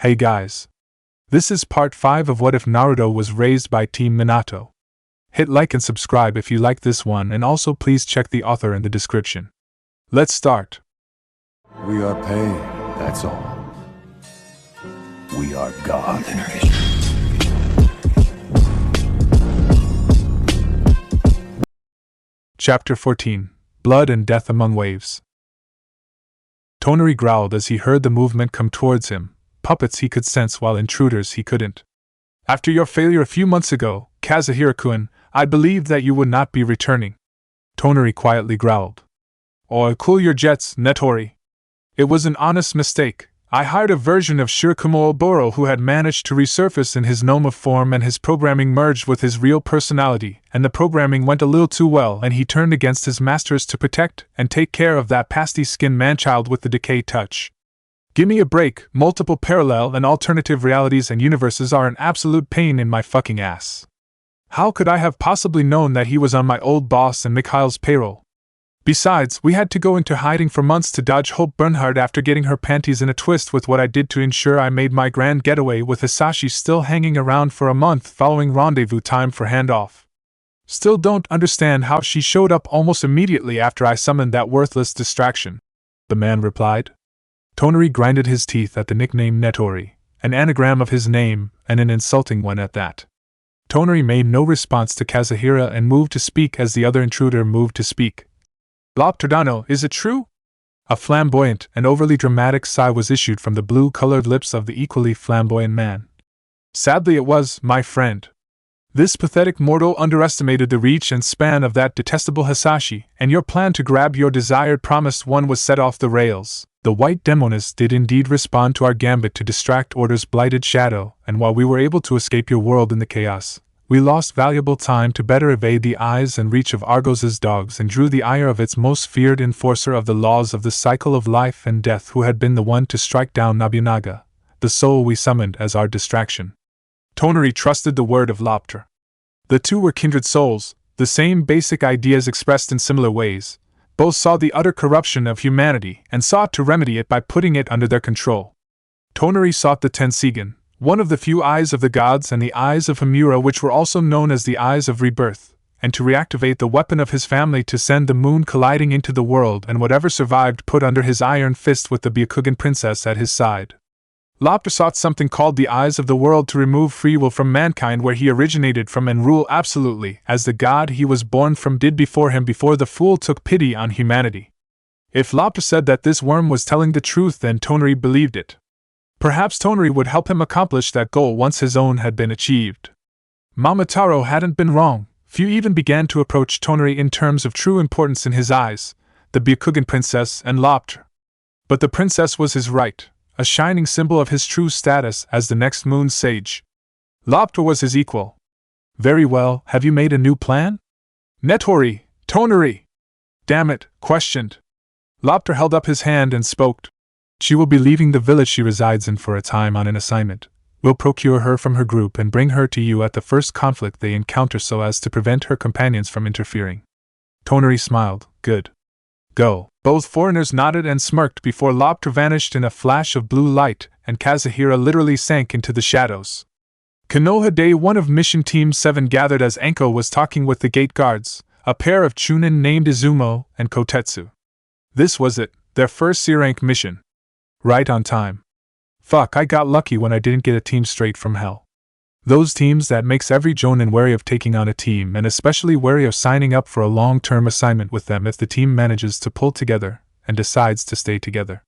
Hey guys. This is part 5 of What If Naruto Was Raised by Team Minato. Hit like and subscribe if you like this one, and also please check the author in the description. Let's start. We are paid, that's all. We are God. Chapter 14. Blood and Death Among Waves. Tonory growled as he heard the movement come towards him. Puppets he could sense while intruders he couldn't. After your failure a few months ago, Kazuhira-kun, I believed that you would not be returning. Tonory quietly growled. Oh, cool your jets, Nettori. It was an honest mistake. I hired a version of Shirakumo Oboro who had managed to resurface in his Noma form, and his programming merged with his real personality, and the programming went a little too well, and he turned against his masters to protect and take care of that pasty-skinned manchild with the decay touch. Gimme a break. Multiple parallel and alternative realities and universes are an absolute pain in my fucking ass. How could I have possibly known that he was on my old boss and Mikhail's payroll? Besides, we had to go into hiding for months to dodge Hope Bernhard after getting her panties in a twist with what I did to ensure I made my grand getaway with Hisashi still hanging around for a month following rendezvous time for handoff. Still don't understand how she showed up almost immediately after I summoned that worthless distraction, the man replied. Tonory grinded his teeth at the nickname Nettori, an anagram of his name, and an insulting one at that. Tonory made no response to Kazuhira and moved to speak as the other intruder moved to speak. Lopterdano, is it true? A flamboyant and overly dramatic sigh was issued from the blue-colored lips of the equally flamboyant man. Sadly it was, my friend. This pathetic mortal underestimated the reach and span of that detestable Hisashi, and your plan to grab your desired promised one was set off the rails. The White Demoness did indeed respond to our gambit to distract Order's blighted shadow, and while we were able to escape your world in the chaos, we lost valuable time to better evade the eyes and reach of Argos's dogs and drew the ire of its most feared enforcer of the laws of the cycle of life and death, who had been the one to strike down Nobunaga, the soul we summoned as our distraction. Tonory trusted the word of Lopter. The two were kindred souls, the same basic ideas expressed in similar ways. Both saw the utter corruption of humanity and sought to remedy it by putting it under their control. Tonory sought the Tensigen, one of the few eyes of the gods and the eyes of Hamura, which were also known as the eyes of rebirth, and to reactivate the weapon of his family to send the moon colliding into the world and whatever survived put under his iron fist with the Byakugan princess at his side. Lopter sought something called the eyes of the world to remove free will from mankind where he originated from and rule absolutely as the god he was born from did before him, before the fool took pity on humanity. If Lopter said that this worm was telling the truth, then Tonory believed it. Perhaps Tonory would help him accomplish that goal once his own had been achieved. Momotaro hadn't been wrong. Few even began to approach Tonory in terms of true importance in his eyes, the Byakugan princess and Lopter. But the princess was his right, a shining symbol of his true status as the next moon sage. Lopter was his equal. Very well, have you made a new plan? Nettori, Tonory! Damn it, questioned. Lopter held up his hand and spoke. She will be leaving the village she resides in for a time on an assignment. We'll procure her from her group and bring her to you at the first conflict they encounter so as to prevent her companions from interfering. Tonory smiled. Good. Go. Both foreigners nodded and smirked before Lopter vanished in a flash of blue light, and Kazuhira literally sank into the shadows. Konoha Day 1 of Mission Team 7 gathered as Anko was talking with the gate guards, a pair of Chunin named Izumo and Kotetsu. This was it, their first C-rank mission. Right on time. Fuck, I got lucky when I didn't get a team straight from hell. Those teams that makes every jonin wary of taking on a team, and especially wary of signing up for a long-term assignment with them if the team manages to pull together and decides to stay together.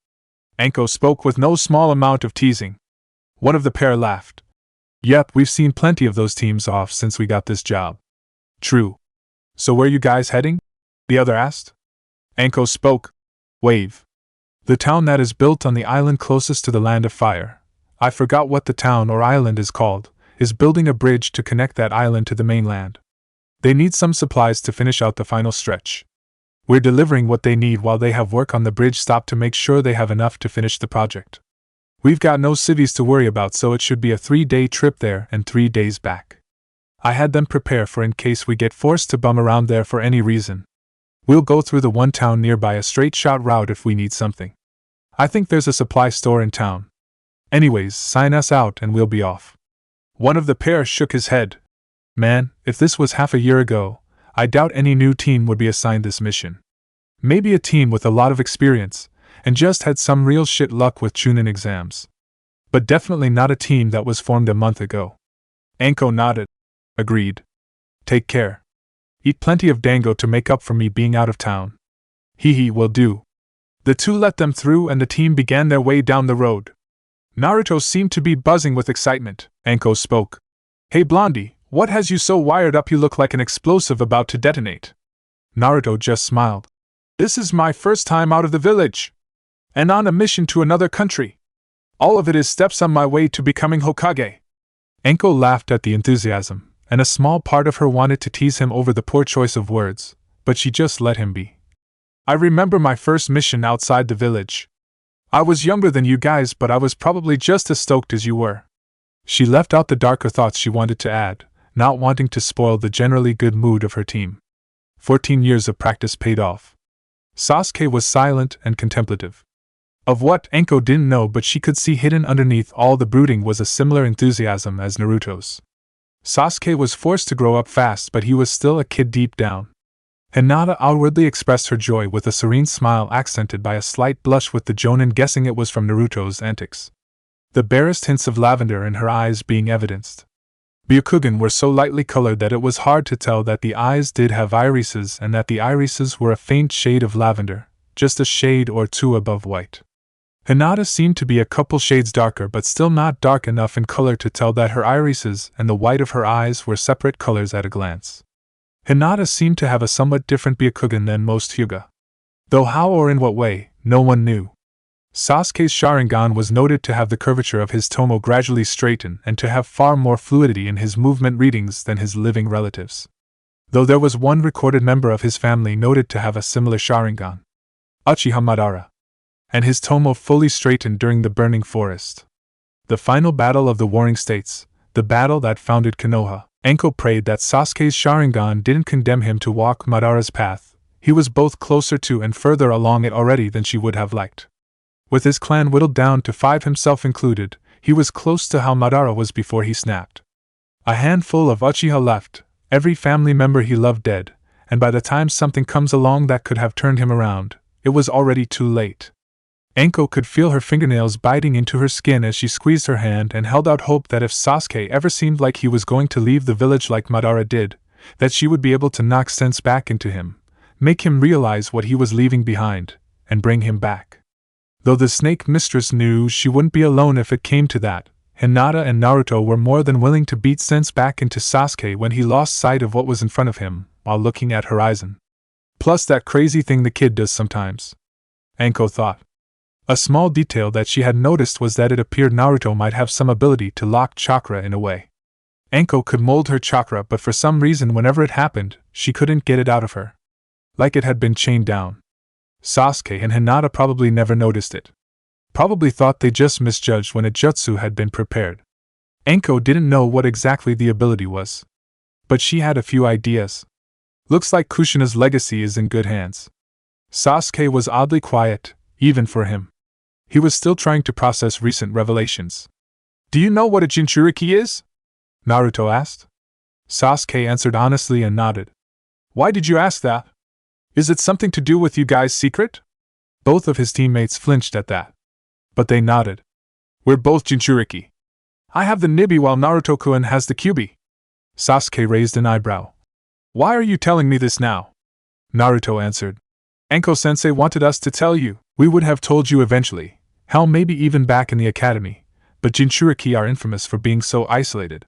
Anko spoke with no small amount of teasing. One of the pair laughed. Yep, we've seen plenty of those teams off since we got this job. True. So where you guys heading? The other asked. Anko spoke. Wave. The town that is built on the island closest to the Land of Fire. I forgot what the town or island is called. Is building a bridge to connect that island to the mainland. They need some supplies to finish out the final stretch. We're delivering what they need while they have work on the bridge stopped to make sure they have enough to finish the project. We've got no civies to worry about, so it should be a 3-day trip there and 3 days back. I had them prepare for in case we get forced to bum around there for any reason. We'll go through the one town nearby, a straight shot route if we need something. I think there's a supply store in town. Anyways, sign us out and we'll be off. One of the pair shook his head. Man, if this was half a year ago, I doubt any new team would be assigned this mission. Maybe a team with a lot of experience, and just had some real shit luck with Chunin exams. But definitely not a team that was formed a month ago. Anko nodded. Agreed. Take care. Eat plenty of dango to make up for me being out of town. Hee will do. The two let them through and the team began their way down the road. Naruto seemed to be buzzing with excitement. Anko spoke. Hey Blondie, what has you so wired up? You look like an explosive about to detonate. Naruto just smiled. This is my first time out of the village. And on a mission to another country. All of it is steps on my way to becoming Hokage. Anko laughed at the enthusiasm, and a small part of her wanted to tease him over the poor choice of words, but she just let him be. I remember my first mission outside the village. I was younger than you guys, but I was probably just as stoked as you were. She left out the darker thoughts she wanted to add, not wanting to spoil the generally good mood of her team. 14 years of practice paid off. Sasuke was silent and contemplative. Of what, Anko didn't know, but she could see hidden underneath all the brooding was a similar enthusiasm as Naruto's. Sasuke was forced to grow up fast, but he was still a kid deep down. Hinata outwardly expressed her joy with a serene smile accented by a slight blush, with the Jonin guessing it was from Naruto's antics. The barest hints of lavender in her eyes being evidenced. Byakugan were so lightly colored that it was hard to tell that the eyes did have irises and that the irises were a faint shade of lavender, just a shade or two above white. Hinata seemed to be a couple shades darker, but still not dark enough in color to tell that her irises and the white of her eyes were separate colors at a glance. Hinata seemed to have a somewhat different Byakugan than most Hyuga. Though how or in what way, no one knew. Sasuke's Sharingan was noted to have the curvature of his tomo gradually straighten and to have far more fluidity in his movement readings than his living relatives. Though there was one recorded member of his family noted to have a similar Sharingan. Uchiha Madara. And his tomo fully straightened during the Burning Forest. The final battle of the Warring States, the battle that founded Konoha. Anko prayed that Sasuke's Sharingan didn't condemn him to walk Madara's path. He was both closer to and further along it already than she would have liked. With his clan whittled down to 5, himself included, he was close to how Madara was before he snapped. A handful of Uchiha left, every family member he loved dead, and by the time something comes along that could have turned him around, it was already too late. Anko could feel her fingernails biting into her skin as she squeezed her hand and held out hope that if Sasuke ever seemed like he was going to leave the village like Madara did, that she would be able to knock sense back into him, make him realize what he was leaving behind, and bring him back. Though the Snake Mistress knew she wouldn't be alone if it came to that, Hinata and Naruto were more than willing to beat sense back into Sasuke when he lost sight of what was in front of him, while looking at Horizon. Plus that crazy thing the kid does sometimes. Anko thought. A small detail that she had noticed was that it appeared Naruto might have some ability to lock chakra in a way. Anko could mold her chakra, but for some reason whenever it happened, she couldn't get it out of her. Like it had been chained down. Sasuke and Hinata probably never noticed it. Probably thought they just misjudged when a jutsu had been prepared. Anko didn't know what exactly the ability was. But she had a few ideas. Looks like Kushina's legacy is in good hands. Sasuke was oddly quiet, even for him. He was still trying to process recent revelations. Do you know what a Jinchuriki is? Naruto asked. Sasuke answered honestly and nodded. Why did you ask that? Is it something to do with you guys' secret? Both of his teammates flinched at that. But they nodded. We're both Jinchuriki. I have the Nibi while Naruto-kun has the Kyubi. Sasuke raised an eyebrow. Why are you telling me this now? Naruto answered. Anko-sensei wanted us to tell you. We would have told you eventually. Hell, maybe even back in the academy. But Jinchuriki are infamous for being so isolated.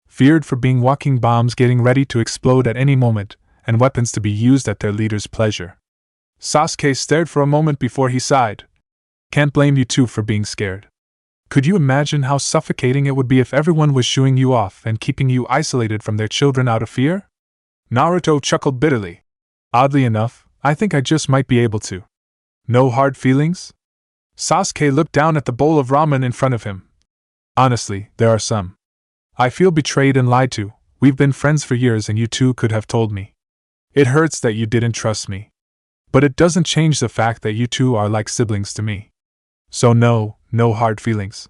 Feared for being walking bombs getting ready to explode at any moment, and weapons to be used at their leader's pleasure. Sasuke stared for a moment before he sighed. Can't blame you two for being scared. Could you imagine how suffocating it would be if everyone was shooing you off and keeping you isolated from their children out of fear? Naruto chuckled bitterly. Oddly enough, I think I just might be able to. No hard feelings? Sasuke looked down at the bowl of ramen in front of him. Honestly, there are some. I feel betrayed and lied to. We've been friends for years and you two could have told me. It hurts that you didn't trust me. But it doesn't change the fact that you two are like siblings to me. So no hard feelings.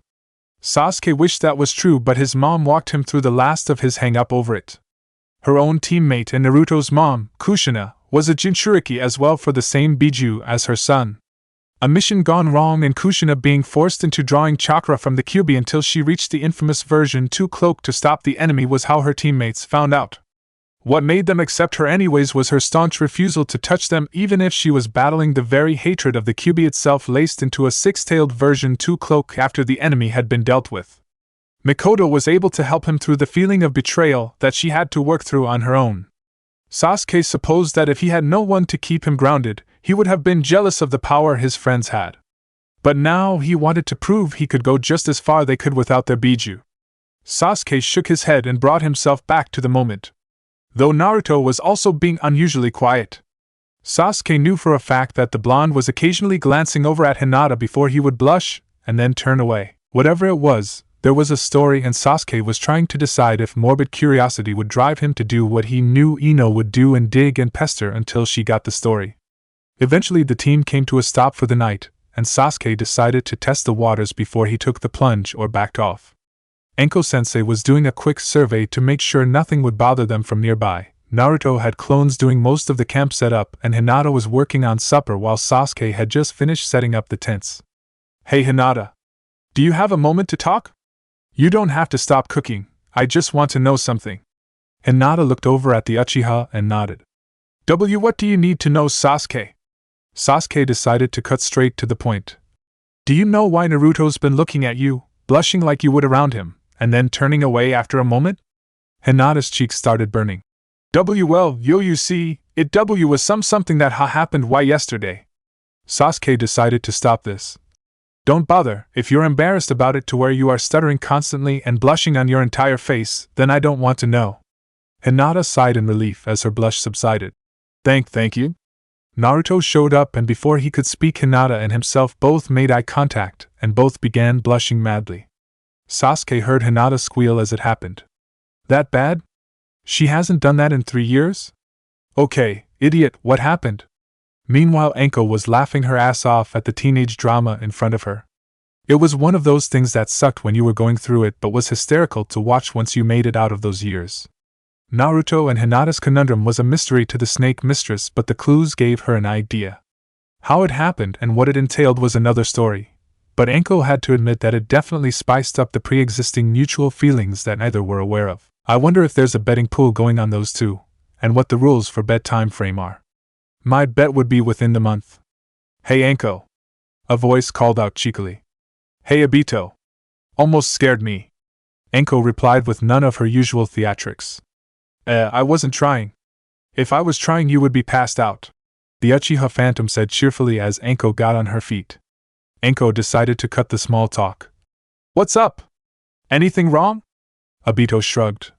Sasuke wished that was true, but his mom walked him through the last of his hang-up over it. Her own teammate and Naruto's mom, Kushina, was a Jinchuriki as well for the same Biju as her son. A mission gone wrong and Kushina being forced into drawing chakra from the Kyuubi until she reached the infamous version 2 cloak to stop the enemy was how her teammates found out. What made them accept her anyways was her staunch refusal to touch them even if she was battling the very hatred of the Kyuubi itself laced into a six-tailed version 2 cloak after the enemy had been dealt with. Mikoto was able to help him through the feeling of betrayal that she had to work through on her own. Sasuke supposed that if he had no one to keep him grounded, he would have been jealous of the power his friends had. But now he wanted to prove he could go just as far they could without their Biju. Sasuke shook his head and brought himself back to the moment. Though Naruto was also being unusually quiet. Sasuke knew for a fact that the blonde was occasionally glancing over at Hinata before he would blush, and then turn away. Whatever it was, there was a story and Sasuke was trying to decide if morbid curiosity would drive him to do what he knew Ino would do and dig and pester until she got the story. Eventually the team came to a stop for the night, and Sasuke decided to test the waters before he took the plunge or backed off. Enko-sensei was doing a quick survey to make sure nothing would bother them from nearby. Naruto had clones doing most of the camp setup and Hinata was working on supper while Sasuke had just finished setting up the tents. "Hey Hinata. Do you have a moment to talk? You don't have to stop cooking, I just want to know something." Hinata looked over at the Uchiha and nodded. What do you need to know, Sasuke?" Sasuke decided to cut straight to the point. "Do you know why Naruto's been looking at you, blushing like you would around him, and then turning away after a moment?" Hinata's cheeks started burning. Well, you see, it was something that happened yesterday." Sasuke decided to stop this. "Don't bother, if you're embarrassed about it to where you are stuttering constantly and blushing on your entire face, then I don't want to know." Hinata sighed in relief as her blush subsided. Thank you." Naruto showed up and before he could speak Hinata and himself both made eye contact and both began blushing madly. Sasuke heard Hinata squeal as it happened. "That bad? She hasn't done that in 3 years? Okay, idiot, what happened?" Meanwhile Enko was laughing her ass off at the teenage drama in front of her. It was one of those things that sucked when you were going through it but was hysterical to watch once you made it out of those years. Naruto and Hinata's conundrum was a mystery to the snake mistress but the clues gave her an idea. How it happened and what it entailed was another story, but Enko had to admit that it definitely spiced up the pre-existing mutual feelings that neither were aware of. "I wonder if there's a betting pool going on those two, and what the rules for bet time frame are. My bet would be within the month." "Hey Enko!" A voice called out cheekily. "Hey Obito!" "Almost scared me." Enko replied with none of her usual theatrics. I wasn't trying. If I was trying you would be passed out," the Uchiha Phantom said cheerfully as Enko got on her feet. Enko decided to cut the small talk. "What's up? Anything wrong?" Obito shrugged.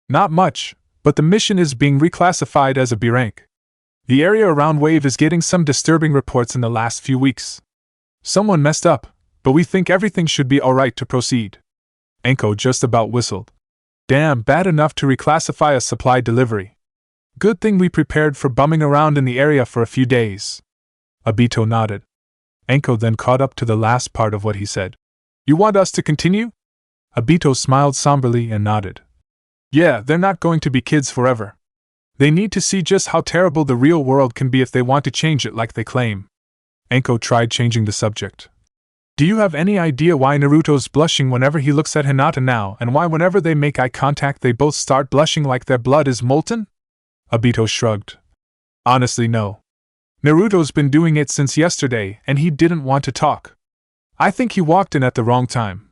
"Not much, but the mission is being reclassified as a B rank. The area around Wave is getting some disturbing reports in the last few weeks. Someone messed up, but we think everything should be alright to proceed." Enko just about whistled. "Damn, bad enough to reclassify a supply delivery. Good thing we prepared for bumming around in the area for a few days." Obito nodded. Enko then caught up to the last part of what he said. "You want us to continue?" Obito smiled somberly and nodded. "Yeah, they're not going to be kids forever. They need to see just how terrible the real world can be if they want to change it like they claim." Enko tried changing the subject. "Do you have any idea why Naruto's blushing whenever he looks at Hinata now and why whenever they make eye contact they both start blushing like their blood is molten?" Obito shrugged. "Honestly no. Naruto's been doing it since yesterday and he didn't want to talk. I think he walked in at the wrong time."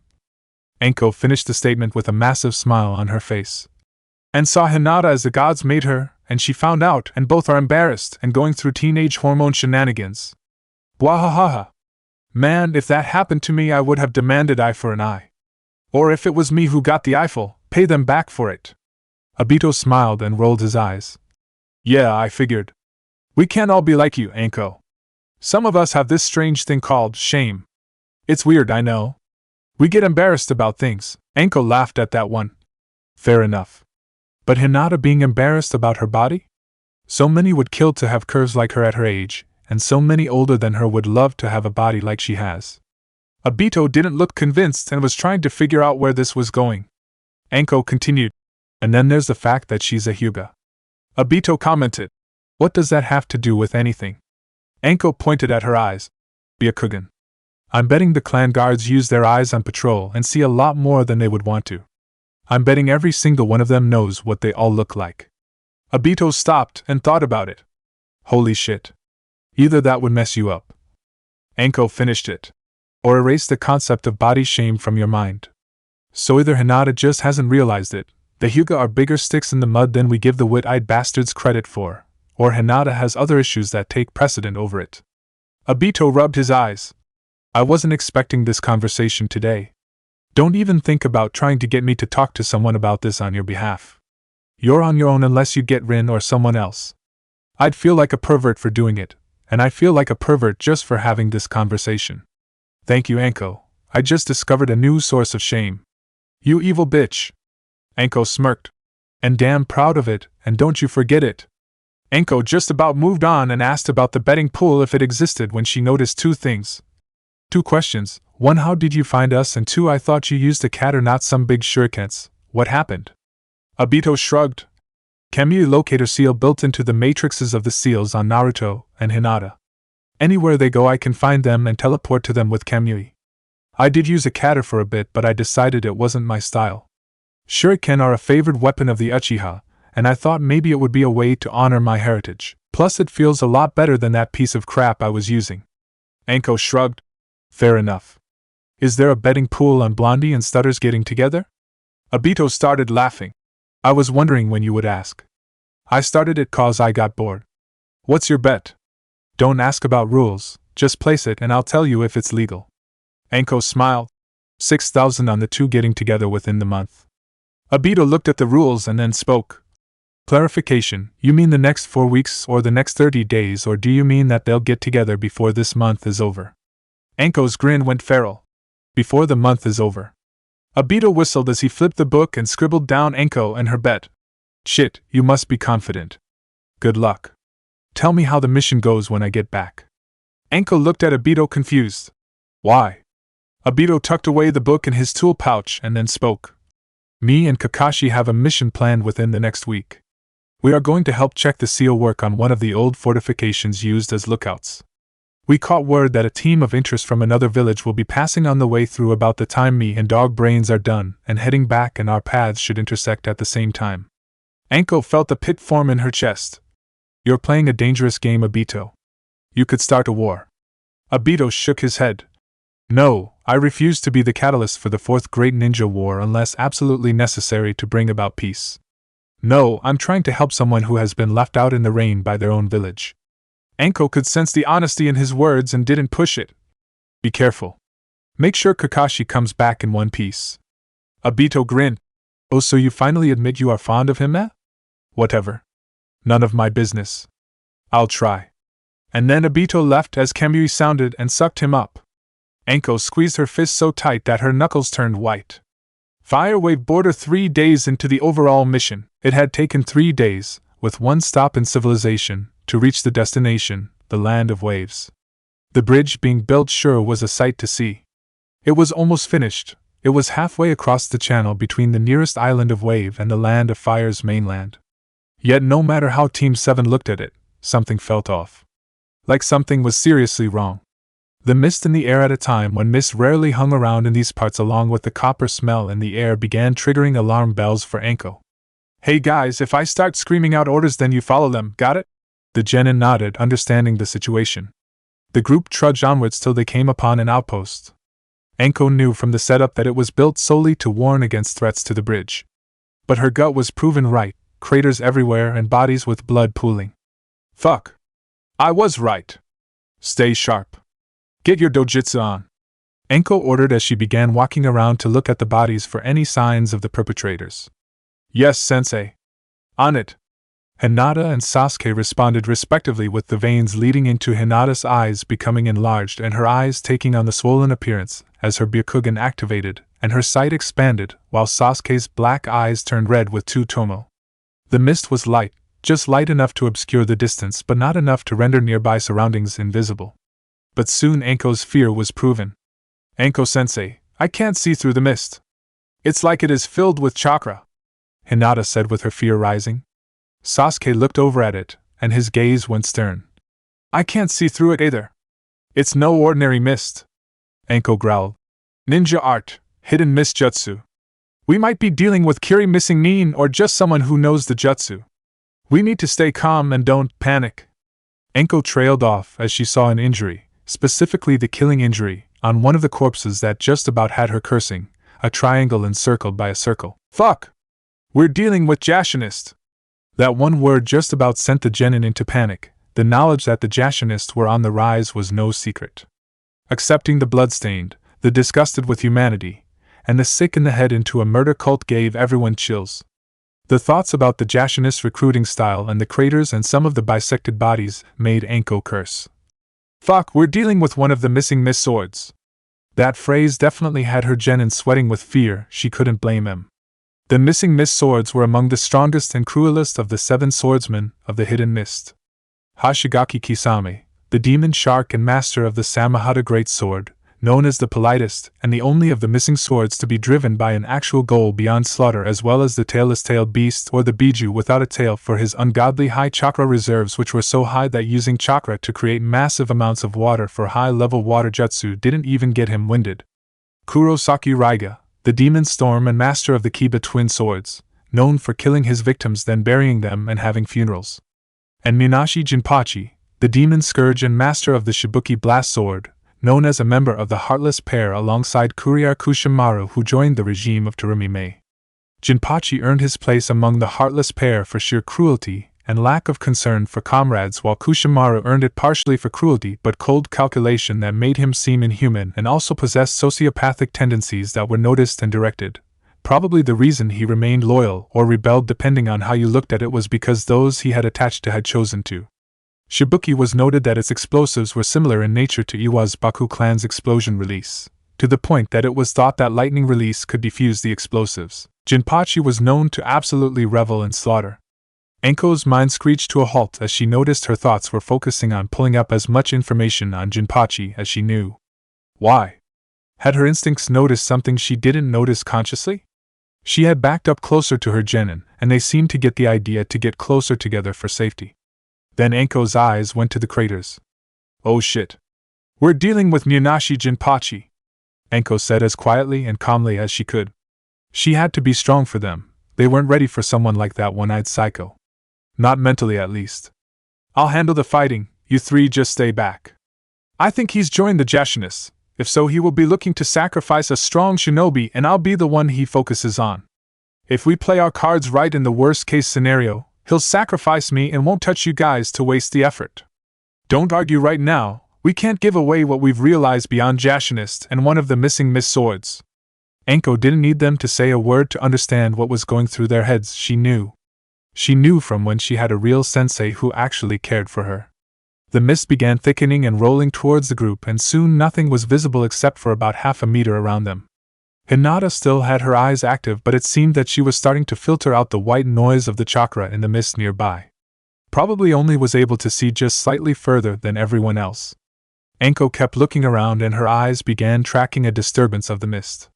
Enko finished the statement with a massive smile on her face. "And saw Hinata as the gods made her, and she found out and both are embarrassed and going through teenage hormone shenanigans. Bwahahaha. Man, if that happened to me I would have demanded eye for an eye. Or if it was me who got the eyeful, pay them back for it." Obito smiled and rolled his eyes. "Yeah, I figured. We can't all be like you, Enko. Some of us have this strange thing called shame. It's weird, I know. We get embarrassed about things." Enko laughed at that one. "Fair enough. But Hinata being embarrassed about her body? So many would kill to have curves like her at her age, and so many older than her would love to have a body like she has. Obito didn't look convinced and was trying to figure out where this was going. Anko continued, and then there's the fact that she's a Hyuga. Obito commented, what does that have to do with anything? Anko pointed at her eyes. Byakugan. I'm betting the clan guards use their eyes on patrol and see a lot more than they would want to. I'm betting every single one of them knows what they all look like. Obito stopped and thought about it. Holy shit. Either that would mess you up. Anko finished it. Or erase the concept of body shame from your mind. So either Hinata just hasn't realized it, the Hyuga are bigger sticks in the mud than we give the wit-eyed bastards credit for, or Hinata has other issues that take precedent over it. Obito rubbed his eyes. I wasn't expecting this conversation today. Don't even think about trying to get me to talk to someone about this on your behalf. You're on your own unless you get Rin or someone else. I'd feel like a pervert for doing it, and I feel like a pervert just for having this conversation. Thank you, Anko. I just discovered a new source of shame. You evil bitch. Anko smirked. And damn proud of it, and don't you forget it. Anko just about moved on and asked about the betting pool if it existed when she noticed two things. Two questions. One, how did you find us? And two, I thought you used a cat or not some big shurikens. What happened? Obito shrugged. Kamui locator seal built into the matrices of the seals on Naruto and Hinata. Anywhere they go I can find them and teleport to them with Kamui. I did use a catter for a bit, but I decided it wasn't my style. Shuriken are a favored weapon of the Uchiha, and I thought maybe it would be a way to honor my heritage. Plus it feels a lot better than that piece of crap I was using. Anko shrugged. Fair enough. Is there a betting pool on Blondie and Stutters getting together? Obito started laughing. I was wondering when you would ask. I started it 'cause I got bored. What's your bet? Don't ask about rules, just place it and I'll tell you if it's legal. Anko smiled. 6,000 on the two getting together within the month. Obito looked at the rules and then spoke. Clarification, you mean the next 4 weeks or the next 30 days, or do you mean that they'll get together before this month is over? Anko's grin went feral. Before the month is over. Obito whistled as he flipped the book and scribbled down Anko and her bet. Shit, you must be confident. Good luck. Tell me how the mission goes when I get back. Anko looked at Obito confused. Why? Obito tucked away the book in his tool pouch and then spoke. Me and Kakashi have a mission planned within the next week. We are going to help check the seal work on one of the old fortifications used as lookouts. We caught word that a team of interest from another village will be passing on the way through about the time me and Dog Brains are done and heading back, and our paths should intersect at the same time. Anko felt a pit form in her chest. You're playing a dangerous game, Obito. You could start a war. Obito shook his head. No, I refuse to be the catalyst for the fourth great ninja war unless absolutely necessary to bring about peace. No, I'm trying to help someone who has been left out in the rain by their own village. Anko could sense the honesty in his words and didn't push it. Be careful. Make sure Kakashi comes back in one piece. Obito grinned. Oh, so you finally admit you are fond of him, eh? Whatever. None of my business. I'll try. And then Obito left as Kamui sounded and sucked him up. Anko squeezed her fist so tight that her knuckles turned white. Fire Wave Border 3 days into the overall mission. It had taken 3 days, with one stop in civilization, to reach the destination, the Land of Waves. The bridge being built sure was a sight to see. It was almost finished. It was halfway across the channel between the nearest island of Wave and the Land of Fire's mainland. Yet no matter how Team 7 looked at it, something felt off. Like something was seriously wrong. The mist in the air at a time when mist rarely hung around in these parts, along with the copper smell in the air, began triggering alarm bells for Anko. Hey guys, if I start screaming out orders then you follow them, got it? The genin nodded, understanding the situation. The group trudged onwards till they came upon an outpost. Anko knew from the setup that it was built solely to warn against threats to the bridge. But her gut was proven right, craters everywhere and bodies with blood pooling. Fuck. I was right. Stay sharp. Get your dojutsu on. Anko ordered as she began walking around to look at the bodies for any signs of the perpetrators. Yes, sensei. On it. Hinata and Sasuke responded respectively, with the veins leading into Hinata's eyes becoming enlarged and her eyes taking on the swollen appearance as her Byakugan activated and her sight expanded, while Sasuke's black eyes turned red with two tomo. The mist was light, just light enough to obscure the distance but not enough to render nearby surroundings invisible. But soon Anko's fear was proven. Anko-sensei, I can't see through the mist. It's like it is filled with chakra, Hinata said with her fear rising. Sasuke looked over at it, and his gaze went stern. I can't see through it either. It's no ordinary mist, Anko growled. Ninja art, hidden mist jutsu. We might be dealing with Kiri missing Nin or just someone who knows the jutsu. We need to stay calm and don't panic. Anko trailed off as she saw an injury, specifically the killing injury, on one of the corpses that just about had her cursing, a triangle encircled by a circle. Fuck! We're dealing with Jashinist! That one word just about sent the genin into panic. The knowledge that the Jashinists were on the rise was no secret. Accepting the bloodstained, the disgusted with humanity, and the sick in the head into a murder cult gave everyone chills. The thoughts about the Jashinist recruiting style and the craters and some of the bisected bodies made Anko curse. Fuck, we're dealing with one of the missing Miss Swords. That phrase definitely had her genin sweating with fear. She couldn't blame him. The missing Miss Swords were among the strongest and cruelest of the 7 swordsmen of the Hidden Mist. Hashigaki Kisame, the demon shark and master of the Samahata Great Sword, known as the politest and the only of the missing swords to be driven by an actual goal beyond slaughter, as well as the tailless-tailed beast or the Biju without a tail for his ungodly high chakra reserves, which were so high that using chakra to create massive amounts of water for high-level water jutsu didn't even get him winded. Kurosaki Raiga, the demon storm and master of the Kiba twin swords, known for killing his victims then burying them and having funerals. And Minashi Jinpachi, the demon scourge and master of the Shibuki blast sword, known as a member of the Heartless Pair alongside Kurihara Kushimaru, who joined the regime of Terumi Mei. Jinpachi earned his place among the Heartless Pair for sheer cruelty and lack of concern for comrades, while Kushimaru earned it partially for cruelty but cold calculation that made him seem inhuman and also possessed sociopathic tendencies that were noticed and directed. Probably the reason he remained loyal or rebelled, depending on how you looked at it, was because those he had attached to had chosen to. Shibuki was noted that its explosives were similar in nature to Iwa's Baku clan's explosion release, to the point that it was thought that lightning release could defuse the explosives. Jinpachi was known to absolutely revel in slaughter. Anko's mind screeched to a halt as she noticed her thoughts were focusing on pulling up as much information on Jinpachi as she knew. Why? Had her instincts noticed something she didn't notice consciously? She had backed up closer to her genin, and they seemed to get the idea to get closer together for safety. Then Anko's eyes went to the craters. Oh shit. We're dealing with Minashi Jinpachi, Anko said as quietly and calmly as she could. She had to be strong for them. They weren't ready for someone like that one-eyed psycho. Not mentally, at least. I'll handle the fighting, you 3 just stay back. I think he's joined the Jashinists. If so, he will be looking to sacrifice a strong shinobi, and I'll be the one he focuses on. If we play our cards right in the worst-case scenario, he'll sacrifice me and won't touch you guys to waste the effort. Don't argue right now. We can't give away what we've realized beyond Jashinist and one of the missing Miss Swords. Anko didn't need them to say a word to understand what was going through their heads. She knew. She knew from when she had a real sensei who actually cared for her. The mist began thickening and rolling towards the group, and soon nothing was visible except for about half a meter around them. Hinata still had her eyes active, but it seemed that she was starting to filter out the white noise of the chakra in the mist nearby. Probably only was able to see just slightly further than everyone else. Anko kept looking around and her eyes began tracking a disturbance of the mist.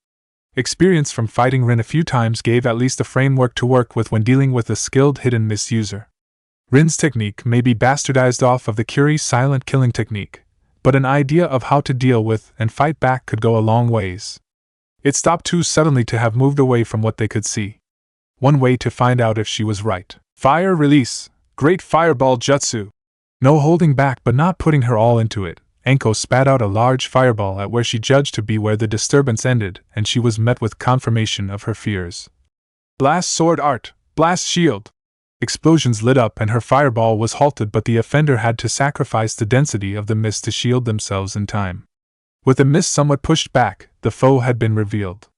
Experience from fighting Rin a few times gave at least a framework to work with when dealing with a skilled hidden misuser. Rin's technique may be bastardized off of the Kiri silent killing technique, but an idea of how to deal with and fight back could go a long ways. It stopped too suddenly to have moved away from what they could see. One way to find out if she was right. Fire release! Great fireball jutsu! No holding back, but not putting her all into it. Anko spat out a large fireball at where she judged to be where the disturbance ended, and she was met with confirmation of her fears. Blast sword art! Blast shield! Explosions lit up and her fireball was halted, but the offender had to sacrifice the density of the mist to shield themselves in time. With the mist somewhat pushed back, the foe had been revealed.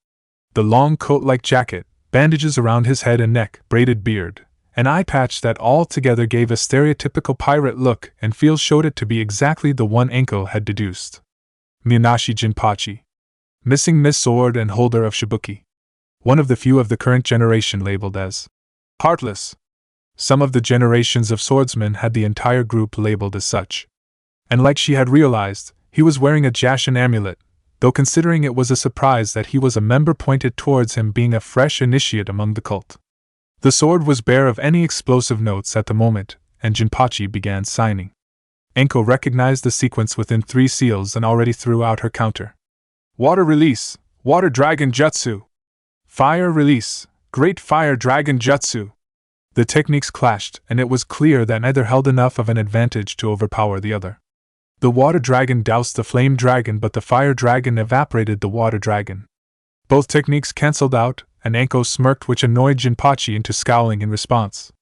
The long coat-like jacket, bandages around his head and neck, braided beard, an eye patch that all together gave a stereotypical pirate look and feel showed it to be exactly the one Anko had deduced. Minashi Jinpachi. Missing Miss Sword and holder of Shibuki. One of the few of the current generation labeled as Heartless. Some of the generations of swordsmen had the entire group labeled as such. And like she had realized, he was wearing a Jashin amulet, though considering it was a surprise that he was a member pointed towards him being a fresh initiate among the cult. The sword was bare of any explosive notes at the moment, and Jinpachi began signing. Enko recognized the sequence within 3 seals and already threw out her counter. Water release, Water Dragon Jutsu. Fire release, Great Fire Dragon Jutsu. The techniques clashed, and it was clear that neither held enough of an advantage to overpower the other. The Water Dragon doused the Flame Dragon, but the Fire Dragon evaporated the Water Dragon. Both techniques cancelled out, and Enko smirked, which annoyed Jinpachi into scowling in response.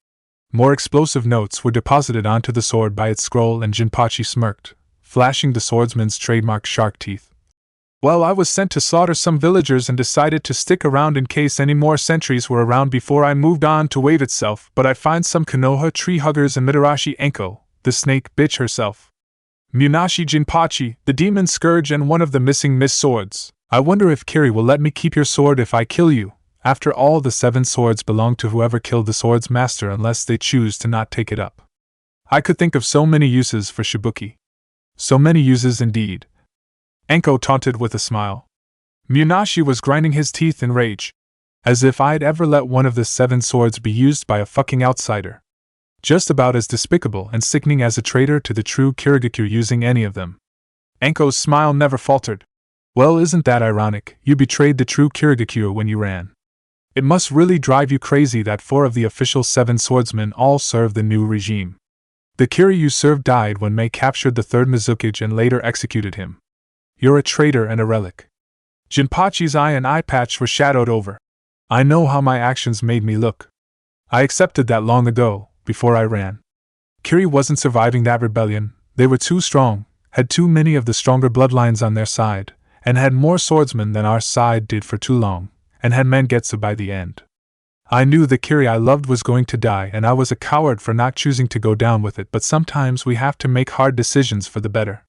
More explosive notes were deposited onto the sword by its scroll, and Jinpachi smirked, flashing the swordsman's trademark shark teeth. Well, I was sent to slaughter some villagers and decided to stick around in case any more sentries were around before I moved on to Wave itself, but I find some Konoha tree huggers and Mitarashi Enko, the snake bitch herself. Munashi Jinpachi, the demon scourge, and one of the missing Miss Swords. I wonder if Kiri will let me keep your sword if I kill you. After all, the 7 swords belong to whoever killed the sword's master unless they choose to not take it up. I could think of so many uses for Shibuki. So many uses indeed. Enko taunted with a smile. Munashi was grinding his teeth in rage. As if I'd ever let one of the 7 swords be used by a fucking outsider. Just about as despicable and sickening as a traitor to the true Kirigakure using any of them. Enko's smile never faltered. Well, isn't that ironic? You betrayed the true Kirigakure when you ran. It must really drive you crazy that 4 of the official 7 swordsmen all serve the new regime. The Kiri you served died when Mei captured the 3rd Mizukage and later executed him. You're a traitor and a relic. Jinpachi's eye and eye patch were shadowed over. I know how my actions made me look. I accepted that long ago, before I ran. Kiri wasn't surviving that rebellion. They were too strong, had too many of the stronger bloodlines on their side, and had more swordsmen than our side did for too long, and had Mangetsu by the end. I knew the Kiri I loved was going to die, and I was a coward for not choosing to go down with it, but sometimes we have to make hard decisions for the better.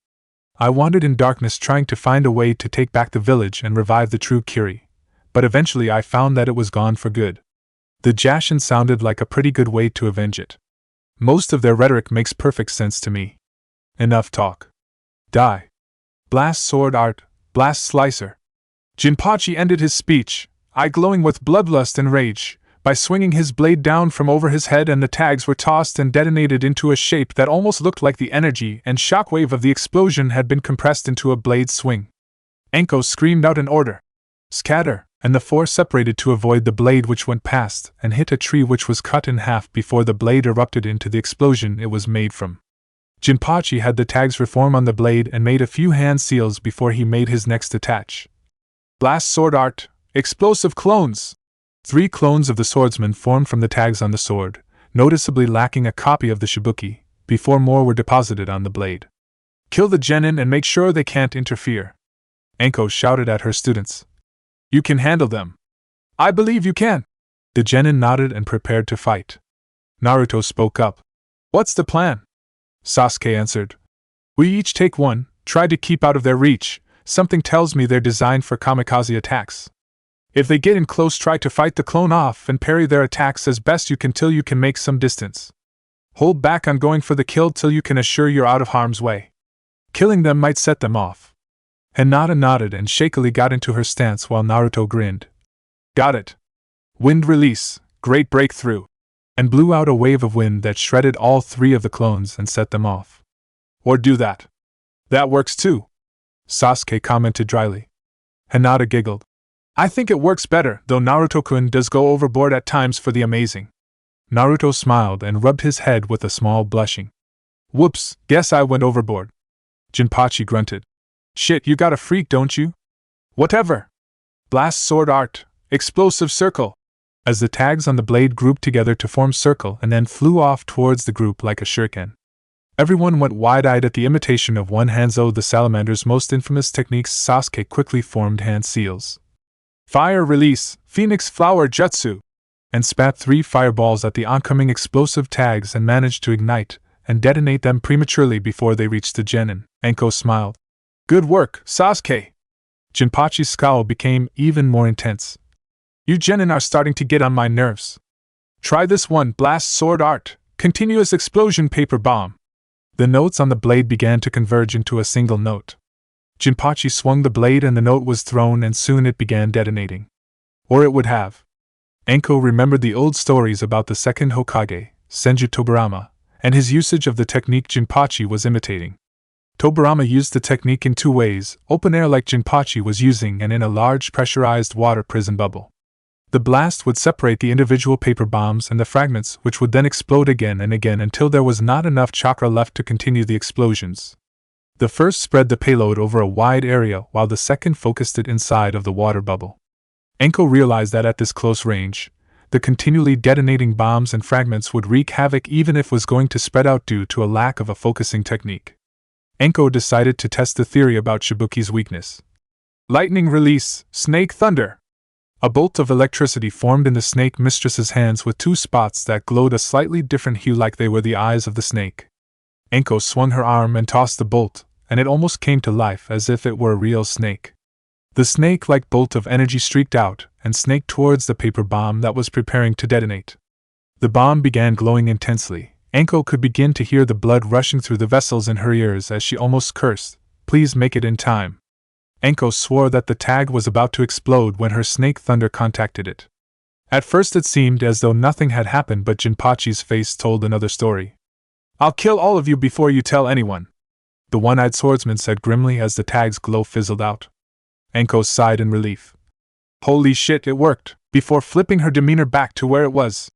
I wandered in darkness trying to find a way to take back the village and revive the true Kiri, but eventually I found that it was gone for good. The Jashin sounded like a pretty good way to avenge it. Most of their rhetoric makes perfect sense to me. Enough talk. Die. Blast sword art, blast slicer. Jinpachi ended his speech, eye glowing with bloodlust and rage, by swinging his blade down from over his head, and the tags were tossed and detonated into a shape that almost looked like the energy and shockwave of the explosion had been compressed into a blade swing. Enko screamed out an order. Scatter, and the 4 separated to avoid the blade, which went past and hit a tree which was cut in half before the blade erupted into the explosion it was made from. Jinpachi had the tags reform on the blade and made a few hand seals before he made his next attach. Blast sword art, explosive clones. 3 clones of the swordsman formed from the tags on the sword, noticeably lacking a copy of the Shibuki, before more were deposited on the blade. Kill the genin and make sure they can't interfere. Enko shouted at her students. You can handle them. I believe you can. The genin nodded and prepared to fight. Naruto spoke up. What's the plan? Sasuke answered. We each take one, try to keep out of their reach. Something tells me they're designed for kamikaze attacks. If they get in close, try to fight the clone off and parry their attacks as best you can till you can make some distance. Hold back on going for the kill till you can assure you're out of harm's way. Killing them might set them off. Hinata nodded and shakily got into her stance while Naruto grinned. Got it. Wind release, great breakthrough, and blew out a wave of wind that shredded all 3 of the clones and set them off. Or do that. That works too, Sasuke commented dryly. Hinata giggled. I think it works better, though Naruto-kun does go overboard at times for the amazing. Naruto smiled and rubbed his head with a small blushing. Whoops, guess I went overboard. Jinpachi grunted. Shit, you got a freak, don't you? Whatever. Blast sword art, explosive circle. As the tags on the blade grouped together to form circle and then flew off towards the group like a shuriken. Everyone went wide-eyed at the imitation of one Hanzo the Salamander's most infamous techniques. Sasuke quickly formed hand seals. Fire release, Phoenix Flower Jutsu, and spat 3 fireballs at the oncoming explosive tags and managed to ignite and detonate them prematurely before they reached the genin. Enko smiled. Good work, Sasuke. Jinpachi's scowl became even more intense. You genin are starting to get on my nerves. Try this one, blast sword art, continuous explosion paper bomb. The notes on the blade began to converge into a single note. Jinpachi swung the blade and the note was thrown, and soon it began detonating. Or it would have. Anko remembered the old stories about the second Hokage, Senju Tobirama, and his usage of the technique Jinpachi was imitating. Tobirama used the technique in two ways: open air like Jinpachi was using, and in a large pressurized water prison bubble. The blast would separate the individual paper bombs and the fragments, which would then explode again and again until there was not enough chakra left to continue the explosions. The first spread the payload over a wide area while the second focused it inside of the water bubble. Anko realized that at this close range, the continually detonating bombs and fragments would wreak havoc even if it was going to spread out due to a lack of a focusing technique. Anko decided to test the theory about Shibuki's weakness. Lightning release, snake thunder! A bolt of electricity formed in the snake mistress's hands with two spots that glowed a slightly different hue like they were the eyes of the snake. Anko swung her arm and tossed the bolt, and it almost came to life as if it were a real snake. The snake-like bolt of energy streaked out and snaked towards the paper bomb that was preparing to detonate. The bomb began glowing intensely. Anko could begin to hear the blood rushing through the vessels in her ears as she almost cursed, "Please make it in time." Anko swore that the tag was about to explode when her snake thunder contacted it. At first it seemed as though nothing had happened, but Jinpachi's face told another story. "I'll kill all of you before you tell anyone," the one-eyed swordsman said grimly as the tag's glow fizzled out. Anko sighed in relief. "Holy shit, it worked," before flipping her demeanor back to where it was.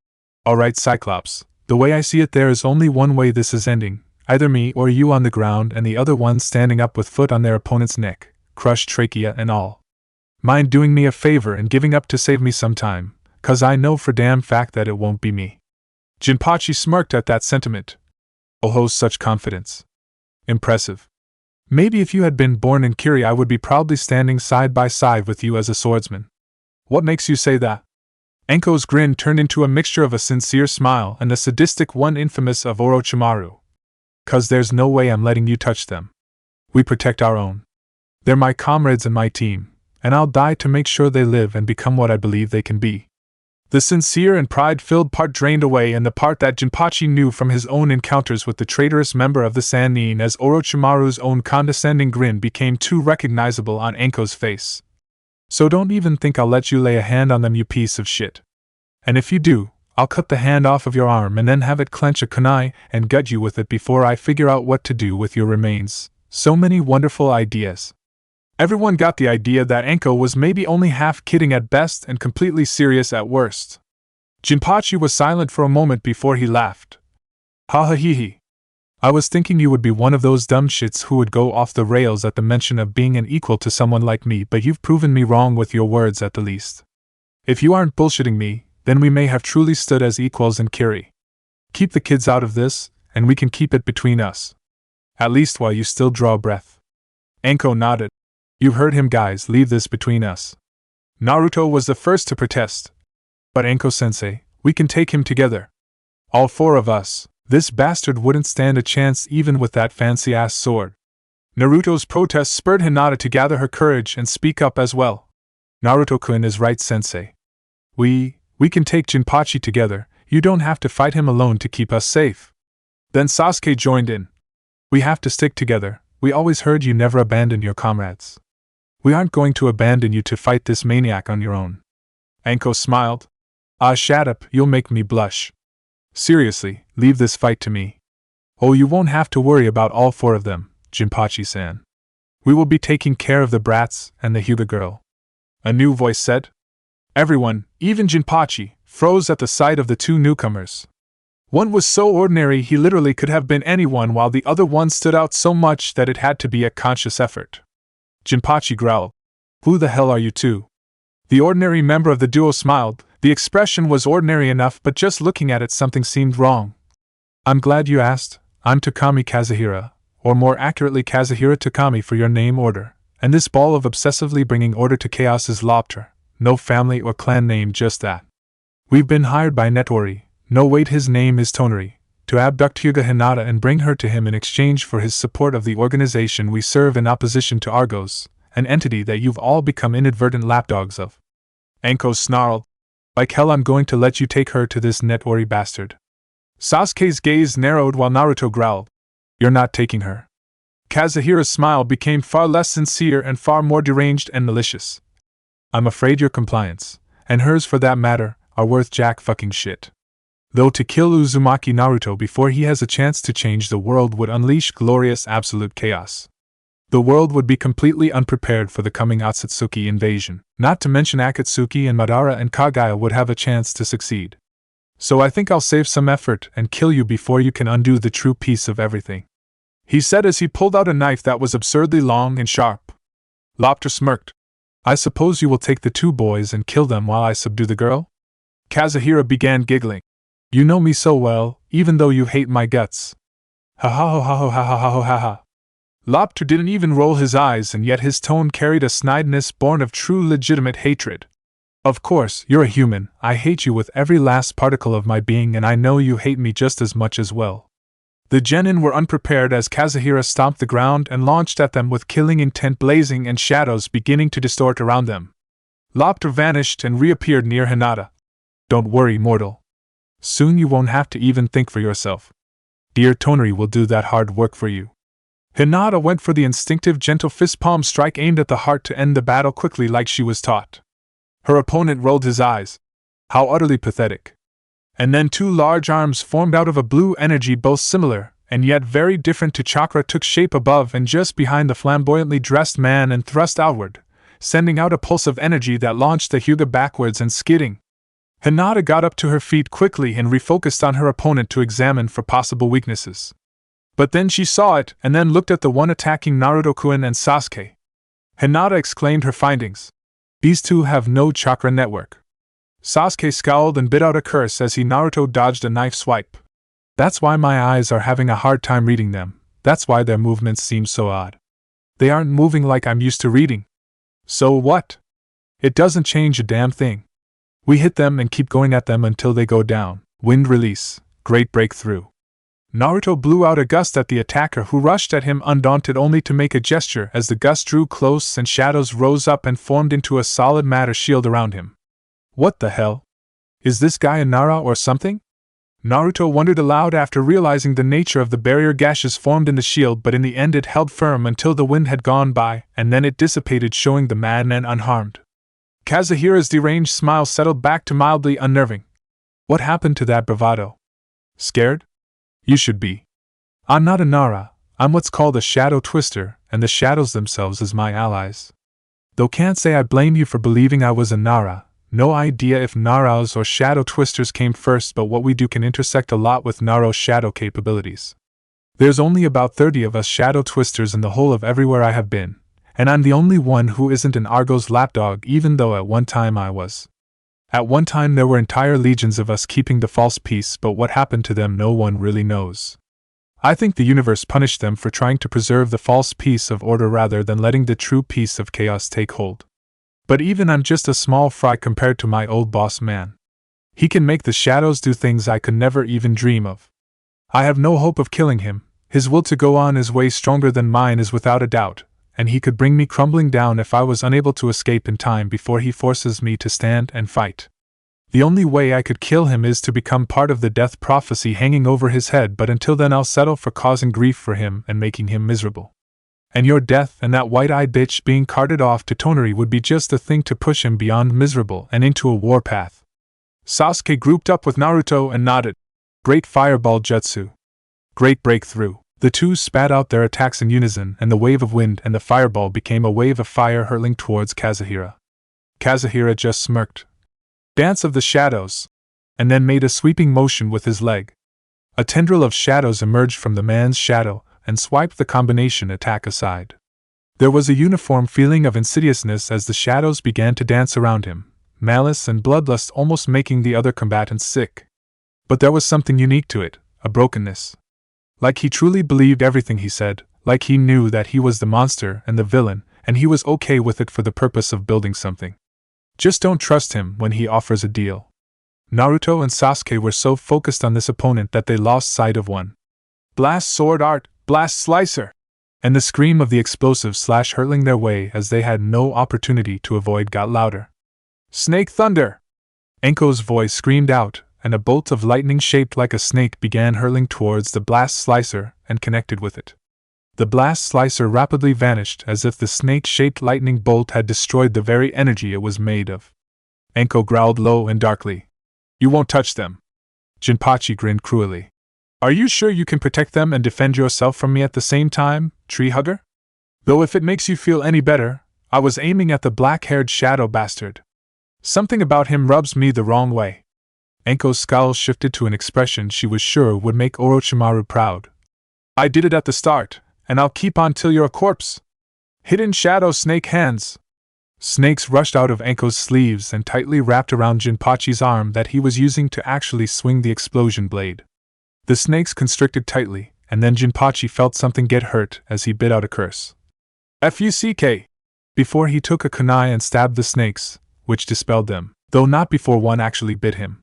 "Alright, Cyclops, the way I see it, there is only one way this is ending, either me or you on the ground and the other one standing up with foot on their opponent's neck, crushed trachea and all. Mind doing me a favor and giving up to save me some time, 'cause I know for damn fact that it won't be me." Jinpachi smirked at that sentiment. Oh, such confidence. Impressive. Maybe if you had been born in Kiri, I would be proudly standing side by side with you as a swordsman. What makes you say that? Anko's grin turned into a mixture of a sincere smile and the sadistic one infamous of Orochimaru. "'Cause there's no way I'm letting you touch them. We protect our own. They're my comrades and my team, and I'll die to make sure they live and become what I believe they can be." The sincere and pride-filled part drained away, and the part that Jinpachi knew from his own encounters with the traitorous member of the Sannin as Orochimaru's own condescending grin became too recognizable on Anko's face. "So don't even think I'll let you lay a hand on them, you piece of shit. And if you do, I'll cut the hand off of your arm and then have it clench a kunai and gut you with it before I figure out what to do with your remains." So many wonderful ideas. Everyone got the idea that Anko was maybe only half kidding at best and completely serious at worst. Jinpachi was silent for a moment before he laughed. "Ha ha hee hee. I was thinking you would be one of those dumb shits who would go off the rails at the mention of being an equal to someone like me, but you've proven me wrong with your words at the least. If you aren't bullshitting me, then we may have truly stood as equals in Kiri. Keep the kids out of this, and we can keep it between us. At least while you still draw breath." Anko nodded. "You heard him, guys, leave this between us." Naruto was the first to protest. "But Anko-sensei, we can take him together. All four of us. This bastard wouldn't stand a chance even with that fancy-ass sword." Naruto's protest spurred Hinata to gather her courage and speak up as well. "Naruto-kun is right, sensei. We can take Jinpachi together. You don't have to fight him alone to keep us safe." Then Sasuke joined in. "We have to stick together. We always heard you never abandon your comrades. We aren't going to abandon you to fight this maniac on your own." Anko smiled. "Ah, shut up, you'll make me blush. Seriously, leave this fight to me." "Oh, you won't have to worry about all four of them, Jinpachi-san. We will be taking care of the brats and the Hyuga girl," a new voice said. Everyone, even Jinpachi, froze at the sight of the two newcomers. One was so ordinary he literally could have been anyone, while the other one stood out so much that it had to be a conscious effort. Jinpachi growled, "Who the hell are you two?" The ordinary member of the duo smiled. The expression was ordinary enough, but just looking at it something seemed wrong. "I'm glad you asked. I'm Takami Kazuhira, or more accurately Kazuhira Takami for your name order, and this ball of obsessively bringing order to chaos is Lobter. No family or clan name, just that. We've been hired by Netori, no wait, his name is Tonory, to abduct Hyuga Hinata and bring her to him in exchange for his support of the organization we serve in opposition to Argos, an entity that you've all become inadvertent lapdogs of." Anko snarled, "Like hell I'm going to let you take her to this Netori bastard." Sasuke's gaze narrowed while Naruto growled, "You're not taking her. Kazuhira's smile became far less sincere and far more deranged and malicious. I'm afraid your compliance, and hers for that matter, are worth jack fucking shit. Though to kill Uzumaki Naruto before he has a chance to change the world would unleash glorious absolute chaos. The world would be completely unprepared for the coming Otsutsuki invasion, not to mention Akatsuki and Madara and Kagaya would have a chance to succeed. So I think I'll save some effort and kill you before you can undo the true piece of everything, he said as he pulled out a knife that was absurdly long and sharp. Lopter smirked. I suppose you will take the two boys and kill them while I subdue the girl? Kazuhira began giggling. You know me so well, even though you hate my guts. Ha ha ha ha ha ha ha ha ha. Lopter didn't even roll his eyes, and yet his tone carried a snideness born of true legitimate hatred. Of course, you're a human, I hate you with every last particle of my being, and I know you hate me just as much as well. The genin were unprepared as Kazuhira stomped the ground and launched at them with killing intent blazing and shadows beginning to distort around them. Lopter vanished and reappeared near Hinata. Don't worry, mortal. Soon you won't have to even think for yourself. Dear Tonory will do that hard work for you. Hinata went for the instinctive gentle fist palm strike aimed at the heart to end the battle quickly like she was taught. Her opponent rolled his eyes. How utterly pathetic. And then two large arms formed out of a blue energy both similar, and yet very different to chakra took shape above and just behind the flamboyantly dressed man and thrust outward, sending out a pulse of energy that launched the Hyuga backwards and skidding. Hinata got up to her feet quickly and refocused on her opponent to examine for possible weaknesses. But then she saw it and then looked at the one attacking Naruto-kun and Sasuke. Hinata exclaimed her findings. These two have no chakra network. Sasuke scowled and bit out a curse as he Naruto dodged a knife swipe. That's why my eyes are having a hard time reading them, that's why their movements seem so odd. They aren't moving like I'm used to reading. So what? It doesn't change a damn thing. We hit them and keep going at them until they go down. Wind release, great breakthrough. Naruto blew out a gust at the attacker who rushed at him undaunted only to make a gesture as the gust drew close and shadows rose up and formed into a solid matter shield around him. What the hell? Is this guy a Nara or something? Naruto wondered aloud after realizing the nature of the barrier gashes formed in the shield, but in the end it held firm until the wind had gone by, and then it dissipated, showing the madman unharmed. Kazuhira's deranged smile settled back to mildly unnerving. What happened to that bravado? Scared? You should be. I'm not a Nara, I'm what's called a shadow twister, and the shadows themselves as my allies. Though can't say I blame you for believing I was a Nara. No idea if Naras or shadow twisters came first, but what we do can intersect a lot with Naruto's shadow capabilities. There's only about 30 of us shadow twisters in the whole of everywhere I have been, and I'm the only one who isn't an Argo's lapdog, even though at one time I was. At one time there were entire legions of us keeping the false peace, but what happened to them no one really knows. I think the universe punished them for trying to preserve the false peace of order rather than letting the true peace of chaos take hold. But even I'm just a small fry compared to my old boss man. He can make the shadows do things I could never even dream of. I have no hope of killing him, his will to go on is way stronger than mine is without a doubt, and he could bring me crumbling down if I was unable to escape in time before he forces me to stand and fight. The only way I could kill him is to become part of the death prophecy hanging over his head, but until then I'll settle for causing grief for him and making him miserable. And your death and that white-eyed bitch being carted off to Tonory would be just the thing to push him beyond miserable and into a warpath. Sasuke grouped up with Naruto and nodded. Great fireball jutsu. Great breakthrough. The two spat out their attacks in unison, and the wave of wind and the fireball became a wave of fire hurtling towards Kazuhira. Kazuhira just smirked. Dance of the shadows. And then made a sweeping motion with his leg. A tendril of shadows emerged from the man's shadow, and swiped the combination attack aside. There was a uniform feeling of insidiousness as the shadows began to dance around him, malice and bloodlust almost making the other combatants sick. But there was something unique to it, a brokenness. Like he truly believed everything he said, like he knew that he was the monster and the villain, and he was okay with it for the purpose of building something. Just don't trust him when he offers a deal. Naruto and Sasuke were so focused on this opponent that they lost sight of one. Blast sword art! Blast slicer! And the scream of the explosive slash hurtling their way as they had no opportunity to avoid got louder. Snake thunder! Enko's voice screamed out, and a bolt of lightning shaped like a snake began hurling towards the blast slicer and connected with it. The blast slicer rapidly vanished as if the snake-shaped lightning bolt had destroyed the very energy it was made of. Enko growled low and darkly. You won't touch them. Jinpachi grinned cruelly. Are you sure you can protect them and defend yourself from me at the same time, tree hugger? Though if it makes you feel any better, I was aiming at the black-haired shadow bastard. Something about him rubs me the wrong way. Enko's scowl shifted to an expression she was sure would make Orochimaru proud. I did it at the start, and I'll keep on till you're a corpse. Hidden shadow snake hands. Snakes rushed out of Enko's sleeves and tightly wrapped around Jinpachi's arm that he was using to actually swing the explosion blade. The snakes constricted tightly, and then Jinpachi felt something get hurt as he bit out a curse. Fuck! Before he took a kunai and stabbed the snakes, which dispelled them, though not before one actually bit him.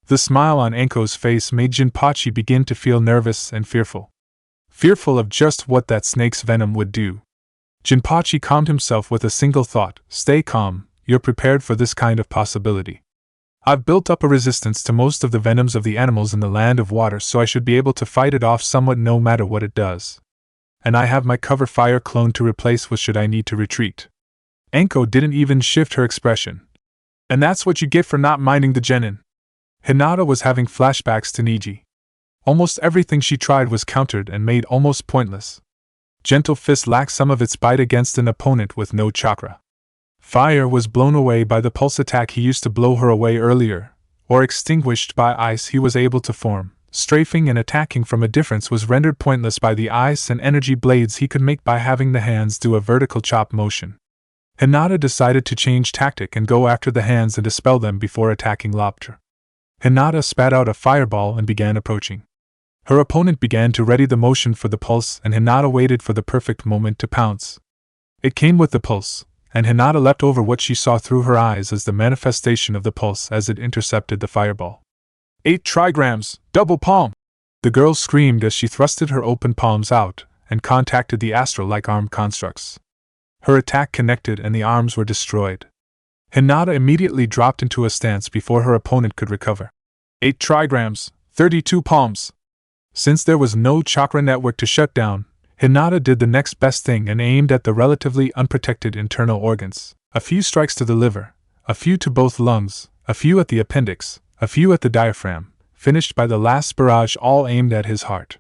The smile on Enko's face made Jinpachi begin to feel nervous and fearful. Fearful of just what that snake's venom would do. Jinpachi calmed himself with a single thought: stay calm, you're prepared for this kind of possibility. I've built up a resistance to most of the venoms of the animals in the land of water, so I should be able to fight it off somewhat no matter what it does. And I have my cover fire clone to replace with should I need to retreat. Enko didn't even shift her expression. And that's what you get for not minding the genin. Hinata was having flashbacks to Niji. Almost everything she tried was countered and made almost pointless. Gentle Fist lacked some of its bite against an opponent with no chakra. Fire was blown away by the pulse attack he used to blow her away earlier, or extinguished by ice he was able to form. Strafing and attacking from a distance was rendered pointless by the ice and energy blades he could make by having the hands do a vertical chop motion. Hinata decided to change tactic and go after the hands and dispel them before attacking Lobster. Hinata spat out a fireball and began approaching. Her opponent began to ready the motion for the pulse, and Hinata waited for the perfect moment to pounce. It came with the pulse, and Hinata leapt over what she saw through her eyes as the manifestation of the pulse as it intercepted the fireball. 8 trigrams, double palm! The girl screamed as she thrusted her open palms out and contacted the astral-like arm constructs. Her attack connected and the arms were destroyed. Hinata immediately dropped into a stance before her opponent could recover. 8 trigrams, 32 palms! Since there was no chakra network to shut down, Hinata did the next best thing and aimed at the relatively unprotected internal organs. A few strikes to the liver, a few to both lungs, a few at the appendix, a few at the diaphragm, finished by the last barrage, all aimed at his heart.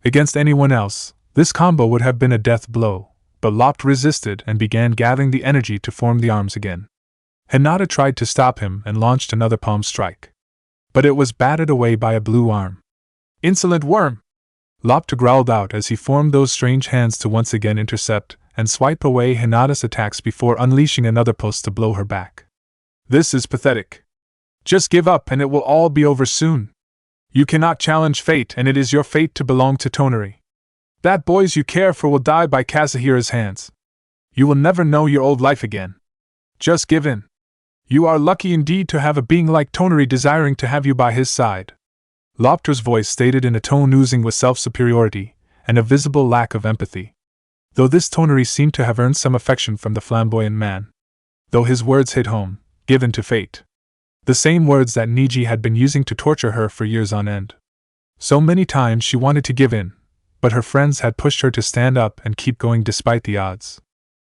Against anyone else, this combo would have been a death blow, but Lopt resisted and began gathering the energy to form the arms again. Hinata tried to stop him and launched another palm strike. But it was batted away by a blue arm. Insolent worm! Lopta growled out as he formed those strange hands to once again intercept and swipe away Hinata's attacks before unleashing another pulse to blow her back. This is pathetic. Just give up and it will all be over soon. You cannot challenge fate, and it is your fate to belong to Tonory. That boys you care for will die by Kazuhira's hands. You will never know your old life again. Just give in. You are lucky indeed to have a being like Tonory desiring to have you by his side. Lopter's voice stated in a tone oozing with self-superiority and a visible lack of empathy. Though this Tonory seemed to have earned some affection from the flamboyant man. Though his words hit home, given to fate. The same words that Niji had been using to torture her for years on end. So many times she wanted to give in, but her friends had pushed her to stand up and keep going despite the odds.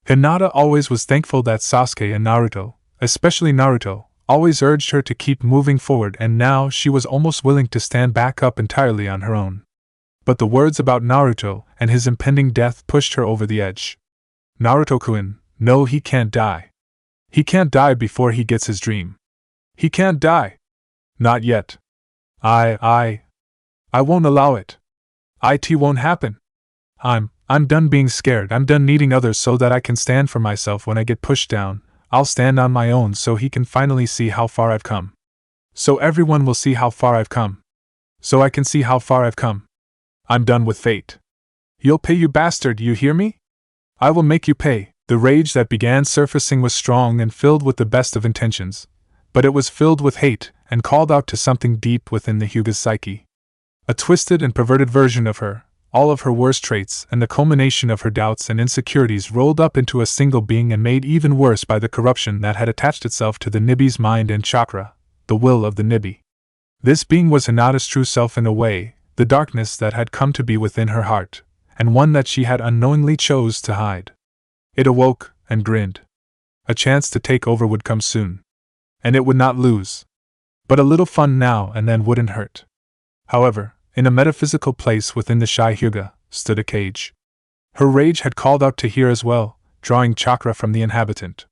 Hinata always was thankful that Sasuke and Naruto, especially Naruto, always urged her to keep moving forward, and now she was almost willing to stand back up entirely on her own. But the words about Naruto and his impending death pushed her over the edge. Naruto-kun, no, he can't die. He can't die before he gets his dream. He can't die. Not yet. I won't allow it. It won't happen. I'm done being scared. I'm done needing others so that I can stand for myself when I get pushed down. I'll stand on my own so he can finally see how far I've come. So everyone will see how far I've come. So I can see how far I've come. I'm done with fate. You'll pay, you bastard, you hear me? I will make you pay. The rage that began surfacing was strong and filled with the best of intentions, but it was filled with hate and called out to something deep within the Hyuga's psyche. A twisted and perverted version of her, all of her worst traits and the culmination of her doubts and insecurities rolled up into a single being and made even worse by the corruption that had attached itself to the Nibi's mind and chakra, the will of the Nibi. This being was Hinata's true self in a way, the darkness that had come to be within her heart, and one that she had unknowingly chose to hide. It awoke, and grinned. A chance to take over would come soon. And it would not lose. But a little fun now and then wouldn't hurt. However, in a metaphysical place within the Shy Hyuga, stood a cage. Her rage had called out to here as well, drawing chakra from the inhabitant.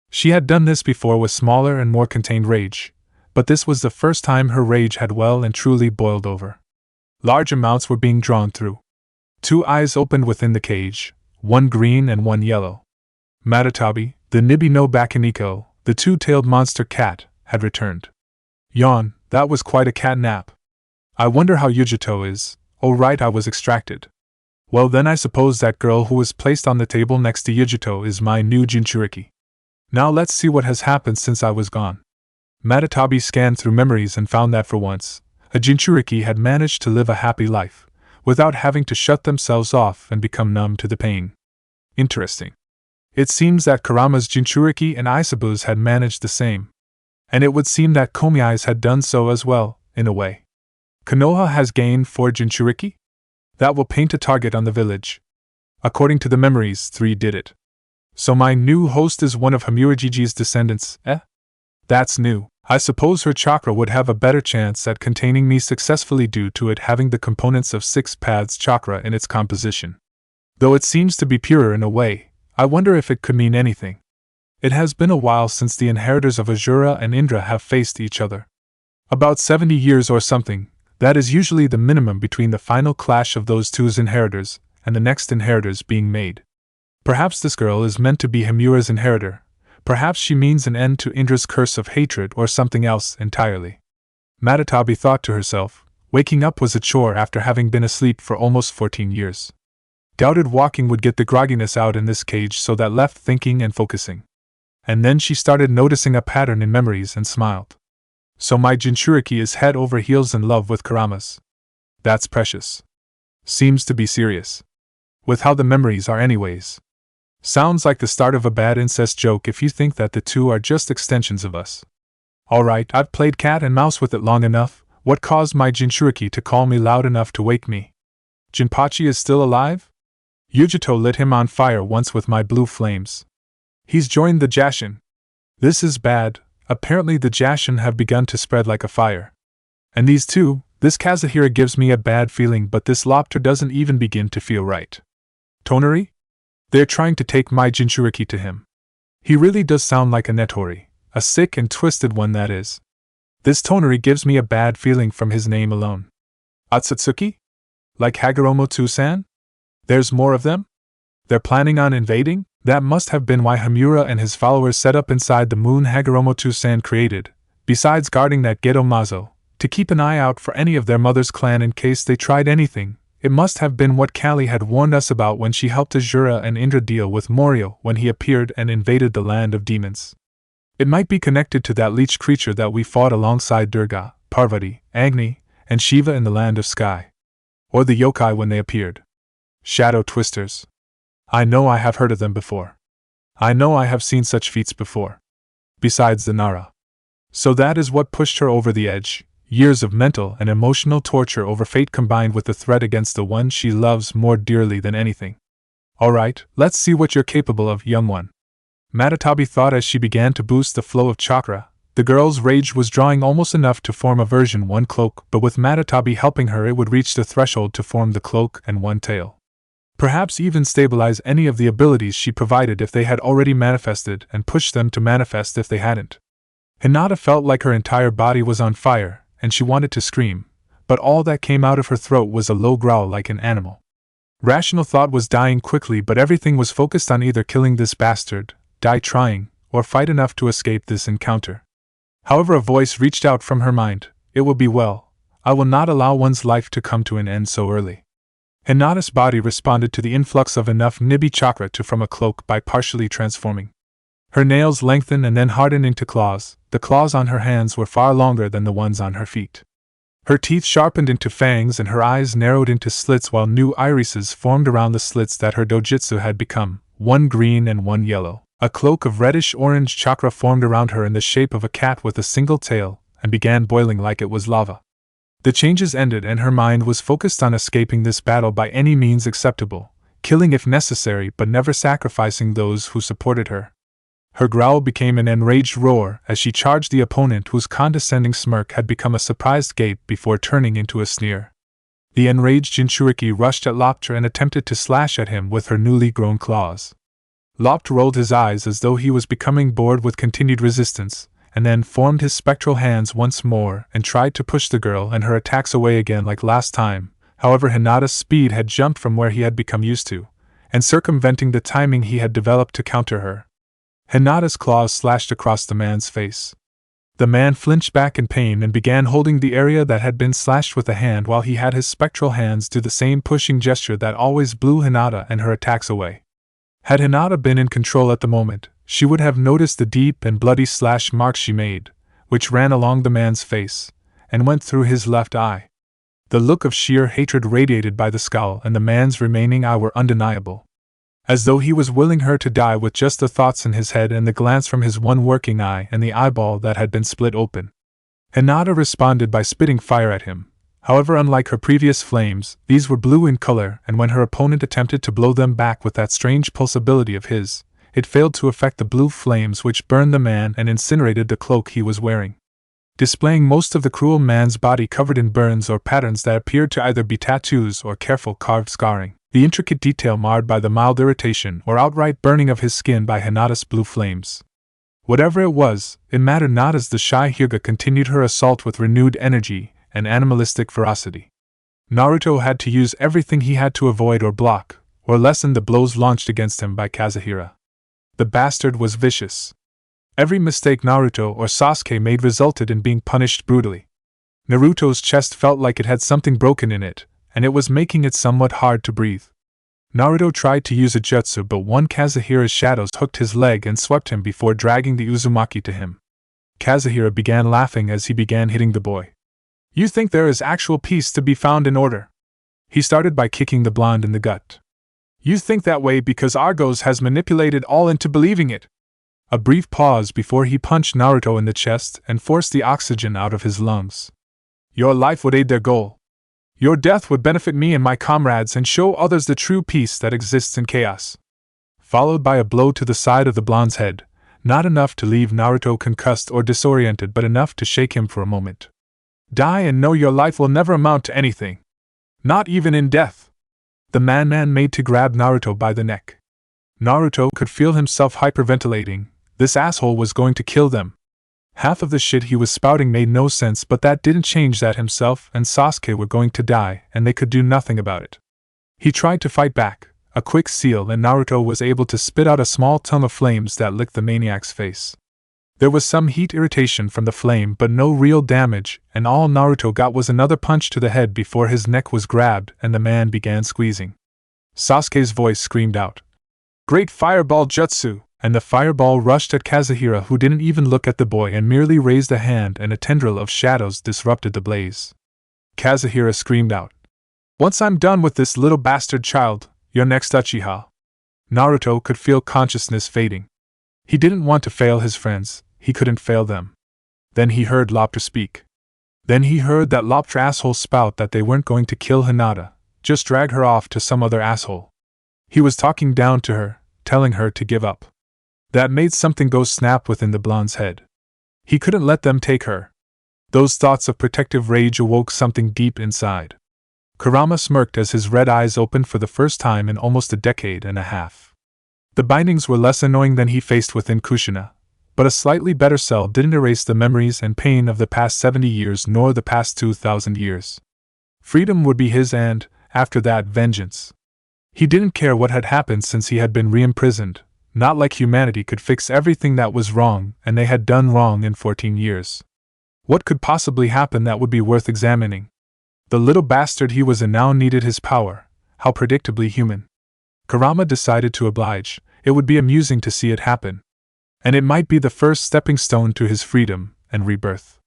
She had done this before with smaller and more contained rage, but this was the first time her rage had well and truly boiled over. Large amounts were being drawn through. 2 eyes opened within the cage, one green and one yellow. Matatabi, the Nibi no Bakaniko, the 2-tailed monster cat, had returned. Yawn, that was quite a cat nap. I wonder how Yujito is. Oh right, I was extracted. Well then I suppose that girl who was placed on the table next to Yujito is my new Jinchuriki. Now let's see what has happened since I was gone. Matatabi scanned through memories and found that for once, a Jinchuriki had managed to live a happy life, without having to shut themselves off and become numb to the pain. Interesting. It seems that Kurama's Jinchuriki and Isabu's had managed the same. And it would seem that Komiai's had done so as well, in a way. Konoha has gained 4 Jinchuriki? That will paint a target on the village. According to the memories, 3 did it. So my new host is one of Hamurajiji's descendants, eh? That's new. I suppose her chakra would have a better chance at containing me successfully due to it having the components of 6 paths chakra in its composition. Though it seems to be purer in a way, I wonder if it could mean anything. It has been a while since the inheritors of Azura and Indra have faced each other. About 70 years or something, that is usually the minimum between the final clash of those two's inheritors and the next inheritors being made. Perhaps this girl is meant to be Himura's inheritor. Perhaps she means an end to Indra's curse of hatred or something else entirely. Matatabi thought to herself, waking up was a chore after having been asleep for almost 14 years. Doubted walking would get the grogginess out in this cage, so that left thinking and focusing. And then she started noticing a pattern in memories and smiled. So my Jinchuriki is head over heels in love with Kurama's. That's precious. Seems to be serious. With how the memories are anyways. Sounds like the start of a bad incest joke if you think that the two are just extensions of us. Alright, I've played cat and mouse with it long enough. What caused my Jinchuriki to call me loud enough to wake me? Jinpachi is still alive? Yujito lit him on fire once with my blue flames. He's joined the Jashin. This is bad. Apparently the Jashin have begun to spread like a fire. And these two, this Kazuhira gives me a bad feeling, but this Lopter doesn't even begin to feel right. Tonory? They're trying to take my Jinchuriki to him. He really does sound like a Netori, a sick and twisted one that is. This Tonory gives me a bad feeling from his name alone. Atsutsuki? Like Hagoromo-san? There's more of them? They're planning on invading? That must have been why Hamura and his followers set up inside the moon Hagoromo-san created, besides guarding that Geto Mazo, to keep an eye out for any of their mother's clan in case they tried anything. It must have been what Kali had warned us about when she helped Azura and Indra deal with Morio when he appeared and invaded the land of demons. It might be connected to that leech creature that we fought alongside Durga, Parvati, Agni, and Shiva in the land of sky. Or the yokai when they appeared. Shadow twisters. I know I have heard of them before. I know I have seen such feats before. Besides the Nara. So that is what pushed her over the edge. Years of mental and emotional torture over fate combined with the threat against the one she loves more dearly than anything. Alright, let's see what you're capable of, young one. Matatabi thought as she began to boost the flow of chakra. The girl's rage was drawing almost enough to form a version 1 cloak, but with Matatabi helping her it would reach the threshold to form the cloak and 1 tail. Perhaps even stabilize any of the abilities she provided if they had already manifested and push them to manifest if they hadn't. Hinata felt like her entire body was on fire, and she wanted to scream, but all that came out of her throat was a low growl like an animal. Rational thought was dying quickly, but everything was focused on either killing this bastard, die trying, or fight enough to escape this encounter. However, a voice reached out from her mind. It will be well. I will not allow one's life to come to an end so early. Hinata's body responded to the influx of enough Nibi chakra to form a cloak by partially transforming. Her nails lengthened and then hardened into claws. The claws on her hands were far longer than the ones on her feet. Her teeth sharpened into fangs and her eyes narrowed into slits while new irises formed around the slits that her dojutsu had become, 1 green and 1 yellow. A cloak of reddish-orange chakra formed around her in the shape of a cat with a single tail, and began boiling like it was lava. The changes ended and her mind was focused on escaping this battle by any means acceptable, killing if necessary but never sacrificing those who supported her. Her growl became an enraged roar as she charged the opponent whose condescending smirk had become a surprised gape before turning into a sneer. The enraged Jinchuriki rushed at Lopter and attempted to slash at him with her newly grown claws. Lopt rolled his eyes as though he was becoming bored with continued resistance, and then formed his spectral hands once more and tried to push the girl and her attacks away again like last time. However, Hinata's speed had jumped from where he had become used to, and circumventing the timing he had developed to counter her. Hinata's claws slashed across the man's face. The man flinched back in pain and began holding the area that had been slashed with a hand while he had his spectral hands do the same pushing gesture that always blew Hinata and her attacks away. Had Hinata been in control at the moment, she would have noticed the deep and bloody slash marks she made, which ran along the man's face, and went through his left eye. The look of sheer hatred radiated by the scowl and the man's remaining eye were undeniable. As though he was willing her to die with just the thoughts in his head and the glance from his one working eye and the eyeball that had been split open. Hinata responded by spitting fire at him. However, unlike her previous flames, these were blue in color, and when her opponent attempted to blow them back with that strange pulsability of his, it failed to affect the blue flames which burned the man and incinerated the cloak he was wearing, displaying most of the cruel man's body covered in burns or patterns that appeared to either be tattoos or careful carved scarring, the intricate detail marred by the mild irritation or outright burning of his skin by Hinata's blue flames. Whatever it was, it mattered not as the shy Hyuga continued her assault with renewed energy and animalistic ferocity. Naruto had to use everything he had to avoid or block, or lessen the blows launched against him by Kazuhira. The bastard was vicious. Every mistake Naruto or Sasuke made resulted in being punished brutally. Naruto's chest felt like it had something broken in it, and it was making it somewhat hard to breathe. Naruto tried to use a jutsu, but one Kazuhira's shadows hooked his leg and swept him before dragging the Uzumaki to him. Kazuhira began laughing as he began hitting the boy. "You think there is actual peace to be found in order?" He started by kicking the blonde in the gut. "You think that way because Argos has manipulated all into believing it." A brief pause before he punched Naruto in the chest and forced the oxygen out of his lungs. "Your life would aid their goal. Your death would benefit me and my comrades and show others the true peace that exists in chaos." Followed by a blow to the side of the blonde's head, not enough to leave Naruto concussed or disoriented but enough to shake him for a moment. "Die and know your life will never amount to anything. Not even in death." The man made to grab Naruto by the neck. Naruto could feel himself hyperventilating. This asshole was going to kill them. Half of the shit he was spouting made no sense, but that didn't change that himself and Sasuke were going to die, and they could do nothing about it. He tried to fight back, a quick seal, and Naruto was able to spit out a small tongue of flames that licked the maniac's face. There was some heat irritation from the flame, but no real damage, and all Naruto got was another punch to the head before his neck was grabbed and the man began squeezing. Sasuke's voice screamed out, "Great Fireball Jutsu!" And the fireball rushed at Kazuhira, who didn't even look at the boy and merely raised a hand, and a tendril of shadows disrupted the blaze. Kazuhira screamed out, "Once I'm done with this little bastard child, you're next, Uchiha." Naruto could feel consciousness fading. He didn't want to fail his friends, he couldn't fail them. Then he heard Lopter speak. Then he heard that Lopter asshole spout that they weren't going to kill Hinata, just drag her off to some other asshole. He was talking down to her, telling her to give up. That made something go snap within the blonde's head. He couldn't let them take her. Those thoughts of protective rage awoke something deep inside. Kurama smirked as his red eyes opened for the first time in almost a decade and a half. The bindings were less annoying than he faced within Kushina, but a slightly better cell didn't erase the memories and pain of the past 70 years nor the past 2,000 years. Freedom would be his and, after that, vengeance. He didn't care what had happened since he had been re-imprisoned. Not like humanity could fix everything that was wrong, and they had done wrong in 14 years. What could possibly happen that would be worth examining? The little bastard he was in now needed his power. How predictably human. Kurama decided to oblige. It would be amusing to see it happen. And it might be the first stepping stone to his freedom and rebirth.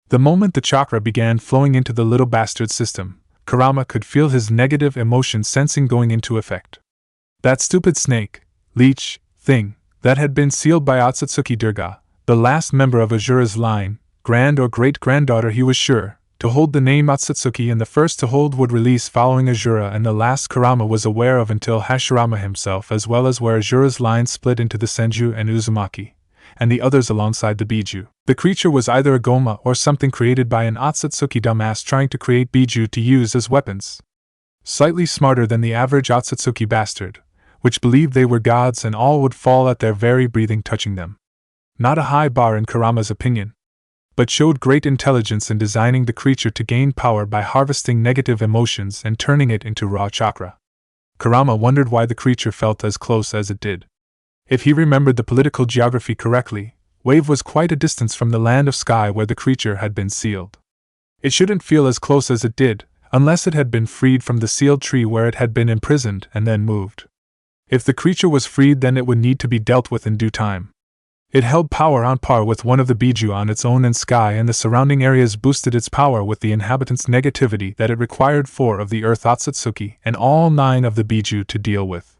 The moment the chakra began flowing into the little bastard's system, Kurama could feel his negative emotion sensing going into effect. That stupid snake, leech, thing, that had been sealed by Otsutsuki Durga, the last member of Azura's line, grand or great-granddaughter he was sure, to hold the name Otsutsuki, and the first to hold would release following Azura, and the last Kurama was aware of until Hashirama himself, as well as where Azura's line split into the Senju and Uzumaki, and the others alongside the Biju. The creature was either a Goma or something created by an Otsutsuki dumbass trying to create Biju to use as weapons. Slightly smarter than the average Otsutsuki bastard, which believed they were gods and all would fall at their very breathing touching them. Not a high bar in Kurama's opinion, but showed great intelligence in designing the creature to gain power by harvesting negative emotions and turning it into raw chakra. Kurama wondered why the creature felt as close as it did. If he remembered the political geography correctly, Wave was quite a distance from the land of sky where the creature had been sealed. It shouldn't feel as close as it did, unless it had been freed from the sealed tree where it had been imprisoned and then moved. If the creature was freed, then it would need to be dealt with in due time. It held power on par with one of the Biju on its own, and sky and the surrounding areas boosted its power with the inhabitants' negativity that it required 4 of the Earth Otsutsuki and all 9 of the Biju to deal with.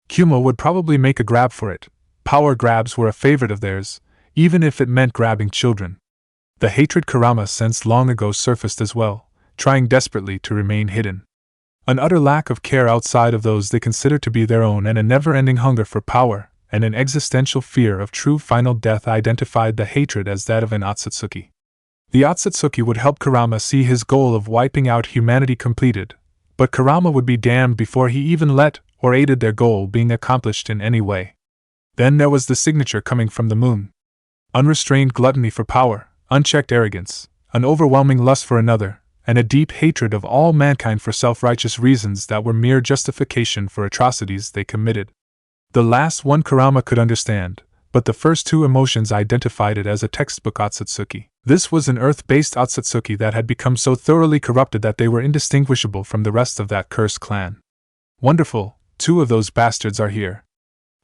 Kuma would probably make a grab for it. Power grabs were a favorite of theirs, even if it meant grabbing children. The hatred Kurama sensed long ago surfaced as well, trying desperately to remain hidden. An utter lack of care outside of those they consider to be their own, and a never-ending hunger for power, and an existential fear of true final death identified the hatred as that of an Otsutsuki. The Otsutsuki would help Kurama see his goal of wiping out humanity completed, but Kurama would be damned before he even let or aided their goal being accomplished in any way. Then there was the signature coming from the moon. Unrestrained gluttony for power, unchecked arrogance, an overwhelming lust for another, and a deep hatred of all mankind for self-righteous reasons that were mere justification for atrocities they committed. The last one Kurama could understand, but the first 2 emotions identified it as a textbook Otsutsuki. This was an earth-based Otsutsuki that had become so thoroughly corrupted that they were indistinguishable from the rest of that cursed clan. Wonderful, 2 of those bastards are here.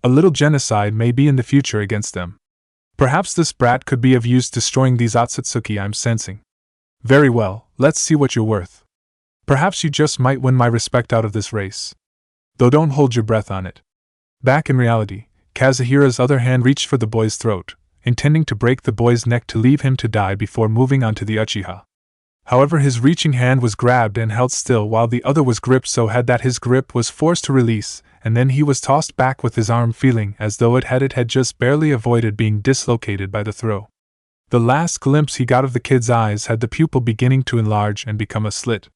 A little genocide may be in the future against them. Perhaps this brat could be of use destroying these Otsutsuki I'm sensing. Very well, let's see what you're worth. Perhaps you just might win my respect out of this race. Though don't hold your breath on it. Back in reality, Kazuhira's other hand reached for the boy's throat, intending to break the boy's neck to leave him to die before moving on to the Uchiha. However, his reaching hand was grabbed and held still while the other was gripped so hard that his grip was forced to release, and then he was tossed back with his arm feeling as though it had just barely avoided being dislocated by the throw. The last glimpse he got of the kid's eyes had the pupil beginning to enlarge and become a slit.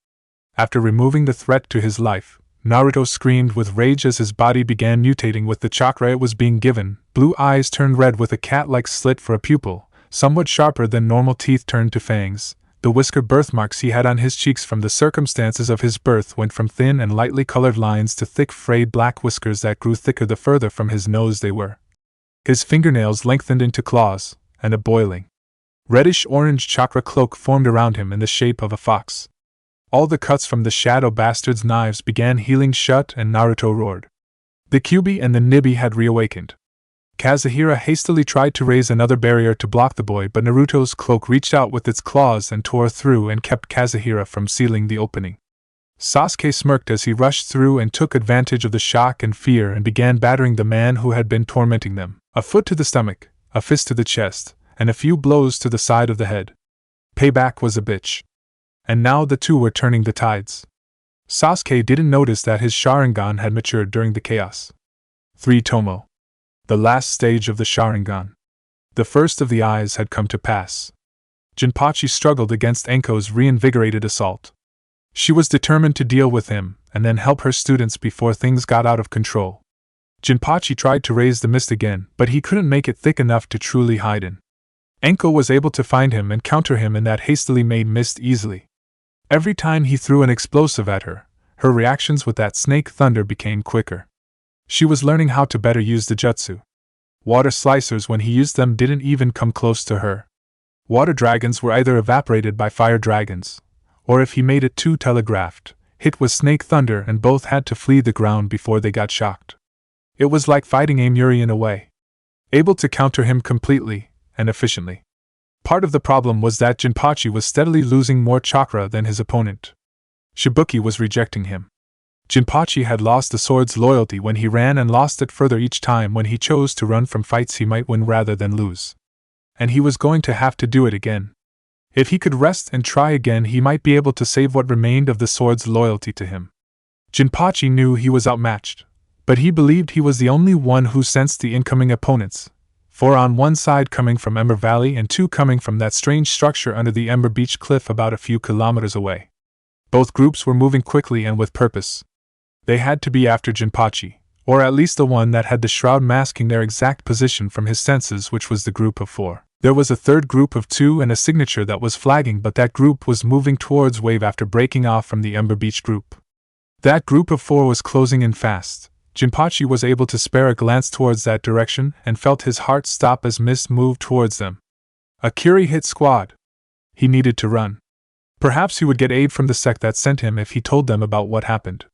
After removing the threat to his life, Naruto screamed with rage as his body began mutating with the chakra it was being given. Blue eyes turned red with a cat-like slit for a pupil, somewhat sharper than normal teeth turned to fangs. The whisker birthmarks he had on his cheeks from the circumstances of his birth went from thin and lightly colored lines to thick frayed black whiskers that grew thicker the further from his nose they were. His fingernails lengthened into claws, and a boiling reddish-orange chakra cloak formed around him in the shape of a fox. All the cuts from the shadow bastard's knives began healing shut, and Naruto roared. The Kyuubi and the Nibi had reawakened. Kazuhira hastily tried to raise another barrier to block the boy, but Naruto's cloak reached out with its claws and tore through and kept Kazuhira from sealing the opening. Sasuke smirked as he rushed through and took advantage of the shock and fear and began battering the man who had been tormenting them. A foot to the stomach, a fist to the chest, and a few blows to the side of the head. Payback was a bitch. And now the 2 were turning the tides. Sasuke didn't notice that his Sharingan had matured during the chaos. 3 Tomo. The last stage of the Sharingan. The first of the eyes had come to pass. Jinpachi struggled against Enko's reinvigorated assault. She was determined to deal with him, and then help her students before things got out of control. Jinpachi tried to raise the mist again, but he couldn't make it thick enough to truly hide in. Enko was able to find him and counter him in that hastily made mist easily. Every time he threw an explosive at her, her reactions with that snake thunder became quicker. She was learning how to better use the jutsu. Water slicers, when he used them, didn't even come close to her. Water dragons were either evaporated by fire dragons, or if he made it too telegraphed, hit with snake thunder, and both had to flee the ground before they got shocked. It was like fighting a Muri in a way. Able to counter him completely and efficiently. Part of the problem was that Jinpachi was steadily losing more chakra than his opponent. Shibuki was rejecting him. Jinpachi had lost the sword's loyalty when he ran and lost it further each time when he chose to run from fights he might win rather than lose. And he was going to have to do it again. If he could rest and try again, he might be able to save what remained of the sword's loyalty to him. Jinpachi knew he was outmatched, but he believed he was the only one who sensed the incoming opponents, 4 on one side coming from Ember Valley and 2 coming from that strange structure under the Ember Beach cliff about a few kilometers away. Both groups were moving quickly and with purpose. They had to be after Jinpachi, or at least the one that had the shroud masking their exact position from his senses, which was the group of 4. There was a third group of 2 and a signature that was flagging, but that group was moving towards Wave after breaking off from the Ember Beach group. That group of 4 was closing in fast. Jinpachi was able to spare a glance towards that direction and felt his heart stop as mist moved towards them. A Kiri hit squad. He needed to run. Perhaps he would get aid from the sect that sent him if he told them about what happened.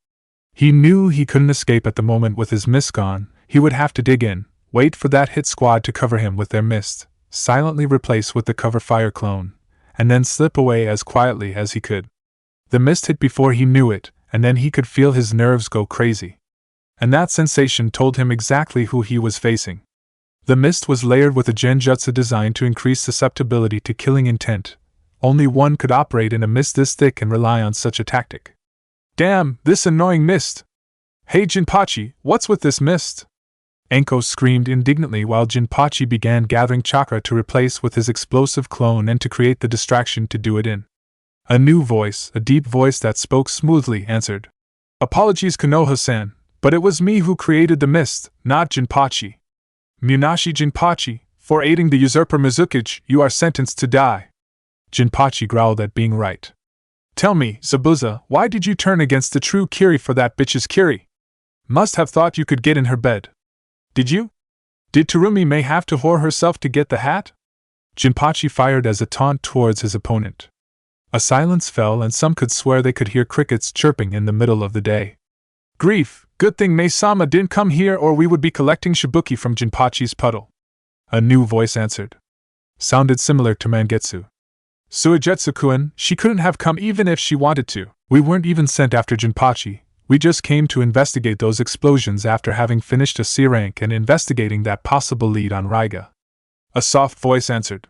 He knew he couldn't escape at the moment with his mist gone. He would have to dig in, wait for that hit squad to cover him with their mist, silently replace with the cover fire clone, and then slip away as quietly as he could. The mist hit before he knew it, and then he could feel his nerves go crazy. And that sensation told him exactly who he was facing. The mist was layered with a genjutsu designed to increase susceptibility to killing intent. Only one could operate in a mist this thick and rely on such a tactic. Damn, this annoying mist! Hey Jinpachi, what's with this mist? Enko screamed indignantly while Jinpachi began gathering chakra to replace with his explosive clone and to create the distraction to do it in. A new voice, a deep voice that spoke smoothly, answered. Apologies Konoha-san, but it was me who created the mist, not Jinpachi. Munashi Jinpachi, for aiding the usurper Mizukichi, you are sentenced to die. Jinpachi growled at being right. Tell me, Zabuza, why did you turn against the true Kiri for that bitch's Kiri? Must have thought you could get in her bed. Did you? Did Terumi may have to whore herself to get the hat? Jinpachi fired as a taunt towards his opponent. A silence fell and some could swear they could hear crickets chirping in the middle of the day. Grief, good thing Mei-sama didn't come here or we would be collecting shibuki from Jinpachi's puddle. A new voice answered. Sounded similar to Mangetsu. Suigetsu-kun, she couldn't have come even if she wanted to. We weren't even sent after Jinpachi. We just came to investigate those explosions after having finished a C rank and investigating that possible lead on Raiga. A soft voice answered.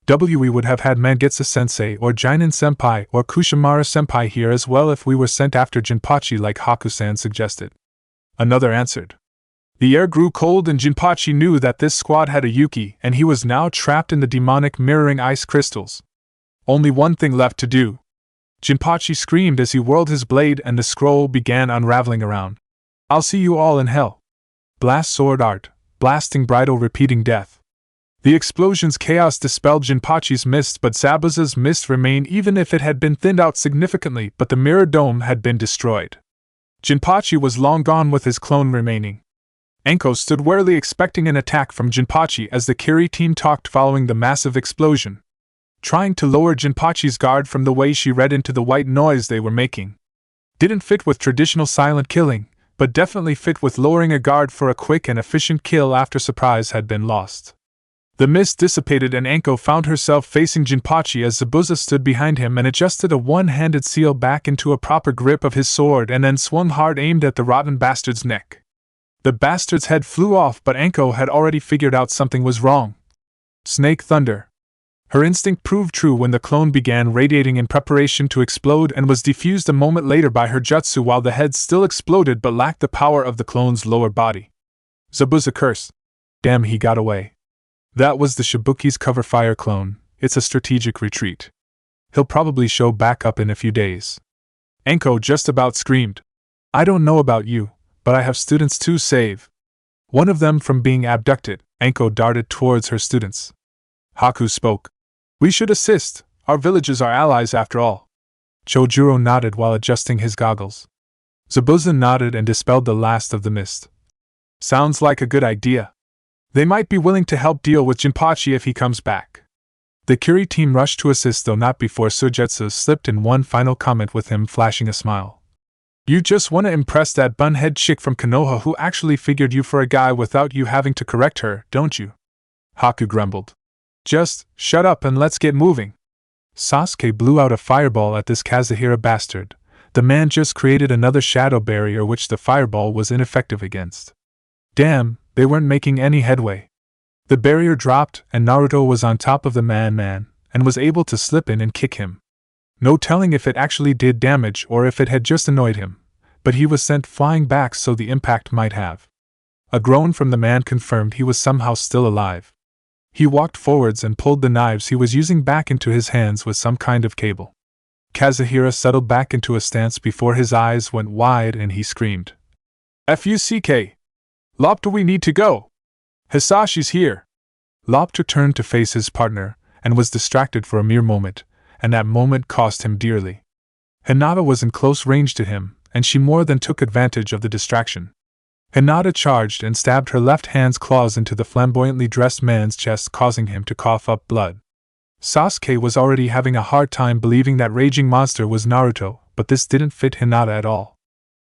We would have had Mangetsu-sensei or Jinin-senpai or Kushimara-senpai here as well if we were sent after Jinpachi like Haku-san suggested. Another answered. The air grew cold and Jinpachi knew that this squad had a Yuki and he was now trapped in the demonic mirroring ice crystals. Only one thing left to do. Jinpachi screamed as he whirled his blade and the scroll began unraveling around. I'll see you all in hell. Blast sword art, blasting bridle repeating death. The explosion's chaos dispelled Jinpachi's mist, but Zabuza's mist remained even if it had been thinned out significantly, but the mirror dome had been destroyed. Jinpachi was long gone with his clone remaining. Enko stood warily expecting an attack from Jinpachi as the Kiri team talked following the massive explosion, trying to lower Jinpachi's guard from the way she read into the white noise they were making. Didn't fit with traditional silent killing, but definitely fit with lowering a guard for a quick and efficient kill after surprise had been lost. The mist dissipated and Enko found herself facing Jinpachi as Zabuza stood behind him and adjusted a one-handed seal back into a proper grip of his sword and then swung hard aimed at the rotten bastard's neck. The bastard's head flew off, but Enko had already figured out something was wrong. Snake thunder. Her instinct proved true when the clone began radiating in preparation to explode and was defused a moment later by her jutsu while the head still exploded but lacked the power of the clone's lower body. Zabuza cursed. Damn, he got away. That was the Shibuki's cover fire clone. It's a strategic retreat. He'll probably show back up in a few days. Enko just about screamed. I don't know about you, but I have students to save. One of them from being abducted. Enko darted towards her students. Haku spoke. We should assist. Our villages are allies after all. Chojuro nodded while adjusting his goggles. Zabuza nodded and dispelled the last of the mist. Sounds like a good idea. They might be willing to help deal with Jinpachi if he comes back. The Kiri team rushed to assist, though not before Suigetsu slipped in one final comment with him flashing a smile. You just want to impress that bunhead chick from Konoha who actually figured you for a guy without you having to correct her, don't you? Haku grumbled. Just shut up and let's get moving. Sasuke blew out a fireball at this Kazuhira bastard. The man just created another shadow barrier which the fireball was ineffective against. Damn, they weren't making any headway. The barrier dropped and Naruto was on top of the man, and was able to slip in and kick him. No telling if it actually did damage or if it had just annoyed him, but he was sent flying back so the impact might have. A groan from the man confirmed he was somehow still alive. He walked forwards and pulled the knives he was using back into his hands with some kind of cable. Kazuhira settled back into a stance before his eyes went wide and he screamed. "Fuck! Lopter, we need to go! Hisashi's here!" Lopter turned to face his partner, and was distracted for a mere moment, and that moment cost him dearly. Hinata was in close range to him, and she more than took advantage of the distraction. Hinata charged and stabbed her left hand's claws into the flamboyantly dressed man's chest, causing him to cough up blood. Sasuke was already having a hard time believing that raging monster was Naruto, but this didn't fit Hinata at all.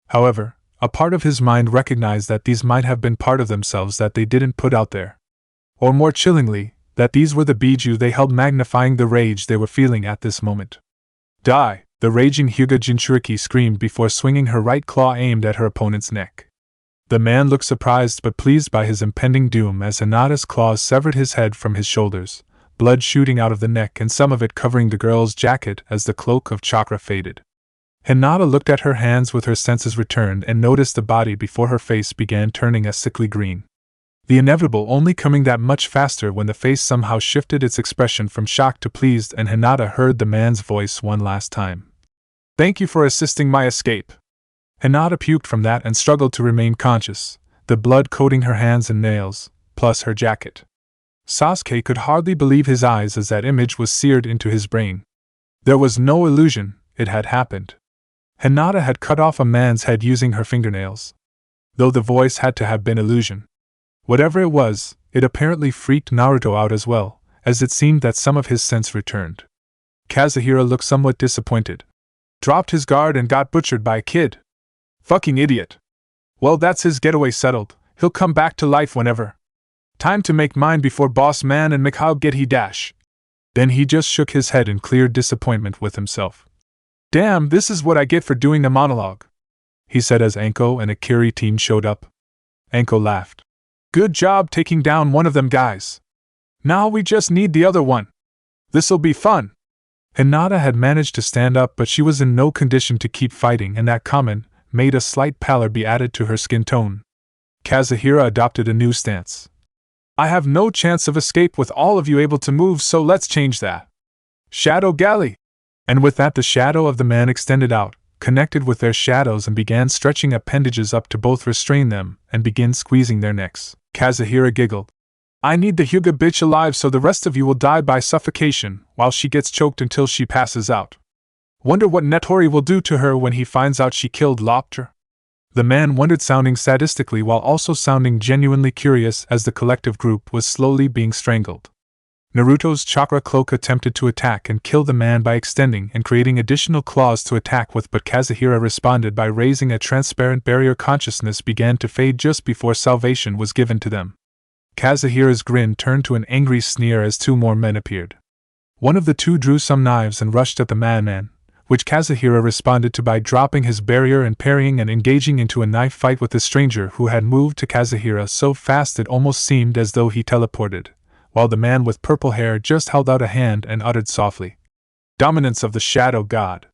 However, a part of his mind recognized that these might have been part of themselves that they didn't put out there. Or more chillingly, that these were the Biju they held, magnifying the rage they were feeling at this moment. "Die!" the raging Hyuga Jinchuriki screamed before swinging her right claw aimed at her opponent's neck. The man looked surprised but pleased by his impending doom as Hinata's claws severed his head from his shoulders, blood shooting out of the neck and some of it covering the girl's jacket as the cloak of chakra faded. Hinata looked at her hands with her senses returned and noticed the body before her face began turning a sickly green. The inevitable only coming that much faster when the face somehow shifted its expression from shock to pleased and Hinata heard the man's voice one last time. "Thank you for assisting my escape." Hinata puked from that and struggled to remain conscious, the blood coating her hands and nails, plus her jacket. Sasuke could hardly believe his eyes as that image was seared into his brain. There was no illusion, it had happened. Hinata had cut off a man's head using her fingernails. Though the voice had to have been illusion. Whatever it was, it apparently freaked Naruto out as well, as it seemed that some of his sense returned. Kazuhira looked somewhat disappointed. Dropped his guard and got butchered by a kid. Fucking idiot. Well, that's his getaway settled, he'll come back to life whenever. Time to make mine before Boss Man and Mikhail get he dash. Then he just shook his head in clear disappointment with himself. "Damn, this is what I get for doing a monologue," he said as Anko and a Kiri team showed up. Anko laughed. "Good job taking down one of them guys. Now we just need the other one. This'll be fun." Hinata had managed to stand up, but she was in no condition to keep fighting, and that comment made a slight pallor be added to her skin tone. Kazuhira adopted a new stance. "I have no chance of escape with all of you able to move, so let's change that. Shadow Galley!" And with that the shadow of the man extended out, connected with their shadows and began stretching appendages up to both restrain them and begin squeezing their necks. Kazuhira giggled. "I need the Hyuga bitch alive so the rest of you will die by suffocation while she gets choked until she passes out. Wonder what Netori will do to her when he finds out she killed Lopter?" The man wondered, sounding sadistically while also sounding genuinely curious as the collective group was slowly being strangled. Naruto's chakra cloak attempted to attack and kill the man by extending and creating additional claws to attack with, but Kazuhira responded by raising a transparent barrier. Consciousness began to fade just before salvation was given to them. Kazuhira's grin turned to an angry sneer as two more men appeared. One of the two drew some knives and rushed at the madman, which Kazuhira responded to by dropping his barrier and parrying and engaging into a knife fight with the stranger who had moved to Kazuhira so fast it almost seemed as though he teleported, while the man with purple hair just held out a hand and uttered softly, "Dominance of the Shadow God."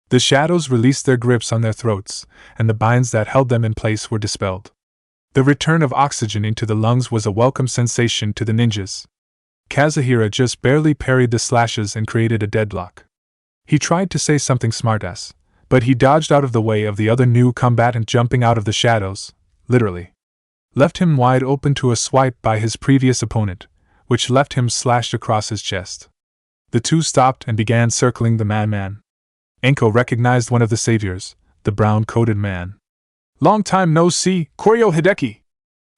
The shadows released their grips on their throats, and the binds that held them in place were dispelled. The return of oxygen into the lungs was a welcome sensation to the ninjas. Kazuhira just barely parried the slashes and created a deadlock. He tried to say something smartass, but he dodged out of the way of the other new combatant jumping out of the shadows, literally. Left him wide open to a swipe by his previous opponent, which left him slashed across his chest. The two stopped and began circling the madman. Anko recognized one of the saviors, the brown-coated man. "Long time no see, Koryo Hideki!"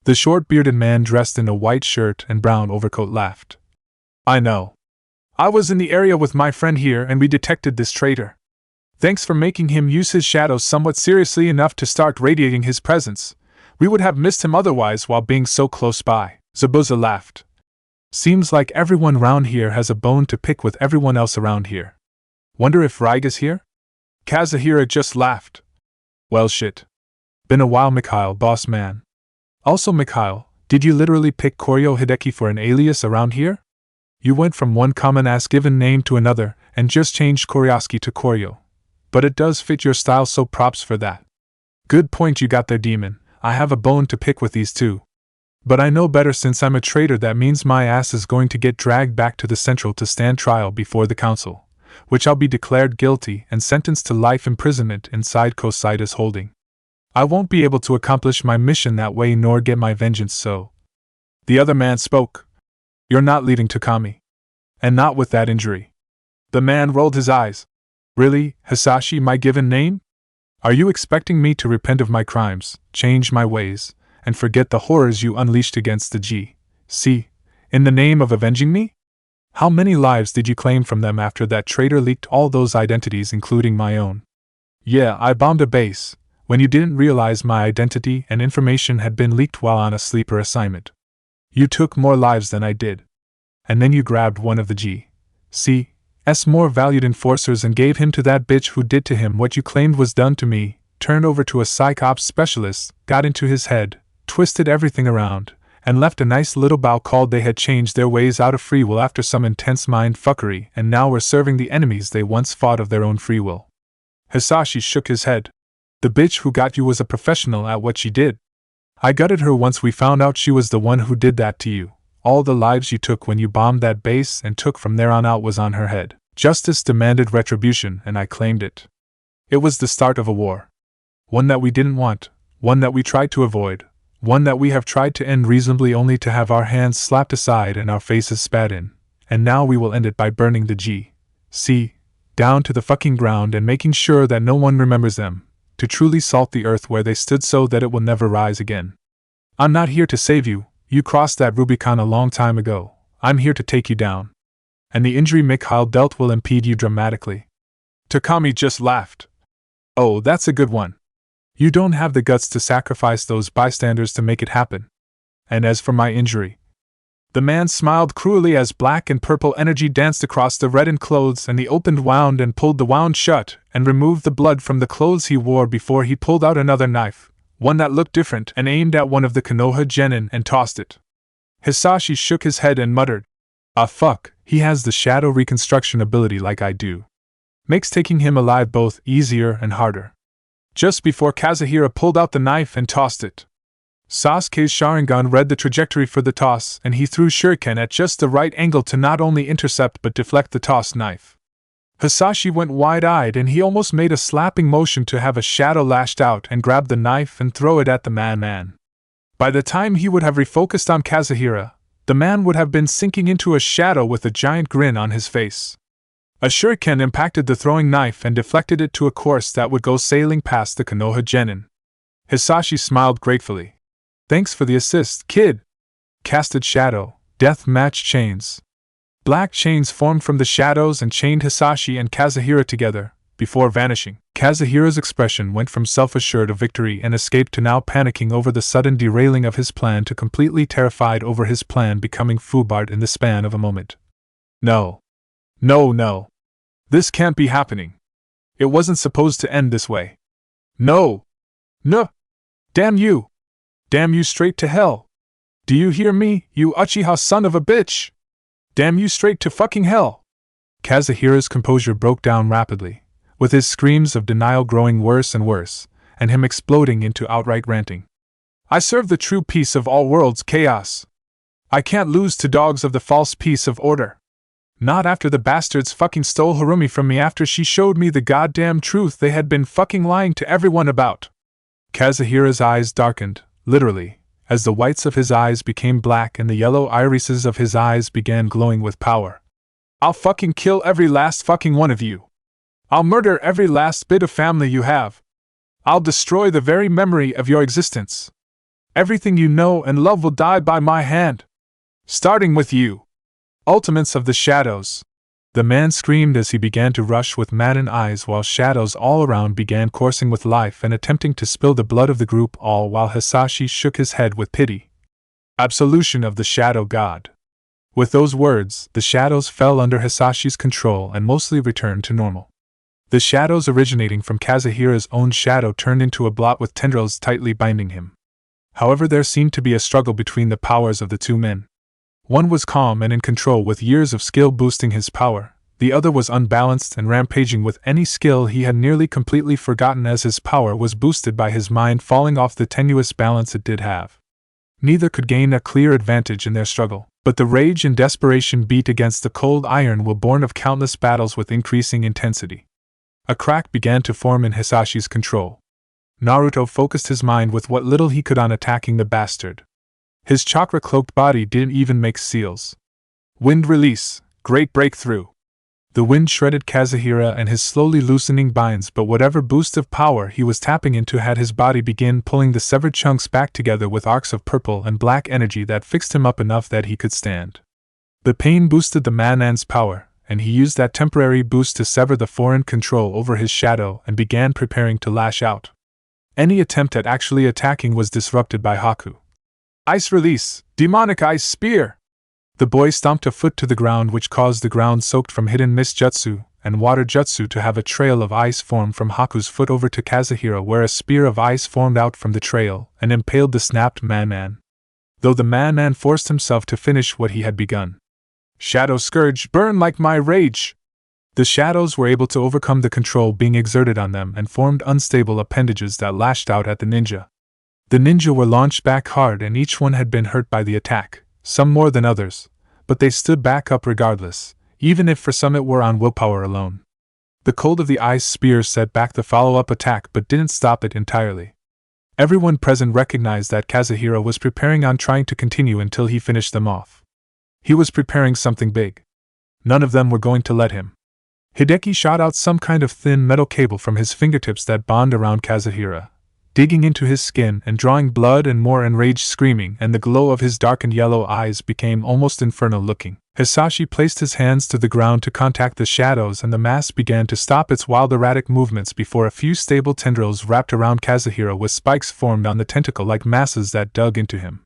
The short-bearded man dressed in a white shirt and brown overcoat laughed. "I know. I was in the area with my friend here and we detected this traitor. Thanks for making him use his shadows somewhat seriously enough to start radiating his presence. We would have missed him otherwise while being so close by." Zabuza laughed. "Seems like everyone round here has a bone to pick with everyone else around here. Wonder if Raiga's here?" Kazuhira just laughed. "Well shit. Been a while, Mikhail, boss man. Also Mikhail, did you literally pick Koryo Hideki for an alias around here?" You went from one common-ass given name to another, and just changed Koryosuke to Koryo. But it does fit your style, so props for that. Good point you got there, demon. I have a bone to pick with these two. But I know better. Since I'm a traitor, that means my ass is going to get dragged back to the Central to stand trial before the council, which I'll be declared guilty and sentenced to life imprisonment inside Kosaida's holding. I won't be able to accomplish my mission that way nor get my vengeance, so. The other man spoke. You're not leading Takami. And not with that injury. The man rolled his eyes. Really, Hisashi, my given name? Are you expecting me to repent of my crimes, change my ways, and forget the horrors you unleashed against the G.C. in the name of avenging me? How many lives did you claim from them after that traitor leaked all those identities, including my own? Yeah, I bombed a base, when you didn't realize my identity and information had been leaked while on a sleeper assignment. You took more lives than I did. And then you grabbed one of the G.C.'s more valued enforcers and gave him to that bitch who did to him what you claimed was done to me, turned over to a psych ops specialist, got into his head, twisted everything around, and left a nice little bow called they had changed their ways out of free will after some intense mind fuckery and now were serving the enemies they once fought of their own free will. Hisashi shook his head. The bitch who got you was a professional at what she did. I gutted her once we found out she was the one who did that to you. All the lives you took when you bombed that base and took from there on out was on her head. Justice demanded retribution, and I claimed it. It was the start of a war. One that we didn't want, one that we tried to avoid, one that we have tried to end reasonably only to have our hands slapped aside and our faces spat in, and now we will end it by burning the G.C. down to the fucking ground and making sure that no one remembers them, to truly salt the earth where they stood so that it will never rise again. I'm not here to save you, you crossed that Rubicon a long time ago, I'm here to take you down. And the injury Mikhail dealt will impede you dramatically. Takami just laughed. Oh, that's a good one. You don't have the guts to sacrifice those bystanders to make it happen. And as for my injury, the man smiled cruelly as black and purple energy danced across the reddened clothes and he opened wound and pulled the wound shut and removed the blood from the clothes he wore before he pulled out another knife, one that looked different, and aimed at one of the Konoha genin and tossed it. Hisashi shook his head and muttered, "Ah fuck, he has the shadow reconstruction ability like I do. Makes taking him alive both easier and harder." Just before Kazuhira pulled out the knife and tossed it, Sasuke's Sharingan read the trajectory for the toss and he threw shuriken at just the right angle to not only intercept but deflect the tossed knife. Hisashi went wide-eyed and he almost made a slapping motion to have a shadow lashed out and grab the knife and throw it at the man. By the time he would have refocused on Kazuhira, the man would have been sinking into a shadow with a giant grin on his face. A shuriken impacted the throwing knife and deflected it to a course that would go sailing past the Konoha genin. Hisashi smiled gratefully. "Thanks for the assist, kid." Casted shadow, death match chains. Black chains formed from the shadows and chained Hisashi and Kazuhira together, before vanishing. Kazuhira's expression went from self-assured of victory and escape to now panicking over the sudden derailing of his plan to completely terrified over his plan becoming foobarred in the span of a moment. No. This can't be happening. It wasn't supposed to end this way. No. Damn you. Damn you straight to hell. Do you hear me, you Uchiha son of a bitch? Damn you straight to fucking hell. Kazuhira's composure broke down rapidly, with his screams of denial growing worse and worse, and him exploding into outright ranting. I serve the true peace of all worlds, chaos. I can't lose to dogs of the false peace of order. Not after the bastards fucking stole Harumi from me after she showed me the goddamn truth they had been fucking lying to everyone about. Kazuhira's eyes darkened, literally, as the whites of his eyes became black and the yellow irises of his eyes began glowing with power. I'll fucking kill every last fucking one of you. I'll murder every last bit of family you have. I'll destroy the very memory of your existence. Everything you know and love will die by my hand. Starting with you. Ultimates of the shadows. The man screamed as he began to rush with maddened eyes while shadows all around began coursing with life and attempting to spill the blood of the group, all while Hisashi shook his head with pity. Absolution of the shadow god. With those words, the shadows fell under Hisashi's control and mostly returned to normal. The shadows originating from Kazuhira's own shadow turned into a blot with tendrils tightly binding him. However, there seemed to be a struggle between the powers of the two men. One was calm and in control with years of skill boosting his power, the other was unbalanced and rampaging with any skill he had nearly completely forgotten as his power was boosted by his mind falling off the tenuous balance it did have. Neither could gain a clear advantage in their struggle, but the rage and desperation beat against the cold iron were born of countless battles with increasing intensity. A crack began to form in Hisashi's control. Naruto focused his mind with what little he could on attacking the bastard. His chakra-cloaked body didn't even make seals. Wind release, great breakthrough. The wind shredded Kazuhira and his slowly loosening binds, but whatever boost of power he was tapping into had his body begin pulling the severed chunks back together with arcs of purple and black energy that fixed him up enough that he could stand. The pain boosted the man's power, and he used that temporary boost to sever the foreign control over his shadow and began preparing to lash out. Any attempt at actually attacking was disrupted by Haku. Ice release, demonic ice spear! The boy stomped a foot to the ground, which caused the ground soaked from hidden mist jutsu and water jutsu to have a trail of ice form from Haku's foot over to Kazuhira, where a spear of ice formed out from the trail and impaled the snapped man. Though the man forced himself to finish what he had begun. Shadow Scourge, burn like my rage! The shadows were able to overcome the control being exerted on them and formed unstable appendages that lashed out at the ninja. The ninja were launched back hard and each one had been hurt by the attack, some more than others, but they stood back up regardless, even if for some it were on willpower alone. The cold of the ice spear set back the follow-up attack but didn't stop it entirely. Everyone present recognized that Kazuhira was preparing on trying to continue until he finished them off. He was preparing something big. None of them were going to let him. Hideki shot out some kind of thin metal cable from his fingertips that bound around Kazuhira, digging into his skin and drawing blood and more enraged screaming, and the glow of his darkened yellow eyes became almost infernal looking. Hisashi placed his hands to the ground to contact the shadows and the mass began to stop its wild erratic movements before a few stable tendrils wrapped around Kazuhira with spikes formed on the tentacle-like masses that dug into him.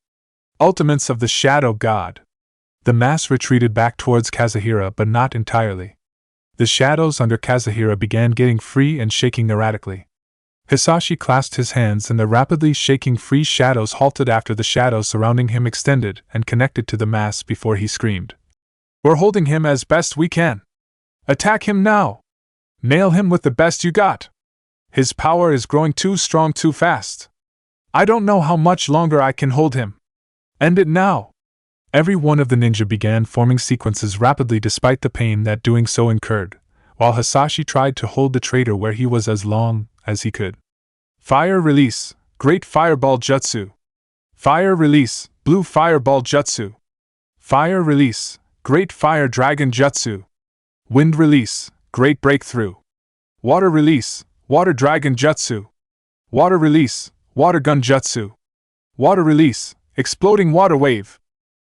Ultimates of the Shadow God. The mass retreated back towards Kazuhira but not entirely. The shadows under Kazuhira began getting free and shaking erratically. Hisashi clasped his hands and the rapidly shaking free shadows halted after the shadows surrounding him extended and connected to the mass before he screamed. We're holding him as best we can. Attack him now! Nail him with the best you got! His power is growing too strong too fast. I don't know how much longer I can hold him. End it now! Every one of the ninja began forming sequences rapidly despite the pain that doing so incurred, while Hisashi tried to hold the traitor where he was as long as he could. Fire release, Great Fireball Jutsu. Fire release, Blue Fireball Jutsu. Fire release, Great Fire Dragon Jutsu. Wind release, Great Breakthrough. Water release, Water Dragon Jutsu. Water release, Water Gun Jutsu. Water release, Exploding Water Wave.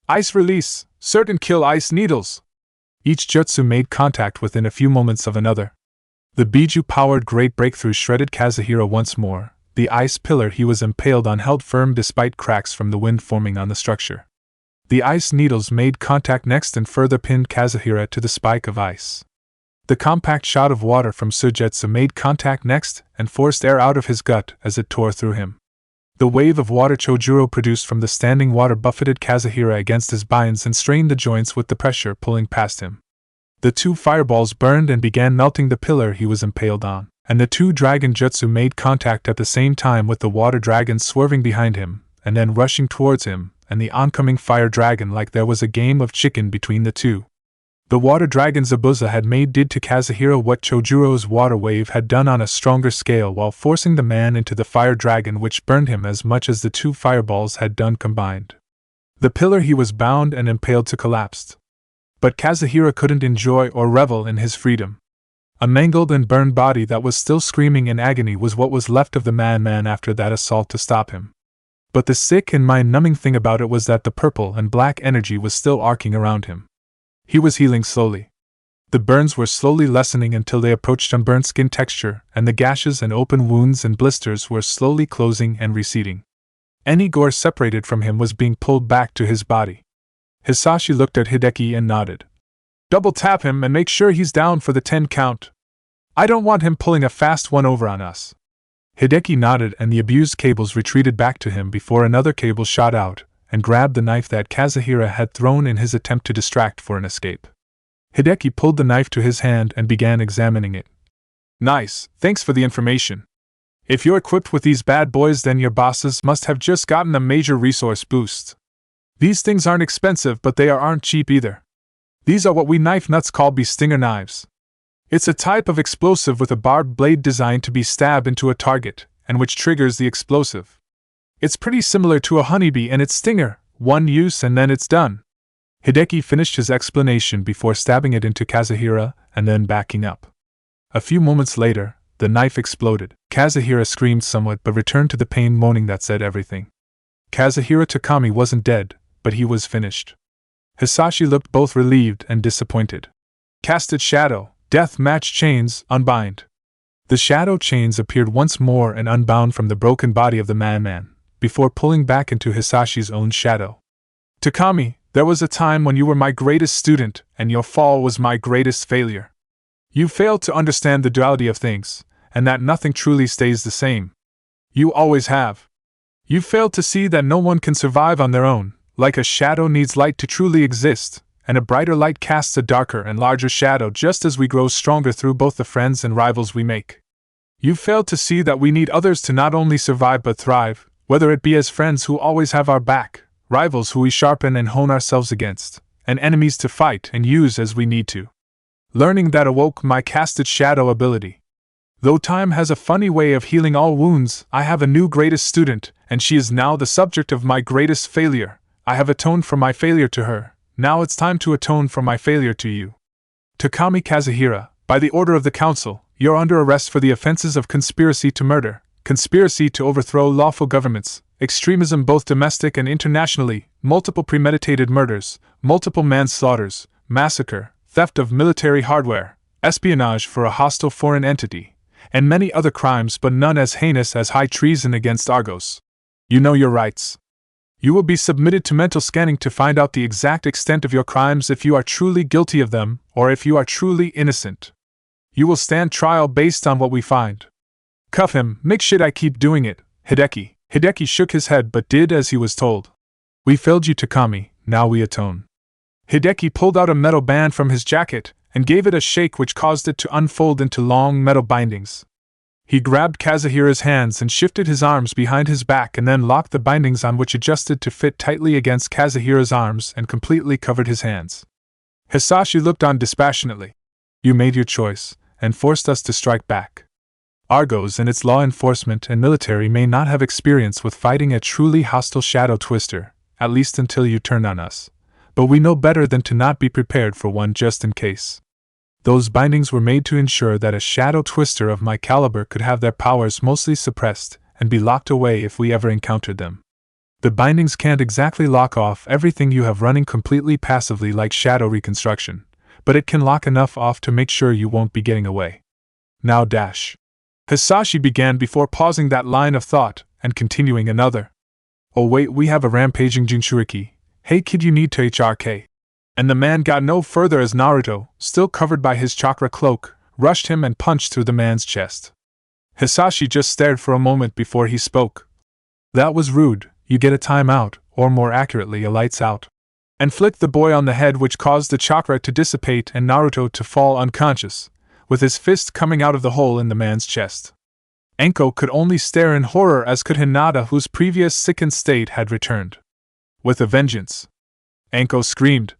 Ice release, Certain Kill Ice Needles. Each jutsu made contact within a few moments of another. The Biju-powered Great Breakthrough shredded Kazuhira once more. The ice pillar he was impaled on held firm despite cracks from the wind forming on the structure. The ice needles made contact next and further pinned Kazuhira to the spike of ice. The compact shot of water from Sujetsu made contact next and forced air out of his gut as it tore through him. The wave of water Chojuro produced from the standing water buffeted Kazuhira against his binds and strained the joints with the pressure pulling past him. The two fireballs burned and began melting the pillar he was impaled on, and the two dragon jutsu made contact at the same time with the water dragon swerving behind him, and then rushing towards him, and the oncoming fire dragon like there was a game of chicken between the two. The water dragon Zabuza had made did to Kazuhira what Chojuro's water wave had done on a stronger scale while forcing the man into the fire dragon which burned him as much as the two fireballs had done combined. The pillar he was bound and impaled to collapsed. But Kazuhira couldn't enjoy or revel in his freedom. A mangled and burned body that was still screaming in agony was what was left of the man after that assault to stop him. But the sick and mind-numbing thing about it was that the purple and black energy was still arcing around him. He was healing slowly. The burns were slowly lessening until they approached unburnt skin texture, and the gashes and open wounds and blisters were slowly closing and receding. Any gore separated from him was being pulled back to his body. Hisashi looked at Hideki and nodded. Double tap him and make sure he's down for the 10 count. I don't want him pulling a fast one over on us. Hideki nodded and the abused cables retreated back to him before another cable shot out, and grabbed the knife that Kazuhira had thrown in his attempt to distract for an escape. Hideki pulled the knife to his hand and began examining it. Nice, thanks for the information. If you're equipped with these bad boys, then your bosses must have just gotten a major resource boost. These things aren't expensive, but they aren't cheap either. These are what we knife nuts call bee stinger knives. It's a type of explosive with a barbed blade designed to be stabbed into a target, and which triggers the explosive. It's pretty similar to a honeybee and its stinger, one use and then it's done. Hideki finished his explanation before stabbing it into Kazuhira and then backing up. A few moments later, the knife exploded. Kazuhira screamed somewhat but returned to the pain moaning that said everything. Kazuhira Takami wasn't dead, but he was finished. Hisashi looked both relieved and disappointed. Casted shadow, death match chains, unbind. The shadow chains appeared once more and unbound from the broken body of the madman, before pulling back into Hisashi's own shadow. Takami, there was a time when you were my greatest student, and your fall was my greatest failure. You failed to understand the duality of things, and that nothing truly stays the same. You always have. You failed to see that no one can survive on their own, like a shadow needs light to truly exist, and a brighter light casts a darker and larger shadow just as we grow stronger through both the friends and rivals we make. You failed to see that we need others to not only survive but thrive, whether it be as friends who always have our back, rivals who we sharpen and hone ourselves against, and enemies to fight and use as we need to. Learning that awoke my casted shadow ability. Though time has a funny way of healing all wounds, I have a new greatest student, and she is now the subject of my greatest failure. I have atoned for my failure to her, now it's time to atone for my failure to you. Takami Kazuhira, by the order of the council, you're under arrest for the offenses of conspiracy to murder, conspiracy to overthrow lawful governments, extremism both domestic and internationally, multiple premeditated murders, multiple manslaughters, massacre, theft of military hardware, espionage for a hostile foreign entity, and many other crimes but none as heinous as high treason against Argos. You know your rights. You will be submitted to mental scanning to find out the exact extent of your crimes if you are truly guilty of them, or if you are truly innocent. You will stand trial based on what we find. Cuff him, make shit I keep doing it, Hideki. Hideki shook his head but did as he was told. We failed you, Takami, now we atone. Hideki pulled out a metal band from his jacket and gave it a shake which caused it to unfold into long metal bindings. He grabbed Kazuhira's hands and shifted his arms behind his back and then locked the bindings on, which adjusted to fit tightly against Kazuhira's arms and completely covered his hands. Hisashi looked on dispassionately. You made your choice, and forced us to strike back. Argos and its law enforcement and military may not have experience with fighting a truly hostile shadow twister, at least until you turned on us. But we know better than to not be prepared for one just in case. Those bindings were made to ensure that a shadow twister of my caliber could have their powers mostly suppressed and be locked away if we ever encountered them. The bindings can't exactly lock off everything you have running completely passively like shadow reconstruction, but it can lock enough off to make sure you won't be getting away. Now dash. Hisashi began before pausing that line of thought and continuing another. Oh wait, we have a rampaging Jinchuriki. Hey kid, you need to HRK. And the man got no further as Naruto, still covered by his chakra cloak, rushed him and punched through the man's chest. Hisashi just stared for a moment before he spoke. That was rude, you get a timeout, or more accurately a lights out. And flicked the boy on the head, which caused the chakra to dissipate and Naruto to fall unconscious, with his fist coming out of the hole in the man's chest. Enko could only stare in horror, as could Hinata, whose previous sickened state had returned. With a vengeance. Enko screamed.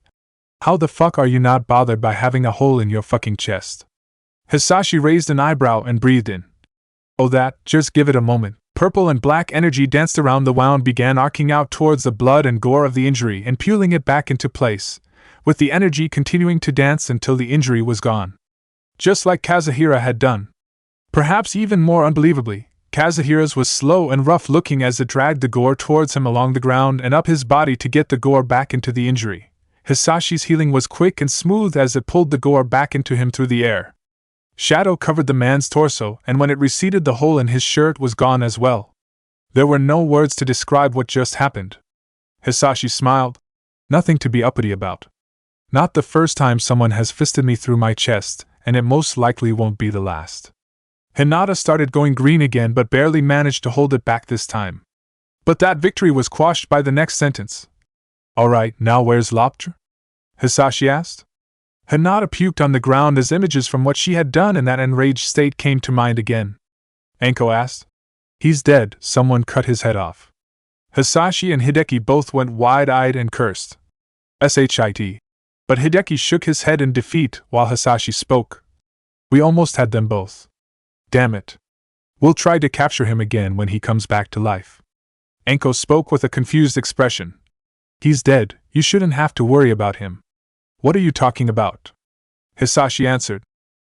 How the fuck are you not bothered by having a hole in your fucking chest? Hisashi raised an eyebrow and breathed in. Oh that, just give it a moment. Purple and black energy danced around the wound, began arcing out towards the blood and gore of the injury and pulling it back into place, with the energy continuing to dance until the injury was gone. Just like Kazuhira had done. Perhaps even more unbelievably, Kazuhira's was slow and rough-looking as it dragged the gore towards him along the ground and up his body to get the gore back into the injury. Hisashi's healing was quick and smooth as it pulled the gore back into him through the air. Shadow covered the man's torso, and when it receded, the hole in his shirt was gone as well. There were no words to describe what just happened. Hisashi smiled. Nothing to be uppity about. Not the first time someone has fisted me through my chest, and it most likely won't be the last. Hinata started going green again but barely managed to hold it back this time. But that victory was quashed by the next sentence. Alright, now where's Lopter? Hisashi asked. Hinata puked on the ground as images from what she had done in that enraged state came to mind again. Anko asked. He's dead, someone cut his head off. Hisashi and Hideki both went wide-eyed and cursed. Shit. But Hideki shook his head in defeat while Hisashi spoke. We almost had them both. Damn it. We'll try to capture him again when he comes back to life. Anko spoke with a confused expression. He's dead, you shouldn't have to worry about him. What are you talking about? Hisashi answered.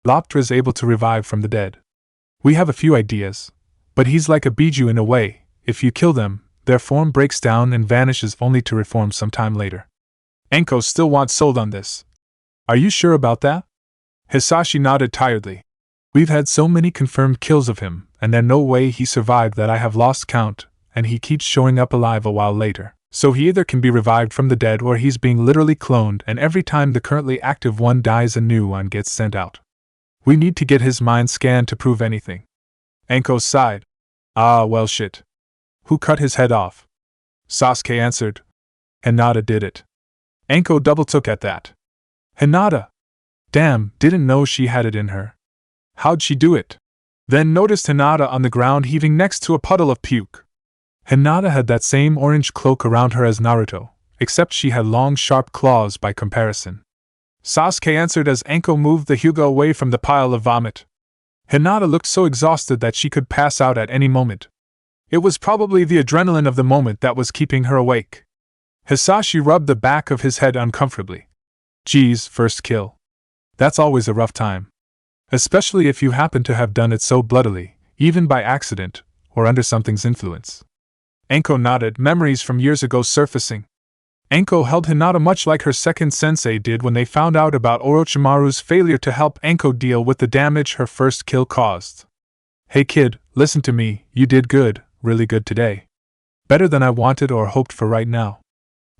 Lopter is able to revive from the dead. We have a few ideas, but he's like a biju in a way. If you kill them, their form breaks down and vanishes only to reform sometime later. Anko still wants sold on this. Are you sure about that? Hisashi nodded tiredly. We've had so many confirmed kills of him, and there's no way he survived that I have lost count, and he keeps showing up alive a while later. So he either can be revived from the dead or he's being literally cloned, and every time the currently active one dies a new one gets sent out. We need to get his mind scanned to prove anything. Anko sighed. Ah, well shit. Who cut his head off? Sasuke answered. Hinata did it. Anko double-took at that. Hinata! Damn, didn't know she had it in her. How'd she do it? Then noticed Hinata on the ground heaving next to a puddle of puke. Hinata had that same orange cloak around her as Naruto, except she had long sharp claws by comparison. Sasuke answered as Anko moved the Hyuga away from the pile of vomit. Hinata looked so exhausted that she could pass out at any moment. It was probably the adrenaline of the moment that was keeping her awake. Hisashi rubbed the back of his head uncomfortably. Geez, first kill. That's always a rough time. Especially if you happen to have done it so bloodily, even by accident, or under something's influence. Anko nodded, memories from years ago surfacing. Anko held Hinata much like her second sensei did when they found out about Orochimaru's failure to help Anko deal with the damage her first kill caused. Hey kid, listen to me, you did good, really good today. Better than I wanted or hoped for right now.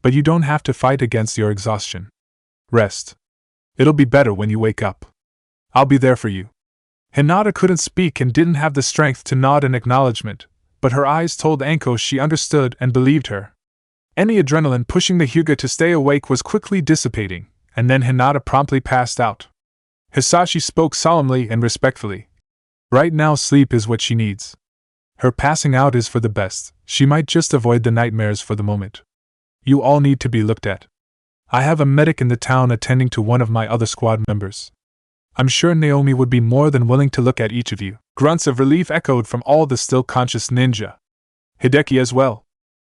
But you don't have to fight against your exhaustion. Rest. It'll be better when you wake up. I'll be there for you. Hinata couldn't speak and didn't have the strength to nod in acknowledgement, but her eyes told Anko she understood and believed her. Any adrenaline pushing the Hyuga to stay awake was quickly dissipating, and then Hinata promptly passed out. Hisashi spoke solemnly and respectfully. Right now sleep is what she needs. Her passing out is for the best, she might just avoid the nightmares for the moment. You all need to be looked at. I have a medic in the town attending to one of my other squad members. I'm sure Naomi would be more than willing to look at each of you. Grunts of relief echoed from all the still conscious ninja. Hideki as well.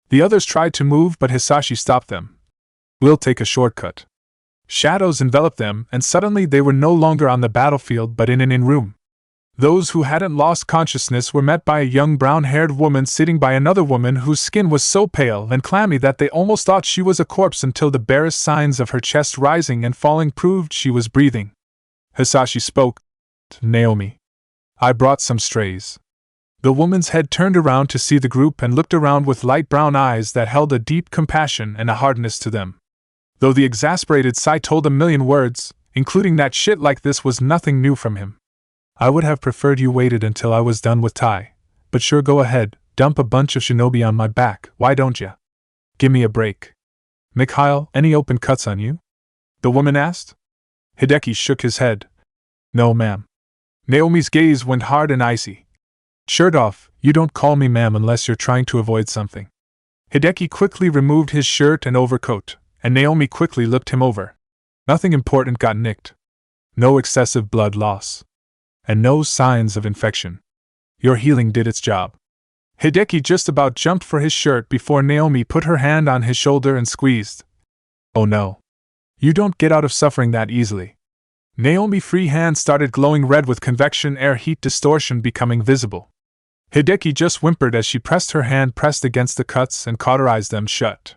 The others tried to move, but Hisashi stopped them. We'll take a shortcut. Shadows enveloped them, and suddenly they were no longer on the battlefield but in an inn room. Those who hadn't lost consciousness were met by a young brown-haired woman sitting by another woman whose skin was so pale and clammy that they almost thought she was a corpse until the barest signs of her chest rising and falling proved she was breathing. Hisashi spoke. Naomi. I brought some strays. The woman's head turned around to see the group and looked around with light brown eyes that held a deep compassion and a hardness to them. Though the exasperated Sai told a million words, including that shit like this was nothing new from him. I would have preferred you waited until I was done with Tai, but sure, go ahead, dump a bunch of shinobi on my back, why don't ya? Give me a break. Mikhail, any open cuts on you? The woman asked. Hideki shook his head. No, ma'am. Naomi's gaze went hard and icy. Shirt off, you don't call me ma'am unless you're trying to avoid something. Hideki quickly removed his shirt and overcoat, and Naomi quickly looked him over. Nothing important got nicked. No excessive blood loss. And no signs of infection. Your healing did its job. Hideki just about jumped for his shirt before Naomi put her hand on his shoulder and squeezed. Oh no. You don't get out of suffering that easily. Naomi's free hand started glowing red with convection air heat distortion becoming visible. Hideki just whimpered as she pressed her hand pressed against the cuts and cauterized them shut.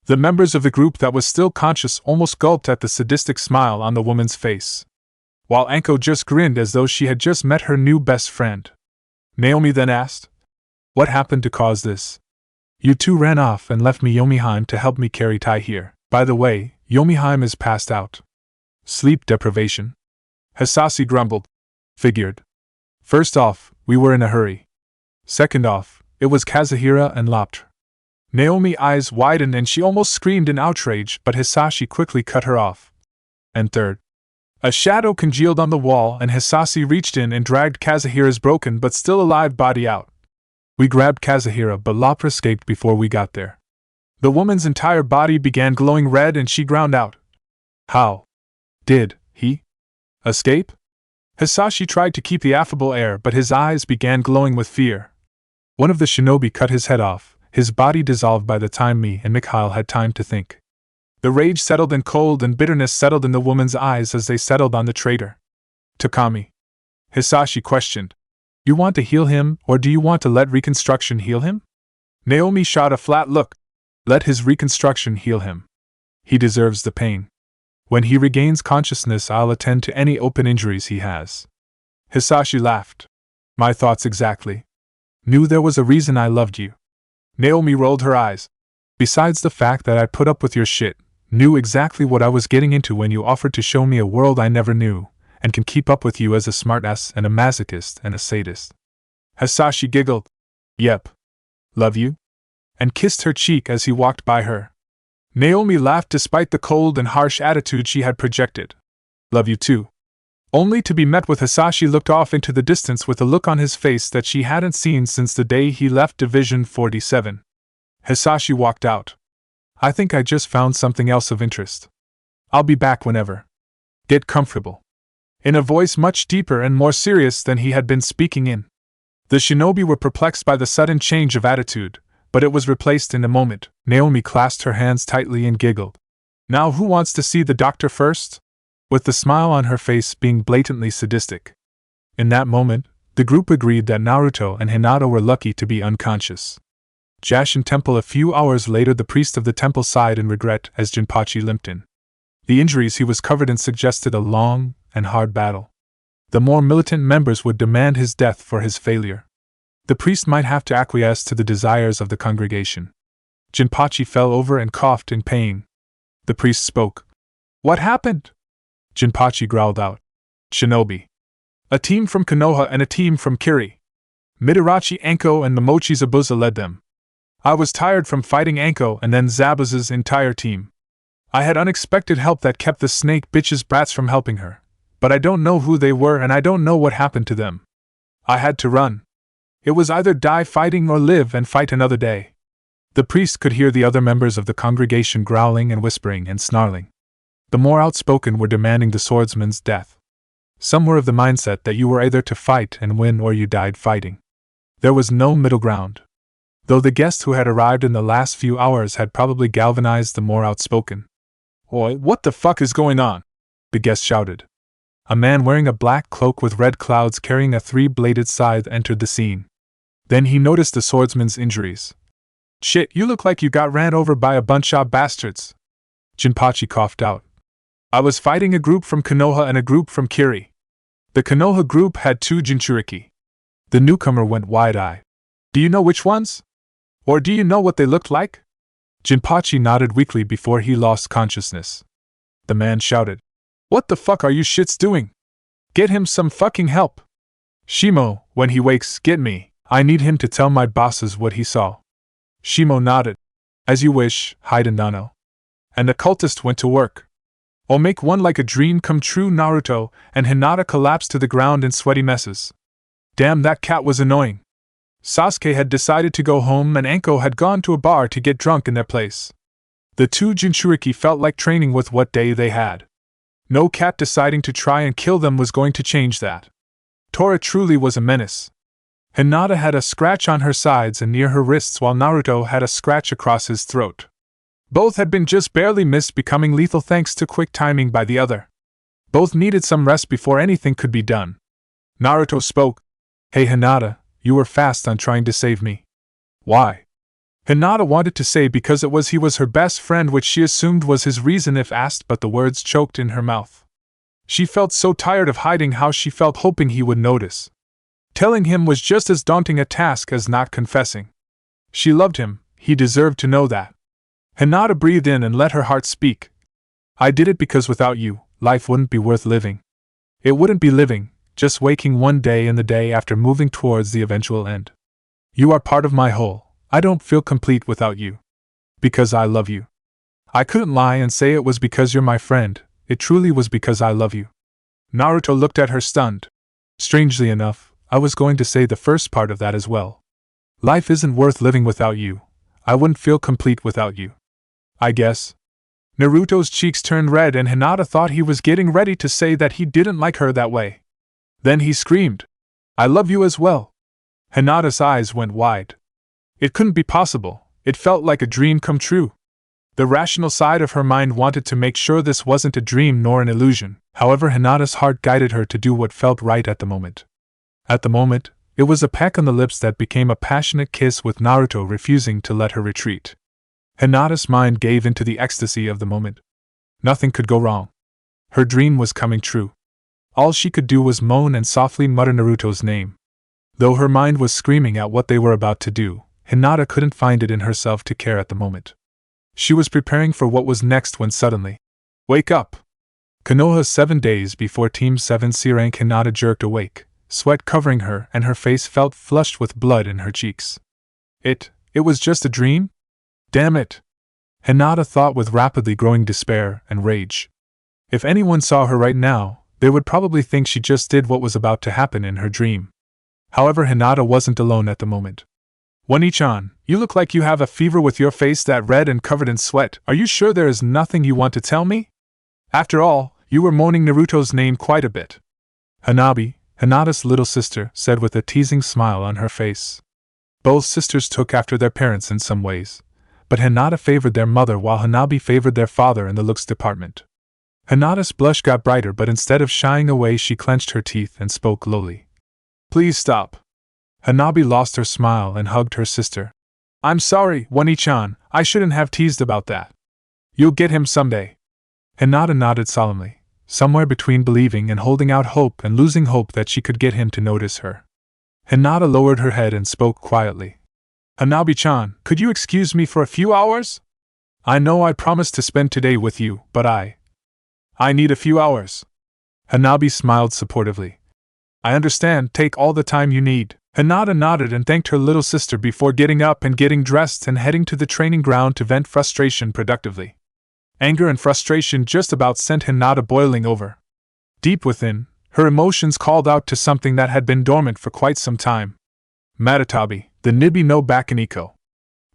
The members of the group that was still conscious almost gulped at the sadistic smile on the woman's face, while Anko just grinned as though she had just met her new best friend. Naomi then asked, What happened to cause this? You two ran off and left me Yomiheim to help me carry Tai here. By the way, Yomiheim is passed out. Sleep deprivation. Hisashi grumbled. Figured. First off, we were in a hurry. Second off, it was Kazuhira and Lopter. Naomi's eyes widened and she almost screamed in outrage, but Hisashi quickly cut her off. And third. A shadow congealed on the wall and Hisashi reached in and dragged Kazuhira's broken but still alive body out. We grabbed Kazuhira but Lapra escaped before we got there. The woman's entire body began glowing red and she ground out. How did he escape? Hisashi tried to keep the affable air but his eyes began glowing with fear. One of the shinobi cut his head off, his body dissolved by the time me and Mikhail had time to think. The rage settled in cold and bitterness settled in the woman's eyes as they settled on the traitor. Takami. Hisashi questioned. You want to heal him, or do you want to let reconstruction heal him? Naomi shot a flat look. Let his reconstruction heal him. He deserves the pain. When he regains consciousness, I'll attend to any open injuries he has. Hisashi laughed. My thoughts exactly. Knew there was a reason I loved you. Naomi rolled her eyes. Besides the fact that I put up with your shit, knew exactly what I was getting into when you offered to show me a world I never knew, and can keep up with you as a smartass and a masochist and a sadist. Hisashi giggled. Yep. Love you? And kissed her cheek as he walked by her. Naomi laughed despite the cold and harsh attitude she had projected. Love you too. Only to be met with Hisashi looked off into the distance with a look on his face that she hadn't seen since the day he left Division 47. Hisashi walked out. I think I just found something else of interest. I'll be back whenever. Get comfortable. In a voice much deeper and more serious than he had been speaking in. The shinobi were perplexed by the sudden change of attitude, but it was replaced in a moment. Naomi clasped her hands tightly and giggled. Now who wants to see the doctor first? With the smile on her face being blatantly sadistic. In that moment, the group agreed that Naruto and Hinata were lucky to be unconscious. Jashin Temple. A few hours later, the priest of the temple sighed in regret as Jinpachi limped in. The injuries he was covered in suggested a long and hard battle. The more militant members would demand his death for his failure. The priest might have to acquiesce to the desires of the congregation. Jinpachi fell over and coughed in pain. The priest spoke. What happened? Jinpachi growled out. Shinobi. A team from Konoha and a team from Kiri. Midarachi Anko and Momochi Zabuza led them. I was tired from fighting Anko and then Zabuza's entire team. I had unexpected help that kept the snake bitch's brats from helping her, but I don't know who they were and I don't know what happened to them. I had to run. It was either die fighting or live and fight another day. The priest could hear the other members of the congregation growling and whispering and snarling. The more outspoken were demanding the swordsman's death. Some were of the mindset that you were either to fight and win or you died fighting. There was no middle ground. Though the guest who had arrived in the last few hours had probably galvanized the more outspoken. Oi, what the fuck is going on? The guest shouted. A man wearing a black cloak with red clouds carrying a three-bladed scythe entered the scene. Then he noticed the swordsman's injuries. Shit, you look like you got ran over by a bunch of bastards. Jinpachi coughed out. I was fighting a group from Konoha and a group from Kiri. The Konoha group had 2 Jinchuriki. The newcomer went wide-eyed. Do you know which ones? Or do you know what they looked like? Jinpachi nodded weakly before he lost consciousness. The man shouted. What the fuck are you shits doing? Get him some fucking help. Shimo, when he wakes, get me. I need him to tell my bosses what he saw. Shimo nodded. As you wish, Hidenano. And the cultist went to work. I'll make one like a dream come true, Naruto, and Hinata collapsed to the ground in sweaty messes. Damn, that cat was annoying. Sasuke had decided to go home and Anko had gone to a bar to get drunk in their place. The 2 Jinchuriki felt like training with what day they had. No cat deciding to try and kill them was going to change that. Tora truly was a menace. Hinata had a scratch on her sides and near her wrists while Naruto had a scratch across his throat. Both had been just barely missed becoming lethal thanks to quick timing by the other. Both needed some rest before anything could be done. Naruto spoke. Hey Hinata, you were fast on trying to save me. Why? Hinata wanted to say because he was her best friend, which she assumed was his reason if asked, but the words choked in her mouth. She felt so tired of hiding how she felt, hoping he would notice. Telling him was just as daunting a task as not confessing. She loved him, he deserved to know that. Hinata breathed in and let her heart speak. I did it because without you, life wouldn't be worth living. It wouldn't be living, just waking one day and the day after moving towards the eventual end. You are part of my whole, I don't feel complete without you. Because I love you. I couldn't lie and say it was because you're my friend, it truly was because I love you. Naruto looked at her stunned. Strangely enough, I was going to say the first part of that as well. Life isn't worth living without you. I wouldn't feel complete without you. I guess. Naruto's cheeks turned red and Hinata thought he was getting ready to say that he didn't like her that way. Then he screamed, I love you as well. Hinata's eyes went wide. It couldn't be possible, it felt like a dream come true. The rational side of her mind wanted to make sure this wasn't a dream nor an illusion, however Hinata's heart guided her to do what felt right at the moment. At the moment, it was a peck on the lips that became a passionate kiss with Naruto refusing to let her retreat. Hinata's mind gave into the ecstasy of the moment. Nothing could go wrong. Her dream was coming true. All she could do was moan and softly mutter Naruto's name. Though her mind was screaming at what they were about to do, Hinata couldn't find it in herself to care at the moment. She was preparing for what was next when suddenly, wake up! Konoha 7 days before Team 7 C rank Hinata jerked awake, sweat covering her and her face felt flushed with blood in her cheeks. It was just a dream? Damn it! Hinata thought with rapidly growing despair and rage. If anyone saw her right now, they would probably think she just did what was about to happen in her dream. However, Hinata wasn't alone at the moment. One-chan, you look like you have a fever with your face that red and covered in sweat. Are you sure there is nothing you want to tell me? After all, you were moaning Naruto's name quite a bit. Hanabi, Hinata's little sister, said with a teasing smile on her face. Both sisters took after their parents in some ways, but Hinata favored their mother while Hanabi favored their father in the looks department. Hinata's blush got brighter, but instead of shying away she clenched her teeth and spoke lowly. Please stop. Hanabi lost her smile and hugged her sister. I'm sorry, One-chan, I shouldn't have teased about that. You'll get him someday. Hinata nodded solemnly, somewhere between believing and holding out hope and losing hope that she could get him to notice her. Hinata lowered her head and spoke quietly. Hanabi-chan, could you excuse me for a few hours? I know I promised to spend today with you, but I need a few hours. Hanabi smiled supportively. I understand, take all the time you need. Hinata nodded and thanked her little sister before getting up and getting dressed and heading to the training ground to vent frustration productively. Anger and frustration just about sent Hinata boiling over. Deep within, her emotions called out to something that had been dormant for quite some time. Matatabi, the Nibi no Bakaniko.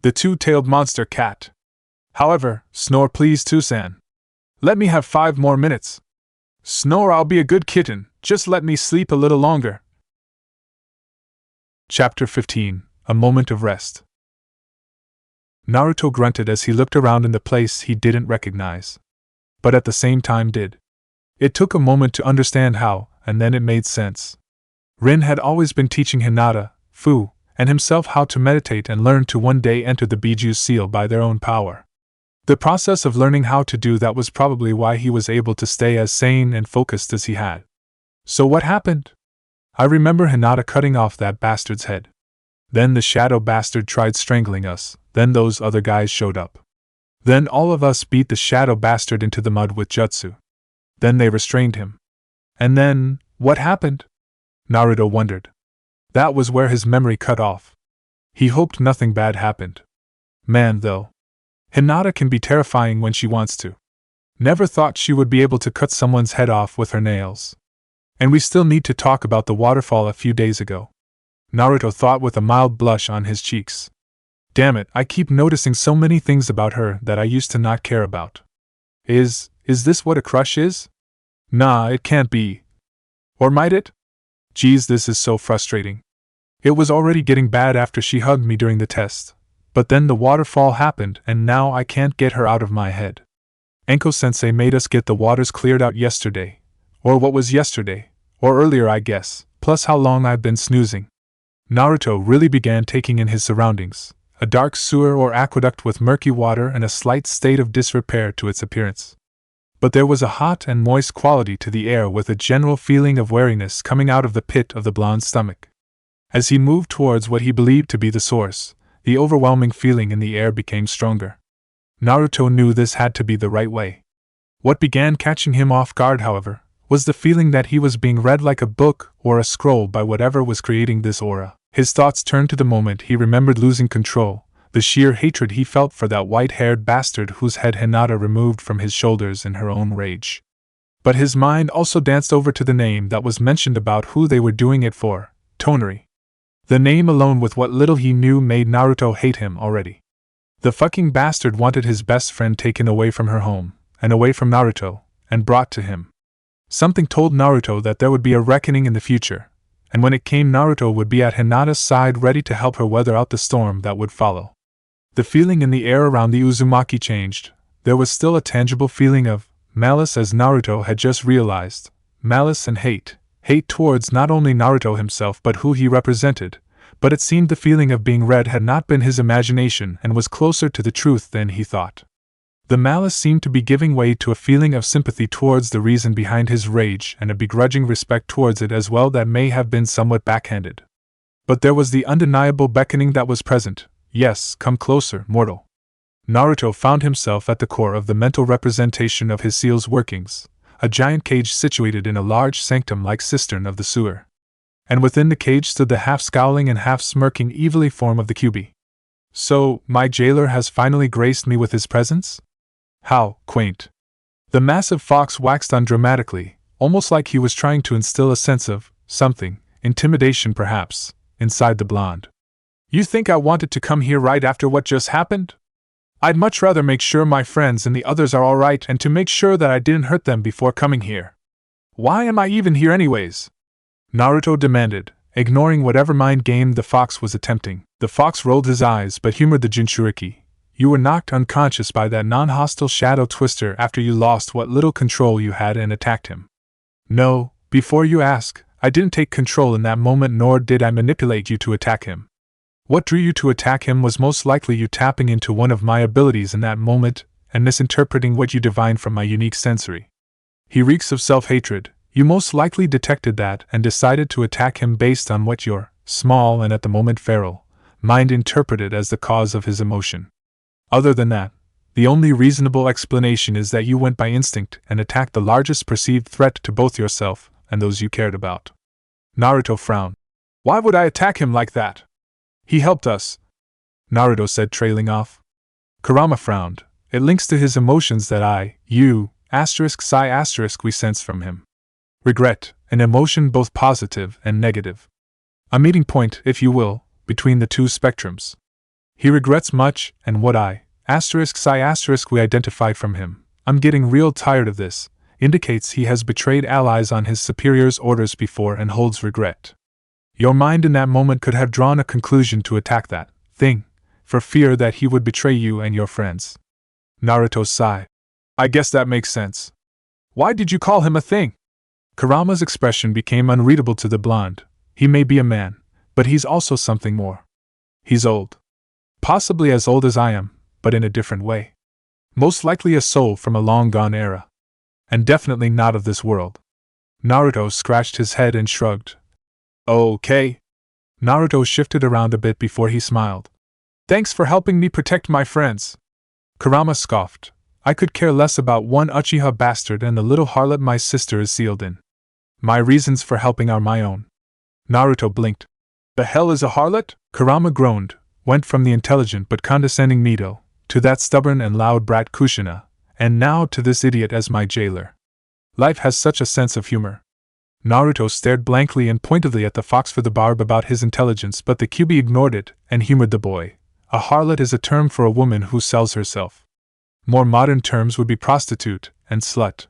The two-tailed monster cat. However, snore please Tusan. Let me have 5 more minutes. Snore, I'll be a good kitten, just let me sleep a little longer. Chapter 15, A Moment of Rest. Naruto grunted as he looked around in the place he didn't recognize, but at the same time did. It took a moment to understand how, and then it made sense. Rin had always been teaching Hinata, Fu, and himself how to meditate and learn to one day enter the Bijuu seal by their own power. The process of learning how to do that was probably why he was able to stay as sane and focused as he had. So what happened? I remember Hinata cutting off that bastard's head. Then the shadow bastard tried strangling us, then those other guys showed up. Then all of us beat the shadow bastard into the mud with jutsu. Then they restrained him. And then, what happened? Naruto wondered. That was where his memory cut off. He hoped nothing bad happened. Man, though. Hinata can be terrifying when she wants to. Never thought she would be able to cut someone's head off with her nails. And we still need to talk about the waterfall a few days ago. Naruto thought with a mild blush on his cheeks. Damn it, I keep noticing so many things about her that I used to not care about. Is this what a crush is? Nah, it can't be. Or might it? Geez, this is so frustrating. It was already getting bad after she hugged me during the test. But then the waterfall happened and now I can't get her out of my head. Enko-sensei made us get the waters cleared out yesterday. Or what was yesterday? Or earlier, I guess, plus how long I've been snoozing. Naruto really began taking in his surroundings, a dark sewer or aqueduct with murky water and a slight state of disrepair to its appearance. But there was a hot and moist quality to the air with a general feeling of weariness coming out of the pit of the blonde's stomach. As he moved towards what he believed to be the source, the overwhelming feeling in the air became stronger. Naruto knew this had to be the right way. What began catching him off guard, however, was the feeling that he was being read like a book or a scroll by whatever was creating this aura. His thoughts turned to the moment he remembered losing control, the sheer hatred he felt for that white-haired bastard whose head Hinata removed from his shoulders in her own rage. But his mind also danced over to the name that was mentioned about who they were doing it for, Tonory. The name alone with what little he knew made Naruto hate him already. The fucking bastard wanted his best friend taken away from her home, and away from Naruto, and brought to him. Something told Naruto that there would be a reckoning in the future, and when it came Naruto would be at Hinata's side ready to help her weather out the storm that would follow. The feeling in the air around the Uzumaki changed. There was still a tangible feeling of malice, as Naruto had just realized. Malice and hate. Hate towards not only Naruto himself but who he represented. But it seemed the feeling of being red had not been his imagination and was closer to the truth than he thought. The malice seemed to be giving way to a feeling of sympathy towards the reason behind his rage and a begrudging respect towards it as well that may have been somewhat backhanded. But there was the undeniable beckoning that was present. Yes, come closer, mortal. Naruto found himself at the core of the mental representation of his seal's workings, a giant cage situated in a large sanctum-like cistern of the sewer. And within the cage stood the half-scowling and half-smirking evilly form of the Kyuubi. So, my jailer has finally graced me with his presence? How quaint. The massive fox waxed on dramatically, almost like he was trying to instill a sense of something, intimidation perhaps, inside the blonde. You think I wanted to come here right after what just happened? I'd much rather make sure my friends and the others are alright and to make sure that I didn't hurt them before coming here. Why am I even here anyways? Naruto demanded, ignoring whatever mind game the fox was attempting. The fox rolled his eyes but humored the Jinchuriki. You were knocked unconscious by that non-hostile shadow twister after you lost what little control you had and attacked him. No, before you ask, I didn't take control in that moment nor did I manipulate you to attack him. What drew you to attack him was most likely you tapping into one of my abilities in that moment and misinterpreting what you divined from my unique sensory. He reeks of self-hatred. You most likely detected that and decided to attack him based on what your small and at the moment feral mind interpreted as the cause of his emotion. Other than that, the only reasonable explanation is that you went by instinct and attacked the largest perceived threat to both yourself and those you cared about. Naruto frowned. Why would I attack him like that? He helped us, Naruto said, trailing off. Kurama frowned. It links to his emotions that we sense from him. Regret, an emotion both positive and negative. A meeting point, if you will, between the two spectrums. He regrets much, and what we identify from him, I'm getting real tired of this, indicates he has betrayed allies on his superior's orders before and holds regret. Your mind in that moment could have drawn a conclusion to attack that thing, for fear that he would betray you and your friends. Naruto sighed. I guess that makes sense. Why did you call him a thing? Kurama's expression became unreadable to the blonde. He may be a man, but he's also something more. He's old. Possibly as old as I am, but in a different way. Most likely a soul from a long-gone era. And definitely not of this world. Naruto scratched his head and shrugged. Okay. Naruto shifted around a bit before he smiled. Thanks for helping me protect my friends. Kurama scoffed. I could care less about one Uchiha bastard and the little harlot my sister is sealed in. My reasons for helping are my own. Naruto blinked. The hell is a harlot? Kurama groaned, went from the intelligent but condescending Mito, to that stubborn and loud brat Kushina, and now to this idiot as my jailer. Life has such a sense of humor. Naruto stared blankly and pointedly at the fox for the barb about his intelligence, but the Kyuubi ignored it and humored the boy. A harlot is a term for a woman who sells herself. More modern terms would be prostitute and slut.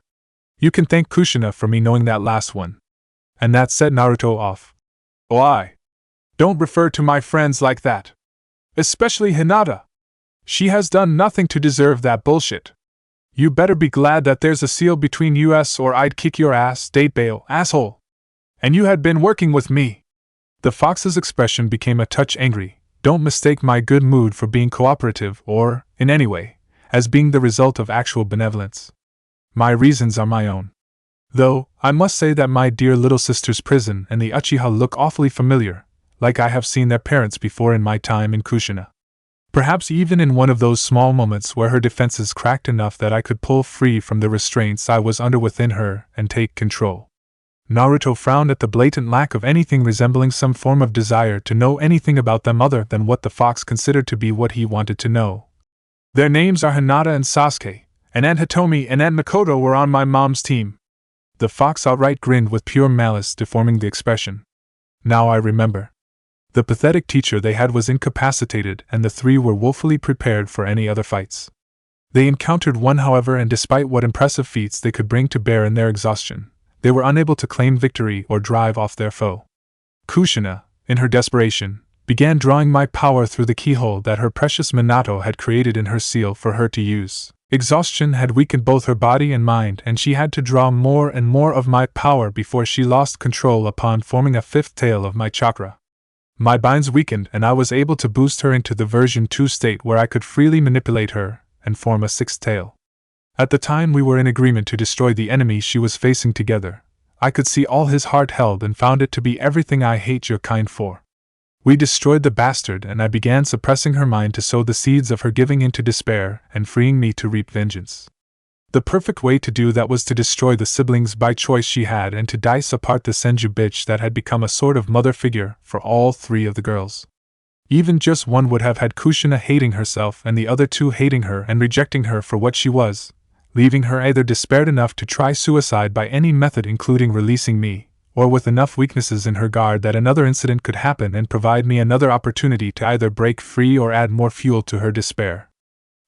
You can thank Kushina for me knowing that last one. And that set Naruto off. Why? Don't refer to my friends like that. Especially Hinata. She has done nothing to deserve that bullshit. You better be glad that there's a seal between us or I'd kick your ass, date bail, asshole. And you had been working with me. The fox's expression became a touch angry. Don't mistake my good mood for being cooperative or, in any way, as being the result of actual benevolence. My reasons are my own. Though, I must say that my dear little sister's prison and the Uchiha look awfully familiar, like I have seen their parents before in my time in Kushina. Perhaps even in one of those small moments where her defenses cracked enough that I could pull free from the restraints I was under within her and take control. Naruto frowned at the blatant lack of anything resembling some form of desire to know anything about them other than what the fox considered to be what he wanted to know. Their names are Hinata and Sasuke, and Aunt Hitomi and Aunt Makoto were on my mom's team. The fox outright grinned with pure malice, deforming the expression. Now I remember. The pathetic teacher they had was incapacitated, and the three were woefully prepared for any other fights. They encountered one, however, and despite what impressive feats they could bring to bear in their exhaustion, they were unable to claim victory or drive off their foe. Kushina, in her desperation, began drawing my power through the keyhole that her precious Minato had created in her seal for her to use. Exhaustion had weakened both her body and mind, and she had to draw more and more of my power before she lost control upon forming a fifth tail of my chakra. My binds weakened, and I was able to boost her into the version 2 state where I could freely manipulate her and form a sixth tail. At the time we were in agreement to destroy the enemy she was facing together. I could see all his heart held and found it to be everything I hate your kind for. We destroyed the bastard, and I began suppressing her mind to sow the seeds of her giving into despair and freeing me to reap vengeance. The perfect way to do that was to destroy the siblings by choice she had and to dice apart the Senju bitch that had become a sort of mother figure for all three of the girls. Even just one would have had Kushina hating herself and the other two hating her and rejecting her for what she was, leaving her either despaired enough to try suicide by any method including releasing me, or with enough weaknesses in her guard that another incident could happen and provide me another opportunity to either break free or add more fuel to her despair.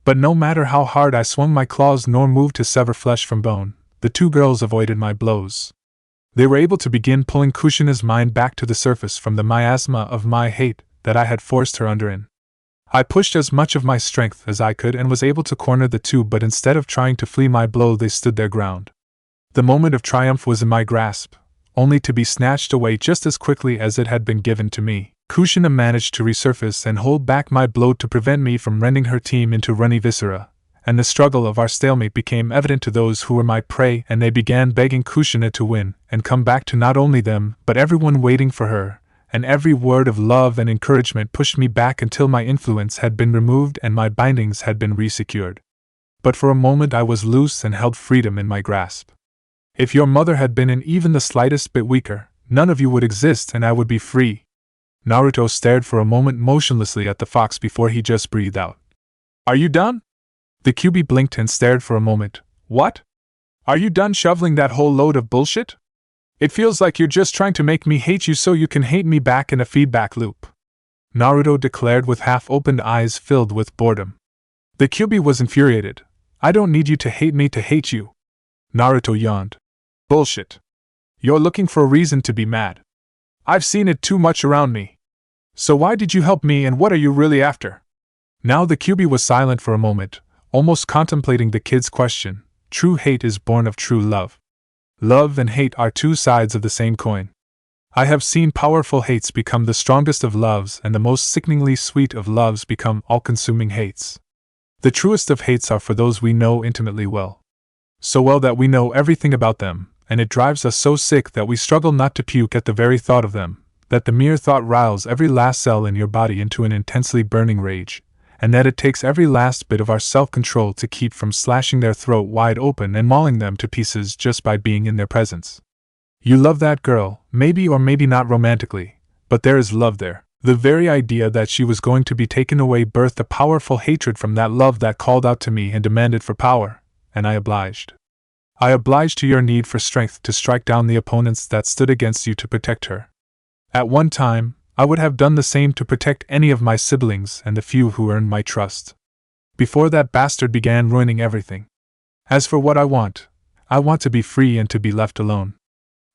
But no matter how hard I swung my claws nor moved to sever flesh from bone, the two girls avoided my blows. They were able to begin pulling Kushina's mind back to the surface from the miasma of my hate that I had forced her under in. I pushed as much of my strength as I could and was able to corner the two, but instead of trying to flee my blow they stood their ground. The moment of triumph was in my grasp, only to be snatched away just as quickly as it had been given to me. Kushina managed to resurface and hold back my blow to prevent me from rending her team into runny viscera, and the struggle of our stalemate became evident to those who were my prey, and they began begging Kushina to win and come back to not only them but everyone waiting for her, and every word of love and encouragement pushed me back until my influence had been removed and my bindings had been resecured. But for a moment I was loose and held freedom in my grasp. If your mother had been in even the slightest bit weaker, none of you would exist and I would be free. Naruto stared for a moment motionlessly at the fox before he just breathed out. Are you done? The QB blinked and stared for a moment. What? Are you done shoveling that whole load of bullshit? It feels like you're just trying to make me hate you so you can hate me back in a feedback loop. Naruto declared with half-opened eyes filled with boredom. The QB was infuriated. I don't need you to hate you. Naruto yawned. Bullshit. You're looking for a reason to be mad. I've seen it too much around me. So why did you help me and what are you really after? Now the QB was silent for a moment, almost contemplating the kid's question. True hate is born of true love. Love and hate are two sides of the same coin. I have seen powerful hates become the strongest of loves and the most sickeningly sweet of loves become all-consuming hates. The truest of hates are for those we know intimately well. So well that we know everything about them, and it drives us so sick that we struggle not to puke at the very thought of them, that the mere thought riles every last cell in your body into an intensely burning rage, and that it takes every last bit of our self-control to keep from slashing their throat wide open and mauling them to pieces just by being in their presence. You love that girl, maybe or maybe not romantically, but there is love there. The very idea that she was going to be taken away birthed a powerful hatred from that love that called out to me and demanded for power, and I obliged. I obliged to your need for strength to strike down the opponents that stood against you to protect her. At one time, I would have done the same to protect any of my siblings and the few who earned my trust. Before that bastard began ruining everything. As for what I want to be free and to be left alone.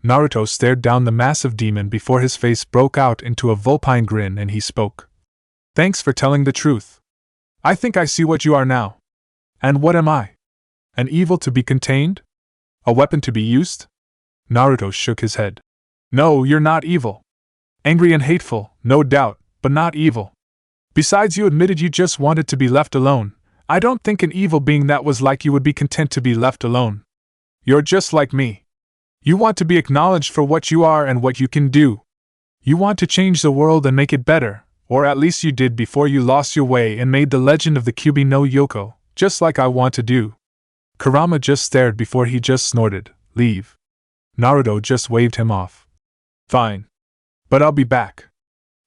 Naruto stared down the massive demon before his face broke out into a vulpine grin and he spoke. Thanks for telling the truth. I think I see what you are now. And what am I? An evil to be contained? A weapon to be used? Naruto shook his head. No, you're not evil. Angry and hateful, no doubt, but not evil. Besides, you admitted you just wanted to be left alone. I don't think an evil being that was like you would be content to be left alone. You're just like me. You want to be acknowledged for what you are and what you can do. You want to change the world and make it better, or at least you did before you lost your way and made the legend of the Kyuubi no Yoko, just like I want to do. Kurama just stared before he just snorted, leave. Naruto just waved him off. Fine. But I'll be back.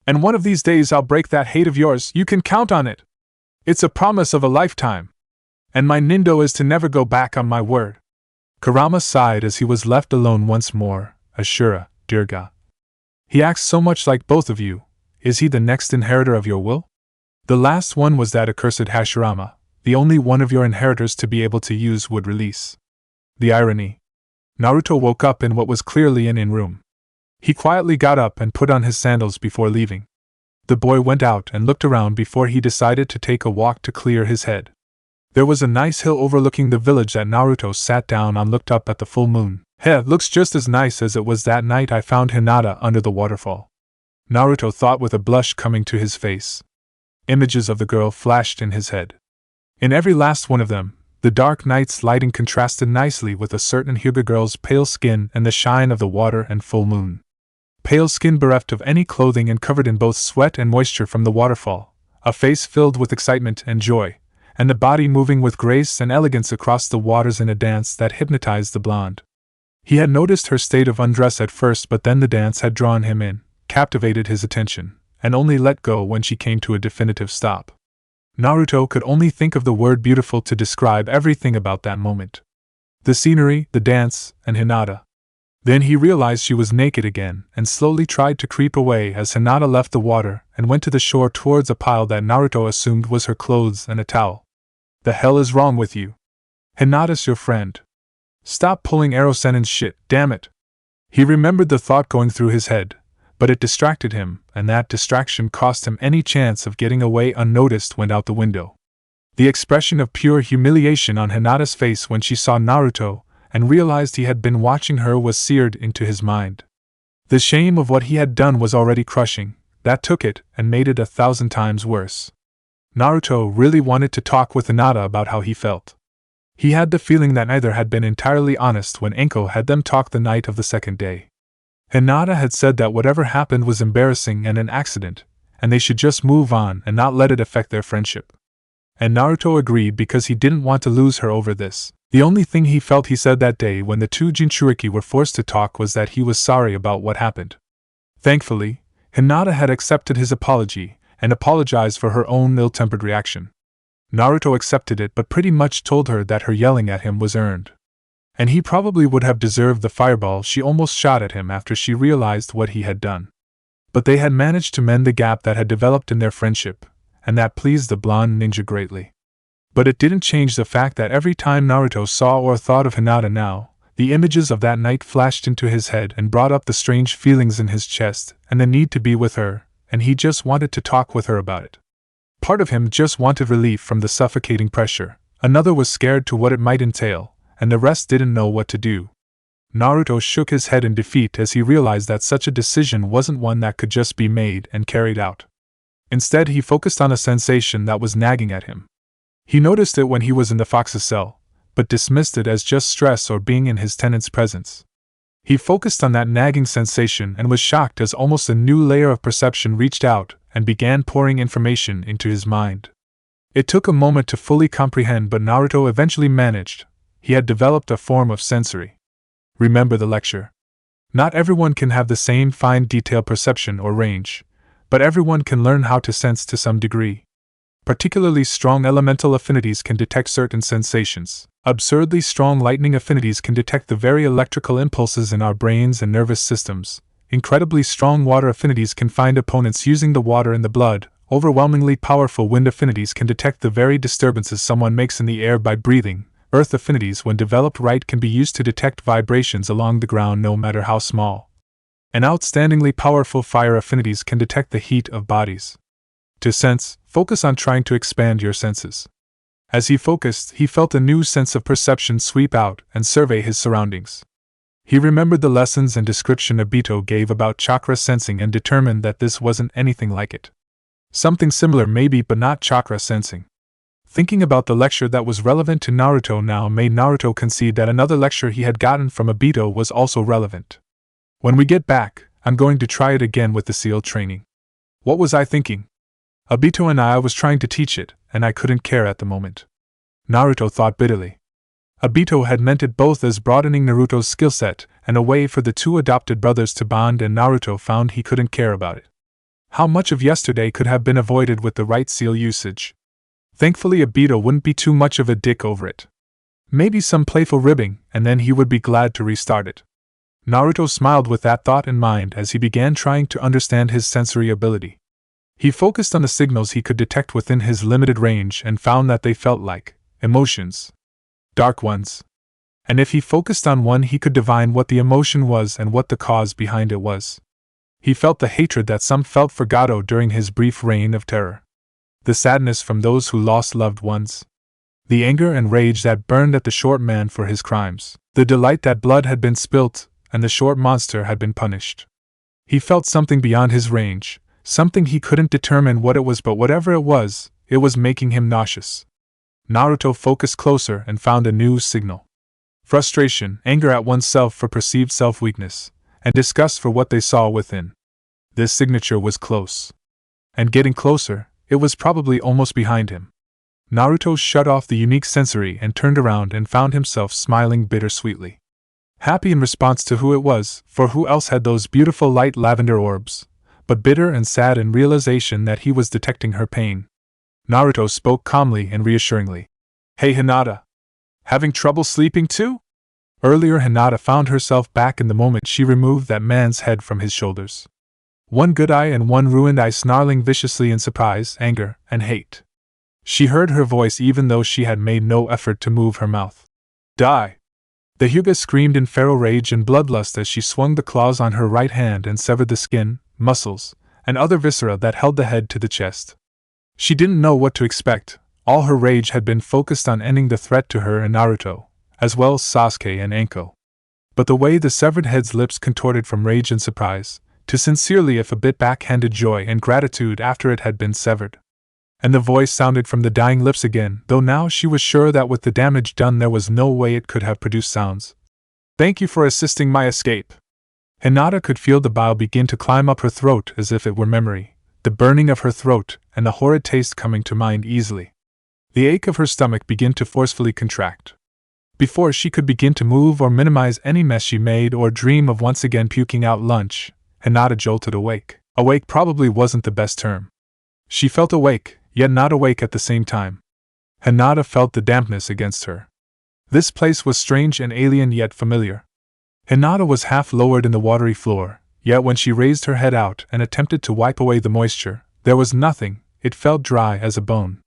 And one of these days I'll break that hate of yours, you can count on it. It's a promise of a lifetime. And my nindo is to never go back on my word. Kurama sighed as he was left alone once more. Ashura, dear God. He acts so much like both of you. Is he the next inheritor of your will? The last one was that accursed Hashirama, the only one of your inheritors to be able to use would release. The irony. Naruto woke up in what was clearly an inn-room. He quietly got up and put on his sandals before leaving. The boy went out and looked around before he decided to take a walk to clear his head. There was a nice hill overlooking the village that Naruto sat down on, looked up at the full moon. Heh, looks just as nice as it was that night I found Hinata under the waterfall. Naruto thought with a blush coming to his face. Images of the girl flashed in his head. In every last one of them, the dark night's lighting contrasted nicely with a certain Hyuga girl's pale skin and the shine of the water and full moon. Pale skin bereft of any clothing and covered in both sweat and moisture from the waterfall, a face filled with excitement and joy, and the body moving with grace and elegance across the waters in a dance that hypnotized the blonde. He had noticed her state of undress at first, but then the dance had drawn him in, captivated his attention, and only let go when she came to a definitive stop. Naruto could only think of the word beautiful to describe everything about that moment. The scenery, the dance, and Hinata. Then he realized she was naked again and slowly tried to creep away as Hinata left the water and went to the shore towards a pile that Naruto assumed was her clothes and a towel. The hell is wrong with you? Hinata's your friend. Stop pulling Erosenen's shit, damn it. He remembered the thought going through his head, but it distracted him, and that distraction cost him any chance of getting away unnoticed went out the window. The expression of pure humiliation on Hinata's face when she saw Naruto and realized he had been watching her was seared into his mind. The shame of what he had done was already crushing, that took it and made it 1,000 times worse. Naruto really wanted to talk with Hinata about how he felt. He had the feeling that neither had been entirely honest when Enko had them talk the night of the second day. Hinata had said that whatever happened was embarrassing and an accident, and they should just move on and not let it affect their friendship. And Naruto agreed because he didn't want to lose her over this. The only thing he felt he said that day when the two Jinchuriki were forced to talk was that he was sorry about what happened. Thankfully, Hinata had accepted his apology and apologized for her own ill-tempered reaction. Naruto accepted it but pretty much told her that her yelling at him was earned. And he probably would have deserved the fireball she almost shot at him after she realized what he had done. But they had managed to mend the gap that had developed in their friendship, and that pleased the blonde ninja greatly. But it didn't change the fact that every time Naruto saw or thought of Hinata now, the images of that night flashed into his head and brought up the strange feelings in his chest and the need to be with her, and he just wanted to talk with her about it. Part of him just wanted relief from the suffocating pressure, another was scared to what it might entail, and the rest didn't know what to do. Naruto shook his head in defeat as he realized that such a decision wasn't one that could just be made and carried out. Instead, he focused on a sensation that was nagging at him. He noticed it when he was in the fox's cell, but dismissed it as just stress or being in his tenant's presence. He focused on that nagging sensation and was shocked as almost a new layer of perception reached out and began pouring information into his mind. It took a moment to fully comprehend, but Naruto eventually managed. He had developed a form of sensory. Remember the lecture. Not everyone can have the same fine detail perception or range, but everyone can learn how to sense to some degree. Particularly strong elemental affinities can detect certain sensations. Absurdly strong lightning affinities can detect the very electrical impulses in our brains and nervous systems. Incredibly strong water affinities can find opponents using the water in the blood. Overwhelmingly powerful wind affinities can detect the very disturbances someone makes in the air by breathing. Earth affinities, when developed right, can be used to detect vibrations along the ground no matter how small. And outstandingly powerful fire affinities can detect the heat of bodies. To sense, focus on trying to expand your senses. As he focused, he felt a new sense of perception sweep out and survey his surroundings. He remembered the lessons and description Obito gave about chakra sensing and determined that this wasn't anything like it. Something similar maybe, but not chakra sensing. Thinking about the lecture that was relevant to Naruto now made Naruto concede that another lecture he had gotten from Obito was also relevant. When we get back, I'm going to try it again with the SEAL training. What was I thinking? Obito and I was trying to teach it, and I couldn't care at the moment. Naruto thought bitterly. Obito had meant it both as broadening Naruto's skill set and a way for the two adopted brothers to bond, and Naruto found he couldn't care about it. How much of yesterday could have been avoided with the right seal usage? Thankfully, Obito wouldn't be too much of a dick over it. Maybe some playful ribbing, and then he would be glad to restart it. Naruto smiled with that thought in mind as he began trying to understand his sensory ability. He focused on the signals he could detect within his limited range and found that they felt like emotions. Dark ones. And if he focused on one, he could divine what the emotion was and what the cause behind it was. He felt the hatred that some felt for Gato during his brief reign of terror. The sadness from those who lost loved ones. The anger and rage that burned at the short man for his crimes. The delight that blood had been spilt and the short monster had been punished. He felt something beyond his range, something he couldn't determine what it was, but whatever it was making him nauseous. Naruto focused closer and found a new signal. Frustration, anger at oneself for perceived self-weakness, and disgust for what they saw within. This signature was close. And getting closer, it was probably almost behind him. Naruto shut off the unique sensory and turned around and found himself smiling bittersweetly. Happy in response to who it was, for who else had those beautiful light lavender orbs, but bitter and sad in realization that he was detecting her pain. Naruto spoke calmly and reassuringly. "Hey Hinata. Having trouble sleeping too?" Earlier Hinata found herself back in the moment she removed that man's head from his shoulders. One good eye and one ruined eye, snarling viciously in surprise, anger, and hate. She heard her voice even though she had made no effort to move her mouth. "Die!" The Hyuga screamed in feral rage and bloodlust as she swung the claws on her right hand and severed the skin, muscles, and other viscera that held the head to the chest. She didn't know what to expect. All her rage had been focused on ending the threat to her and Naruto, as well as Sasuke and Anko. But the way the severed head's lips contorted from rage and surprise, to sincerely if a bit backhanded joy and gratitude after it had been severed. And the voice sounded from the dying lips again, though now she was sure that with the damage done there was no way it could have produced sounds. "Thank you for assisting my escape." Hinata could feel the bile begin to climb up her throat as if it were memory, the burning of her throat and the horrid taste coming to mind easily. The ache of her stomach began to forcefully contract. Before she could begin to move or minimize any mess she made or dream of once again puking out lunch, Hinata jolted awake. Awake probably wasn't the best term. She felt awake, yet not awake at the same time. Hinata felt the dampness against her. This place was strange and alien yet familiar. Hinata was half lowered in the watery floor, yet when she raised her head out and attempted to wipe away the moisture, there was nothing, it felt dry as a bone.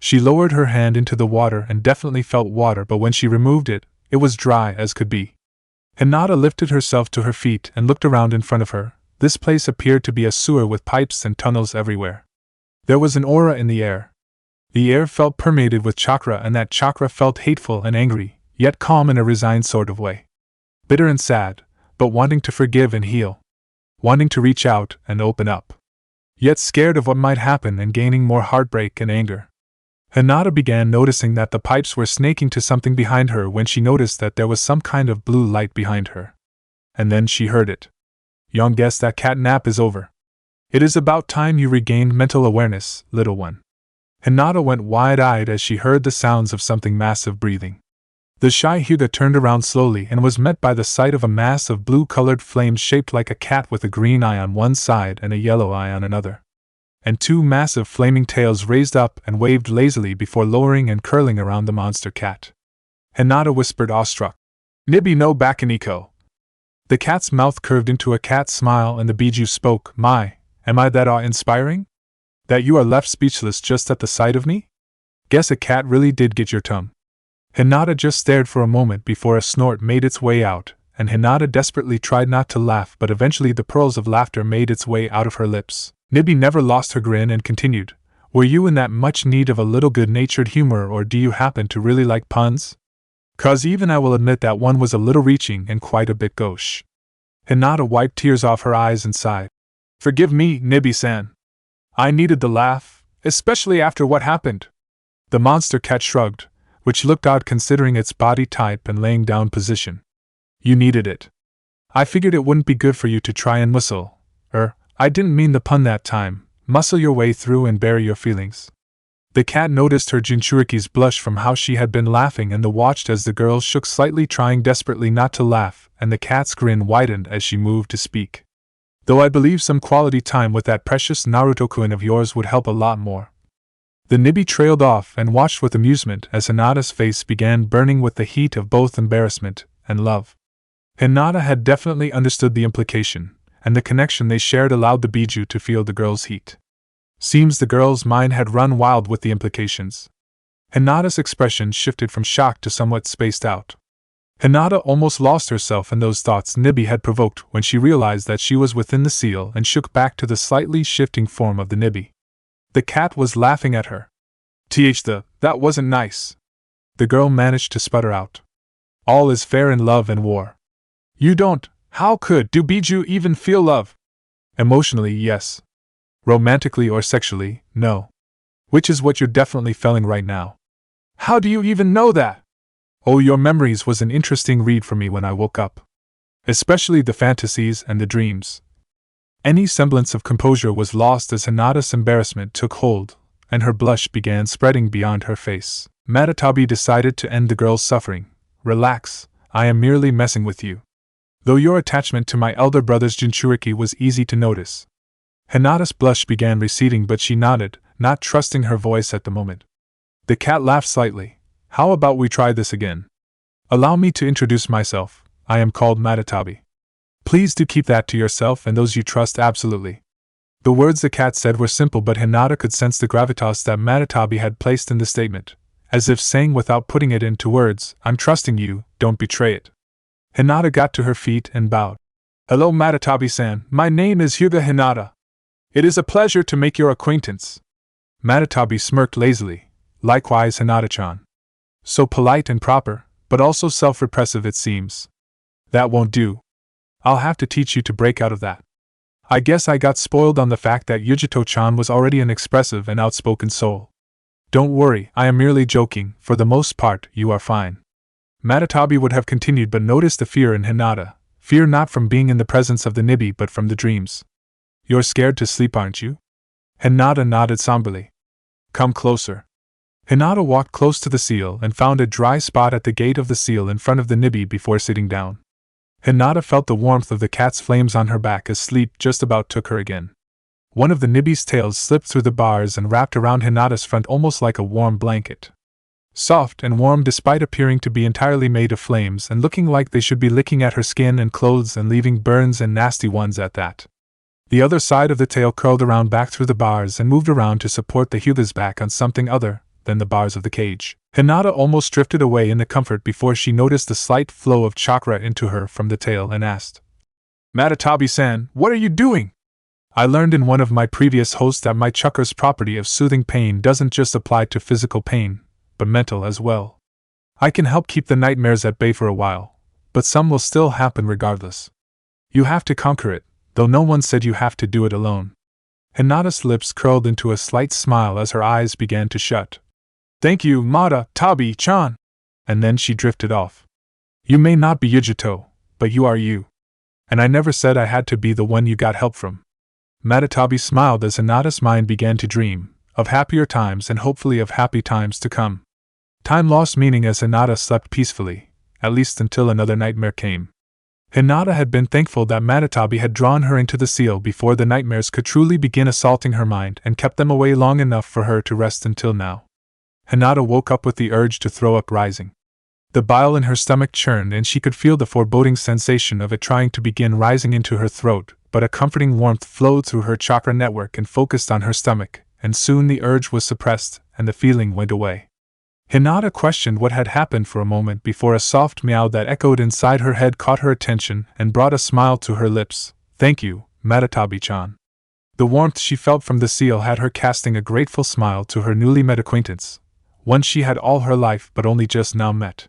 She lowered her hand into the water and definitely felt water, but when she removed it, it was dry as could be. Hinata lifted herself to her feet and looked around in front of her. This place appeared to be a sewer with pipes and tunnels everywhere. There was an aura in the air. The air felt permeated with chakra, and that chakra felt hateful and angry, yet calm in a resigned sort of way. Bitter and sad, but wanting to forgive and heal. Wanting to reach out and open up. Yet scared of what might happen and gaining more heartbreak and anger. Hinata began noticing that the pipes were snaking to something behind her when she noticed that there was some kind of blue light behind her. And then she heard it. "Young, guess that cat nap is over. It is about time you regained mental awareness, little one." Hinata went wide-eyed as she heard the sounds of something massive breathing. The shy Hyuga turned around slowly and was met by the sight of a mass of blue-colored flames shaped like a cat with a green eye on one side and a yellow eye on another. And two massive flaming tails raised up and waved lazily before lowering and curling around the monster cat. Hinata whispered awestruck, "Nibi no Bakaniko." The cat's mouth curved into a cat smile and the Biju spoke, "My, am I that awe-inspiring? That you are left speechless just at the sight of me? Guess a cat really did get your tongue." Hinata just stared for a moment before a snort made its way out, and Hinata desperately tried not to laugh, but eventually the pearls of laughter made its way out of her lips. Nibi never lost her grin and continued, "Were you in that much need of a little good-natured humor, or do you happen to really like puns? 'Cause even I will admit that one was a little reaching and quite a bit gauche." Hinata wiped tears off her eyes and sighed. "Forgive me, Nibi-san. I needed the laugh, especially after what happened." The monster cat shrugged, which looked odd considering its body type and laying down position. "You needed it. I figured it wouldn't be good for you to try and I didn't mean the pun that time, muscle your way through and bury your feelings. The cat noticed her Jinchuriki's blush from how she had been laughing and watched as the girl shook slightly, trying desperately not to laugh, and the cat's grin widened as she moved to speak. Though I believe some quality time with that precious Naruto-kun of yours would help a lot more. The Nibi trailed off and watched with amusement as Hinata's face began burning with the heat of both embarrassment and love. Hinata had definitely understood the implication, and the connection they shared allowed the Biju to feel the girl's heat. Seems the girl's mind had run wild with the implications. Hinata's expression shifted from shock to somewhat spaced out. Hinata almost lost herself in those thoughts Nibi had provoked when she realized that she was within the seal and shook back to the slightly shifting form of the Nibi. The cat was laughing at her. That wasn't nice. The girl managed to sputter out. All is fair in love and war. You don't, how could, do Biju even feel love? Emotionally, yes. Romantically or sexually, no. Which is what you're definitely feeling right now. How do you even know that? Oh, your memories was an interesting read for me when I woke up. Especially the fantasies and the dreams. Any semblance of composure was lost as Hinata's embarrassment took hold, and her blush began spreading beyond her face. Matatabi decided to end the girl's suffering. Relax, I am merely messing with you. Though your attachment to my elder brother's Jinchuriki was easy to notice. Hinata's blush began receding, but she nodded, not trusting her voice at the moment. The cat laughed slightly. How about we try this again? Allow me to introduce myself. I am called Matatabi. Please do keep that to yourself and those you trust absolutely. The words the cat said were simple, but Hinata could sense the gravitas that Matatabi had placed in the statement, as if saying without putting it into words, I'm trusting you, don't betray it. Hinata got to her feet and bowed. Hello Matatabi-san, my name is Hyuga Hinata. It is a pleasure to make your acquaintance. Matatabi smirked lazily. Likewise Hinata-chan. So polite and proper, but also self-repressive it seems. That won't do. I'll have to teach you to break out of that. I guess I got spoiled on the fact that Yujito-chan was already an expressive and outspoken soul. Don't worry, I am merely joking, for the most part, you are fine. Matatabi would have continued but noticed the fear in Hinata, fear not from being in the presence of the Nibi but from the dreams. You're scared to sleep, aren't you? Hinata nodded somberly. Come closer. Hinata walked close to the seal and found a dry spot at the gate of the seal in front of the Nibi before sitting down. Hinata felt the warmth of the cat's flames on her back as sleep just about took her again. One of the Nibi's tails slipped through the bars and wrapped around Hinata's front almost like a warm blanket. Soft and warm despite appearing to be entirely made of flames and looking like they should be licking at her skin and clothes and leaving burns and nasty ones at that. The other side of the tail curled around back through the bars and moved around to support the Hyuga's back on something other than the bars of the cage. Hinata almost drifted away in the comfort before she noticed a slight flow of chakra into her from the tail and asked, Matatabi-san, what are you doing? I learned in one of my previous hosts that my chakra's property of soothing pain doesn't just apply to physical pain, but mental as well. I can help keep the nightmares at bay for a while, but some will still happen regardless. You have to conquer it, though no one said you have to do it alone. Hinata's lips curled into a slight smile as her eyes began to shut. Thank you, Matatabi-chan. And then she drifted off. You may not be Yujito, but you are you. And I never said I had to be the one you got help from. Matatabi smiled as Hinata's mind began to dream, of happier times and hopefully of happy times to come. Time lost meaning as Hinata slept peacefully, at least until another nightmare came. Hinata had been thankful that Matatabi had drawn her into the seal before the nightmares could truly begin assaulting her mind and kept them away long enough for her to rest until now. Hinata woke up with the urge to throw up rising. The bile in her stomach churned and she could feel the foreboding sensation of it trying to begin rising into her throat, but a comforting warmth flowed through her chakra network and focused on her stomach, and soon the urge was suppressed and the feeling went away. Hinata questioned what had happened for a moment before a soft meow that echoed inside her head caught her attention and brought a smile to her lips. Thank you, Matatabi-chan. The warmth she felt from the seal had her casting a grateful smile to her newly met acquaintance, one she had all her life but only just now met.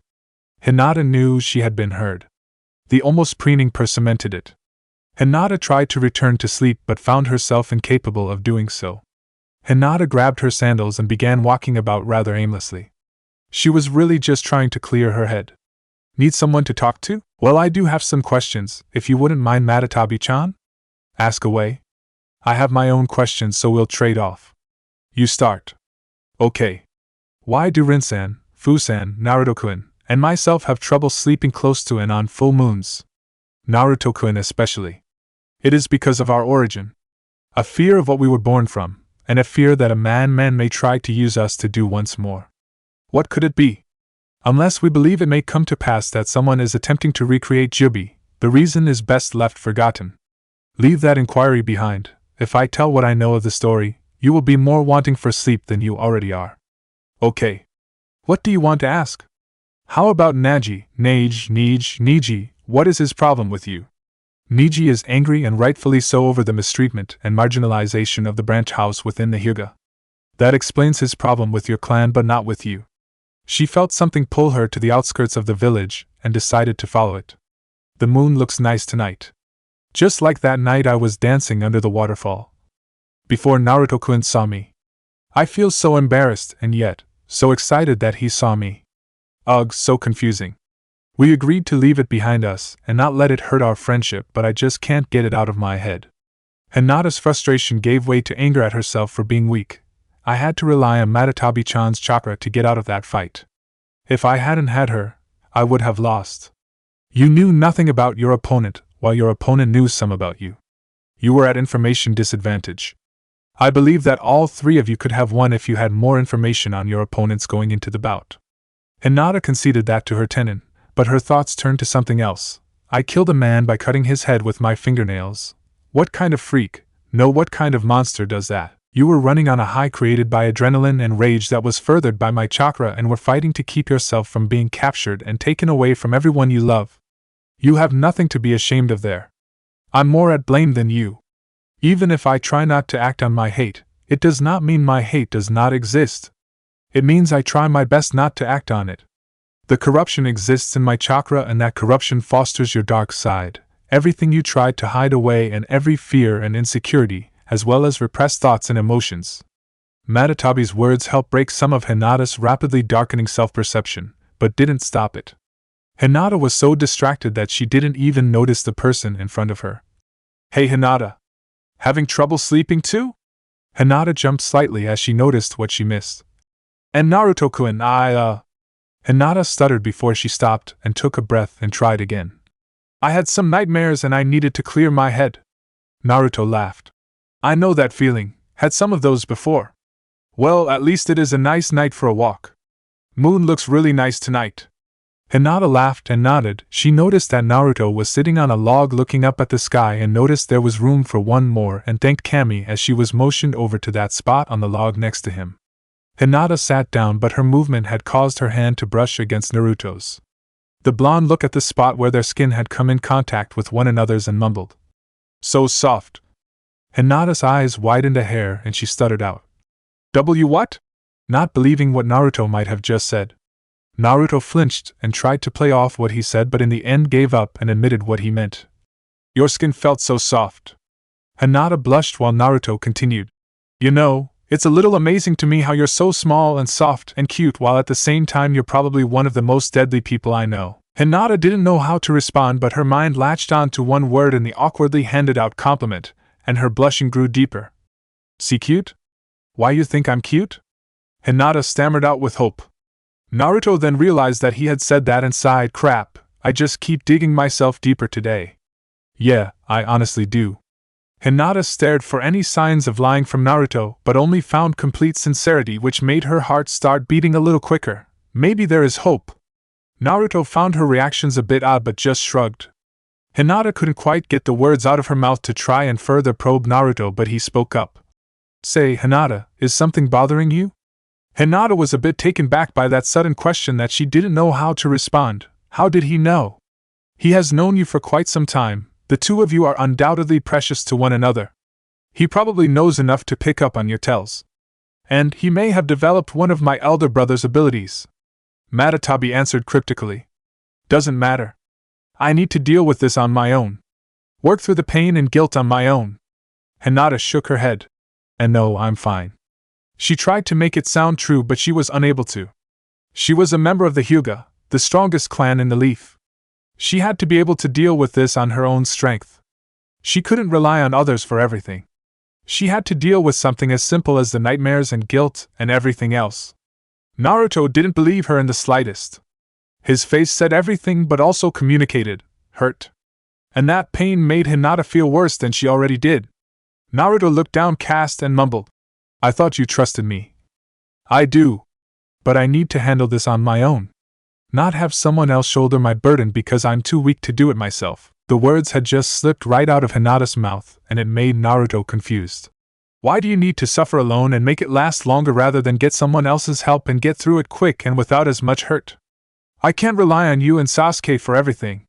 Hinata knew she had been heard. The almost preening purr cemented it. Hinata tried to return to sleep but found herself incapable of doing so. Hinata grabbed her sandals and began walking about rather aimlessly. She was really just trying to clear her head. Need someone to talk to? Well, I do have some questions, if you wouldn't mind, Matatabi-chan? Ask away. I have my own questions, so we'll trade off. You start. Okay. Why do Rin-san, Fu-san, Naruto-kun, and myself have trouble sleeping close to and on full moons? Naruto-kun especially. It is because of our origin. A fear of what we were born from, and a fear that a man may try to use us to do once more. What could it be? Unless we believe it may come to pass that someone is attempting to recreate Jubi, the reason is best left forgotten. Leave that inquiry behind. If I tell what I know of the story, you will be more wanting for sleep than you already are. Okay. What do you want to ask? How about Niji, Niji, what is his problem with you? Niji is angry and rightfully so over the mistreatment and marginalization of the branch house within the Hyuga. That explains his problem with your clan but not with you. She felt something pull her to the outskirts of the village and decided to follow it. The moon looks nice tonight. Just like that night I was dancing under the waterfall. Before Naruto-kun saw me. I feel so embarrassed and yet so excited that he saw me. Ugh, so confusing. We agreed to leave it behind us and not let it hurt our friendship, but I just can't get it out of my head. Hinata's frustration gave way to anger at herself for being weak. I had to rely on Matatabi-chan's chakra to get out of that fight. If I hadn't had her, I would have lost. You knew nothing about your opponent, while your opponent knew some about you. You were at information disadvantage. I believe that all three of you could have won if you had more information on your opponents going into the bout. Hinata conceded that to her tenon, but her thoughts turned to something else. I killed a man by cutting his head with my fingernails. What kind of freak, no, what kind of monster does that? You were running on a high created by adrenaline and rage that was furthered by my chakra and were fighting to keep yourself from being captured and taken away from everyone you love. You have nothing to be ashamed of there. I'm more at blame than you. Even if I try not to act on my hate, it does not mean my hate does not exist. It means I try my best not to act on it. The corruption exists in my chakra and that corruption fosters your dark side, everything you tried to hide away and every fear and insecurity, as well as repressed thoughts and emotions. Matatabi's words helped break some of Hinata's rapidly darkening self-perception, but didn't stop it. Hinata was so distracted that she didn't even notice the person in front of her. Hey Hinata! Having trouble sleeping too? Hinata jumped slightly as she noticed what she missed. And Naruto-kun, Hinata stuttered before she stopped and took a breath and tried again. I had some nightmares and I needed to clear my head. Naruto laughed. I know that feeling, had some of those before. Well, at least it is a nice night for a walk. Moon looks really nice tonight. Hinata laughed and nodded. She noticed that Naruto was sitting on a log looking up at the sky and noticed there was room for one more and thanked Kami as she was motioned over to that spot on the log next to him. Hinata sat down but her movement had caused her hand to brush against Naruto's. The blonde looked at the spot where their skin had come in contact with one another's and mumbled. So soft. Hinata's eyes widened a hair and she stuttered out. What? Not believing what Naruto might have just said. Naruto flinched and tried to play off what he said but in the end gave up and admitted what he meant. Your skin felt so soft. Hinata blushed while Naruto continued. You know, it's a little amazing to me how you're so small and soft and cute while at the same time you're probably one of the most deadly people I know. Hinata didn't know how to respond but her mind latched on to one word in the awkwardly handed out compliment, and her blushing grew deeper. See cute? Why you think I'm cute? Hinata stammered out with hope. Naruto then realized that he had said that and sighed, crap, I just keep digging myself deeper today. Yeah, I honestly do. Hinata stared for any signs of lying from Naruto, but only found complete sincerity, which made her heart start beating a little quicker. Maybe there is hope. Naruto found her reactions a bit odd but just shrugged. Hinata couldn't quite get the words out of her mouth to try and further probe Naruto, but he spoke up. Say, Hinata, is something bothering you? Hinata was a bit taken back by that sudden question that she didn't know how to respond. How did he know? He has known you for quite some time. The two of you are undoubtedly precious to one another. He probably knows enough to pick up on your tells. And he may have developed one of my elder brother's abilities. Matatabi answered cryptically. Doesn't matter. I need to deal with this on my own. Work through the pain and guilt on my own. Hinata shook her head. And no, I'm fine. She tried to make it sound true but she was unable to. She was a member of the Hyuga, the strongest clan in the Leaf. She had to be able to deal with this on her own strength. She couldn't rely on others for everything. She had to deal with something as simple as the nightmares and guilt and everything else. Naruto didn't believe her in the slightest. His face said everything but also communicated hurt. And that pain made Hinata feel worse than she already did. Naruto looked downcast and mumbled, "I thought you trusted me." "I do. But I need to handle this on my own. Not have someone else shoulder my burden because I'm too weak to do it myself." The words had just slipped right out of Hinata's mouth, and it made Naruto confused. Why do you need to suffer alone and make it last longer rather than get someone else's help and get through it quick and without as much hurt? I can't rely on you and Sasuke for everything.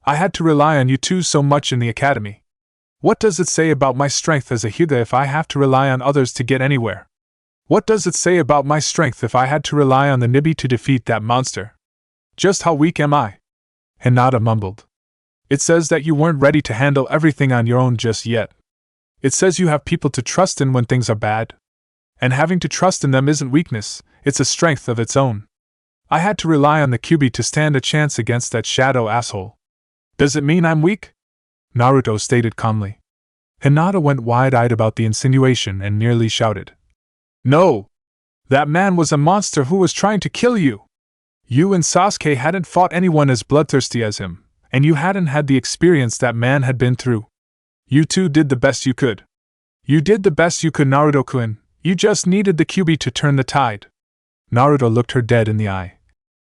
I had to rely on you two so much in the academy. What does it say about my strength as a Hyuga if I have to rely on others to get anywhere? What does it say about my strength if I had to rely on the Nibi to defeat that monster? Just how weak am I?" Hinata mumbled. "It says that you weren't ready to handle everything on your own just yet. It says you have people to trust in when things are bad. And having to trust in them isn't weakness, it's a strength of its own. I had to rely on the Kyuubi to stand a chance against that shadow asshole. Does it mean I'm weak?" Naruto stated calmly. Hinata went wide-eyed about the insinuation and nearly shouted, "No! That man was a monster who was trying to kill you! You and Sasuke hadn't fought anyone as bloodthirsty as him, and you hadn't had the experience that man had been through. You two did the best you could. You did the best you could, Naruto-kun. You just needed the Kyuubi to turn the tide." Naruto looked her dead in the eye.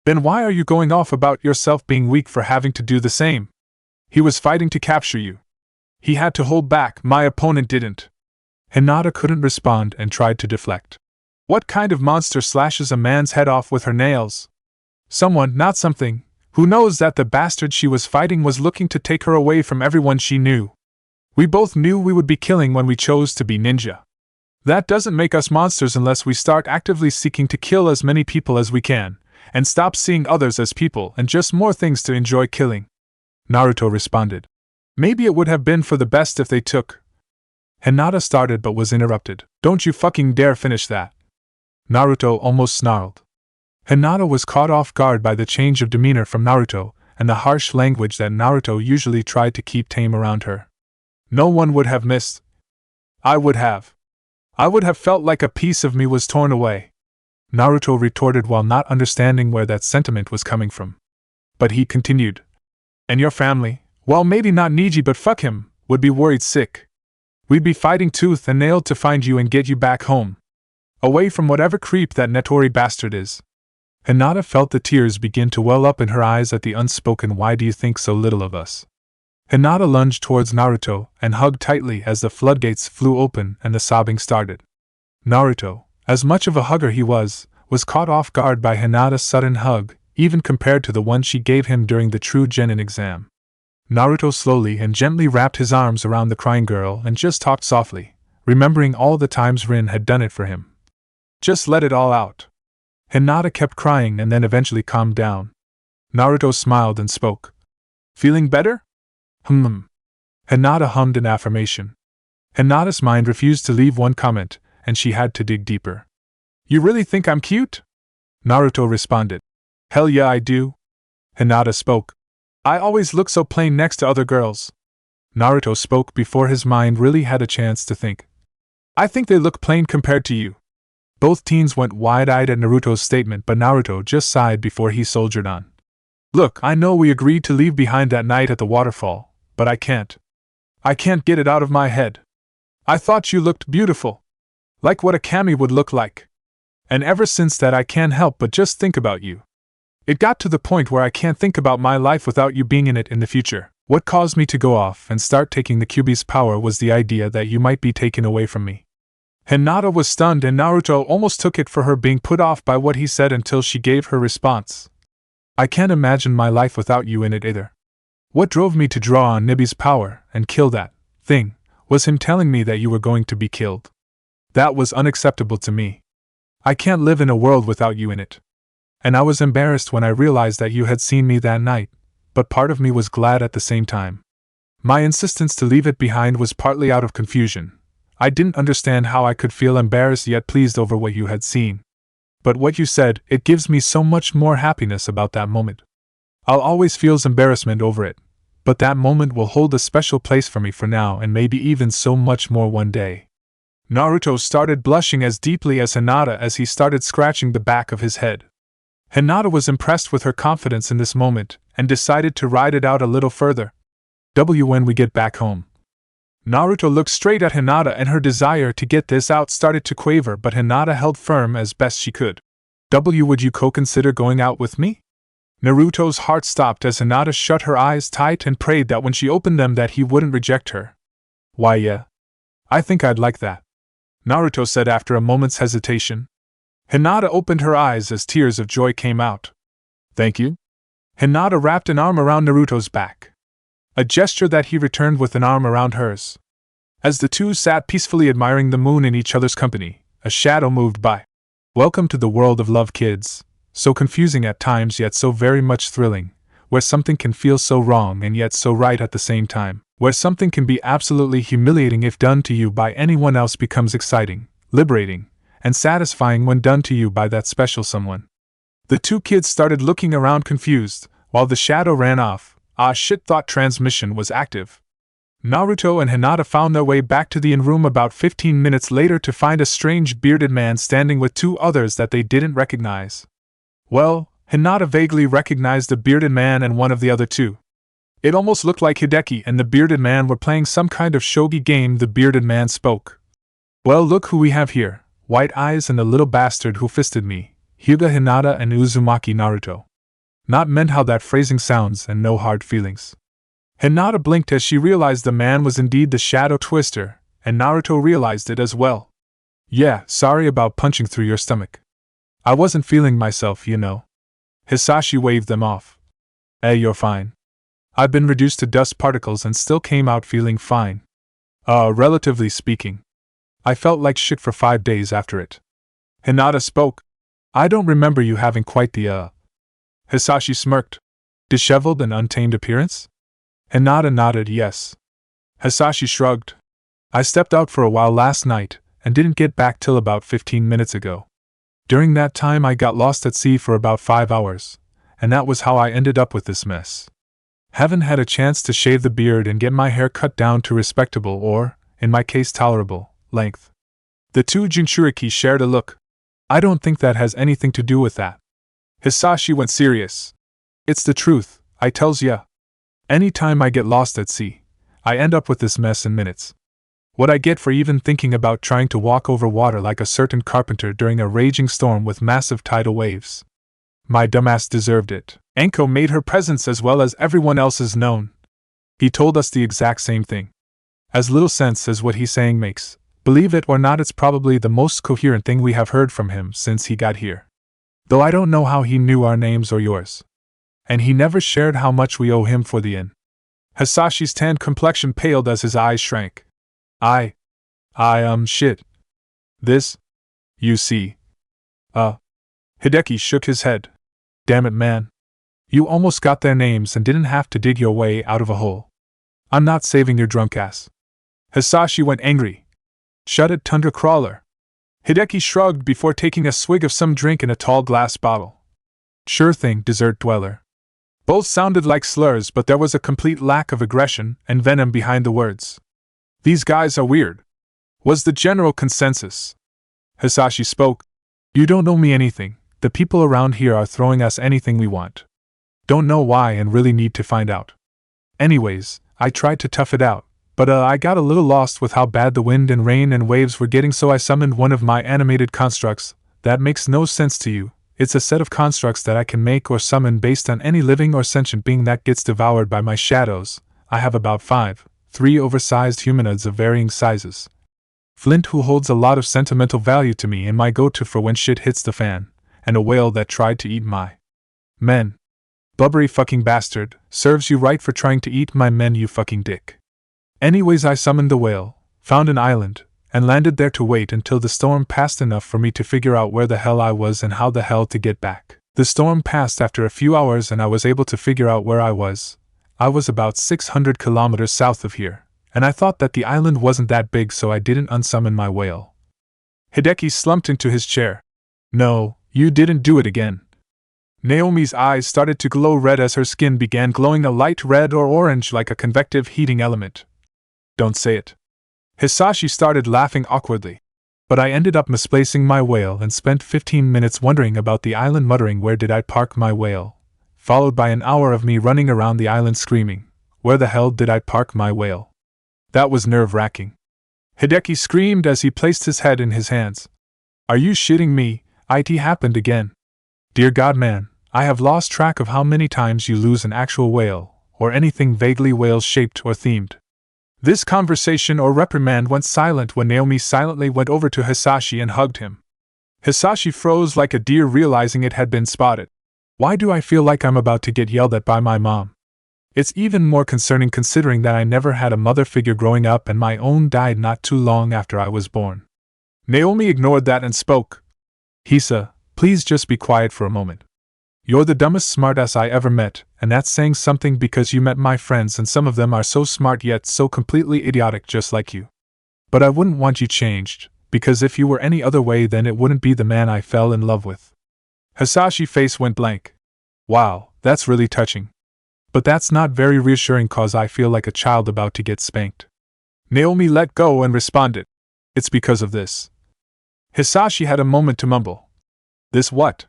"Then why are you going off about yourself being weak for having to do the same? He was fighting to capture you. He had to hold back, my opponent didn't." Hinata couldn't respond and tried to deflect. What kind of monster slashes a man's head off with her nails? Someone, not something, who knows that the bastard she was fighting was looking to take her away from everyone she knew. We both knew we would be killing when we chose to be ninja. That doesn't make us monsters unless we start actively seeking to kill as many people as we can, and stop seeing others as people and just more things to enjoy killing. Naruto responded. Maybe it would have been for the best if they took. Hinata started but was interrupted. Don't you fucking dare finish that. Naruto almost snarled. Hinata was caught off guard by the change of demeanor from Naruto, and the harsh language that Naruto usually tried to keep tame around her. No one would have missed. I would have. I would have felt like a piece of me was torn away. Naruto retorted while not understanding where that sentiment was coming from. But he continued. And your family, well maybe not Niji but fuck him, would be worried sick. We'd be fighting tooth and nail to find you and get you back home. Away from whatever creep that Netori bastard is. Hinata felt the tears begin to well up in her eyes at the unspoken why do you think so little of us. Hinata lunged towards Naruto and hugged tightly as the floodgates flew open and the sobbing started. Naruto, as much of a hugger he was caught off guard by Hinata's sudden hug, even compared to the one she gave him during the true genin exam. Naruto slowly and gently wrapped his arms around the crying girl and just talked softly, remembering all the times Rin had done it for him. Just let it all out. Hinata kept crying and then eventually calmed down. Naruto smiled and spoke. Feeling better? Hinata hummed in affirmation. Hinata's mind refused to leave one comment, and she had to dig deeper. You really think I'm cute? Naruto responded. Hell yeah I do. Hinata spoke. I always look so plain next to other girls. Naruto spoke before his mind really had a chance to think. I think they look plain compared to you. Both teens went wide-eyed at Naruto's statement, but Naruto just sighed before he soldiered on. Look, I know we agreed to leave behind that night at the waterfall, but I can't. I can't get it out of my head. I thought you looked beautiful. Like what a kami would look like. And ever since that I can't help but just think about you. It got to the point where I can't think about my life without you being in it in the future. What caused me to go off and start taking the Kyuubi's power was the idea that you might be taken away from me. Hinata was stunned and Naruto almost took it for her being put off by what he said until she gave her response. I can't imagine my life without you in it either. What drove me to draw on Nibi's power and kill that thing was him telling me that you were going to be killed. That was unacceptable to me. I can't live in a world without you in it. And I was embarrassed when I realized that you had seen me that night, but part of me was glad at the same time. My insistence to leave it behind was partly out of confusion. I didn't understand how I could feel embarrassed yet pleased over what you had seen. But what you said, it gives me so much more happiness about that moment. I'll always feel embarrassment over it, but that moment will hold a special place for me for now and maybe even so much more one day. Naruto started blushing as deeply as Hinata as he started scratching the back of his head. Hinata was impressed with her confidence in this moment, and decided to ride it out a little further. When we get back home. Naruto looked straight at Hinata and her desire to get this out started to quaver, but Hinata held firm as best she could. Would you consider going out with me? Naruto's heart stopped as Hinata shut her eyes tight and prayed that when she opened them that he wouldn't reject her. Why yeah. I think I'd like that, Naruto said after a moment's hesitation. Hinata opened her eyes as tears of joy came out. Thank you? Hinata wrapped an arm around Naruto's back. A gesture that he returned with an arm around hers. As the two sat peacefully admiring the moon in each other's company, a shadow moved by. Welcome to the world of love, kids. So confusing at times yet so very much thrilling, where something can feel so wrong and yet so right at the same time, where something can be absolutely humiliating if done to you by anyone else becomes exciting, liberating, and satisfying when done to you by that special someone. The two kids started looking around confused, while the shadow ran off. Ah shit, thought transmission was active. Naruto and Hinata found their way back to the inn room about 15 minutes later to find a strange bearded man standing with two others that they didn't recognize. Well, Hinata vaguely recognized the bearded man and one of the other two. It almost looked like Hideki and the bearded man were playing some kind of shogi game. The bearded man spoke. Well, look who we have here, White Eyes and the little bastard who fisted me, Hyuga, Hinata and Uzumaki Naruto. Not meant how that phrasing sounds, and no hard feelings. Hinata blinked as she realized the man was indeed the Shadow Twister, and Naruto realized it as well. Yeah, sorry about punching through your stomach. I wasn't feeling myself, you know. Hisashi waved them off. You're fine. I've been reduced to dust particles and still came out feeling fine. Relatively speaking. I felt like shit for 5 days after it. Hinata spoke. I don't remember you having quite the, Hisashi smirked. Disheveled and untamed appearance? Hinata nodded yes. Hisashi shrugged. I stepped out for a while last night, and didn't get back till about 15 minutes ago. During that time I got lost at sea for about 5 hours, and that was how I ended up with this mess. Haven't had a chance to shave the beard and get my hair cut down to respectable or, in my case tolerable, length. The two Jinchuriki shared a look. I don't think that has anything to do with that. Hisashi went serious. It's the truth, I tells ya. Any time I get lost at sea, I end up with this mess in minutes. What I get for even thinking about trying to walk over water like a certain carpenter during a raging storm with massive tidal waves. My dumbass deserved it. Anko made her presence as well as everyone else's known. He told us the exact same thing. As little sense as what he's saying makes. Believe it or not, it's probably the most coherent thing we have heard from him since he got here. Though I don't know how he knew our names or yours. And he never shared how much we owe him for the inn. Hisashi's tanned complexion paled as his eyes shrank. Shit. This? You see. Hideki shook his head. Damn it, man. You almost got their names and didn't have to dig your way out of a hole. I'm not saving your drunk ass. Hisashi went angry. Shut it, Tundra Crawler. Hideki shrugged before taking a swig of some drink in a tall glass bottle. Sure thing, Desert Dweller. Both sounded like slurs, but there was a complete lack of aggression and venom behind the words. These guys are weird, was the general consensus. Hisashi spoke. You don't know me anything. The people around here are throwing us anything we want. Don't know why and really need to find out. Anyways, I tried to tough it out, but I got a little lost with how bad the wind and rain and waves were getting, so I summoned one of my animated constructs. That makes no sense to you. It's a set of constructs that I can make or summon based on any living or sentient being that gets devoured by my shadows. I have about 3 oversized humanoids of varying sizes. Flint, who holds a lot of sentimental value to me and my go-to for when shit hits the fan, and a whale that tried to eat my men. Blubbery fucking bastard, serves you right for trying to eat my men, you fucking dick. Anyways, I summoned the whale, found an island, and landed there to wait until the storm passed enough for me to figure out where the hell I was and how the hell to get back. The storm passed after a few hours and I was able to figure out where I was. I was about 600 kilometers south of here, and I thought that the island wasn't that big, so I didn't unsummon my whale. Hideki slumped into his chair. No, you didn't do it again. Naomi's eyes started to glow red as her skin began glowing a light red or orange like a convective heating element. Don't say it. Hisashi started laughing awkwardly. But I ended up misplacing my whale and spent 15 minutes wondering about the island, muttering, "Where did I park my whale?" Followed by an hour of me running around the island screaming, "Where the hell did I park my whale?" That was nerve-wracking. Hideki screamed as he placed his head in his hands. "Are you shitting me? It happened again. Dear God, man, I have lost track of how many times you lose an actual whale, or anything vaguely whale-shaped or themed." This conversation or reprimand went silent when Naomi silently went over to Hisashi and hugged him. Hisashi froze like a deer, realizing it had been spotted. Why do I feel like I'm about to get yelled at by my mom? It's even more concerning considering that I never had a mother figure growing up and my own died not too long after I was born. Naomi ignored that and spoke. "Hisa, please just be quiet for a moment. You're the dumbest smartass I ever met, and that's saying something because you met my friends and some of them are so smart yet so completely idiotic just like you. But I wouldn't want you changed, because if you were any other way then it wouldn't be the man I fell in love with." Hisashi's face went blank. Wow, that's really touching. But that's not very reassuring cause I feel like a child about to get spanked. Naomi let go and responded. "It's because of this." Hisashi had a moment to mumble. "This what?"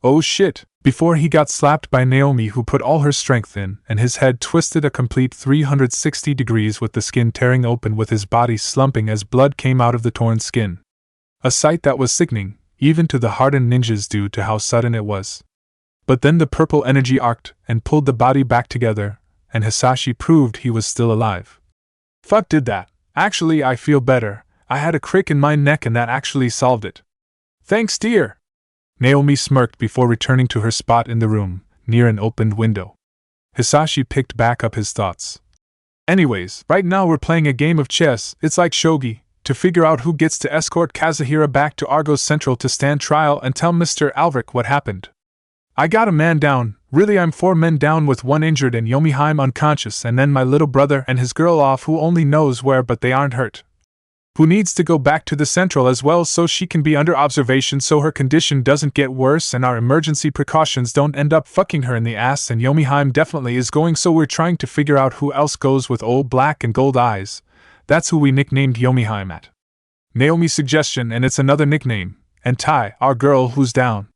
"Oh shit," before he got slapped by Naomi, who put all her strength in, and his head twisted a complete 360 degrees with the skin tearing open with his body slumping as blood came out of the torn skin. A sight that was sickening, even to the hardened ninjas due to how sudden it was. But then the purple energy arced and pulled the body back together, and Hisashi proved he was still alive. "Fuck did that. Actually I feel better. I had a crick in my neck and that actually solved it." "Thanks dear." Naomi smirked before returning to her spot in the room, near an opened window. Hisashi picked back up his thoughts. "Anyways, right now we're playing a game of chess, it's like shogi, to figure out who gets to escort Kazuhira back to Argos Central to stand trial and tell Mr. Alvik what happened. I got a man down, really I'm 4 men down with 1 injured and Yomiheim unconscious and then my little brother and his girl off who only knows where but they aren't hurt. Who needs to go back to the Central as well so she can be under observation so her condition doesn't get worse and our emergency precautions don't end up fucking her in the ass, and Yomiheim definitely is going so we're trying to figure out who else goes with old black and gold eyes. That's who we nicknamed Yomiheim at. Naomi's suggestion, and it's another nickname, and Tai, our girl who's down.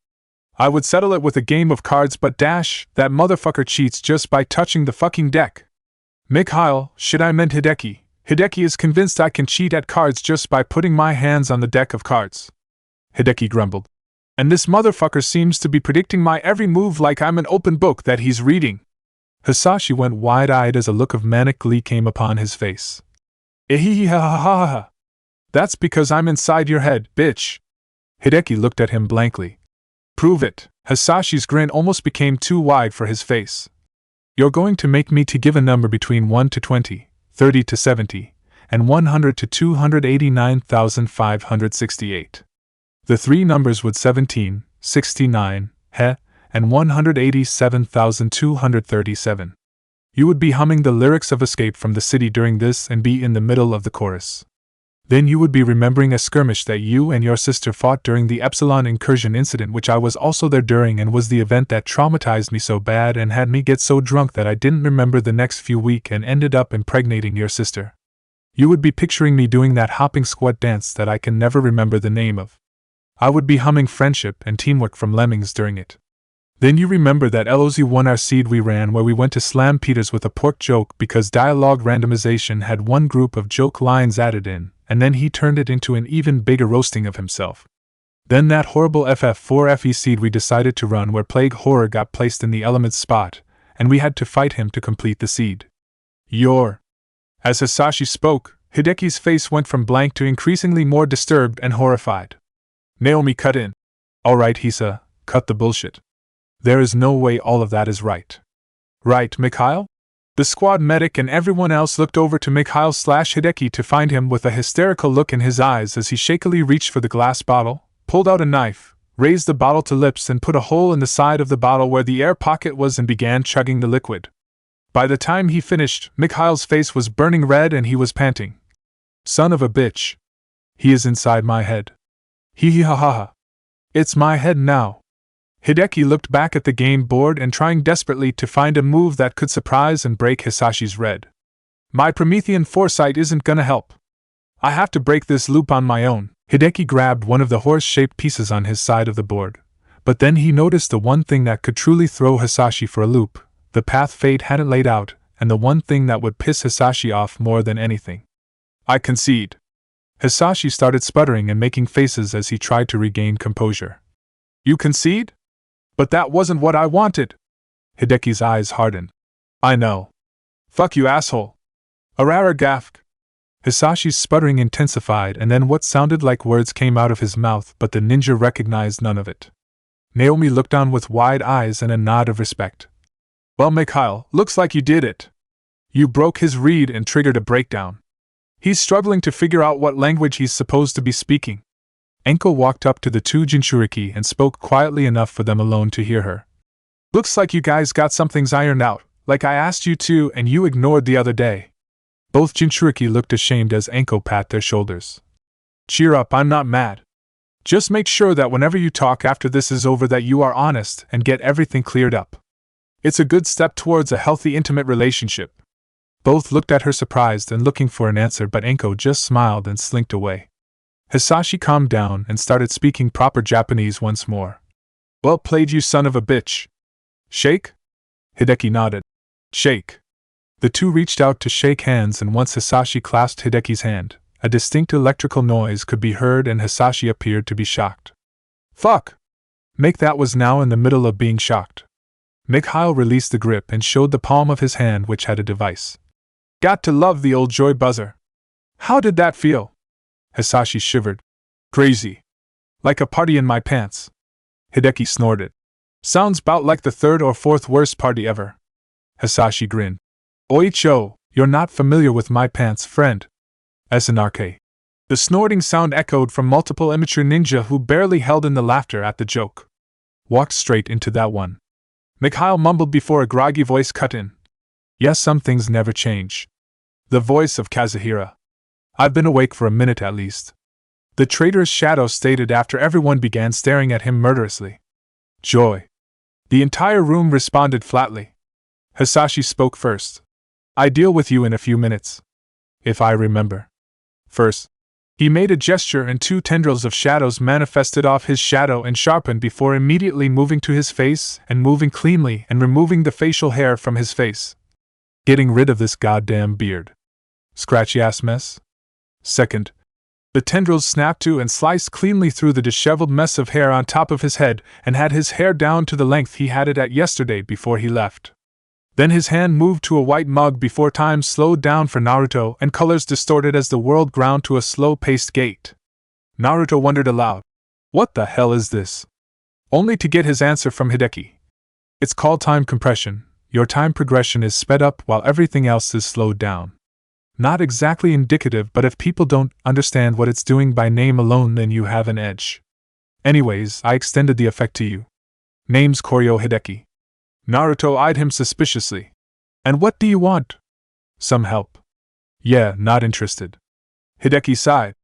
I would settle it with a game of cards but dash, that motherfucker cheats just by touching the fucking deck. Mikhail, shit I meant Hideki. Hideki is convinced I can cheat at cards just by putting my hands on the deck of cards. Hideki grumbled. And this motherfucker seems to be predicting my every move like I'm an open book that he's reading. Hisashi went wide-eyed as a look of manic glee came upon his face. Ehihihahaha. That's because I'm inside your head, bitch. Hideki looked at him blankly. Prove it. Hisashi's grin almost became too wide for his face. You're going to make me to give a number between 1 to 20. 30 to 70, and 100 to 289,568. The 3 numbers would 17, 69, and 187,237. You would be humming the lyrics of Escape from the City during this and be in the middle of the chorus. Then you would be remembering a skirmish that you and your sister fought during the Epsilon incursion incident, which I was also there during, and was the event that traumatized me so bad and had me get so drunk that I didn't remember the next few weeks and ended up impregnating your sister. You would be picturing me doing that hopping squat dance that I can never remember the name of. I would be humming Friendship and Teamwork from Lemmings during it. Then you remember that LOZ1R seed we ran where we went to slam Peters with a pork joke because dialogue randomization had one group of joke lines added in, and then he turned it into an even bigger roasting of himself. Then that horrible FF4FE seed we decided to run where Plague Horror got placed in the Elements spot, and we had to fight him to complete the seed. As Hisashi spoke, Hideki's face went from blank to increasingly more disturbed and horrified. Naomi cut in. Alright Hisa, cut the bullshit. There is no way all of that is right. Right, Mikhail? The squad medic and everyone else looked over to Mikhail/Hideki to find him with a hysterical look in his eyes as he shakily reached for the glass bottle, pulled out a knife, raised the bottle to lips and put a hole in the side of the bottle where the air pocket was and began chugging the liquid. By the time he finished, Mikhail's face was burning red and he was panting. Son of a bitch. He is inside my head. Hee-hee-ha-ha-ha. It's my head now. Hideki looked back at the game board and trying desperately to find a move that could surprise and break Hisashi's red. My Promethean foresight isn't gonna help. I have to break this loop on my own. Hideki grabbed one of the horse-shaped pieces on his side of the board, but then he noticed the one thing that could truly throw Hisashi for a loop, the path fate hadn't laid out, and the one thing that would piss Hisashi off more than anything. I concede. Hisashi started sputtering and making faces as he tried to regain composure. You concede? But that wasn't what I wanted. Hideki's eyes hardened. I know. Fuck you, asshole. Arara gafk. Hisashi's sputtering intensified, and then what sounded like words came out of his mouth, but the ninja recognized none of it. Naomi looked on with wide eyes and a nod of respect. Well, Mikhail, looks like you did it. You broke his reed and triggered a breakdown. He's struggling to figure out what language he's supposed to be speaking. Enko walked up to the two Jinchuriki and spoke quietly enough for them alone to hear her. Looks like you guys got some things ironed out, like I asked you to and you ignored the other day. Both Jinchuriki looked ashamed as Enko pat their shoulders. Cheer up, I'm not mad. Just make sure that whenever you talk after this is over that you are honest and get everything cleared up. It's a good step towards a healthy intimate relationship. Both looked at her surprised and looking for an answer, but Enko just smiled and slinked away. Hisashi calmed down and started speaking proper Japanese once more. Well played, you son of a bitch. Shake? Hideki nodded. Shake. The two reached out to shake hands, and once Hisashi clasped Hideki's hand, a distinct electrical noise could be heard and Hisashi appeared to be shocked. Fuck! Make that was now in the middle of being shocked. Mikhail released the grip and showed the palm of his hand, which had a device. Got to love the old joy buzzer. How did that feel? Hisashi shivered. Crazy. Like a party in my pants. Hideki snorted. Sounds bout like the third or fourth worst party ever. Hisashi grinned. Oicho, you're not familiar with my pants, friend. SNRK. The snorting sound echoed from multiple immature ninja who barely held in the laughter at the joke. Walked straight into that one. Mikhail mumbled before a groggy voice cut in. Yes, some things never change. The voice of Kazuhira. I've been awake for a minute at least. The traitor's shadow stated after everyone began staring at him murderously. Joy. The entire room responded flatly. Hisashi spoke first. I deal with you in a few minutes. If I remember. First. He made a gesture and two tendrils of shadows manifested off his shadow and sharpened before immediately moving to his face and moving cleanly and removing the facial hair from his face. Getting rid of this goddamn beard. Scratchy ass mess. Second. The tendrils snapped to and sliced cleanly through the disheveled mess of hair on top of his head and had his hair down to the length he had it at yesterday before he left. Then his hand moved to a white mug before time slowed down for Naruto and colors distorted as the world ground to a slow-paced gait. Naruto wondered aloud, what the hell is this? Only to get his answer from Hideki. It's called time compression. Your time progression is sped up while everything else is slowed down. Not exactly indicative, but if people don't understand what it's doing by name alone, then you have an edge. Anyways, I extended the effect to you. Name's Koryo Hideki. Naruto eyed him suspiciously. And what do you want? Some help. Yeah, not interested. Hideki sighed.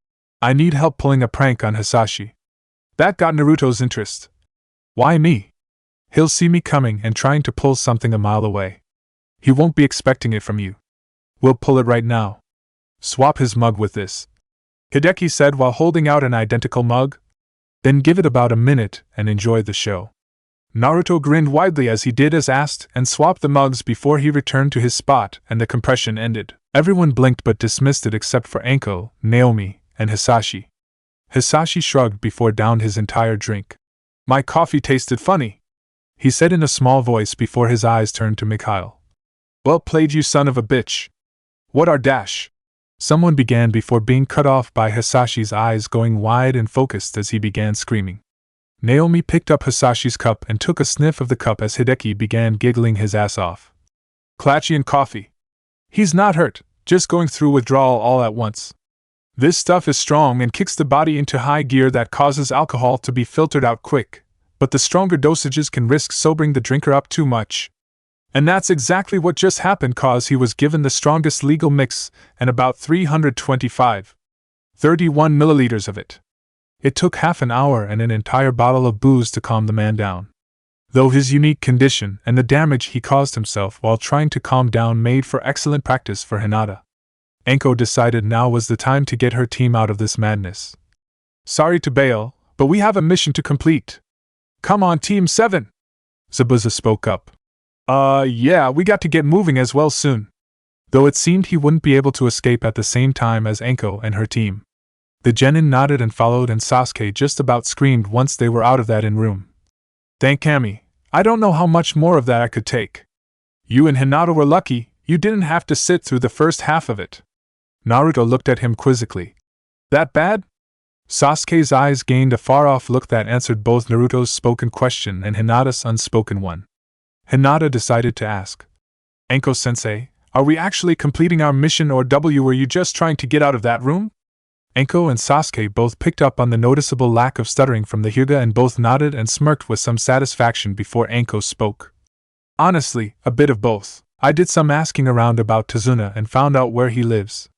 I need help pulling a prank on Hisashi. That got Naruto's interest. Why me? He'll see me coming and trying to pull something a mile away. He won't be expecting it from you. We'll pull it right now. Swap his mug with this. Hideki said while holding out an identical mug. Then give it about a minute and enjoy the show. Naruto grinned widely as he did as asked and swapped the mugs before he returned to his spot and the compression ended. Everyone blinked but dismissed it except for Enko, Naomi, and Hisashi. Hisashi shrugged before downed his entire drink. My coffee tasted funny, he said in a small voice before his eyes turned to Mikhail. Well played, you son of a bitch. What are dash? Someone began before being cut off by Hisashi's eyes going wide and focused as he began screaming. Naomi picked up Hisashi's cup and took a sniff of the cup as Hideki began giggling his ass off. Klatchy and coffee. He's not hurt, just going through withdrawal all at once. This stuff is strong and kicks the body into high gear that causes alcohol to be filtered out quick, but the stronger dosages can risk sobering the drinker up too much. And that's exactly what just happened, cause he was given the strongest legal mix and about 325. 31 milliliters of it. It took half an hour and an entire bottle of booze to calm the man down. Though his unique condition and the damage he caused himself while trying to calm down made for excellent practice for Hinata. Anko decided now was the time to get her team out of this madness. Sorry to bail, but we have a mission to complete. Come on, Team 7! Zabuza spoke up. Yeah, we got to get moving as well soon. Though it seemed he wouldn't be able to escape at the same time as Anko and her team. The genin nodded and followed, and Sasuke just about screamed once they were out of that room. Thank Kami, I don't know how much more of that I could take. You and Hinata were lucky, you didn't have to sit through the first half of it. Naruto looked at him quizzically. That bad? Sasuke's eyes gained a far-off look that answered both Naruto's spoken question and Hinata's unspoken one. Hinata decided to ask. Anko-sensei, are we actually completing our mission, or were you just trying to get out of that room? Anko and Sasuke both picked up on the noticeable lack of stuttering from the Hyuga and both nodded and smirked with some satisfaction before Anko spoke. Honestly, a bit of both. I did some asking around about Tazuna and found out where he lives.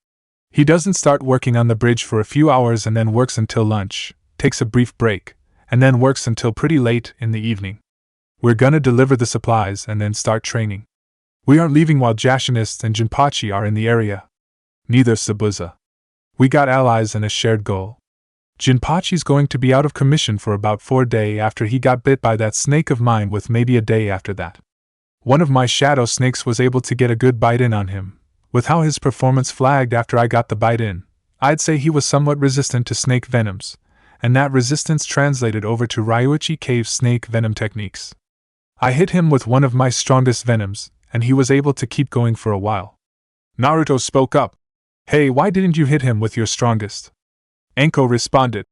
He doesn't start working on the bridge for a few hours and then works until lunch, takes a brief break, and then works until pretty late in the evening. We're gonna deliver the supplies and then start training. We aren't leaving while Jashinist and Jinpachi are in the area. Neither Zabuza. We got allies and a shared goal. Jinpachi's going to be out of commission for about 4 days after he got bit by that snake of mine, with maybe a day after that. One of my shadow snakes was able to get a good bite in on him. With how his performance flagged after I got the bite in, I'd say he was somewhat resistant to snake venoms, and that resistance translated over to Ryuichi Cave's snake venom techniques. I hit him with one of my strongest venoms, and he was able to keep going for a while. Naruto spoke up. Hey, why didn't you hit him with your strongest? Anko responded.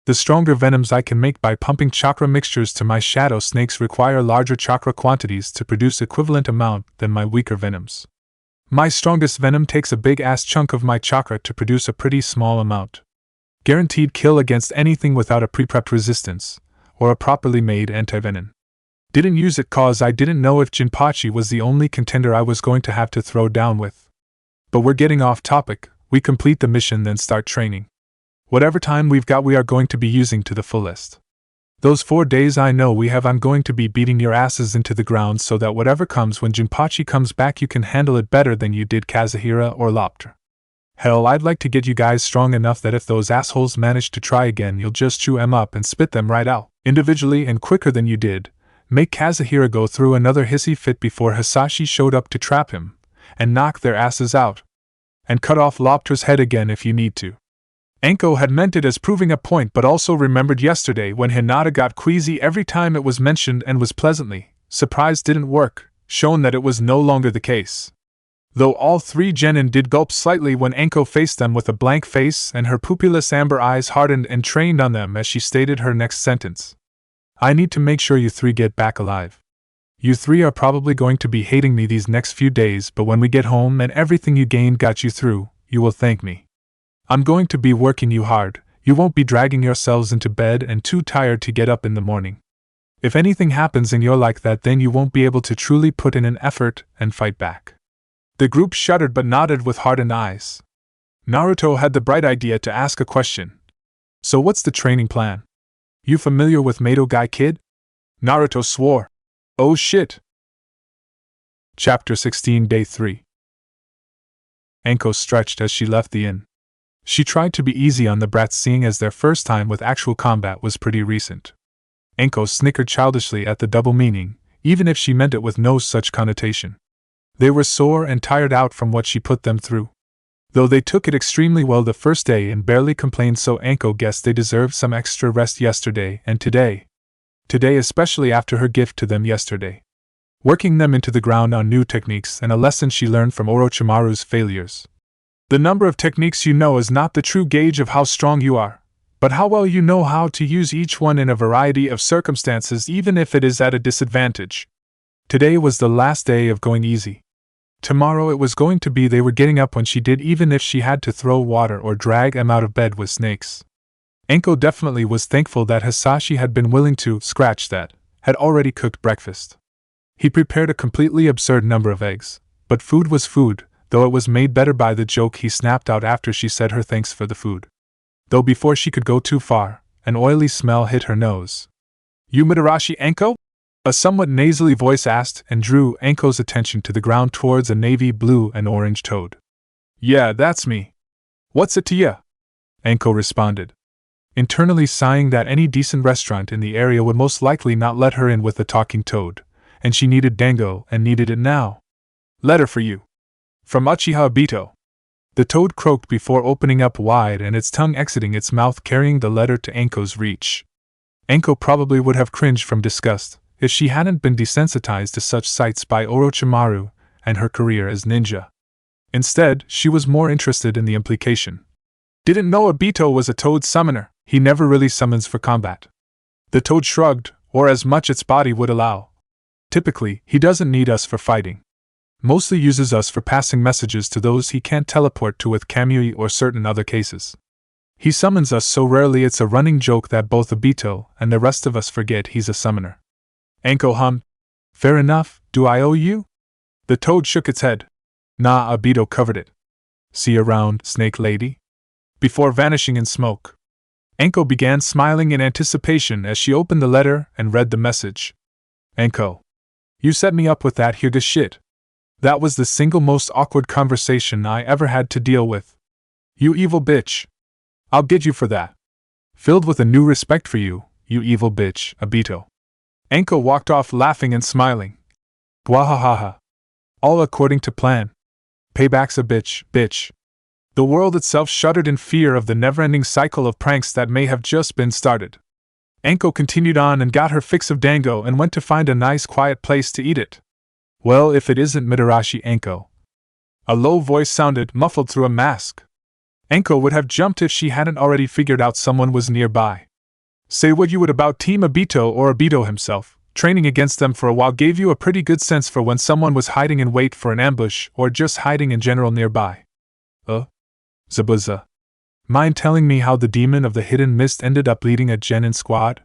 The stronger venoms I can make by pumping chakra mixtures to my shadow snakes require larger chakra quantities to produce equivalent amount than my weaker venoms. My strongest venom takes a big-ass chunk of my chakra to produce a pretty small amount. Guaranteed kill against anything without a pre-prepped resistance, or a properly made antivenom. Didn't use it cause I didn't know if Jinpachi was the only contender I was going to have to throw down with. But we're getting off topic, we complete the mission then start training. Whatever time we've got we are going to be using to the fullest. Those 4 days I know we have, I'm going to be beating your asses into the ground so that whatever comes when Jinpachi comes back you can handle it better than you did Kazuhira or Lopter. Hell, I'd like to get you guys strong enough that if those assholes manage to try again you'll just chew them up and spit them right out, individually and quicker than you did. Make Kazuhira go through another hissy fit before Hisashi showed up to trap him, and knock their asses out. And cut off Lopter's head again if you need to. Anko had meant it as proving a point but also remembered yesterday when Hinata got queasy every time it was mentioned and was pleasantly surprised didn't work, shown that it was no longer the case. Though all 3 genin did gulp slightly when Anko faced them with a blank face and her pupilless amber eyes hardened and trained on them as she stated her next sentence. I need to make sure you 3 get back alive. You 3 are probably going to be hating me these next few days, but when we get home and everything you gained got you through, you will thank me. I'm going to be working you hard, you won't be dragging yourselves into bed and too tired to get up in the morning. If anything happens and you're like that then you won't be able to truly put in an effort and fight back. The group shuddered but nodded with hardened eyes. Naruto had the bright idea to ask a question. So what's the training plan? You familiar with Mato Guy Kid? Naruto swore. Oh shit. Chapter 16 Day 3. Anko stretched as she left the inn. She tried to be easy on the brats seeing as their first time with actual combat was pretty recent. Anko snickered childishly at the double meaning, even if she meant it with no such connotation. They were sore and tired out from what she put them through. Though they took it extremely well the first day and barely complained, so Anko guessed they deserved some extra rest yesterday and today. Today especially after her gift to them yesterday. Working them into the ground on new techniques and a lesson she learned from Orochimaru's failures. The number of techniques you know is not the true gauge of how strong you are, but how well you know how to use each one in a variety of circumstances even if it is at a disadvantage. Today was the last day of going easy. Tomorrow it was going to be they were getting up when she did even if she had to throw water or drag them out of bed with snakes. Anko definitely was thankful that Hisashi had been willing to scratch that, had already cooked breakfast. He prepared a completely absurd number of eggs, but food was food, though it was made better by the joke he snapped out after she said her thanks for the food. Though before she could go too far, an oily smell hit her nose. You Mitarashi Anko? A somewhat nasally voice asked and drew Anko's attention to the ground towards a navy blue and orange toad. Yeah, that's me. What's it to ya? Anko responded, internally sighing that any decent restaurant in the area would most likely not let her in with a talking toad, and she needed dango and needed it now. Letter for you. From Uchiha Obito. The toad croaked before opening up wide and its tongue exiting its mouth carrying the letter to Anko's reach. Anko probably would have cringed from disgust if she hadn't been desensitized to such sights by Orochimaru and her career as ninja. Instead, she was more interested in the implication. Didn't know Obito was a toad summoner. He never really summons for combat. The toad shrugged, or as much its body would allow. Typically, he doesn't need us for fighting. Mostly uses us for passing messages to those he can't teleport to with Kamui or certain other cases. He summons us so rarely it's a running joke that both Obito and the rest of us forget he's a summoner. Anko hummed. Fair enough, do I owe you? The toad shook its head. Nah, Obito covered it. See you around, Snake Lady? Before vanishing in smoke. Anko began smiling in anticipation as she opened the letter and read the message. Anko. You set me up with that here shit. That was the single most awkward conversation I ever had to deal with. You evil bitch. I'll get you for that. Filled with a new respect for you, you evil bitch, Obito. Anko walked off laughing and smiling. Bwahahaha. All according to plan. Payback's a bitch. The world itself shuddered in fear of the never-ending cycle of pranks that may have just been started. Anko continued on and got her fix of dango and went to find a nice quiet place to eat it. Well, if it isn't Mitarashi Anko. A low voice sounded, muffled through a mask. Anko would have jumped if she hadn't already figured out someone was nearby. Say what you would about Team Obito or Obito himself, training against them for a while gave you a pretty good sense for when someone was hiding in wait for an ambush or just hiding in general nearby. Zabuza. Mind telling me how the demon of the hidden mist ended up leading a genin squad?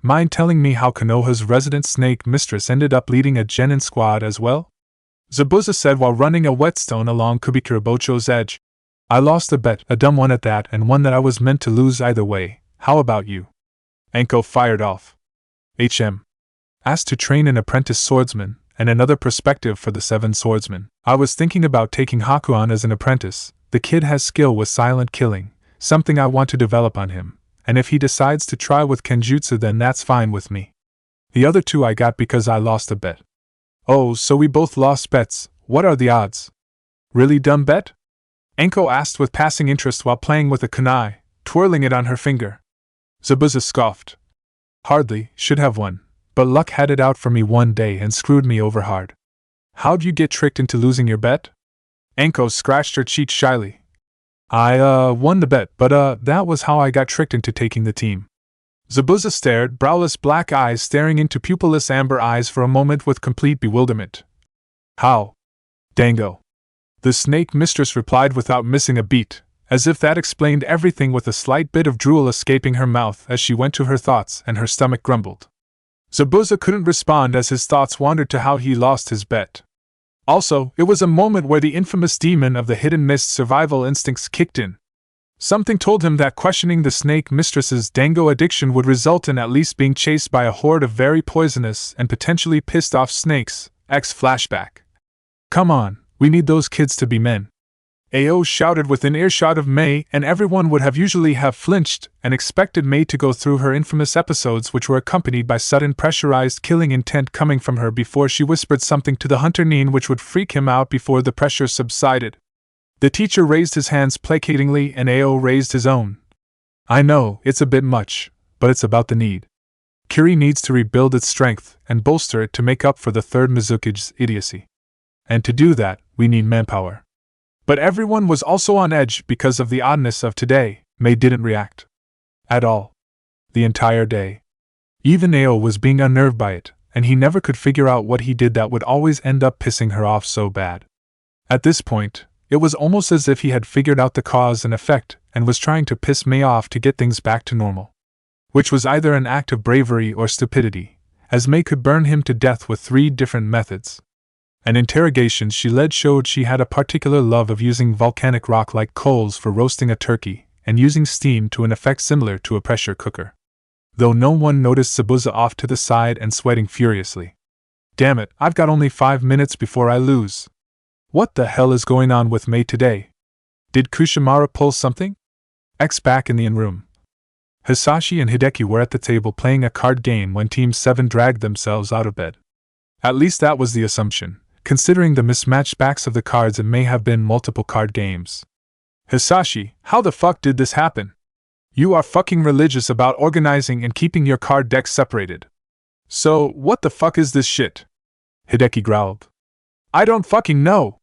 Mind telling me how Konoha's resident snake mistress ended up leading a genin squad as well? Zabuza said while running a whetstone along Kubikurabocho's edge. I lost a bet, a dumb one at that, and one that I was meant to lose either way. How about you? Anko fired off. Asked to train an apprentice swordsman, and another perspective for the 7 swordsmen. I was thinking about taking Haku on as an apprentice. The kid has skill with silent killing, something I want to develop on him, and if he decides to try with Kenjutsu then that's fine with me. The other 2 I got because I lost a bet. Oh, so we both lost bets. What are the odds? Really dumb bet? Anko asked with passing interest while playing with a kunai, twirling it on her finger. Zabuza scoffed. Hardly, should have won, but luck had it out for me one day and screwed me over hard. How'd you get tricked into losing your bet? Anko scratched her cheek shyly. I won the bet, but that was how I got tricked into taking the team. Zabuza stared, browless black eyes staring into pupilless amber eyes for a moment with complete bewilderment. How? Dango. The snake mistress replied without missing a beat, as if that explained everything with a slight bit of drool escaping her mouth as she went to her thoughts and her stomach grumbled. Zabuza couldn't respond as his thoughts wandered to how he lost his bet. Also, it was a moment where the infamous demon of the hidden mist survival instincts kicked in. Something told him that questioning the snake mistress's dango addiction would result in at least being chased by a horde of very poisonous and potentially pissed off snakes. Flashback. Come on, we need those kids to be men. Ao shouted within earshot of Mei, and everyone would have usually have flinched and expected Mei to go through her infamous episodes, which were accompanied by sudden pressurized killing intent coming from her before she whispered something to the hunter Nin which would freak him out before the pressure subsided. The teacher raised his hands placatingly and Ao raised his own. I know, it's a bit much, but it's about the need. Kiri needs to rebuild its strength and bolster it to make up for the third Mizuki's idiocy. And to do that, we need manpower. But everyone was also on edge because of the oddness of today. Mei didn't react. At all. The entire day. Even Ao was being unnerved by it, and he never could figure out what he did that would always end up pissing her off so bad. At this point, it was almost as if he had figured out the cause and effect and was trying to piss Mei off to get things back to normal. Which was either an act of bravery or stupidity, as Mei could burn him to death with 3 different methods. An interrogation she led showed she had a particular love of using volcanic rock like coals for roasting a turkey, and using steam to an effect similar to a pressure cooker. Though no one noticed Zabuza off to the side and sweating furiously. Damn it, I've got only 5 minutes before I lose. What the hell is going on with Mei today? Did Kushimara pull something? Back in the in-room. Hisashi and Hideki were at the table playing a card game when Team 7 dragged themselves out of bed. At least that was the assumption. Considering the mismatched backs of the cards, it may have been multiple card games. Hisashi, how the fuck did this happen? You are fucking religious about organizing and keeping your card decks separated. So, what the fuck is this shit? Hideki growled. I don't fucking know.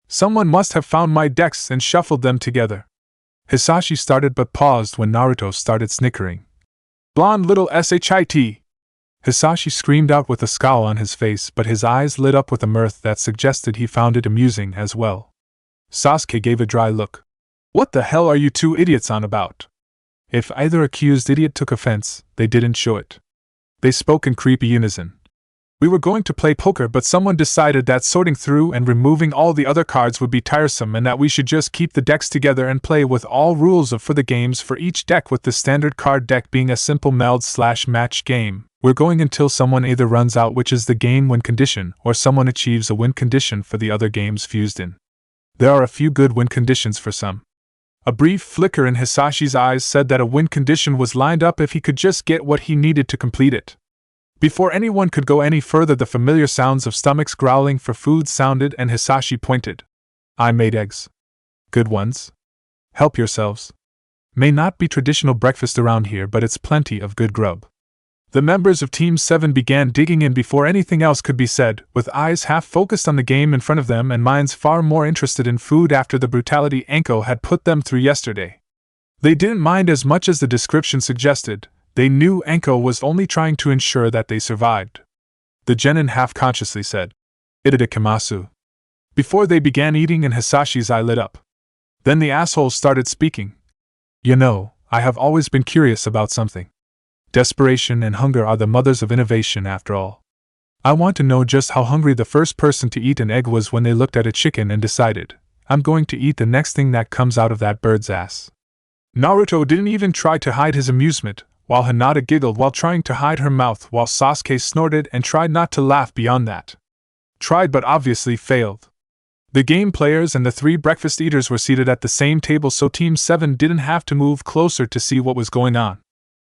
Someone must have found my decks and shuffled them together. Hisashi started but paused when Naruto started snickering. Blonde little shit. Hisashi screamed out with a scowl on his face, but his eyes lit up with a mirth that suggested he found it amusing as well. Sasuke gave a dry look. What the hell are you two idiots on about? If either accused idiot took offense, they didn't show it. They spoke in creepy unison. We were going to play poker, but someone decided that sorting through and removing all the other cards would be tiresome and that we should just keep the decks together and play with all rules for the games for each deck, with the standard card deck being a simple meld/match game. We're going until someone either runs out, which is the game win condition, or someone achieves a win condition for the other games fused in. There are a few good win conditions for some. A brief flicker in Hisashi's eyes said that a win condition was lined up if he could just get what he needed to complete it. Before anyone could go any further, the familiar sounds of stomachs growling for food sounded and Hisashi pointed. I made eggs. Good ones. Help yourselves. May not be traditional breakfast around here, but it's plenty of good grub. The members of Team 7 began digging in before anything else could be said, with eyes half focused on the game in front of them and minds far more interested in food after the brutality Anko had put them through yesterday. They didn't mind as much as the description suggested. They knew Anko was only trying to ensure that they survived. The genin half-consciously said, Itadakimasu. Before they began eating, and Hisashi's eye lit up. Then the asshole started speaking. You know, I have always been curious about something. Desperation and hunger are the mothers of innovation, after all. I want to know just how hungry the first person to eat an egg was when they looked at a chicken and decided, I'm going to eat the next thing that comes out of that bird's ass. Naruto didn't even try to hide his amusement, while Hinata giggled while trying to hide her mouth, while Sasuke snorted and tried not to laugh beyond that. Tried but obviously failed. The game players and the 3 breakfast eaters were seated at the same table, so Team 7 didn't have to move closer to see what was going on.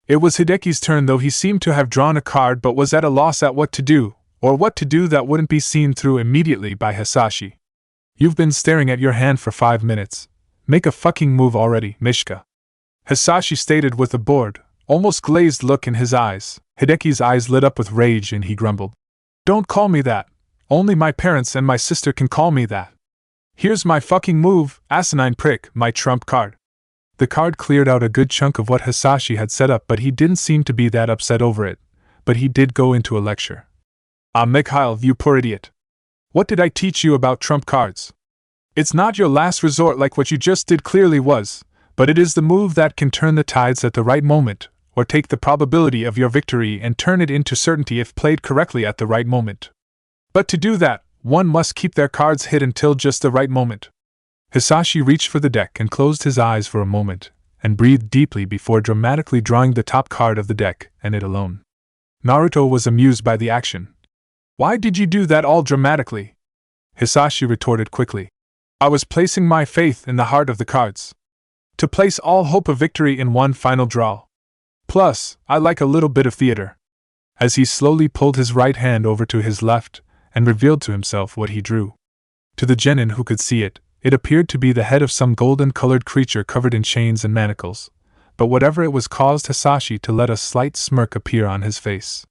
It was Hideki's turn, though he seemed to have drawn a card but was at a loss at what to do, or what to do that wouldn't be seen through immediately by Hisashi. You've been staring at your hand for 5 minutes. Make a fucking move already, Mishka. Hisashi stated with a bored, almost glazed look in his eyes. Hideki's eyes lit up with rage and he grumbled. Don't call me that. Only my parents and my sister can call me that. Here's my fucking move, asinine prick, my trump card. The card cleared out a good chunk of what Hisashi had set up, but he didn't seem to be that upset over it. But he did go into a lecture. Ah, Mikhail, you poor idiot. What did I teach you about trump cards? It's not your last resort like what you just did clearly was, but it is the move that can turn the tides at the right moment, or take the probability of your victory and turn it into certainty if played correctly at the right moment. But to do that, one must keep their cards hid until just the right moment. Hisashi reached for the deck and closed his eyes for a moment, and breathed deeply before dramatically drawing the top card of the deck, and it alone. Naruto was amused by the action. Why did you do that all dramatically? Hisashi retorted quickly. I was placing my faith in the heart of the cards. To place all hope of victory in one final draw. Plus, I like a little bit of theater. As he slowly pulled his right hand over to his left, and revealed to himself what he drew. To the genin who could see it, it appeared to be the head of some golden-colored creature covered in chains and manacles, but whatever it was caused Hisashi to let a slight smirk appear on his face.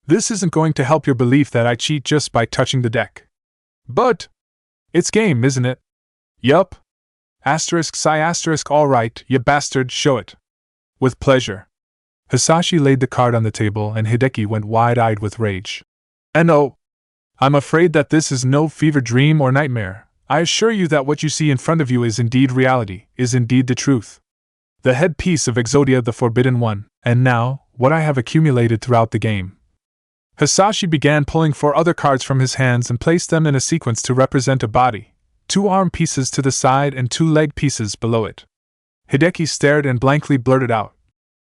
This isn't going to help your belief that I cheat just by touching the deck. But it's game, isn't it? Yup. Alright, you bastard, show it. With pleasure. Hisashi laid the card on the table and Hideki went wide-eyed with rage. And oh, I'm afraid that this is no fever dream or nightmare. I assure you that what you see in front of you is indeed reality, is indeed the truth. The headpiece of Exodia the Forbidden One, and now, what I have accumulated throughout the game. Hisashi began pulling 4 other cards from his hands and placed them in a sequence to represent a body, 2 arm pieces to the side and 2 leg pieces below it. Hideki stared and blankly blurted out.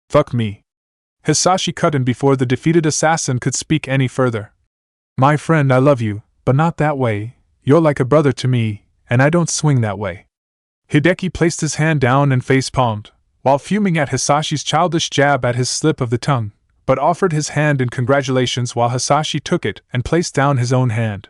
Fuck me. Hisashi cut in before the defeated assassin could speak any further. My friend, I love you, but not that way. You're like a brother to me, and I don't swing that way. Hideki placed his hand down and face-palmed, while fuming at Hisashi's childish jab at his slip of the tongue, but offered his hand in congratulations while Hisashi took it and placed down his own hand.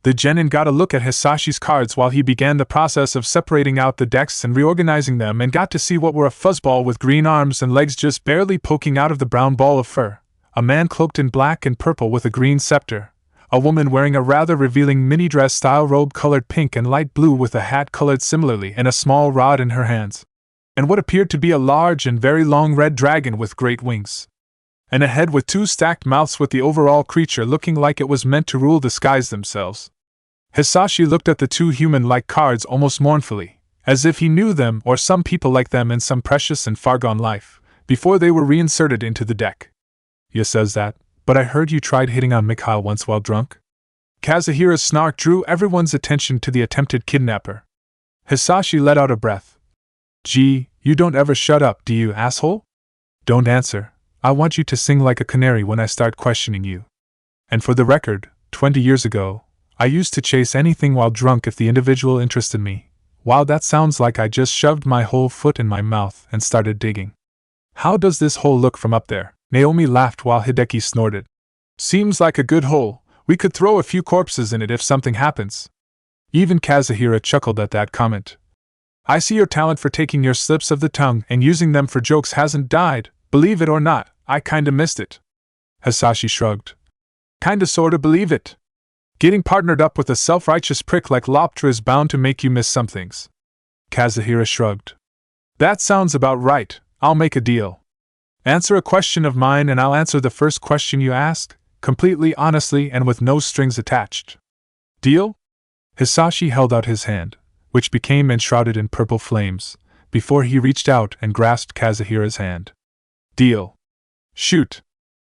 The genin got a look at Hisashi's cards while he began the process of separating out the decks and reorganizing them, and got to see what were a fuzzball with green arms and legs just barely poking out of the brown ball of fur, a man cloaked in black and purple with a green scepter, a woman wearing a rather revealing mini-dress style robe colored pink and light blue with a hat colored similarly, and a small rod in her hands, and what appeared to be a large and very long red dragon with great wings, and a head with two stacked mouths, with the overall creature looking like it was meant to rule the skies themselves. Hisashi looked at the two human-like cards almost mournfully, as if he knew them or some people like them in some precious and far-gone life, before they were reinserted into the deck. "Ya says that, but I heard you tried hitting on Mikhail once while drunk?" Kazuhira's snark drew everyone's attention to the attempted kidnapper. Hisashi let out a breath. "Gee, you don't ever shut up, do you, asshole? Don't answer. I want you to sing like a canary when I start questioning you. And for the record, 20 years ago, I used to chase anything while drunk if the individual interested me. Wow, that sounds like I just shoved my whole foot in my mouth and started digging. How does this hole look from up there?" Naomi laughed while Hideki snorted. "Seems like a good hole. We could throw a few corpses in it if something happens." Even Kazuhira chuckled at that comment. "I see your talent for taking your slips of the tongue and using them for jokes hasn't died. Believe it or not, I kinda missed it." Hisashi shrugged. "Kinda sorta believe it. Getting partnered up with a self-righteous prick like Loptra is bound to make you miss some things." Kazuhira shrugged. "That sounds about right. I'll make a deal. Answer a question of mine and I'll answer the first question you ask, completely honestly and with no strings attached. Deal?" Hisashi held out his hand, which became enshrouded in purple flames, before he reached out and grasped Kazuhira's hand. "Deal." "Shoot."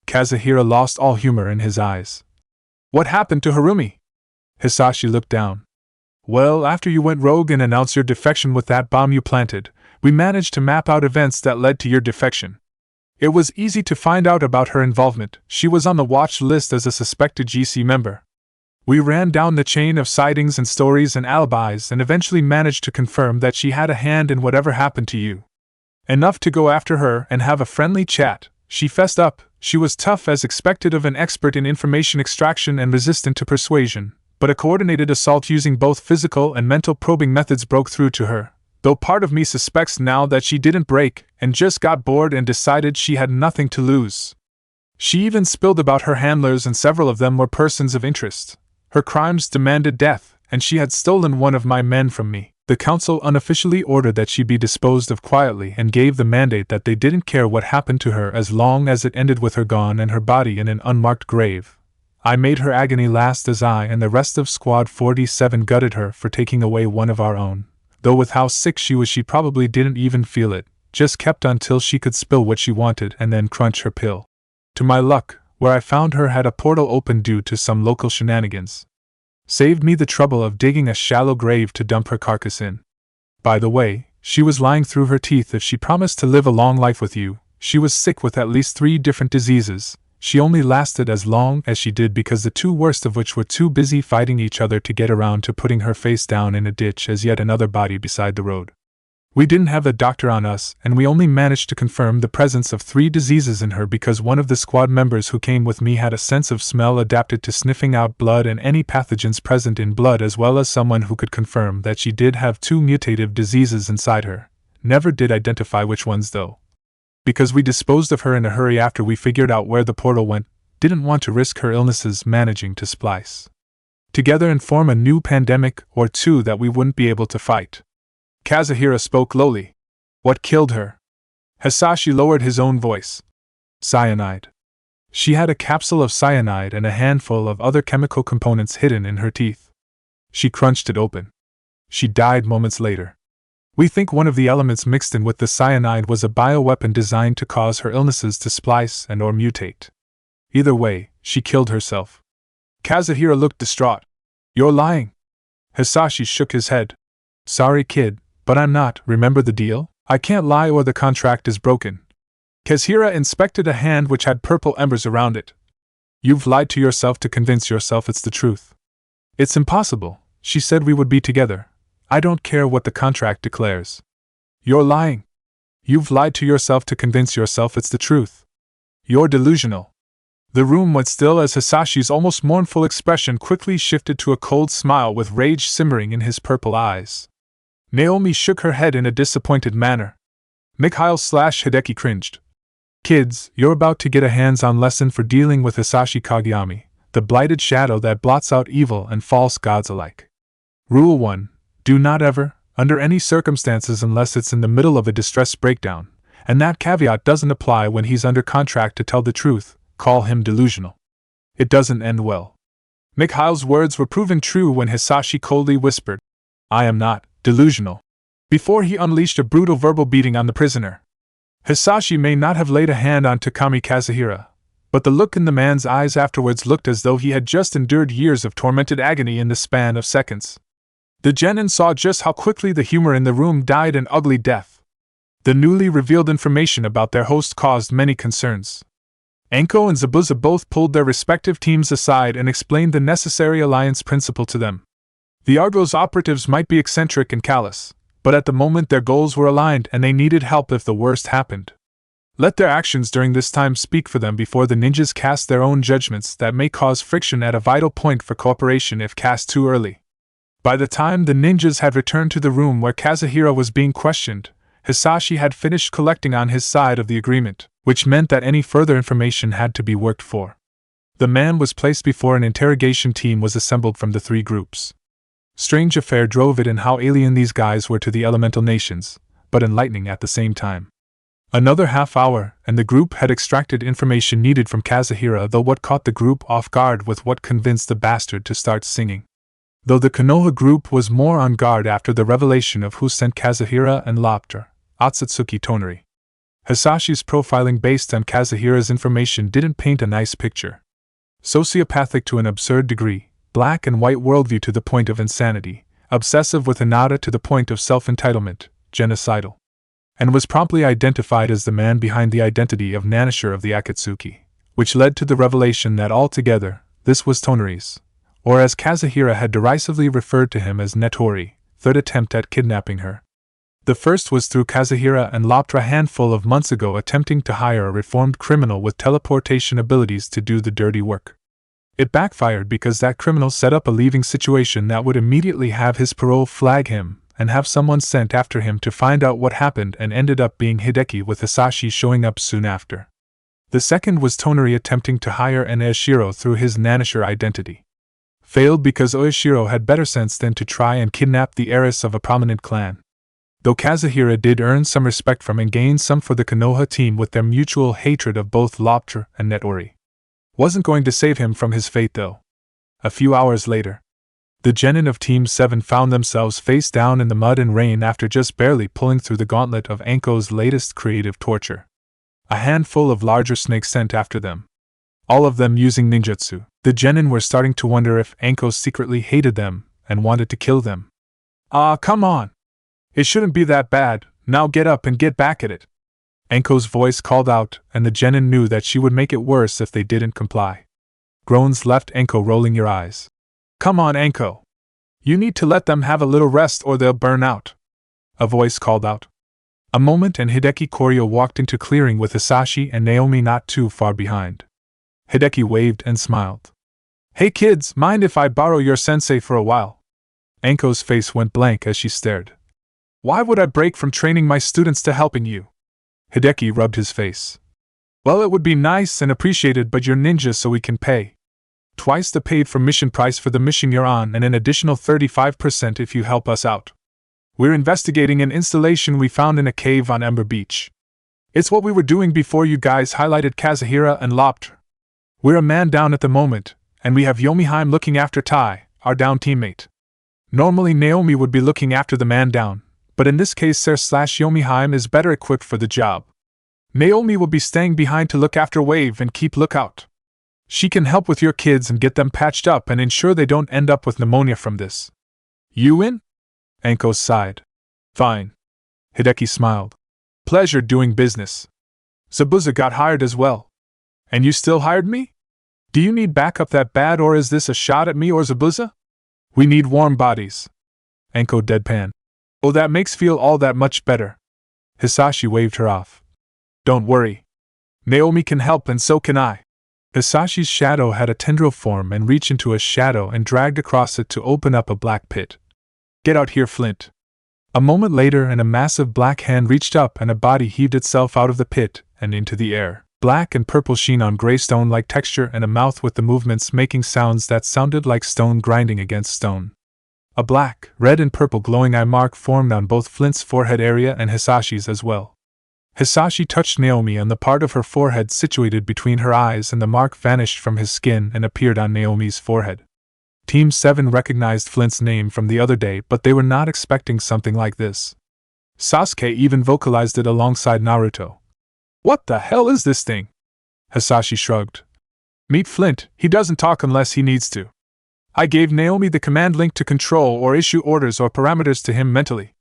Kazuhira lost all humor in his eyes. "What happened to Harumi?" Hisashi looked down. "Well, after you went rogue and announced your defection with that bomb you planted, we managed to map out events that led to your defection. It was easy to find out about her involvement. She was on the watch list as a suspected GC member. We ran down the chain of sightings and stories and alibis and eventually managed to confirm that she had a hand in whatever happened to you. Enough to go after her and have a friendly chat. She fessed up. She was tough as expected of an expert in information extraction and resistant to persuasion, but a coordinated assault using both physical and mental probing methods broke through to her, though part of me suspects now that she didn't break and just got bored and decided she had nothing to lose. She even spilled about her handlers, and several of them were persons of interest. Her crimes demanded death, and she had stolen one of my men from me. The council unofficially ordered that she be disposed of quietly and gave the mandate that they didn't care what happened to her as long as it ended with her gone and her body in an unmarked grave. I made her agony last as I and the rest of Squad 47 gutted her for taking away one of our own. Though with how sick she was, she probably didn't even feel it, just kept until she could spill what she wanted and then crunch her pill. To my luck, where I found her had a portal open due to some local shenanigans. Saved me the trouble of digging a shallow grave to dump her carcass in. By the way, she was lying through her teeth if she promised to live a long life with you. She was sick with at least 3 different diseases. She only lasted as long as she did because the 2 worst of which were too busy fighting each other to get around to putting her face down in a ditch as yet another body beside the road. We didn't have a doctor on us, and we only managed to confirm the presence of 3 diseases in her because one of the squad members who came with me had a sense of smell adapted to sniffing out blood and any pathogens present in blood, as well as someone who could confirm that she did have 2 mutative diseases inside her. Never did identify which ones though. Because we disposed of her in a hurry after we figured out where the portal went, didn't want to risk her illnesses managing to splice together and form a new pandemic or 2 that we wouldn't be able to fight. Kazuhira spoke lowly. What killed her? Hisashi lowered his own voice. Cyanide. She had a capsule of cyanide and a handful of other chemical components hidden in her teeth. She crunched it open. She died moments later. We think one of the elements mixed in with the cyanide was a bioweapon designed to cause her illnesses to splice and or mutate. Either way, she killed herself. Kazuhira looked distraught. You're lying. Hisashi shook his head. Sorry kid, but I'm not. Remember the deal? I can't lie or the contract is broken. Kazuhira inspected a hand which had purple embers around it. You've lied to yourself to convince yourself it's the truth. It's impossible. She said we would be together. I don't care what the contract declares. You're lying. You've lied to yourself to convince yourself it's the truth. You're delusional. The room went still as Hisashi's almost mournful expression quickly shifted to a cold smile with rage simmering in his purple eyes. Naomi shook her head in a disappointed manner. Mikhail/Hideki cringed. Kids, you're about to get a hands-on lesson for dealing with Hisashi Kageyami, the blighted shadow that blots out evil and false gods alike. Rule 1. Do not ever, under any circumstances unless it's in the middle of a distress breakdown, and that caveat doesn't apply when he's under contract to tell the truth, call him delusional. It doesn't end well. Mikhail's words were proven true when Hisashi coldly whispered, I am not delusional, before he unleashed a brutal verbal beating on the prisoner. Hisashi may not have laid a hand on Takami Kazuhira, but the look in the man's eyes afterwards looked as though he had just endured years of tormented agony in the span of seconds. The genin saw just how quickly the humor in the room died an ugly death. The newly revealed information about their host caused many concerns. Anko and Zabuza both pulled their respective teams aside and explained the necessary alliance principle to them. The Argos operatives might be eccentric and callous, but at the moment their goals were aligned and they needed help if the worst happened. Let their actions during this time speak for them before the ninjas cast their own judgments that may cause friction at a vital point for cooperation if cast too early. By the time the ninjas had returned to the room where Kazuhira was being questioned, Hisashi had finished collecting on his side of the agreement, which meant that any further information had to be worked for. The man was placed before an interrogation team was assembled from the three groups. Strange affair drove it in how alien these guys were to the elemental nations, but enlightening at the same time. Another half hour, and the group had extracted information needed from Kazuhira, though what caught the group off guard was what convinced the bastard to start singing. Though the Konoha group was more on guard after the revelation of who sent Kazuhira and Lobster, Otsutsuki Tonory. Hisashi's profiling based on Kazuhira's information didn't paint a nice picture. Sociopathic to an absurd degree, black and white worldview to the point of insanity, obsessive with Hinata to the point of self-entitlement, genocidal. And was promptly identified as the man behind the identity of Nanisher of the Akatsuki, which led to the revelation that altogether, this was Tonory's, or as Kazuhira had derisively referred to him as Netori, third attempt at kidnapping her. The first was through Kazuhira and Loptra a handful of months ago attempting to hire a reformed criminal with teleportation abilities to do the dirty work. It backfired because that criminal set up a leaving situation that would immediately have his parole flag him and have someone sent after him to find out what happened, and ended up being Hideki with Hisashi showing up soon after. The second was Tonory attempting to hire an Oishiro through his Nanisher identity. Failed because Oishiro had better sense than to try and kidnap the heiress of a prominent clan. Though Kazuhira did earn some respect from and gain some for the Konoha team with their mutual hatred of both Lobster and Netori. Wasn't going to save him from his fate though. A few hours later, the genin of Team 7 found themselves face down in the mud and rain after just barely pulling through the gauntlet of Anko's latest creative torture. A handful of larger snakes sent after them. All of them using ninjutsu. The genin were starting to wonder if Anko secretly hated them and wanted to kill them. Come on! It shouldn't be that bad, now get up and get back at it. Anko's voice called out, and the genin knew that she would make it worse if they didn't comply. Groans left Anko rolling your eyes. Come on, Anko! You need to let them have a little rest or they'll burn out. A voice called out. A moment and Hideki Koryo walked into clearing with Hisashi and Naomi not too far behind. Hideki waved and smiled. Hey kids, mind if I borrow your sensei for a while? Anko's face went blank as she stared. Why would I break from training my students to helping you? Hideki rubbed his face. Well, it would be nice and appreciated, but you're ninjas, so we can pay twice the paid for mission price for the mission you're on and an additional 35% if you help us out. We're investigating an installation we found in a cave on Ember Beach. It's what we were doing before you guys highlighted Kazuhira and Lopter. We're a man down at the moment, and we have Yomiheim looking after Tai, our down teammate. Normally Naomi would be looking after the man down, but in this case Yomiheim is better equipped for the job. Naomi will be staying behind to look after Wave and keep lookout. She can help with your kids and get them patched up and ensure they don't end up with pneumonia from this. You in? Anko sighed. Fine. Hideki smiled. Pleasure doing business. Zabuza got hired as well. And you still hired me? Do you need backup that bad, or is this a shot at me or Zabuza? We need warm bodies. Anko deadpan. Oh, that makes feel all that much better. Hisashi waved her off. Don't worry. Naomi can help and so can I. Hisashi's shadow had a tendril form and reached into a shadow and dragged across it to open up a black pit. Get out here, Flint. A moment later and a massive black hand reached up and a body heaved itself out of the pit and into the air. Black and purple sheen on gray stone-like texture and a mouth with the movements making sounds that sounded like stone grinding against stone. A black, red and purple glowing eye mark formed on both Flint's forehead area and Hisashi's as well. Hisashi touched Naomi on the part of her forehead situated between her eyes and the mark vanished from his skin and appeared on Naomi's forehead. Team 7 recognized Flint's name from the other day, but they were not expecting something like this. Sasuke even vocalized it alongside Naruto. What the hell is this thing? Hisashi shrugged. Meet Flint, he doesn't talk unless he needs to. I gave Naomi the command link to control or issue orders or parameters to him mentally.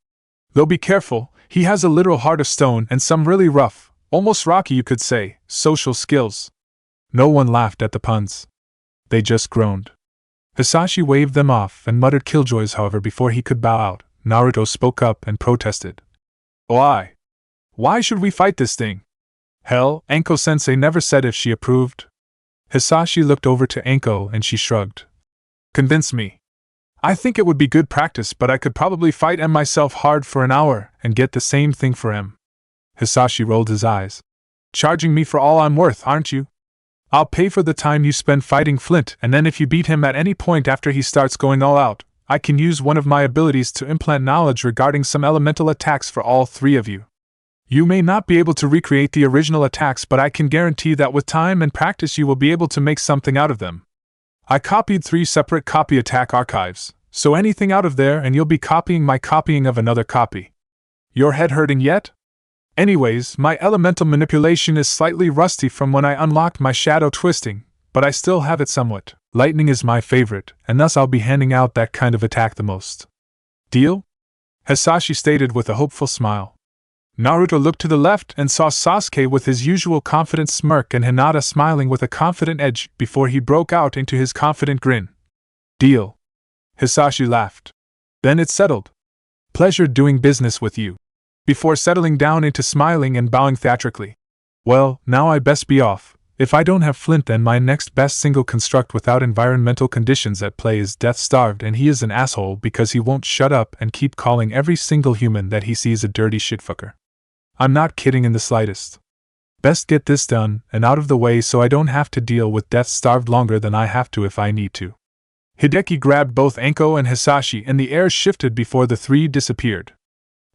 Though be careful, he has a literal heart of stone and some really rough, almost rocky you could say, social skills. No one laughed at the puns. They just groaned. Hisashi waved them off and muttered killjoys. However, before he could bow out, Naruto spoke up and protested. Why? Why should we fight this thing? Hell, Anko-sensei never said if she approved. Hisashi looked over to Anko and she shrugged. Convince me. I think it would be good practice, but I could probably fight M myself hard for an hour and get the same thing for M. Hisashi rolled his eyes. Charging me for all I'm worth, aren't you? I'll pay for the time you spend fighting Flint, and then if you beat him at any point after he starts going all out, I can use one of my abilities to implant knowledge regarding some elemental attacks for all three of you. You may not be able to recreate the original attacks, but I can guarantee that with time and practice you will be able to make something out of them. I copied 3 separate copy attack archives, so anything out of there and you'll be copying my copying of another copy. Your head hurting yet? Anyways, my elemental manipulation is slightly rusty from when I unlocked my shadow twisting, but I still have it somewhat. Lightning is my favorite, and thus I'll be handing out that kind of attack the most. Deal? Hisashi stated with a hopeful smile. Naruto looked to the left and saw Sasuke with his usual confident smirk and Hinata smiling with a confident edge before he broke out into his confident grin. Deal. Hisashi laughed. Then it's settled. Pleasure doing business with you. Before settling down into smiling and bowing theatrically. Well, now I best be off. If I don't have Flint, then my next best single construct without environmental conditions at play is death-starved, and he is an asshole because he won't shut up and keep calling every single human that he sees a dirty shitfucker. I'm not kidding in the slightest. Best get this done and out of the way so I don't have to deal with death-starved longer than I have to if I need to. Hideki grabbed both Anko and Hisashi and the air shifted before the three disappeared.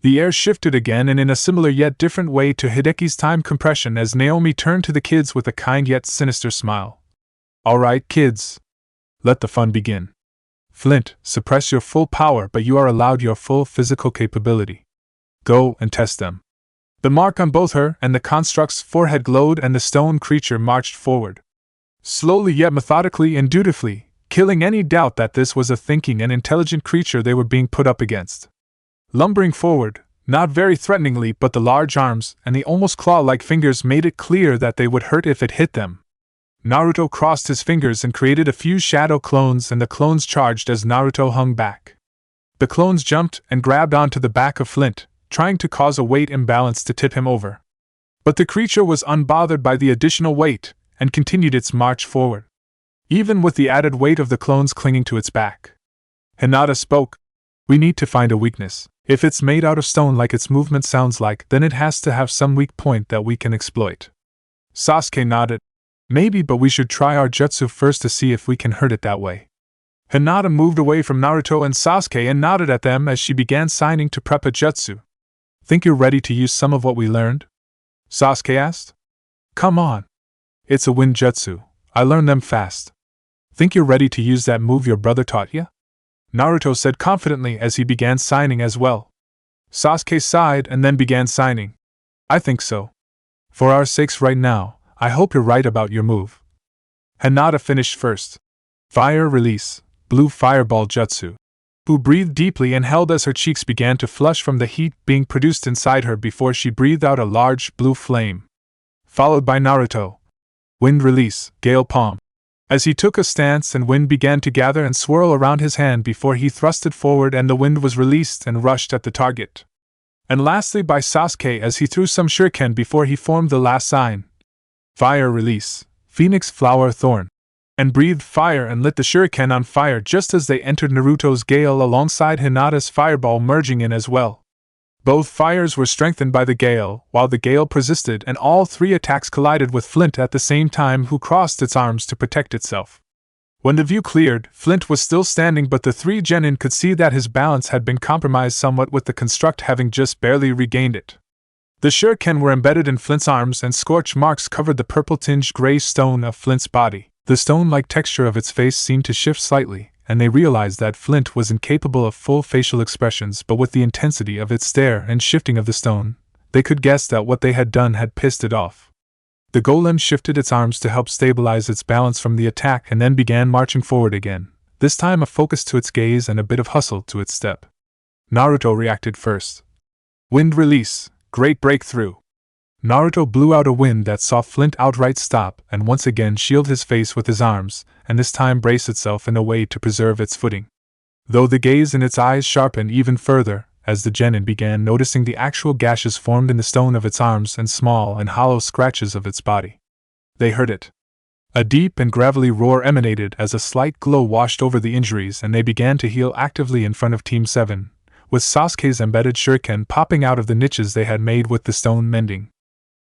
The air shifted again and in a similar yet different way to Hideki's time compression as Naomi turned to the kids with a kind yet sinister smile. Alright, kids. Let the fun begin. Flint, suppress your full power, but you are allowed your full physical capability. Go and test them. The mark on both her and the construct's forehead glowed and the stone creature marched forward. Slowly yet methodically and dutifully, killing any doubt that this was a thinking and intelligent creature they were being put up against. Lumbering forward, not very threateningly, but the large arms and the almost claw-like fingers made it clear that they would hurt if it hit them. Naruto crossed his fingers and created a few shadow clones, and the clones charged as Naruto hung back. The clones jumped and grabbed onto the back of Flint, trying to cause a weight imbalance to tip him over. But the creature was unbothered by the additional weight and continued its march forward, even with the added weight of the clones clinging to its back. Hinata spoke. We need to find a weakness. If it's made out of stone like its movement sounds like, then it has to have some weak point that we can exploit. Sasuke nodded. Maybe, but we should try our jutsu first to see if we can hurt it that way. Hinata moved away from Naruto and Sasuke and nodded at them as she began signing to prep a jutsu. Think you're ready to use some of what we learned? Sasuke asked. Come on. It's a wind jutsu. I learned them fast. Think you're ready to use that move your brother taught ya? Naruto said confidently as he began signing as well. Sasuke sighed and then began signing. I think so. For our sakes right now, I hope you're right about your move. Hinata finished first. Fire release, blue fireball jutsu. Who breathed deeply and held as her cheeks began to flush from the heat being produced inside her before she breathed out a large blue flame. Followed by Naruto. Wind release, gale palm. As he took a stance and wind began to gather and swirl around his hand before he thrust it forward and the wind was released and rushed at the target. And lastly by Sasuke as he threw some shuriken before he formed the last sign. Fire release, Phoenix Flower Thorn. And breathed fire and lit the shuriken on fire just as they entered Naruto's gale alongside Hinata's fireball merging in as well. Both fires were strengthened by the gale, while the gale persisted and all three attacks collided with Flint at the same time, who crossed its arms to protect itself. When the view cleared, Flint was still standing, but the three genin could see that his balance had been compromised somewhat, with the construct having just barely regained it. The shuriken were embedded in Flint's arms and scorch marks covered the purple-tinged gray stone of Flint's body. The stone-like texture of its face seemed to shift slightly, and they realized that Flint was incapable of full facial expressions, but with the intensity of its stare and shifting of the stone, they could guess that what they had done had pissed it off. The golem shifted its arms to help stabilize its balance from the attack and then began marching forward again, this time a focus to its gaze and a bit of hustle to its step. Naruto reacted first. Wind release, great breakthrough. Naruto blew out a wind that saw Flint outright stop and once again shield his face with his arms, and this time brace itself in a way to preserve its footing. Though the gaze in its eyes sharpened even further, as the genin began noticing the actual gashes formed in the stone of its arms and small and hollow scratches of its body. They heard it. A deep and gravelly roar emanated as a slight glow washed over the injuries, and they began to heal actively in front of Team 7, with Sasuke's embedded shuriken popping out of the niches they had made with the stone mending.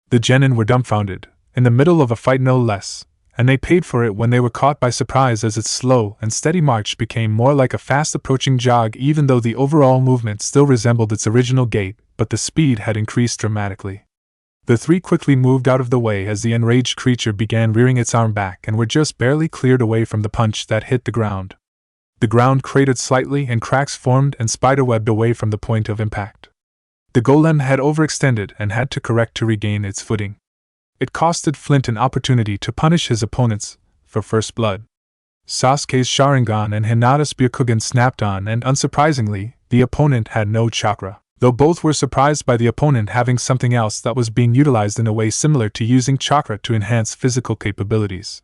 The genin were dumbfounded, in the middle of a fight no less, and they paid for it when they were caught by surprise as its slow and steady march became more like a fast-approaching jog, even though the overall movement still resembled its original gait, but the speed had increased dramatically. The three quickly moved out of the way as the enraged creature began rearing its arm back and were just barely cleared away from the punch that hit the ground. The ground cratered slightly and cracks formed and spiderwebbed away from the point of impact. The golem had overextended and had to correct to regain its footing. It costed Flint an opportunity to punish his opponents for first blood. Sasuke's Sharingan and Hinata's Byakugan snapped on, and unsurprisingly, the opponent had no chakra, though both were surprised by the opponent having something else that was being utilized in a way similar to using chakra to enhance physical capabilities.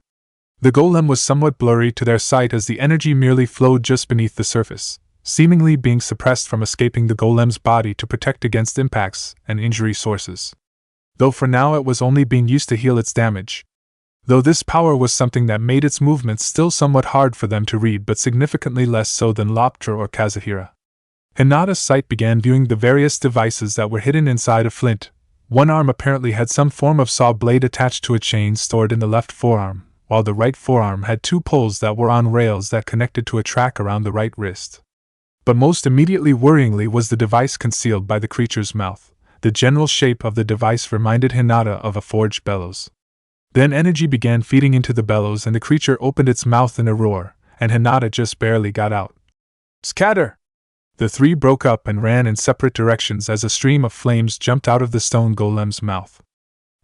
The golem was somewhat blurry to their sight as the energy merely flowed just beneath the surface, seemingly being suppressed from escaping the golem's body to protect against impacts and injury sources. Though for now it was only being used to heal its damage. Though this power was something that made its movements still somewhat hard for them to read, but significantly less so than Loptra or Kazuhira. Hinata's sight began viewing the various devices that were hidden inside of Flint. One arm apparently had some form of saw blade attached to a chain stored in the left forearm, while the right forearm had two poles that were on rails that connected to a track around the right wrist. But most immediately worryingly was the device concealed by the creature's mouth. The general shape of the device reminded Hinata of a forged bellows. Then energy began feeding into the bellows and the creature opened its mouth in a roar, and Hinata just barely got out. Scatter! The three broke up and ran in separate directions as a stream of flames jumped out of the stone golem's mouth.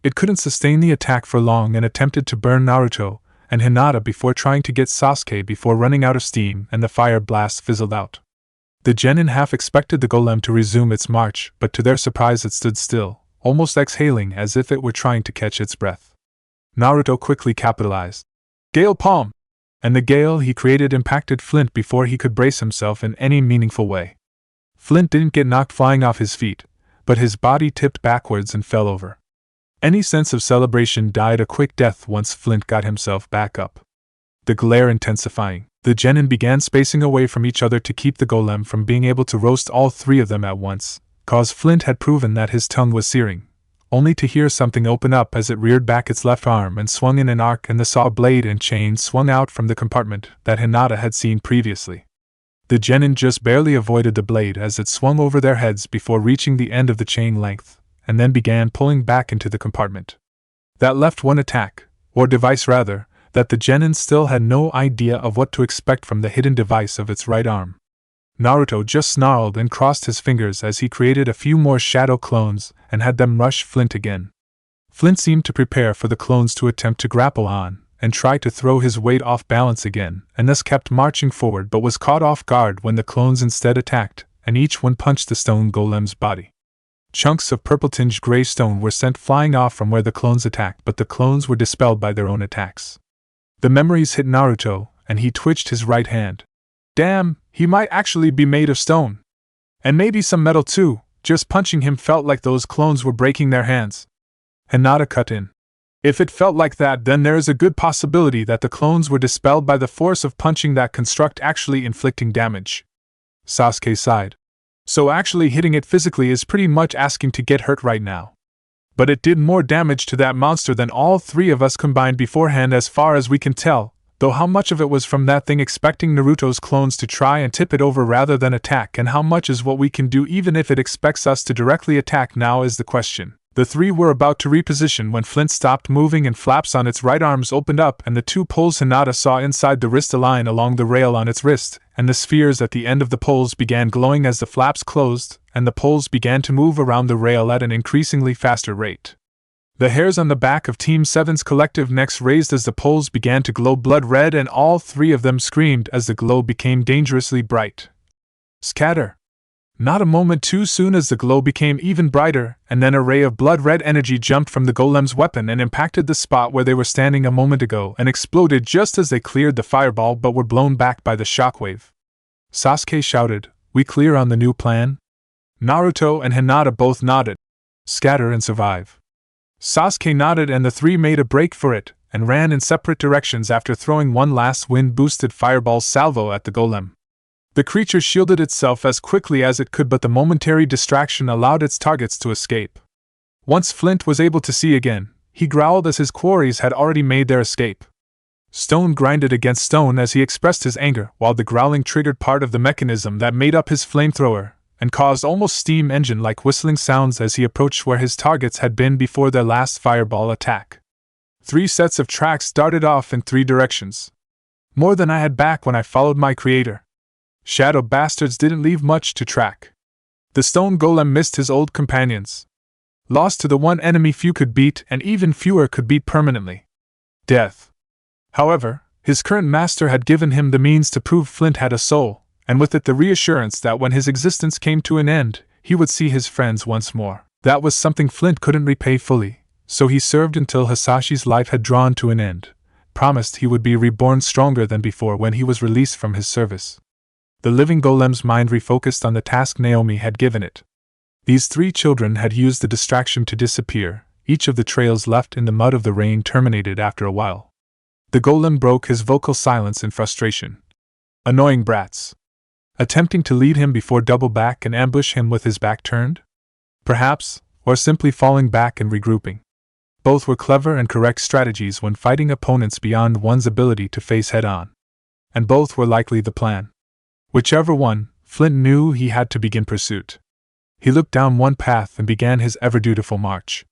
It couldn't sustain the attack for long and attempted to burn Naruto and Hinata before trying to get Sasuke before running out of steam and the fire blast fizzled out. The genin half expected the golem to resume its march, but to their surprise it stood still, almost exhaling as if it were trying to catch its breath. Naruto quickly capitalized. Gale Palm! And the gale he created impacted Flint before he could brace himself in any meaningful way. Flint didn't get knocked flying off his feet, but his body tipped backwards and fell over. Any sense of celebration died a quick death once Flint got himself back up. The glare intensifying, the genin began spacing away from each other to keep the golem from being able to roast all three of them at once, cause Flint had proven that his tongue was searing, only to hear something open up as it reared back its left arm and swung in an arc, and the saw blade and chain swung out from the compartment that Hinata had seen previously. The genin just barely avoided the blade as it swung over their heads before reaching the end of the chain length, and then began pulling back into the compartment. That left one attack, or device rather, that the genin still had no idea of what to expect from the hidden device of its right arm. Naruto just snarled and crossed his fingers as he created a few more shadow clones and had them rush Flint again. Flint seemed to prepare for the clones to attempt to grapple on and try to throw his weight off balance again, and thus kept marching forward, but was caught off guard when the clones instead attacked, and each one punched the stone golem's body. Chunks of purple-tinged gray stone were sent flying off from where the clones attacked, but the clones were dispelled by their own attacks. The memories hit Naruto, and he twitched his right hand. Damn, he might actually be made of stone. And maybe some metal too, just punching him felt like those clones were breaking their hands. Hinata cut in. If it felt like that, then there is a good possibility that the clones were dispelled by the force of punching that construct actually inflicting damage. Sasuke sighed. So actually hitting it physically is pretty much asking to get hurt right now. But it did more damage to that monster than all three of us combined beforehand as far as we can tell, though how much of it was from that thing expecting Naruto's clones to try and tip it over rather than attack, and how much is what we can do even if it expects us to directly attack now is the question. The three were about to reposition when Flint stopped moving and flaps on its right arms opened up and the two poles Hinata saw inside the wrist align along the rail on its wrist, and the spheres at the end of the poles began glowing as the flaps closed, and the poles began to move around the rail at an increasingly faster rate. The hairs on the back of Team 7's collective necks raised as the poles began to glow blood red, and all three of them screamed as the glow became dangerously bright. Scatter! Not a moment too soon as the glow became even brighter, and then a ray of blood-red energy jumped from the golem's weapon and impacted the spot where they were standing a moment ago and exploded just as they cleared the fireball but were blown back by the shockwave. Sasuke shouted, "We clear on the new plan?" Naruto and Hinata both nodded. Scatter and survive. Sasuke nodded and the three made a break for it, and ran in separate directions after throwing one last wind-boosted fireball salvo at the golem. The creature shielded itself as quickly as it could, but the momentary distraction allowed its targets to escape. Once Flint was able to see again, he growled as his quarries had already made their escape. Stone grinded against stone as he expressed his anger, while the growling triggered part of the mechanism that made up his flamethrower, and caused almost steam engine-like whistling sounds as he approached where his targets had been before their last fireball attack. 3 sets of tracks darted off in 3 directions. More than I had back when I followed my creator. Shadow bastards didn't leave much to track. The stone golem missed his old companions. Lost to the one enemy few could beat, and even fewer could beat permanently. Death. However, his current master had given him the means to prove Flint had a soul, and with it the reassurance that when his existence came to an end, he would see his friends once more. That was something Flint couldn't repay fully, so he served until Hisashi's life had drawn to an end, promised he would be reborn stronger than before when he was released from his service. The living golem's mind refocused on the task Naomi had given it. These 3 children had used the distraction to disappear. Each of the trails left in the mud of the rain terminated after a while. The golem broke his vocal silence in frustration. Annoying brats. Attempting to lead him before double back and ambush him with his back turned? Perhaps, or simply falling back and regrouping. Both were clever and correct strategies when fighting opponents beyond one's ability to face head-on. And both were likely the plan. Whichever one, Flint knew he had to begin pursuit. He looked down one path and began his ever-dutiful march.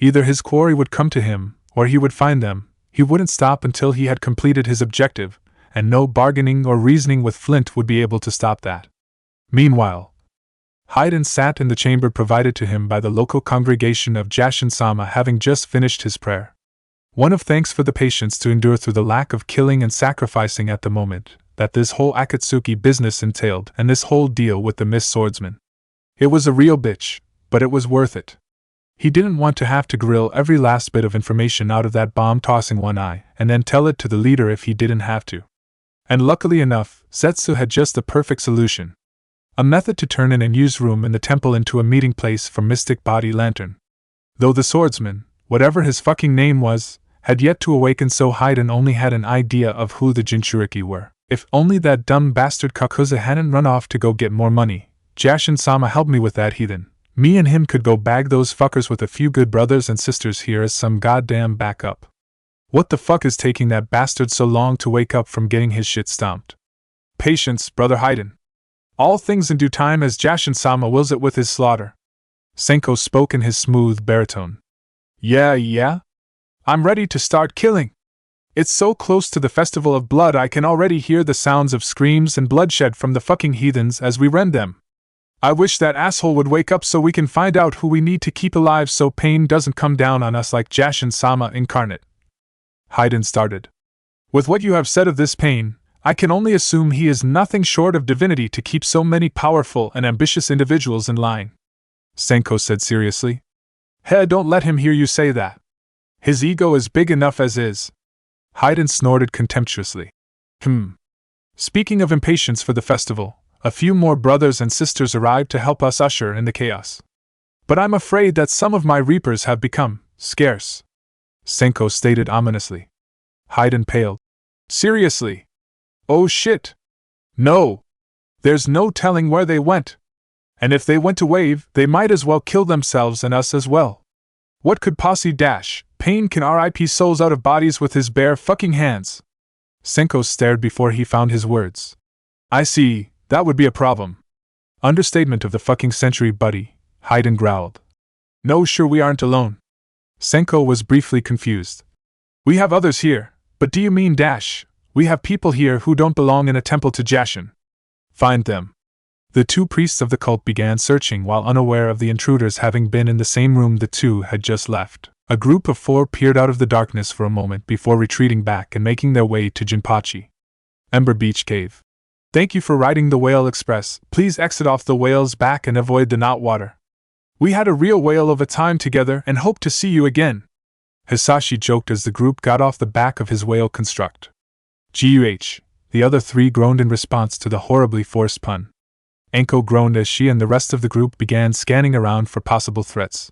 Either his quarry would come to him, or he would find them. He wouldn't stop until he had completed his objective, and no bargaining or reasoning with Flint would be able to stop that. Meanwhile, Haiden sat in the chamber provided to him by the local congregation of Jashin-sama, having just finished his prayer. One of thanks for the patience to endure through the lack of killing and sacrificing at the moment that this whole Akatsuki business entailed, and this whole deal with the Miss Swordsman. It was a real bitch, but it was worth it. He didn't want to have to grill every last bit of information out of that bomb-tossing one eye, and then tell it to the leader if he didn't have to. And luckily enough, Zetsu had just the perfect solution. A method to turn an unused room in the temple into a meeting place for Mystic Body Lantern. Though the swordsman, whatever his fucking name was, had yet to awaken, so Haiden only had an idea of who the Jinchuriki were. If only that dumb bastard Kakuza hadn't run off to go get more money. Jashin-sama helped me with that heathen. Me and him could go bag those fuckers with a few good brothers and sisters here as some goddamn backup. What the fuck is taking that bastard so long to wake up from getting his shit stomped? Patience, brother Haiden. All things in due time, as Jashin-sama wills it with his slaughter. Senko spoke in his smooth baritone. Yeah? I'm ready to start killing. It's so close to the Festival of Blood I can already hear the sounds of screams and bloodshed from the fucking heathens as we rend them. I wish that asshole would wake up so we can find out who we need to keep alive so pain doesn't come down on us like Jashin-sama incarnate. Haiden started. With what you have said of this pain, I can only assume he is nothing short of divinity to keep so many powerful and ambitious individuals in line. Senko said seriously. Don't let him hear you say that. His ego is big enough as is. Haydn snorted contemptuously. Speaking of impatience for the festival, a few more brothers and sisters arrived to help us usher in the chaos. But I'm afraid that some of my reapers have become scarce, Senko stated ominously. Haydn paled. Seriously? Oh shit! No! There's no telling where they went. And if they went to wave, they might as well kill themselves and us as well. What could Posse dash? Pain can RIP souls out of bodies with his bare fucking hands. Senko stared before he found his words. I see, that would be a problem. Understatement of the fucking century, buddy, Haydn growled. No, sure we aren't alone. Senko was briefly confused. We have others here, but do you mean dash? We have people here who don't belong in a temple to Jashin. Find them. The two priests of the cult began searching while unaware of the intruders having been in the same room the two had just left. A group of 4 peered out of the darkness for a moment before retreating back and making their way to Jinpachi. Ember Beach Cave. Thank you for riding the Whale Express. Please exit off the whale's back and avoid the knot water. We had a real whale of a time together and hope to see you again. Hisashi joked as the group got off the back of his whale construct. GUH. The other 3 groaned in response to the horribly forced pun. Anko groaned as she and the rest of the group began scanning around for possible threats.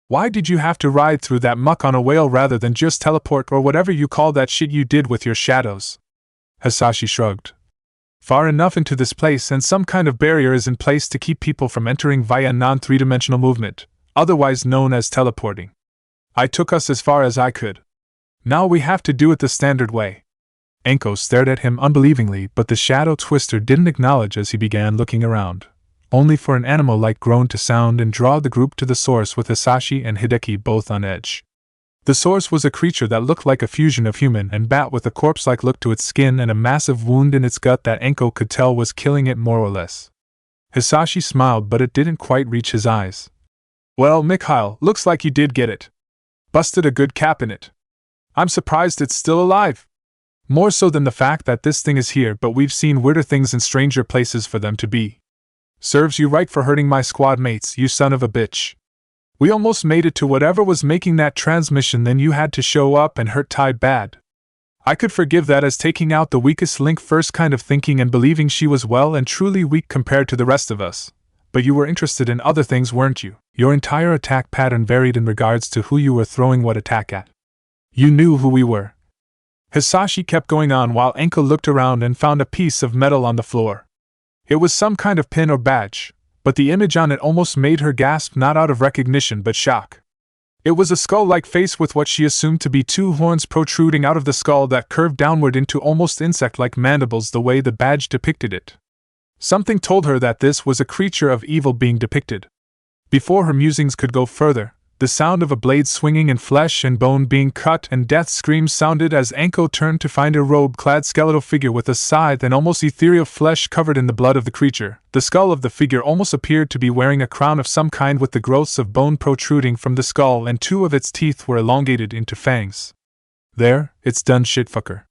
Why did you have to ride through that muck on a whale rather than just teleport or whatever you call that shit you did with your shadows? Hisashi shrugged. Far enough into this place and some kind of barrier is in place to keep people from entering via non-3-dimensional movement, otherwise known as teleporting. I took us as far as I could. Now we have to do it the standard way. Anko stared at him unbelievingly, but the shadow twister didn't acknowledge as he began looking around, only for an animal-like groan to sound and draw the group to the source with Hisashi and Hideki both on edge. The source was a creature that looked like a fusion of human and bat with a corpse-like look to its skin and a massive wound in its gut that Anko could tell was killing it more or less. Hisashi smiled, but it didn't quite reach his eyes. Well, Mikhail, looks like you did get it. Busted a good cap in it. I'm surprised it's still alive. More so than the fact that this thing is here, but we've seen weirder things in stranger places for them to be. Serves you right for hurting my squad mates, you son of a bitch. We almost made it to whatever was making that transmission, then you had to show up and hurt Tide bad. I could forgive that as taking out the weakest link first kind of thinking and believing she was well and truly weak compared to the rest of us. But you were interested in other things, weren't you? Your entire attack pattern varied in regards to who you were throwing what attack at. You knew who we were. Hisashi kept going on while Anko looked around and found a piece of metal on the floor. It was some kind of pin or badge, but the image on it almost made her gasp, not out of recognition but shock. It was a skull-like face with what she assumed to be 2 horns protruding out of the skull that curved downward into almost insect-like mandibles the way the badge depicted it. Something told her that this was a creature of evil being depicted. Before her musings could go further, the sound of a blade swinging and flesh and bone being cut and death screams sounded as Anko turned to find a robe-clad skeletal figure with a scythe and almost ethereal flesh covered in the blood of the creature. The skull of the figure almost appeared to be wearing a crown of some kind with the growths of bone protruding from the skull, and 2 of its teeth were elongated into fangs. There, it's done, shitfucker.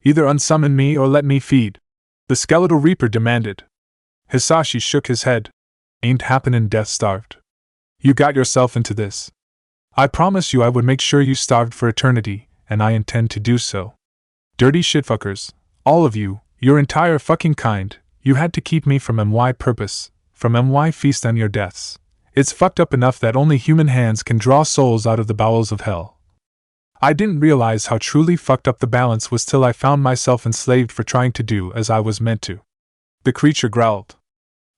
Either unsummon me or let me feed. The skeletal reaper demanded. Hisashi shook his head. Ain't happenin', death starved. You got yourself into this. I promise you I would make sure you starved for eternity, and I intend to do so. Dirty shitfuckers, all of you, your entire fucking kind, you had to keep me from MY purpose, from MY feast on your deaths. It's fucked up enough that only human hands can draw souls out of the bowels of hell. I didn't realize how truly fucked up the balance was till I found myself enslaved for trying to do as I was meant to. The creature growled.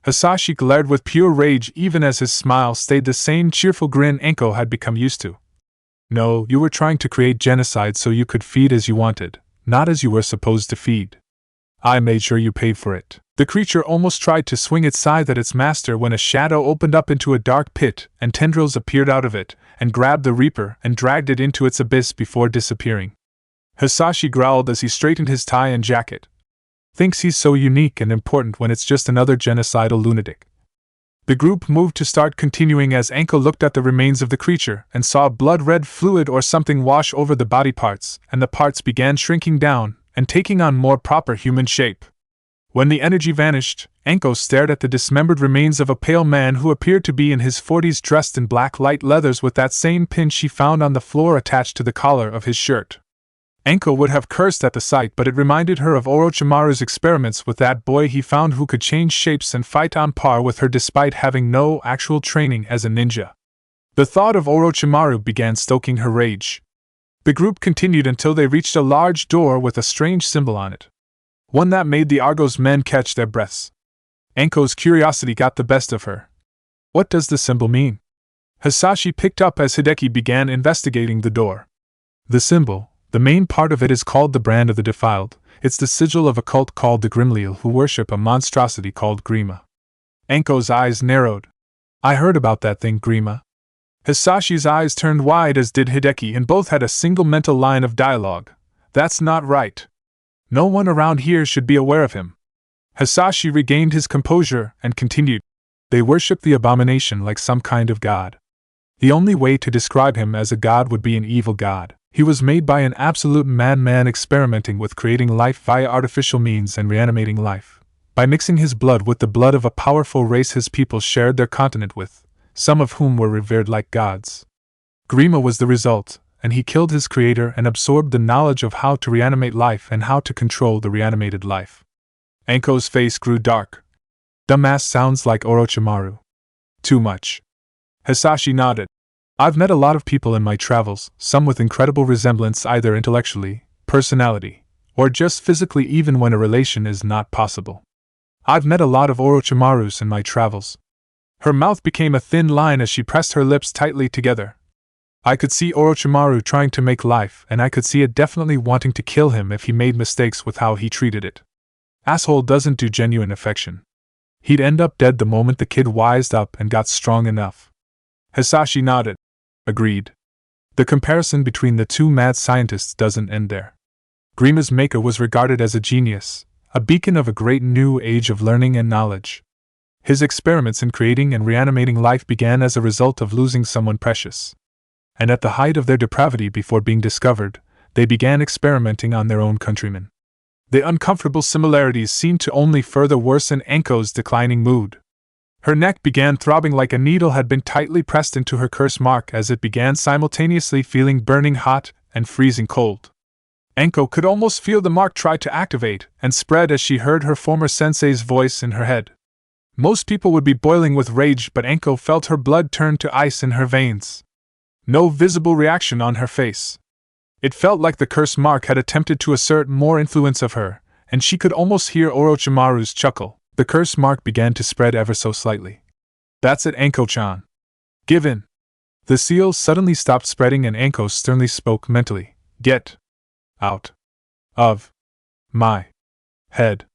Hisashi glared with pure rage even as his smile stayed the same cheerful grin Anko had become used to. No, you were trying to create genocide so you could feed as you wanted, not as you were supposed to feed. I made sure you paid for it. The creature almost tried to swing its scythe at its master when a shadow opened up into a dark pit and tendrils appeared out of it and grabbed the reaper and dragged it into its abyss before disappearing. Hisashi growled as he straightened his tie and jacket. Thinks he's so unique and important when it's just another genocidal lunatic. The group moved to start continuing as Anko looked at the remains of the creature and saw blood-red fluid or something wash over the body parts, and the parts began shrinking down and taking on more proper human shape. When the energy vanished, Anko stared at the dismembered remains of a pale man who appeared to be in his 40s, dressed in black light leathers with that same pin she found on the floor attached to the collar of his shirt. Anko would have cursed at the sight, but it reminded her of Orochimaru's experiments with that boy he found who could change shapes and fight on par with her despite having no actual training as a ninja. The thought of Orochimaru began stoking her rage. The group continued until they reached a large door with a strange symbol on it. One that made the Argos men catch their breaths. Anko's curiosity got the best of her. What does the symbol mean? Hisashi picked up as Hideki began investigating the door. The symbol, the main part of it, is called the Brand of the Defiled. It's the sigil of a cult called the Grimleal who worship a monstrosity called Grima. Anko's eyes narrowed. I heard about that thing, Grima. Hisashi's eyes turned wide, as did Hideki, and both had a single mental line of dialogue. That's not right. No one around here should be aware of him. Hisashi regained his composure and continued. They worship the abomination like some kind of god. The only way to describe him as a god would be an evil god. He was made by an absolute madman experimenting with creating life via artificial means and reanimating life. By mixing his blood with the blood of a powerful race his people shared their continent with, some of whom were revered like gods. Grima was the result, and he killed his creator and absorbed the knowledge of how to reanimate life and how to control the reanimated life. Anko's face grew dark. Dumbass sounds like Orochimaru. Too much. Hisashi nodded. I've met a lot of people in my travels, some with incredible resemblance either intellectually, personality, or just physically, even when a relation is not possible. I've met a lot of Orochimarus in my travels. Her mouth became a thin line as she pressed her lips tightly together. I could see Orochimaru trying to make life, and I could see it definitely wanting to kill him if he made mistakes with how he treated it. Asshole doesn't do genuine affection. He'd end up dead the moment the kid wised up and got strong enough. Hisashi nodded. Agreed. The comparison between the two mad scientists doesn't end there. Grima's maker was regarded as a genius, a beacon of a great new age of learning and knowledge. His experiments in creating and reanimating life began as a result of losing someone precious. And at the height of their depravity before being discovered, they began experimenting on their own countrymen. The uncomfortable similarities seemed to only further worsen Anko's declining mood. Her neck began throbbing like a needle had been tightly pressed into her curse mark as it began simultaneously feeling burning hot and freezing cold. Anko could almost feel the mark try to activate and spread as she heard her former sensei's voice in her head. Most people would be boiling with rage, but Anko felt her blood turn to ice in her veins. No visible reaction on her face. It felt like the curse mark had attempted to assert more influence of her, and she could almost hear Orochimaru's chuckle. The curse mark began to spread ever so slightly. That's it, Anko-chan. Give in. The seal suddenly stopped spreading and Anko sternly spoke mentally. Get out of my head.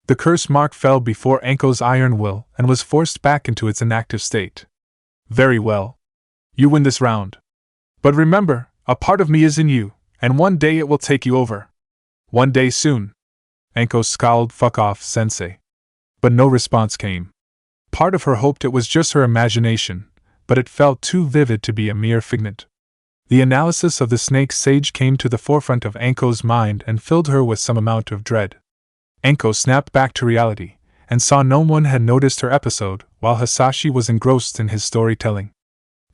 The curse mark fell before Anko's iron will and was forced back into its inactive state. Very well. You win this round. But remember, a part of me is in you, and one day it will take you over. One day soon. Anko scowled. Fuck off, sensei. But no response came. Part of her hoped it was just her imagination, but it felt too vivid to be a mere figment. The analysis of the snake sage came to the forefront of Anko's mind and filled her with some amount of dread. Anko snapped back to reality, and saw no one had noticed her episode, while Hisashi was engrossed in his storytelling.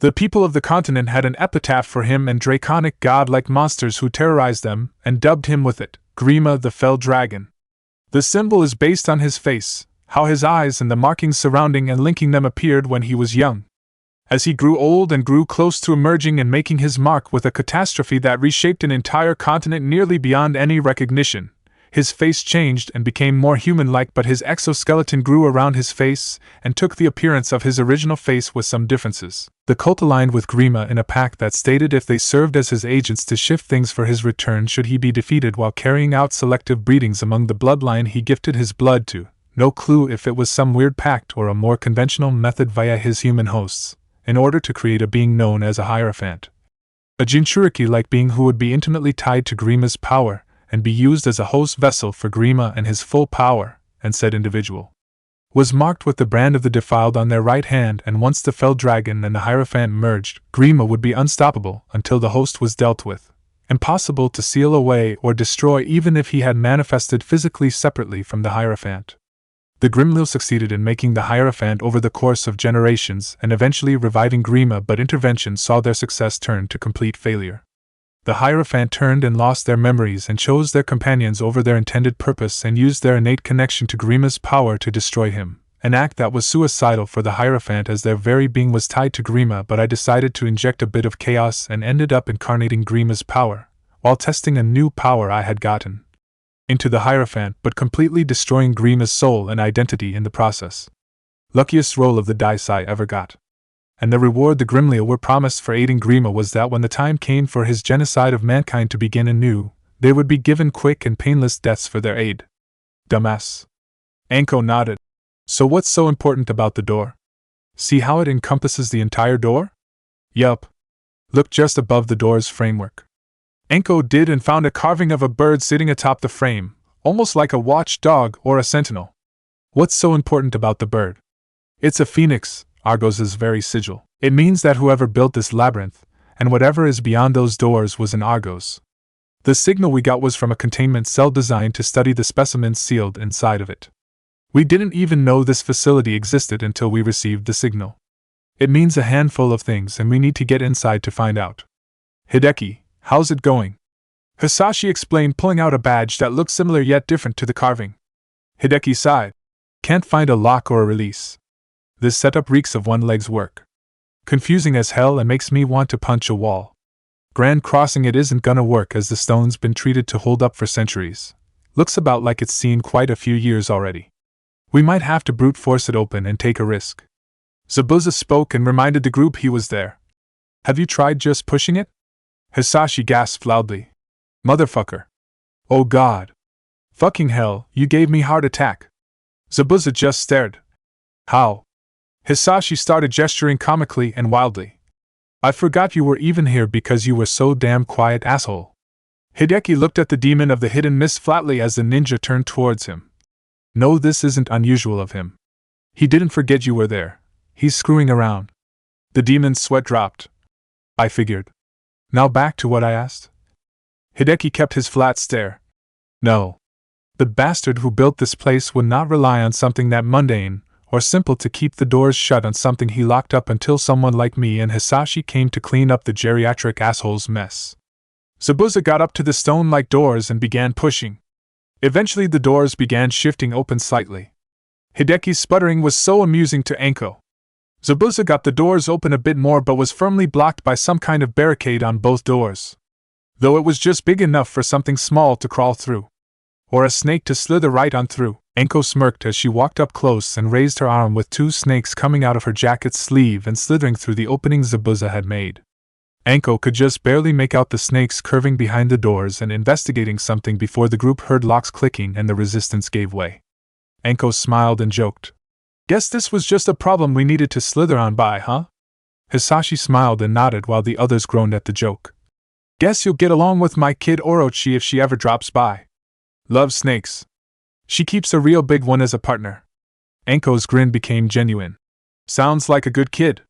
The people of the continent had an epitaph for him and draconic god-like monsters who terrorized them, and dubbed him with it, Grima the Fell Dragon. The symbol is based on his face, how his eyes and the markings surrounding and linking them appeared when he was young. As he grew old and grew close to emerging and making his mark with a catastrophe that reshaped an entire continent nearly beyond any recognition, his face changed and became more human-like, but his exoskeleton grew around his face and took the appearance of his original face with some differences. The cult aligned with Grima in a pact that stated if they served as his agents to shift things for his return should he be defeated while carrying out selective breedings among the bloodline he gifted his blood to. No clue if it was some weird pact or a more conventional method via his human hosts, in order to create a being known as a Hierophant. A Jinchuriki-like being who would be intimately tied to Grima's power, and be used as a host vessel for Grima and his full power, and said individual was marked with the brand of the defiled on their right hand, and once the fell dragon and the Hierophant merged, Grima would be unstoppable until the host was dealt with, impossible to seal away or destroy even if he had manifested physically separately from the Hierophant. The Grimleal succeeded in making the Hierophant over the course of generations and eventually reviving Grima, but intervention saw their success turn to complete failure. The Hierophant turned and lost their memories and chose their companions over their intended purpose and used their innate connection to Grima's power to destroy him, an act that was suicidal for the Hierophant as their very being was tied to Grima, but I decided to inject a bit of chaos and ended up incarnating Grima's power, while testing a new power I had gotten into the Hierophant, but completely destroying Grima's soul and identity in the process. Luckiest roll of the dice I ever got. And the reward the Grimlia were promised for aiding Grima was that when the time came for his genocide of mankind to begin anew, they would be given quick and painless deaths for their aid. Dumbass. Anko nodded. So what's so important about the door? See how it encompasses the entire door? Yup. Look just above the door's framework. Anko did and found a carving of a bird sitting atop the frame, almost like a watchdog or a sentinel. What's so important about the bird? It's a phoenix, Argos' very sigil. It means that whoever built this labyrinth, and whatever is beyond those doors, was an Argos. The signal we got was from a containment cell designed to study the specimens sealed inside of it. We didn't even know this facility existed until we received the signal. It means a handful of things and we need to get inside to find out. Hideki, how's it going? Hisashi explained, pulling out a badge that looked similar yet different to the carving. Hideki sighed. Can't find a lock or a release. This setup reeks of one leg's work. Confusing as hell and makes me want to punch a wall. Grand crossing it isn't gonna work as the stone's been treated to hold up for centuries. Looks about like it's seen quite a few years already. We might have to brute force it open and take a risk. Zabuza spoke and reminded the group he was there. Have you tried just pushing it? Hisashi gasped loudly. Motherfucker. Oh god. Fucking hell, you gave me heart attack. Zabuza just stared. How? Hisashi started gesturing comically and wildly. I forgot you were even here because you were so damn quiet, asshole. Hideki looked at the demon of the hidden mist flatly as the ninja turned towards him. No, this isn't unusual of him. He didn't forget you were there. He's screwing around. The demon's sweat dropped. I figured. Now back to what I asked. Hideki kept his flat stare. No. The bastard who built this place would not rely on something that mundane or simple to keep the doors shut on something he locked up until someone like me and Hisashi came to clean up the geriatric asshole's mess. Zabuza got up to the stone-like doors and began pushing. Eventually the doors began shifting open slightly. Hideki's sputtering was so amusing to Anko. Zabuza got the doors open a bit more but was firmly blocked by some kind of barricade on both doors. Though it was just big enough for something small to crawl through. Or a snake to slither right on through. Anko smirked as she walked up close and raised her arm with two snakes coming out of her jacket's sleeve and slithering through the opening Zabuza had made. Anko could just barely make out the snakes curving behind the doors and investigating something before the group heard locks clicking and the resistance gave way. Anko smiled and joked. Guess this was just a problem we needed to slither on by, huh? Hisashi smiled and nodded while the others groaned at the joke. Guess you'll get along with my kid Orochi if she ever drops by. Loves snakes. She keeps a real big one as a partner. Anko's grin became genuine. Sounds like a good kid.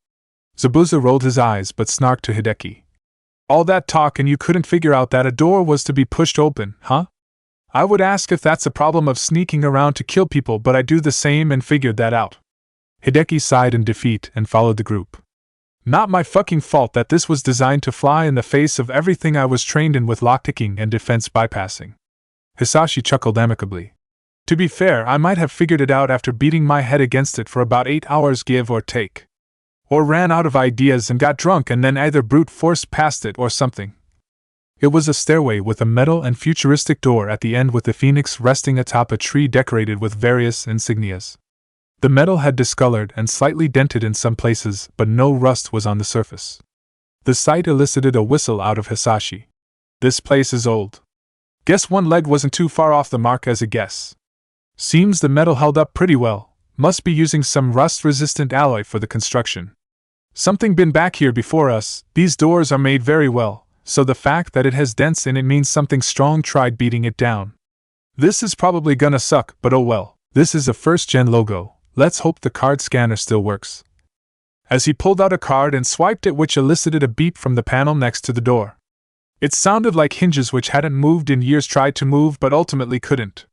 Zabuza rolled his eyes but snarked to Hideki. All that talk and you couldn't figure out that a door was to be pushed open, huh? I would ask if that's a problem of sneaking around to kill people, but I do the same and figured that out. Hideki sighed in defeat and followed the group. Not my fucking fault that this was designed to fly in the face of everything I was trained in with lockpicking and defense bypassing. Hisashi chuckled amicably. To be fair, I might have figured it out after beating my head against it for about 8 hours give or take. Or ran out of ideas and got drunk and then either brute forced past it or something. It was a stairway with a metal and futuristic door at the end with the phoenix resting atop a tree decorated with various insignias. The metal had discolored and slightly dented in some places, but no rust was on the surface. The sight elicited a whistle out of Hisashi. This place is old. Guess one leg wasn't too far off the mark as a guess. Seems the metal held up pretty well, must be using some rust-resistant alloy for the construction. Something been back here before us, these doors are made very well, so the fact that it has dents in it means something strong tried beating it down. This is probably gonna suck, but oh well, this is a first-gen logo, let's hope the card scanner still works. As he pulled out a card and swiped it, which elicited a beep from the panel next to the door. It sounded like hinges which hadn't moved in years tried to move but ultimately couldn't.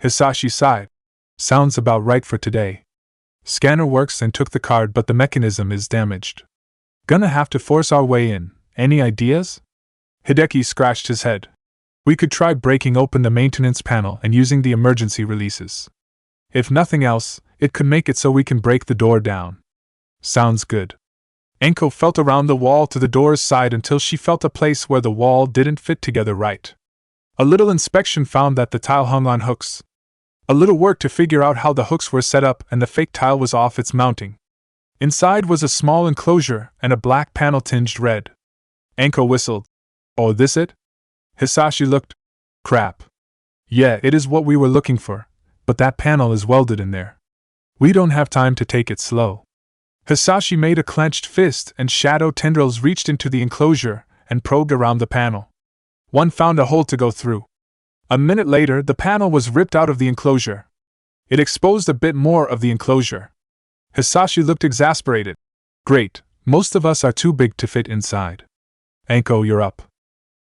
Hisashi sighed. Sounds about right for today. Scanner works and took the card, but the mechanism is damaged. Gonna have to force our way in. Any ideas? Hideki scratched his head. We could try breaking open the maintenance panel and using the emergency releases. If nothing else, it could make it so we can break the door down. Sounds good. Enko felt around the wall to the door's side until she felt a place where the wall didn't fit together right. A little inspection found that the tile hung on hooks. A little work to figure out how the hooks were set up and the fake tile was off its mounting. Inside was a small enclosure and a black panel tinged red. Enko whistled. Oh, this it? Hisashi looked. Crap. Yeah, it is what we were looking for, but that panel is welded in there. We don't have time to take it slow. Hisashi made a clenched fist and shadow tendrils reached into the enclosure and probed around the panel. One found a hole to go through. A minute later, the panel was ripped out of the enclosure. It exposed a bit more of the enclosure. Hisashi looked exasperated. Great, most of us are too big to fit inside. Enko, you're up.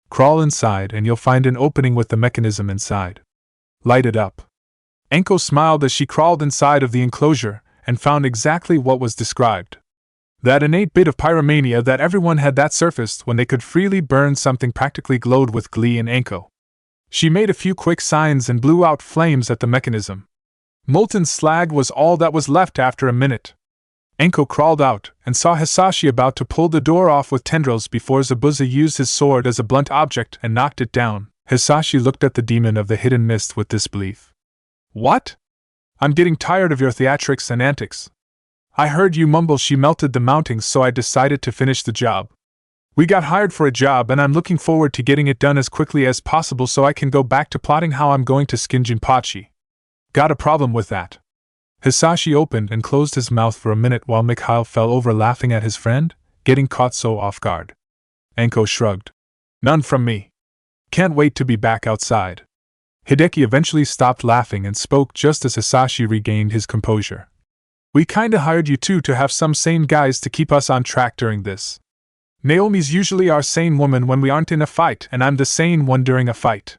Crawl inside and you'll find an opening with the mechanism inside. Light it up. Enko smiled as she crawled inside of the enclosure and found exactly what was described. That innate bit of pyromania that everyone had that surfaced when they could freely burn something practically glowed with glee in Enko. She made a few quick signs and blew out flames at the mechanism. Molten slag was all that was left after a minute. Enko crawled out and saw Hisashi about to pull the door off with tendrils before Zabuza used his sword as a blunt object and knocked it down. Hisashi looked at the demon of the hidden mist with disbelief. What? I'm getting tired of your theatrics and antics. I heard you mumble she melted the mountings, so I decided to finish the job. We got hired for a job and I'm looking forward to getting it done as quickly as possible so I can go back to plotting how I'm going to skin Jinpachi. Got a problem with that? Hisashi opened and closed his mouth for a minute while Mikhail fell over laughing at his friend, getting caught so off guard. Enko shrugged. None from me. Can't wait to be back outside. Hideki eventually stopped laughing and spoke just as Hisashi regained his composure. We kinda hired you two to have some sane guys to keep us on track during this. Naomi's usually our sane woman when we aren't in a fight, and I'm the sane one during a fight.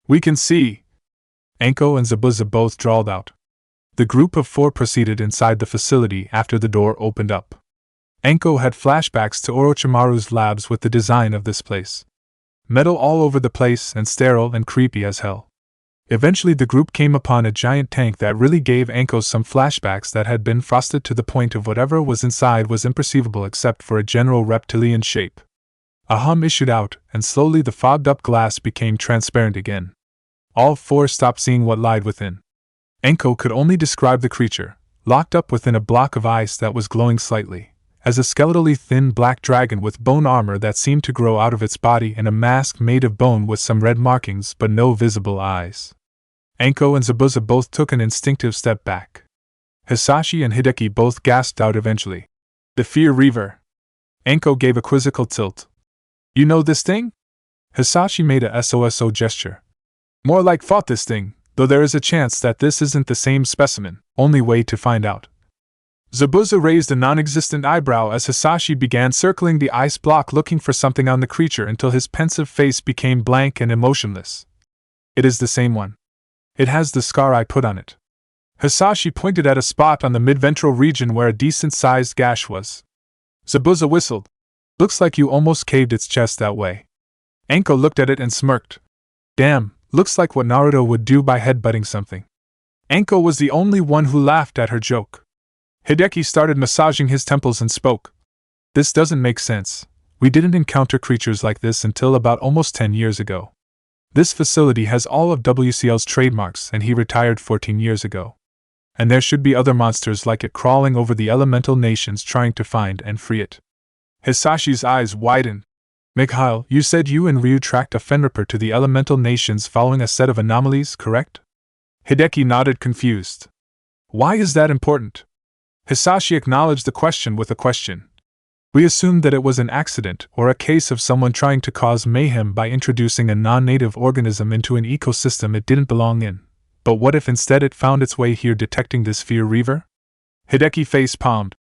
We can see. Enko and Zabuza both drawled out. The group of four proceeded inside the facility after the door opened up. Enko had flashbacks to Orochimaru's labs with the design of this place. Metal all over the place and sterile and creepy as hell. Eventually the group came upon a giant tank that really gave Enko some flashbacks that had been frosted to the point of whatever was inside was imperceivable except for a general reptilian shape. A hum issued out, and slowly the fogged-up glass became transparent again. All four stopped seeing what lied within. Enko could only describe the creature, locked up within a block of ice that was glowing slightly, as a skeletally thin black dragon with bone armor that seemed to grow out of its body and a mask made of bone with some red markings but no visible eyes. Enko and Zabuza both took an instinctive step back. Hisashi and Hideki both gasped out eventually. The Fear Reaver. Enko gave a quizzical tilt. You know this thing? Hisashi made a SOSO gesture. More like fought this thing, though there is a chance that this isn't the same specimen, only way to find out. Zabuza raised a non-existent eyebrow as Hisashi began circling the ice block looking for something on the creature until his pensive face became blank and emotionless. It is the same one. It has the scar I put on it. Hisashi pointed at a spot on the mid-ventral region where a decent-sized gash was. Zabuza whistled. Looks like you almost caved its chest that way. Enko looked at it and smirked. Damn, looks like what Naruto would do by headbutting something. Enko was the only one who laughed at her joke. Hideki started massaging his temples and spoke. This doesn't make sense. We didn't encounter creatures like this until about almost 10 years ago. This facility has all of WCL's trademarks and he retired 14 years ago. And there should be other monsters like it crawling over the elemental nations trying to find and free it. Hisashi's eyes widened. Mikhail, you said you and Ryu tracked a Fenripper to the elemental nations following a set of anomalies, correct? Hideki nodded confused. Why is that important? Hisashi acknowledged the question with a question. We assumed that it was an accident or a case of someone trying to cause mayhem by introducing a non-native organism into an ecosystem it didn't belong in. But what if instead it found its way here detecting this Fear Reaver? Hideki face-palmed.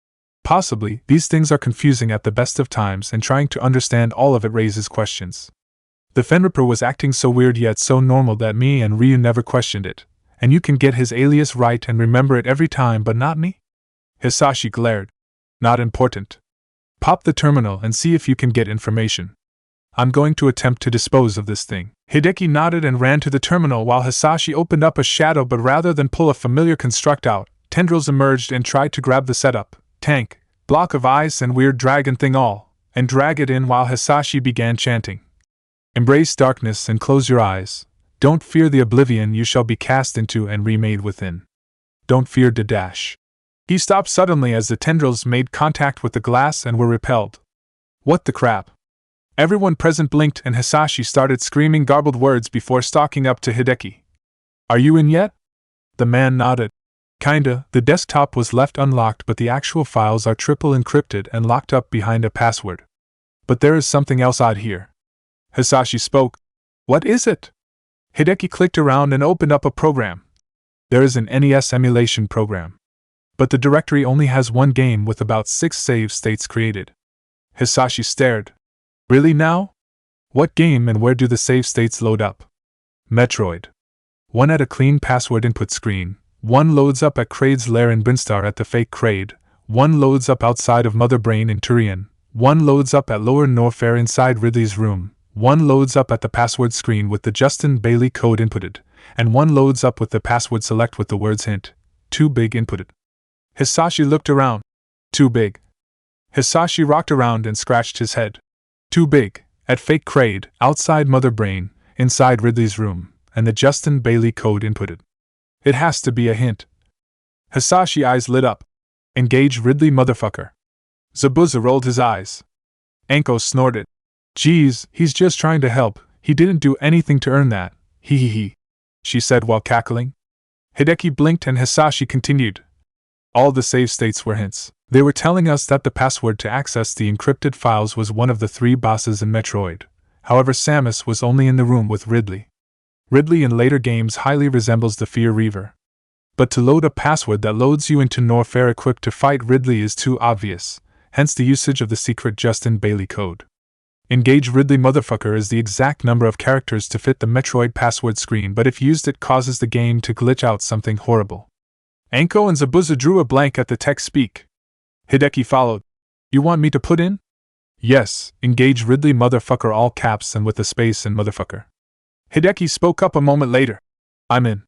Possibly, these things are confusing at the best of times and trying to understand all of it raises questions. The Fenripper was acting so weird yet so normal that me and Ryu never questioned it, and you can get his alias right and remember it every time but not me? Hisashi glared. Not important. Pop the terminal and see if you can get information. I'm going to attempt to dispose of this thing. Hideki nodded and ran to the terminal while Hisashi opened up a shadow, but rather than pull a familiar construct out, tendrils emerged and tried to grab the setup, tank, block of ice and weird dragon thing all, and drag it in while Hisashi began chanting. Embrace darkness and close your eyes. Don't fear the oblivion you shall be cast into and remade within. Don't fear the dash. He stopped suddenly as the tendrils made contact with the glass and were repelled. What the crap? Everyone present blinked and Hisashi started screaming garbled words before stalking up to Hideki. Are you in yet? The man nodded. Kinda. The desktop was left unlocked, but the actual files are triple encrypted and locked up behind a password. But there is something else odd here. Hisashi spoke. What is it? Hideki clicked around and opened up a program. There is an NES emulation program. But the directory only has one game with about 6 save states created. Hisashi stared. Really now? What game and where do the save states load up? Metroid. One at a clean password input screen, one loads up at Kraid's lair in Brinstar at the fake Kraid, one loads up outside of Mother Brain in Turian, one loads up at Lower Norfair inside Ridley's room, one loads up at the password screen with the Justin Bailey code inputted, and one loads up with the password select with the words hint, too big inputted. Hisashi looked around. Too big. Hisashi rocked around and scratched his head. Too big, at fake Kraid, outside Mother Brain, inside Ridley's room, and the Justin Bailey code inputted. It has to be a hint. Hisashi eyes lit up. Engage Ridley motherfucker. Zabuza rolled his eyes. Anko snorted. Geez, he's just trying to help, he didn't do anything to earn that, he, she said while cackling. Hideki blinked and Hisashi continued. All the save states were hints. They were telling us that the password to access the encrypted files was one of the 3 bosses in Metroid. However, Samus was only in the room with Ridley. Ridley in later games highly resembles the Fear Reaver. But to load a password that loads you into Norfair equipped to fight Ridley is too obvious, hence the usage of the secret Justin Bailey code. Engage Ridley motherfucker is the exact number of characters to fit the Metroid password screen, but if used it causes the game to glitch out something horrible. Anko and Zabuza drew a blank at the text speak. Hideki followed. You want me to put in? Yes, engage Ridley motherfucker all caps and with a space in motherfucker. Hideki spoke up a moment later. I'm in.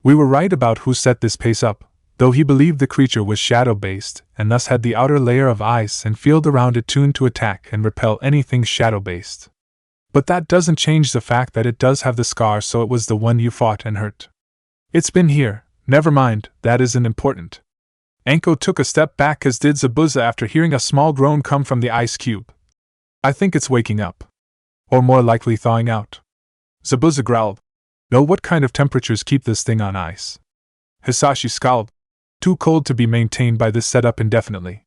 We were right about who set this pace up, though he believed the creature was shadow-based, and thus had the outer layer of ice and field around it tuned to attack and repel anything shadow-based. But that doesn't change the fact that it does have the scar, so it was the one you fought and hurt. It's been here, never mind, that isn't important. Anko took a step back, as did Zabuza after hearing a small groan come from the ice cube. I think it's waking up. Or more likely thawing out. Zabuza growled. Know what kind of temperatures keep this thing on ice? Hisashi scowled. Too cold to be maintained by this setup indefinitely.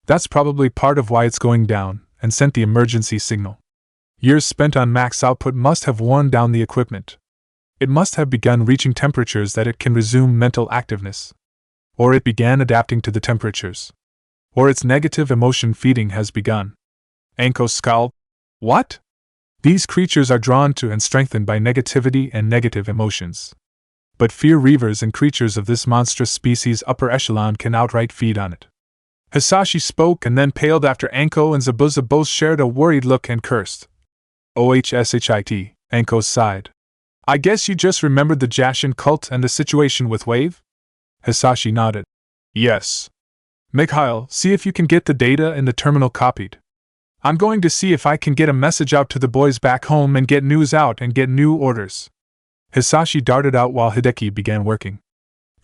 That's probably part of why it's going down, and sent the emergency signal. Years spent on max output must have worn down the equipment. It must have begun reaching temperatures that it can resume mental activeness. Or it began adapting to the temperatures. Or its negative emotion feeding has begun. Anko scowled. What? These creatures are drawn to and strengthened by negativity and negative emotions. But fear reavers and creatures of this monstrous species upper echelon can outright feed on it. Hisashi spoke and then paled after Anko and Zabuza both shared a worried look and cursed. OHSHIT, Anko sighed. I guess you just remembered the Jashin cult and the situation with Wave? Hisashi nodded. Yes. Mikhail, see if you can get the data in the terminal copied. I'm going to see if I can get a message out to the boys back home and get news out and get new orders. Hisashi darted out while Hideki began working.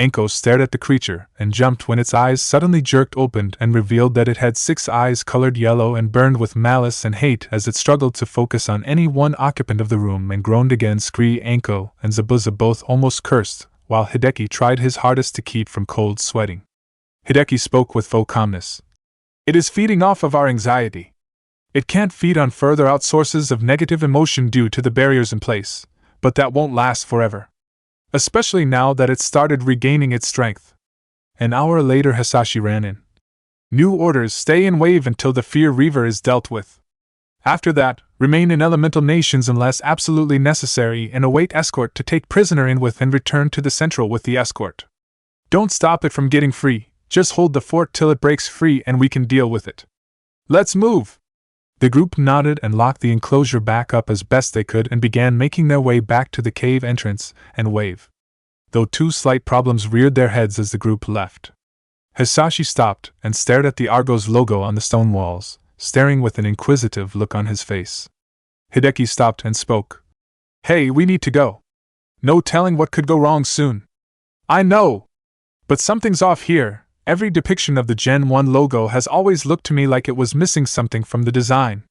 Anko stared at the creature and jumped when its eyes suddenly jerked open and revealed that it had 6 eyes colored yellow and burned with malice and hate as it struggled to focus on any one occupant of the room and groaned again. Anko and Zabuza both almost cursed, while Hideki tried his hardest to keep from cold sweating. Hideki spoke with faux calmness. It is feeding off of our anxiety. It can't feed on further out sources of negative emotion due to the barriers in place, but that won't last forever. Especially now that it's started regaining its strength. An hour later, Hisashi ran in. New orders: stay in Wave until the Fear Reaver is dealt with. After that, remain in Elemental Nations unless absolutely necessary and await escort to take prisoner in with and return to the Central with the escort. Don't stop it from getting free, just hold the fort till it breaks free and we can deal with it. Let's move! The group nodded and locked the enclosure back up as best they could and began making their way back to the cave entrance and wave. Though two slight problems reared their heads as the group left. Hisashi stopped and stared at the Argos logo on the stone walls, staring with an inquisitive look on his face. Hideki stopped and spoke. "Hey, we need to go. No telling what could go wrong soon." "I know! But something's off here. Every depiction of the Gen 1 logo has always looked to me like it was missing something from the design.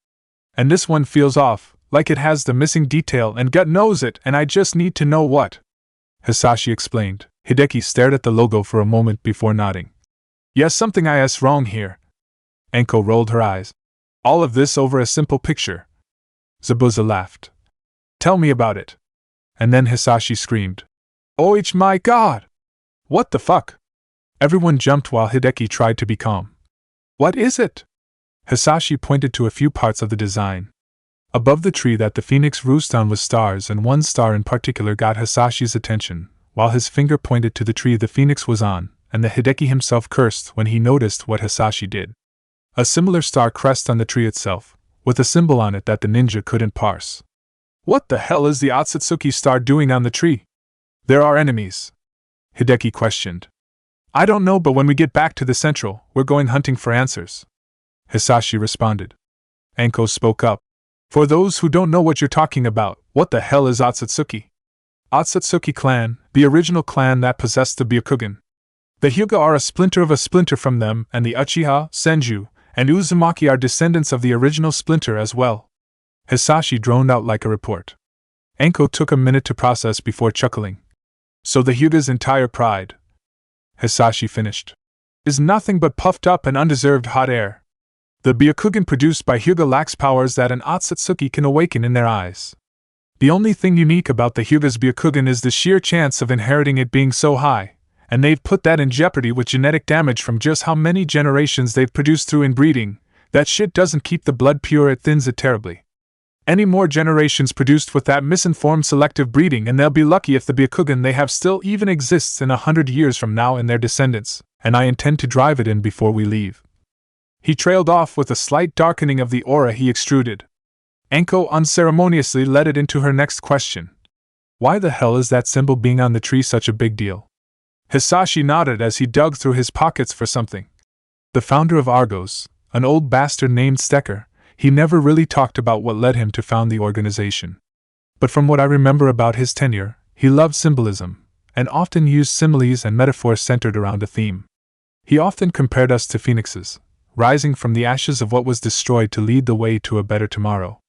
And this one feels off, like it has the missing detail and gut knows it, and I just need to know what," Hisashi explained. Hideki stared at the logo for a moment before nodding. "Yes, something is wrong here." Enko rolled her eyes. "All of this over a simple picture." Zabuza laughed. "Tell me about it." And then Hisashi screamed. "Oh my god! What the fuck?" Everyone jumped while Hideki tried to be calm. "What is it?" Hisashi pointed to a few parts of the design. Above the tree that the phoenix roosts on was stars, and one star in particular got Hisashi's attention, while his finger pointed to the tree the phoenix was on, and the Hideki himself cursed when he noticed what Hisashi did. A similar star crest on the tree itself, with a symbol on it that the ninja couldn't parse. "What the hell is the Otsutsuki star doing on the tree?" "There are enemies," Hideki questioned. "I don't know, but when we get back to the central, we're going hunting for answers," Hisashi responded. Enko spoke up. "For those who don't know what you're talking about, what the hell is Otsutsuki?" "Otsutsuki clan, the original clan that possessed the Byakugan. The Hyuga are a splinter of a splinter from them, and the Uchiha, Senju, and Uzumaki are descendants of the original splinter as well," Hisashi droned out like a report. Enko took a minute to process before chuckling. "So the Hyuga's entire pride," Hisashi finished, "is nothing but puffed up and undeserved hot air. The Byakugan produced by Hyuga lacks powers that an Otsutsuki can awaken in their eyes. The only thing unique about the Hyuga's Byakugan is the sheer chance of inheriting it being so high, and they've put that in jeopardy with genetic damage from just how many generations they've produced through inbreeding. That shit doesn't keep the blood pure, it thins it terribly. Any more generations produced with that misinformed selective breeding and they'll be lucky if the Byakugan they have still even exists in 100 years from now in their descendants, and I intend to drive it in before we leave." He trailed off with a slight darkening of the aura he extruded. Enko unceremoniously led it into her next question. "Why the hell is that symbol being on the tree such a big deal?" Hisashi nodded as he dug through his pockets for something. The founder of Argos, an old bastard named Stecker, he never really talked about what led him to found the organization. But from what I remember about his tenure, he loved symbolism, and often used similes and metaphors centered around a theme. He often compared us to phoenixes, rising from the ashes of what was destroyed to lead the way to a better tomorrow.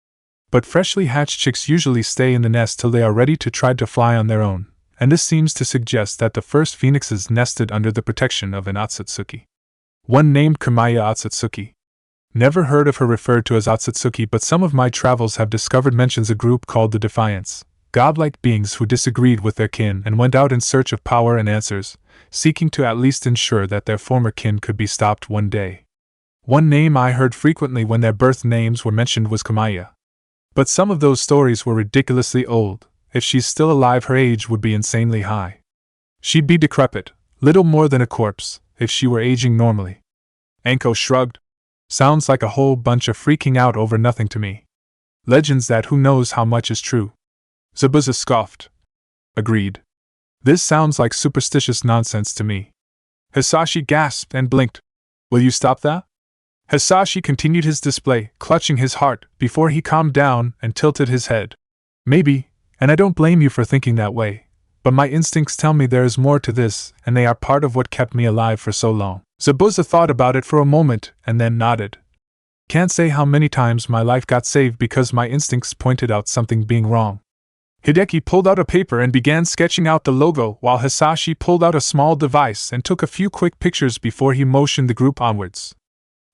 But freshly hatched chicks usually stay in the nest till they are ready to try to fly on their own, and this seems to suggest that the first phoenixes nested under the protection of an Otsutsuki. One named Kamaya Otsutsuki. Never heard of her referred to as Otsutsuki, but some of my travels have discovered mentions a group called the Defiance, godlike beings who disagreed with their kin and went out in search of power and answers, seeking to at least ensure that their former kin could be stopped one day. One name I heard frequently when their birth names were mentioned was Kamaya. But some of those stories were ridiculously old. If she's still alive, her age would be insanely high. She'd be decrepit, little more than a corpse, if she were aging normally. Enko shrugged. Sounds like a whole bunch of freaking out over nothing to me. Legends that who knows how much is true. Zabuza scoffed. Agreed. This sounds like superstitious nonsense to me. Hisashi gasped and blinked. Will you stop that? Hisashi continued his display, clutching his heart, before he calmed down and tilted his head. Maybe, and I don't blame you for thinking that way, but my instincts tell me there is more to this, and they are part of what kept me alive for so long. Zabuza thought about it for a moment, and then nodded. Can't say how many times my life got saved because my instincts pointed out something being wrong. Hideki pulled out a paper and began sketching out the logo, while Hisashi pulled out a small device and took a few quick pictures before he motioned the group onwards.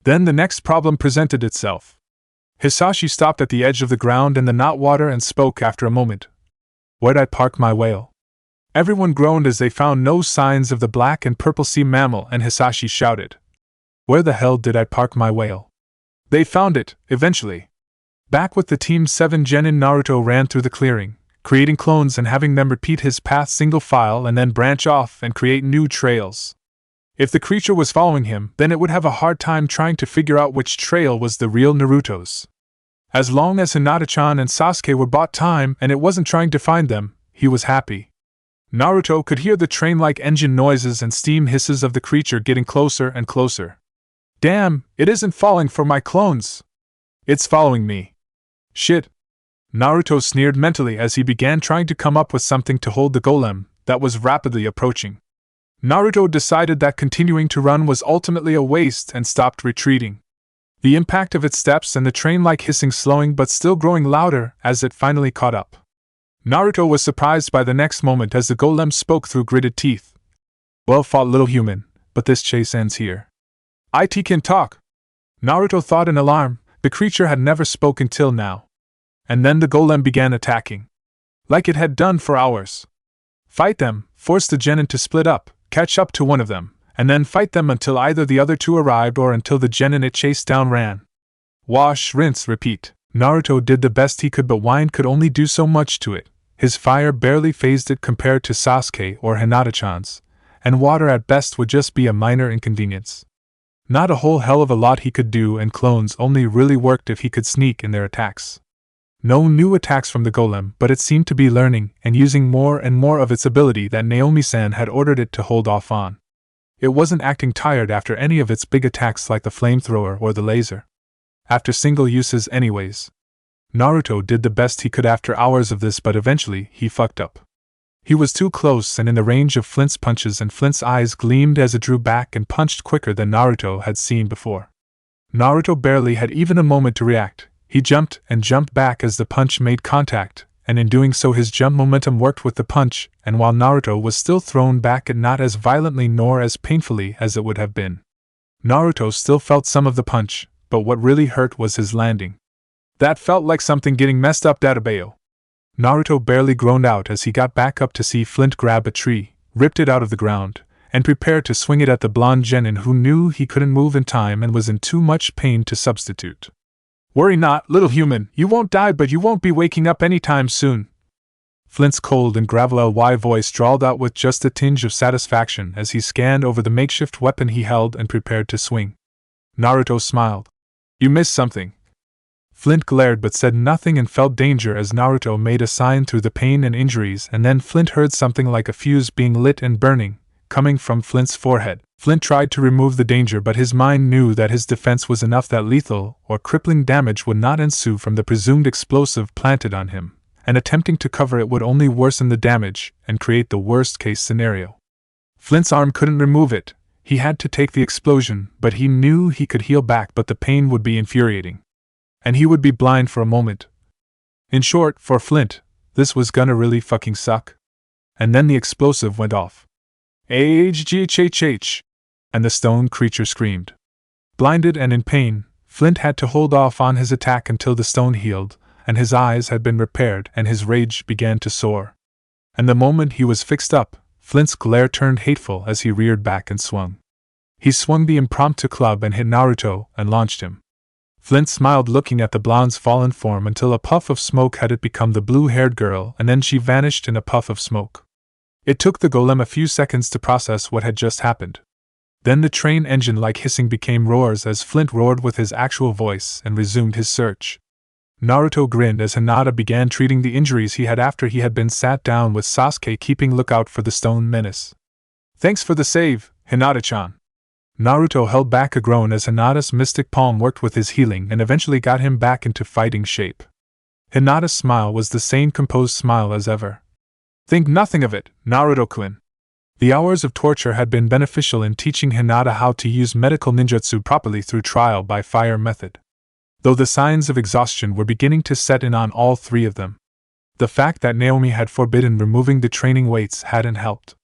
Then the next problem presented itself. Hisashi stopped at the edge of the ground in the not water and spoke after a moment. Where'd I park my whale? Everyone groaned as they found no signs of the black and purple sea mammal, and Hisashi shouted. Where the hell did I park my whale? They found it, eventually. Back with the Team 7 Genin, Naruto ran through the clearing, creating clones and having them repeat his path single file and then branch off and create new trails. If the creature was following him, then it would have a hard time trying to figure out which trail was the real Naruto's. As long as Hinata-chan and Sasuke were bought time and it wasn't trying to find them, he was happy. Naruto could hear the train-like engine noises and steam hisses of the creature getting closer and closer. Damn, it isn't falling for my clones. It's following me. Shit. Naruto sneered mentally as he began trying to come up with something to hold the golem that was rapidly approaching. Naruto decided that continuing to run was ultimately a waste and stopped retreating. The impact of its steps and the train-like hissing slowing but still growing louder as it finally caught up. Naruto was surprised by the next moment as the golem spoke through gritted teeth. Well fought, little human, but this chase ends here. It can talk. Naruto thought in alarm. The creature had never spoken till now. And then the golem began attacking. Like it had done for hours. Fight them, force the genin to split up, catch up to one of them, and then fight them until either the other two arrived or until the genin it chased down ran. Wash, rinse, repeat. Naruto did the best he could, but wine could only do so much to it. His fire barely phased it compared to Sasuke or Hinata-chan's, and water at best would just be a minor inconvenience. Not a whole hell of a lot he could do, and clones only really worked if he could sneak in their attacks. No new attacks from the golem, but it seemed to be learning and using more and more of its ability that Naomi-san had ordered it to hold off on. It wasn't acting tired after any of its big attacks like the flamethrower or the laser. After single uses anyways. Naruto did the best he could after hours of this, but eventually he fucked up. He was too close and in the range of Flint's punches, and Flint's eyes gleamed as it drew back and punched quicker than Naruto had seen before. Naruto barely had even a moment to react. He jumped and jumped back as the punch made contact, and in doing so his jump momentum worked with the punch, and while Naruto was still thrown back, it not as violently nor as painfully as it would have been. Naruto still felt some of the punch, but what really hurt was his landing. That felt like something getting messed up, Databayo. Naruto barely groaned out as he got back up to see Flint grab a tree, ripped it out of the ground, and prepare to swing it at the blonde genin, who knew he couldn't move in time and was in too much pain to substitute. Worry not, little human, you won't die, but you won't be waking up anytime soon. Flint's cold and gravel ly voice drawled out with just a tinge of satisfaction as he scanned over the makeshift weapon he held and prepared to swing. Naruto smiled. You missed something. Flint glared but said nothing and felt danger as Naruto made a sign through the pain and injuries, and then Flint heard something like a fuse being lit and burning, coming from Flint's forehead. Flint tried to remove the danger, but his mind knew that his defense was enough, that lethal or crippling damage would not ensue from the presumed explosive planted on him, and attempting to cover it would only worsen the damage and create the worst-case scenario. Flint's arm couldn't remove it. He had to take the explosion, but he knew he could heal back, but the pain would be infuriating. And he would be blind for a moment. In short, for Flint, this was gonna really fucking suck. And then the explosive went off. H-G-H-H-H, and the stone creature screamed. Blinded and in pain, Flint had to hold off on his attack until the stone healed, and his eyes had been repaired, and his rage began to soar. And the moment he was fixed up, Flint's glare turned hateful as he reared back and swung. He swung the impromptu club and hit Naruto and launched him. Flint smiled, looking at the blonde's fallen form until a puff of smoke had it become the blue-haired girl, and then she vanished in a puff of smoke. It took the golem a few seconds to process what had just happened. Then the train engine-like hissing became roars as Flint roared with his actual voice and resumed his search. Naruto grinned as Hinata began treating the injuries he had after he had been sat down, with Sasuke keeping lookout for the stone menace. Thanks for the save, Hinata-chan. Naruto held back a groan as Hinata's mystic palm worked with his healing and eventually got him back into fighting shape. Hinata's smile was the same composed smile as ever. Think nothing of it, Naruto-kun. The hours of torture had been beneficial in teaching Hinata how to use medical ninjutsu properly through trial by fire method. Though the signs of exhaustion were beginning to set in on all three of them. The fact that Naomi had forbidden removing the training weights hadn't helped.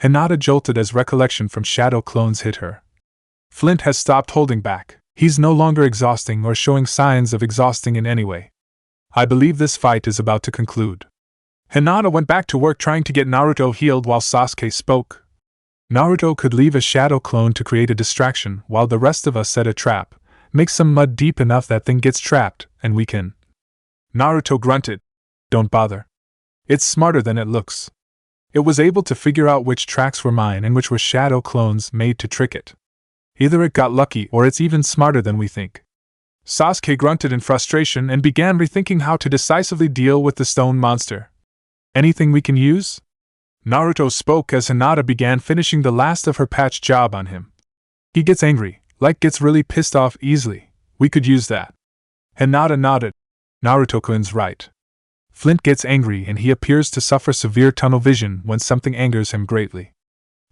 Hinata jolted as recollection from shadow clones hit her. Flint has stopped holding back. He's no longer exhausting or showing signs of exhausting in any way. I believe this fight is about to conclude. Hinata went back to work trying to get Naruto healed while Sasuke spoke. Naruto could leave a shadow clone to create a distraction while the rest of us set a trap. Make some mud deep enough that thing gets trapped, and we can. Naruto grunted. Don't bother. It's smarter than it looks. It was able to figure out which tracks were mine and which were shadow clones made to trick it. Either it got lucky or it's even smarter than we think. Sasuke grunted in frustration and began rethinking how to decisively deal with the stone monster. Anything we can use? Naruto spoke as Hinata began finishing the last of her patch job on him. He gets angry, gets really pissed off easily. We could use that. Hinata nodded. Naruto-kun's right. Flint gets angry and he appears to suffer severe tunnel vision when something angers him greatly.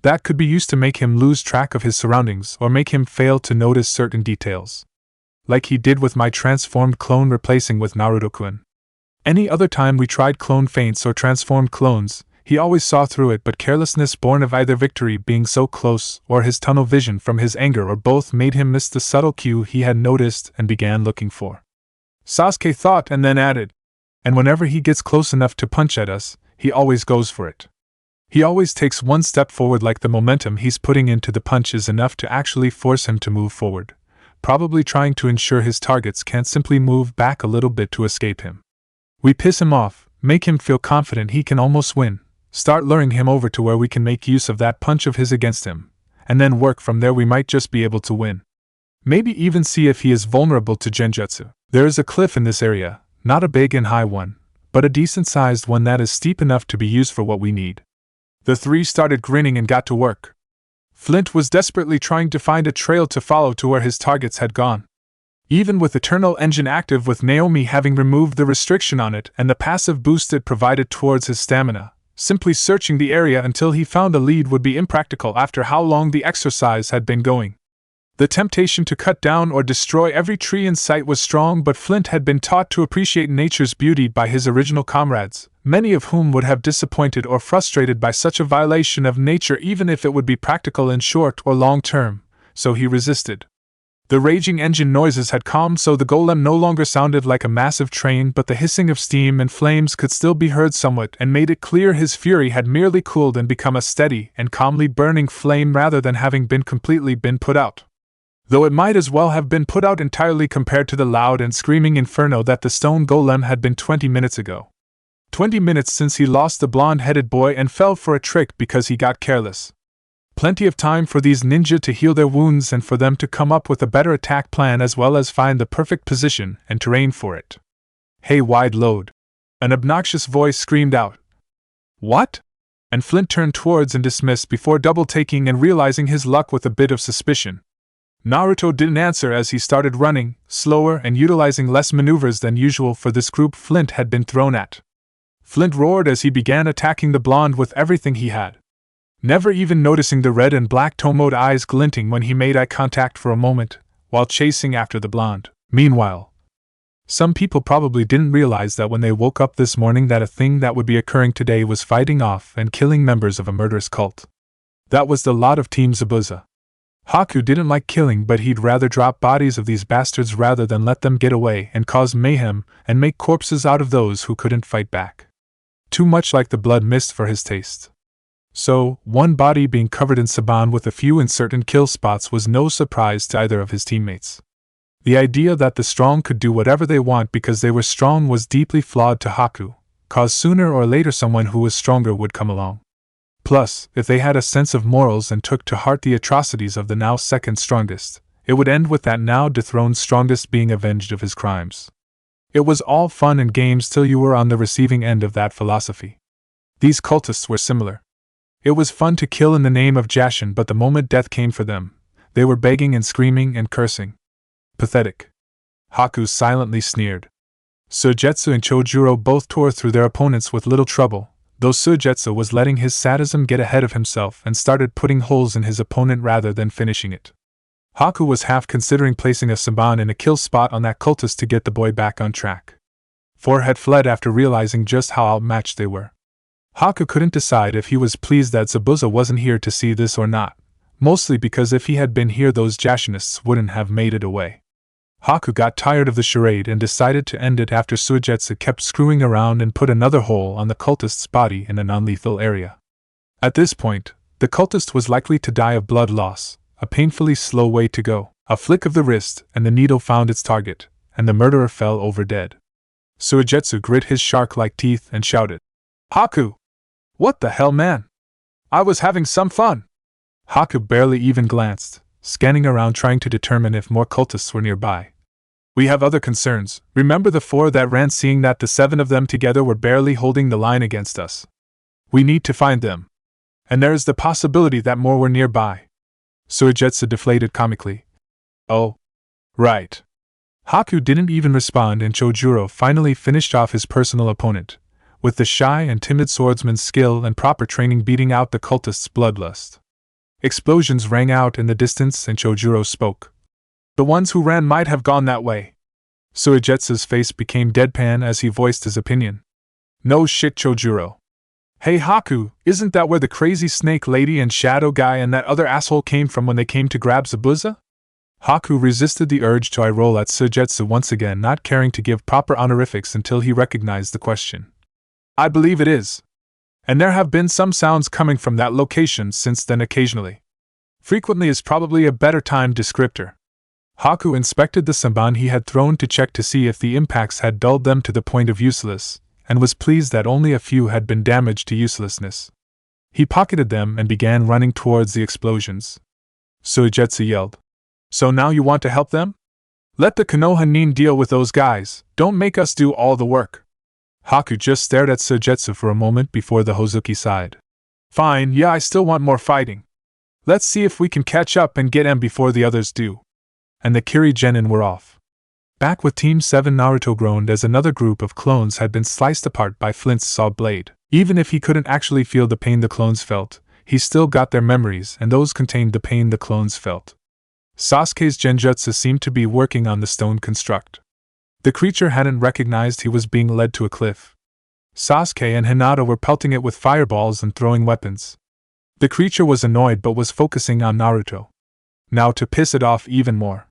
That could be used to make him lose track of his surroundings or make him fail to notice certain details. Like he did with my transformed clone replacing with Naruto-kun. Any other time we tried clone feints or transformed clones, he always saw through it, but carelessness born of either victory being so close or his tunnel vision from his anger or both made him miss the subtle cue he had noticed and began looking for. Sasuke thought and then added, and whenever he gets close enough to punch at us, he always goes for it. He always takes one step forward, like the momentum he's putting into the punch is enough to actually force him to move forward, probably trying to ensure his targets can't simply move back a little bit to escape him. We piss him off, make him feel confident he can almost win, start luring him over to where we can make use of that punch of his against him, and then work from there. We might just be able to win. Maybe even see if he is vulnerable to genjutsu. There is a cliff in this area, not a big and high one, but a decent-sized one that is steep enough to be used for what we need. The three started grinning and got to work. Flint was desperately trying to find a trail to follow to where his targets had gone. Even with Eternal Engine active, with Naomi having removed the restriction on it and the passive boost it provided towards his stamina, simply searching the area until he found a lead would be impractical after how long the exercise had been going. The temptation to cut down or destroy every tree in sight was strong, but Flint had been taught to appreciate nature's beauty by his original comrades, many of whom would have disappointed or frustrated by such a violation of nature even if it would be practical in short or long term, so he resisted. The raging engine noises had calmed, so the golem no longer sounded like a massive train, but the hissing of steam and flames could still be heard somewhat and made it clear his fury had merely cooled and become a steady and calmly burning flame rather than having been completely put out. Though it might as well have been put out entirely compared to the loud and screaming inferno that the stone golem had been 20 minutes ago. 20 minutes since he lost the blonde-headed boy and fell for a trick because he got careless. Plenty of time for these ninja to heal their wounds and for them to come up with a better attack plan as well as find the perfect position and terrain for it. "Hey, wide load!" An obnoxious voice screamed out. "What?" And Flint turned towards and dismissed before double-taking and realizing his luck with a bit of suspicion. Naruto didn't answer as he started running, slower and utilizing less maneuvers than usual for this group Flint had been thrown at. Flint roared as he began attacking the blonde with everything he had, never even noticing the red and black tomoed eyes glinting when he made eye contact for a moment, while chasing after the blonde. Meanwhile, some people probably didn't realize that when they woke up this morning that a thing that would be occurring today was fighting off and killing members of a murderous cult. That was the lot of Team Zabuza. Haku didn't like killing, but he'd rather drop bodies of these bastards rather than let them get away and cause mayhem and make corpses out of those who couldn't fight back. Too much like the blood mist for his taste. So, one body being covered in saban with a few uncertain kill spots was no surprise to either of his teammates. The idea that the strong could do whatever they want because they were strong was deeply flawed to Haku, cause sooner or later someone who was stronger would come along. Plus, if they had a sense of morals and took to heart the atrocities of the now second strongest, it would end with that now dethroned strongest being avenged of his crimes. It was all fun and games till you were on the receiving end of that philosophy. These cultists were similar. It was fun to kill in the name of Jashin, but the moment death came for them, they were begging and screaming and cursing. Pathetic. Haku silently sneered. Suigetsu and Chojuro both tore through their opponents with little trouble, though Suigetsu was letting his sadism get ahead of himself and started putting holes in his opponent rather than finishing it. Haku was half considering placing a saban in a kill spot on that cultist to get the boy back on track. Four had fled after realizing just how outmatched they were. Haku couldn't decide if he was pleased that Zabuza wasn't here to see this or not, mostly because if he had been here those Jashinists wouldn't have made it away. Haku got tired of the charade and decided to end it after Suigetsu kept screwing around and put another hole on the cultist's body in a non-lethal area. At this point, the cultist was likely to die of blood loss, a painfully slow way to go. A flick of the wrist and the needle found its target, and the murderer fell over dead. Suigetsu grit his shark-like teeth and shouted, "Haku! What the hell, man? I was having some fun!" Haku barely even glanced, scanning around trying to determine if more cultists were nearby. We have other concerns. Remember the 4 that ran, seeing that the 7 of them together were barely holding the line against us. We need to find them. And there is the possibility that more were nearby. Suigetsu deflated comically. Oh. Right. Haku didn't even respond, and Chojuro finally finished off his personal opponent, with the shy and timid swordsman's skill and proper training beating out the cultist's bloodlust. Explosions rang out in the distance, and Chojuro spoke. The ones who ran might have gone that way. Suigetsu's face became deadpan as he voiced his opinion. No shit, Chojuro. Hey Haku, isn't that where the crazy snake lady and shadow guy and that other asshole came from when they came to grab Zabuza? Haku resisted the urge to eye-roll at Suigetsu once again, not caring to give proper honorifics until he recognized the question. I believe it is. And there have been some sounds coming from that location since then occasionally. Frequently is probably a better timed descriptor. Haku inspected the samban he had thrown to check to see if the impacts had dulled them to the point of useless, and was pleased that only a few had been damaged to uselessness. He pocketed them and began running towards the explosions. Suigetsu yelled. So now you want to help them? Let the Konoha Nin deal with those guys, don't make us do all the work. Haku just stared at Suigetsu for a moment before the Hozuki sighed. Fine, yeah, I still want more fighting. Let's see if we can catch up and get M before the others do. And the Kiri genin were off. Back with Team 7, Naruto groaned as another group of clones had been sliced apart by Flint's saw blade. Even if he couldn't actually feel the pain the clones felt, he still got their memories, and those contained the pain the clones felt. Sasuke's genjutsu seemed to be working on the stone construct. The creature hadn't recognized he was being led to a cliff. Sasuke and Hinata were pelting it with fireballs and throwing weapons. The creature was annoyed but was focusing on Naruto. Now to piss it off even more.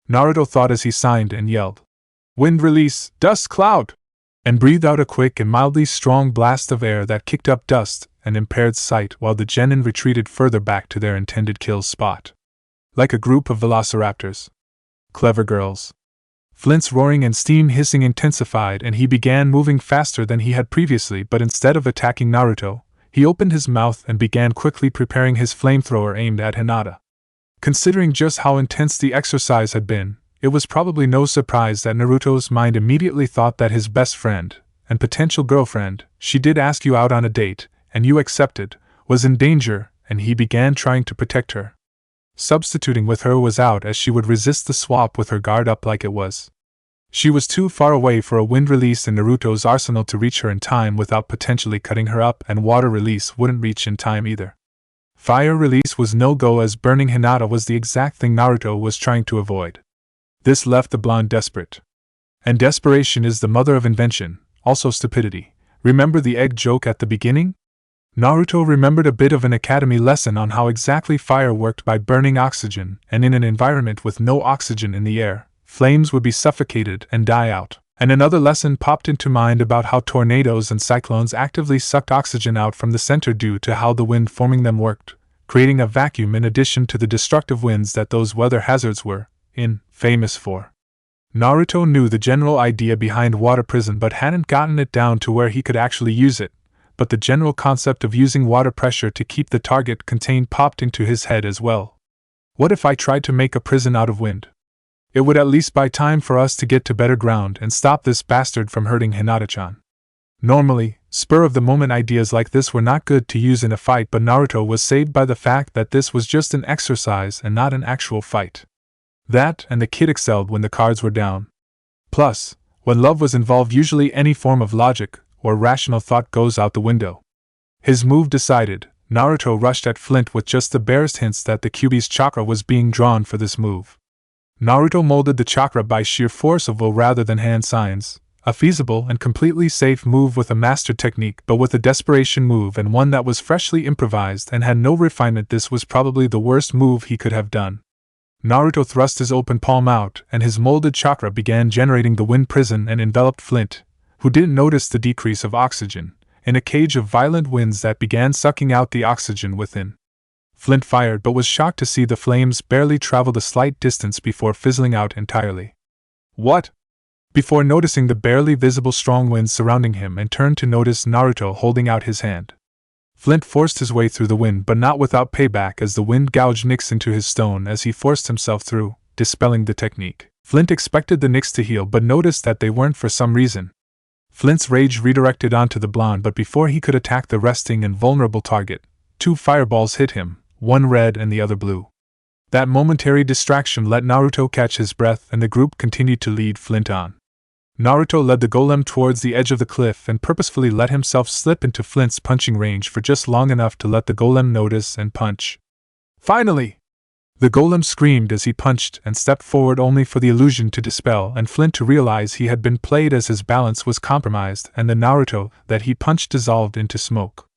Naruto thought as he signed and yelled, "Wind release, dust cloud!" and breathed out a quick and mildly strong blast of air that kicked up dust and impaired sight while the genin retreated further back to their intended kill spot. Like a group of velociraptors. Clever girls. Flint's roaring and steam hissing intensified, and he began moving faster than he had previously, but instead of attacking Naruto, he opened his mouth and began quickly preparing his flamethrower aimed at Hinata. Considering just how intense the exercise had been, it was probably no surprise that Naruto's mind immediately thought that his best friend, and potential girlfriend, she did ask you out on a date, and you accepted, was in danger, and he began trying to protect her. Substituting with her was out, as she would resist the swap with her guard up like it was. She was too far away for a wind release in Naruto's arsenal to reach her in time without potentially cutting her up, and water release wouldn't reach in time either. Fire release was no-go, as burning Hinata was the exact thing Naruto was trying to avoid. This left the blonde desperate. And desperation is the mother of invention, also stupidity. Remember the egg joke at the beginning? Naruto remembered a bit of an academy lesson on how exactly fire worked by burning oxygen, and in an environment with no oxygen in the air, flames would be suffocated and die out. And another lesson popped into mind about how tornadoes and cyclones actively sucked oxygen out from the center due to how the wind forming them worked, creating a vacuum in addition to the destructive winds that those weather hazards were, famous for. Naruto knew the general idea behind water prison but hadn't gotten it down to where he could actually use it, but the general concept of using water pressure to keep the target contained popped into his head as well. What if I tried to make a prison out of wind? It would at least buy time for us to get to better ground and stop this bastard from hurting Hinata-chan. Normally, spur-of-the-moment ideas like this were not good to use in a fight, but Naruto was saved by the fact that this was just an exercise and not an actual fight. That, and the kid excelled when the cards were down. Plus, when love was involved, usually any form of logic or rational thought goes out the window. His move decided, Naruto rushed at Flint with just the barest hints that the Kyuubi's chakra was being drawn for this move. Naruto molded the chakra by sheer force of will rather than hand signs, a feasible and completely safe move with a mastered technique, but with a desperation move and one that was freshly improvised and had no refinement. This was probably the worst move he could have done. Naruto thrust his open palm out, and his molded chakra began generating the wind prison and enveloped Flint, who didn't notice the decrease of oxygen, in a cage of violent winds that began sucking out the oxygen within. Flint fired but was shocked to see the flames barely traveled a slight distance before fizzling out entirely. What? Before noticing the barely visible strong winds surrounding him and turned to notice Naruto holding out his hand. Flint forced his way through the wind, but not without payback, as the wind gouged nicks into his stone as he forced himself through, dispelling the technique. Flint expected the nicks to heal but noticed that they weren't for some reason. Flint's rage redirected onto the blonde, but before he could attack the resting and vulnerable target, 2 fireballs hit him, one red and the other blue. That momentary distraction let Naruto catch his breath and the group continued to lead Flint on. Naruto led the golem towards the edge of the cliff and purposefully let himself slip into Flint's punching range for just long enough to let the golem notice and punch. Finally! The golem screamed as he punched and stepped forward, only for the illusion to dispel and Flint to realize he had been played as his balance was compromised and the Naruto that he punched dissolved into smoke.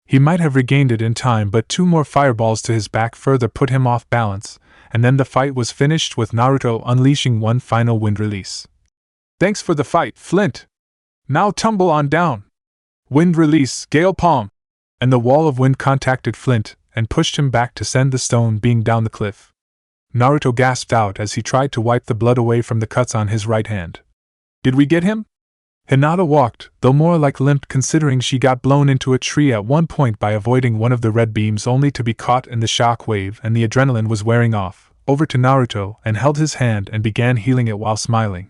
He might have regained it in time, but 2 more fireballs to his back further put him off balance, and then the fight was finished with Naruto unleashing one final wind release. Thanks for the fight, Flint! Now tumble on down! Wind release, gale palm! And the wall of wind contacted Flint and pushed him back to send the stone being down the cliff. Naruto gasped out as he tried to wipe the blood away from the cuts on his right hand. Did we get him? Hinata walked, though more like limped considering she got blown into a tree at one point by avoiding one of the red beams only to be caught in the shock wave and the adrenaline was wearing off, over to Naruto and held his hand and began healing it while smiling.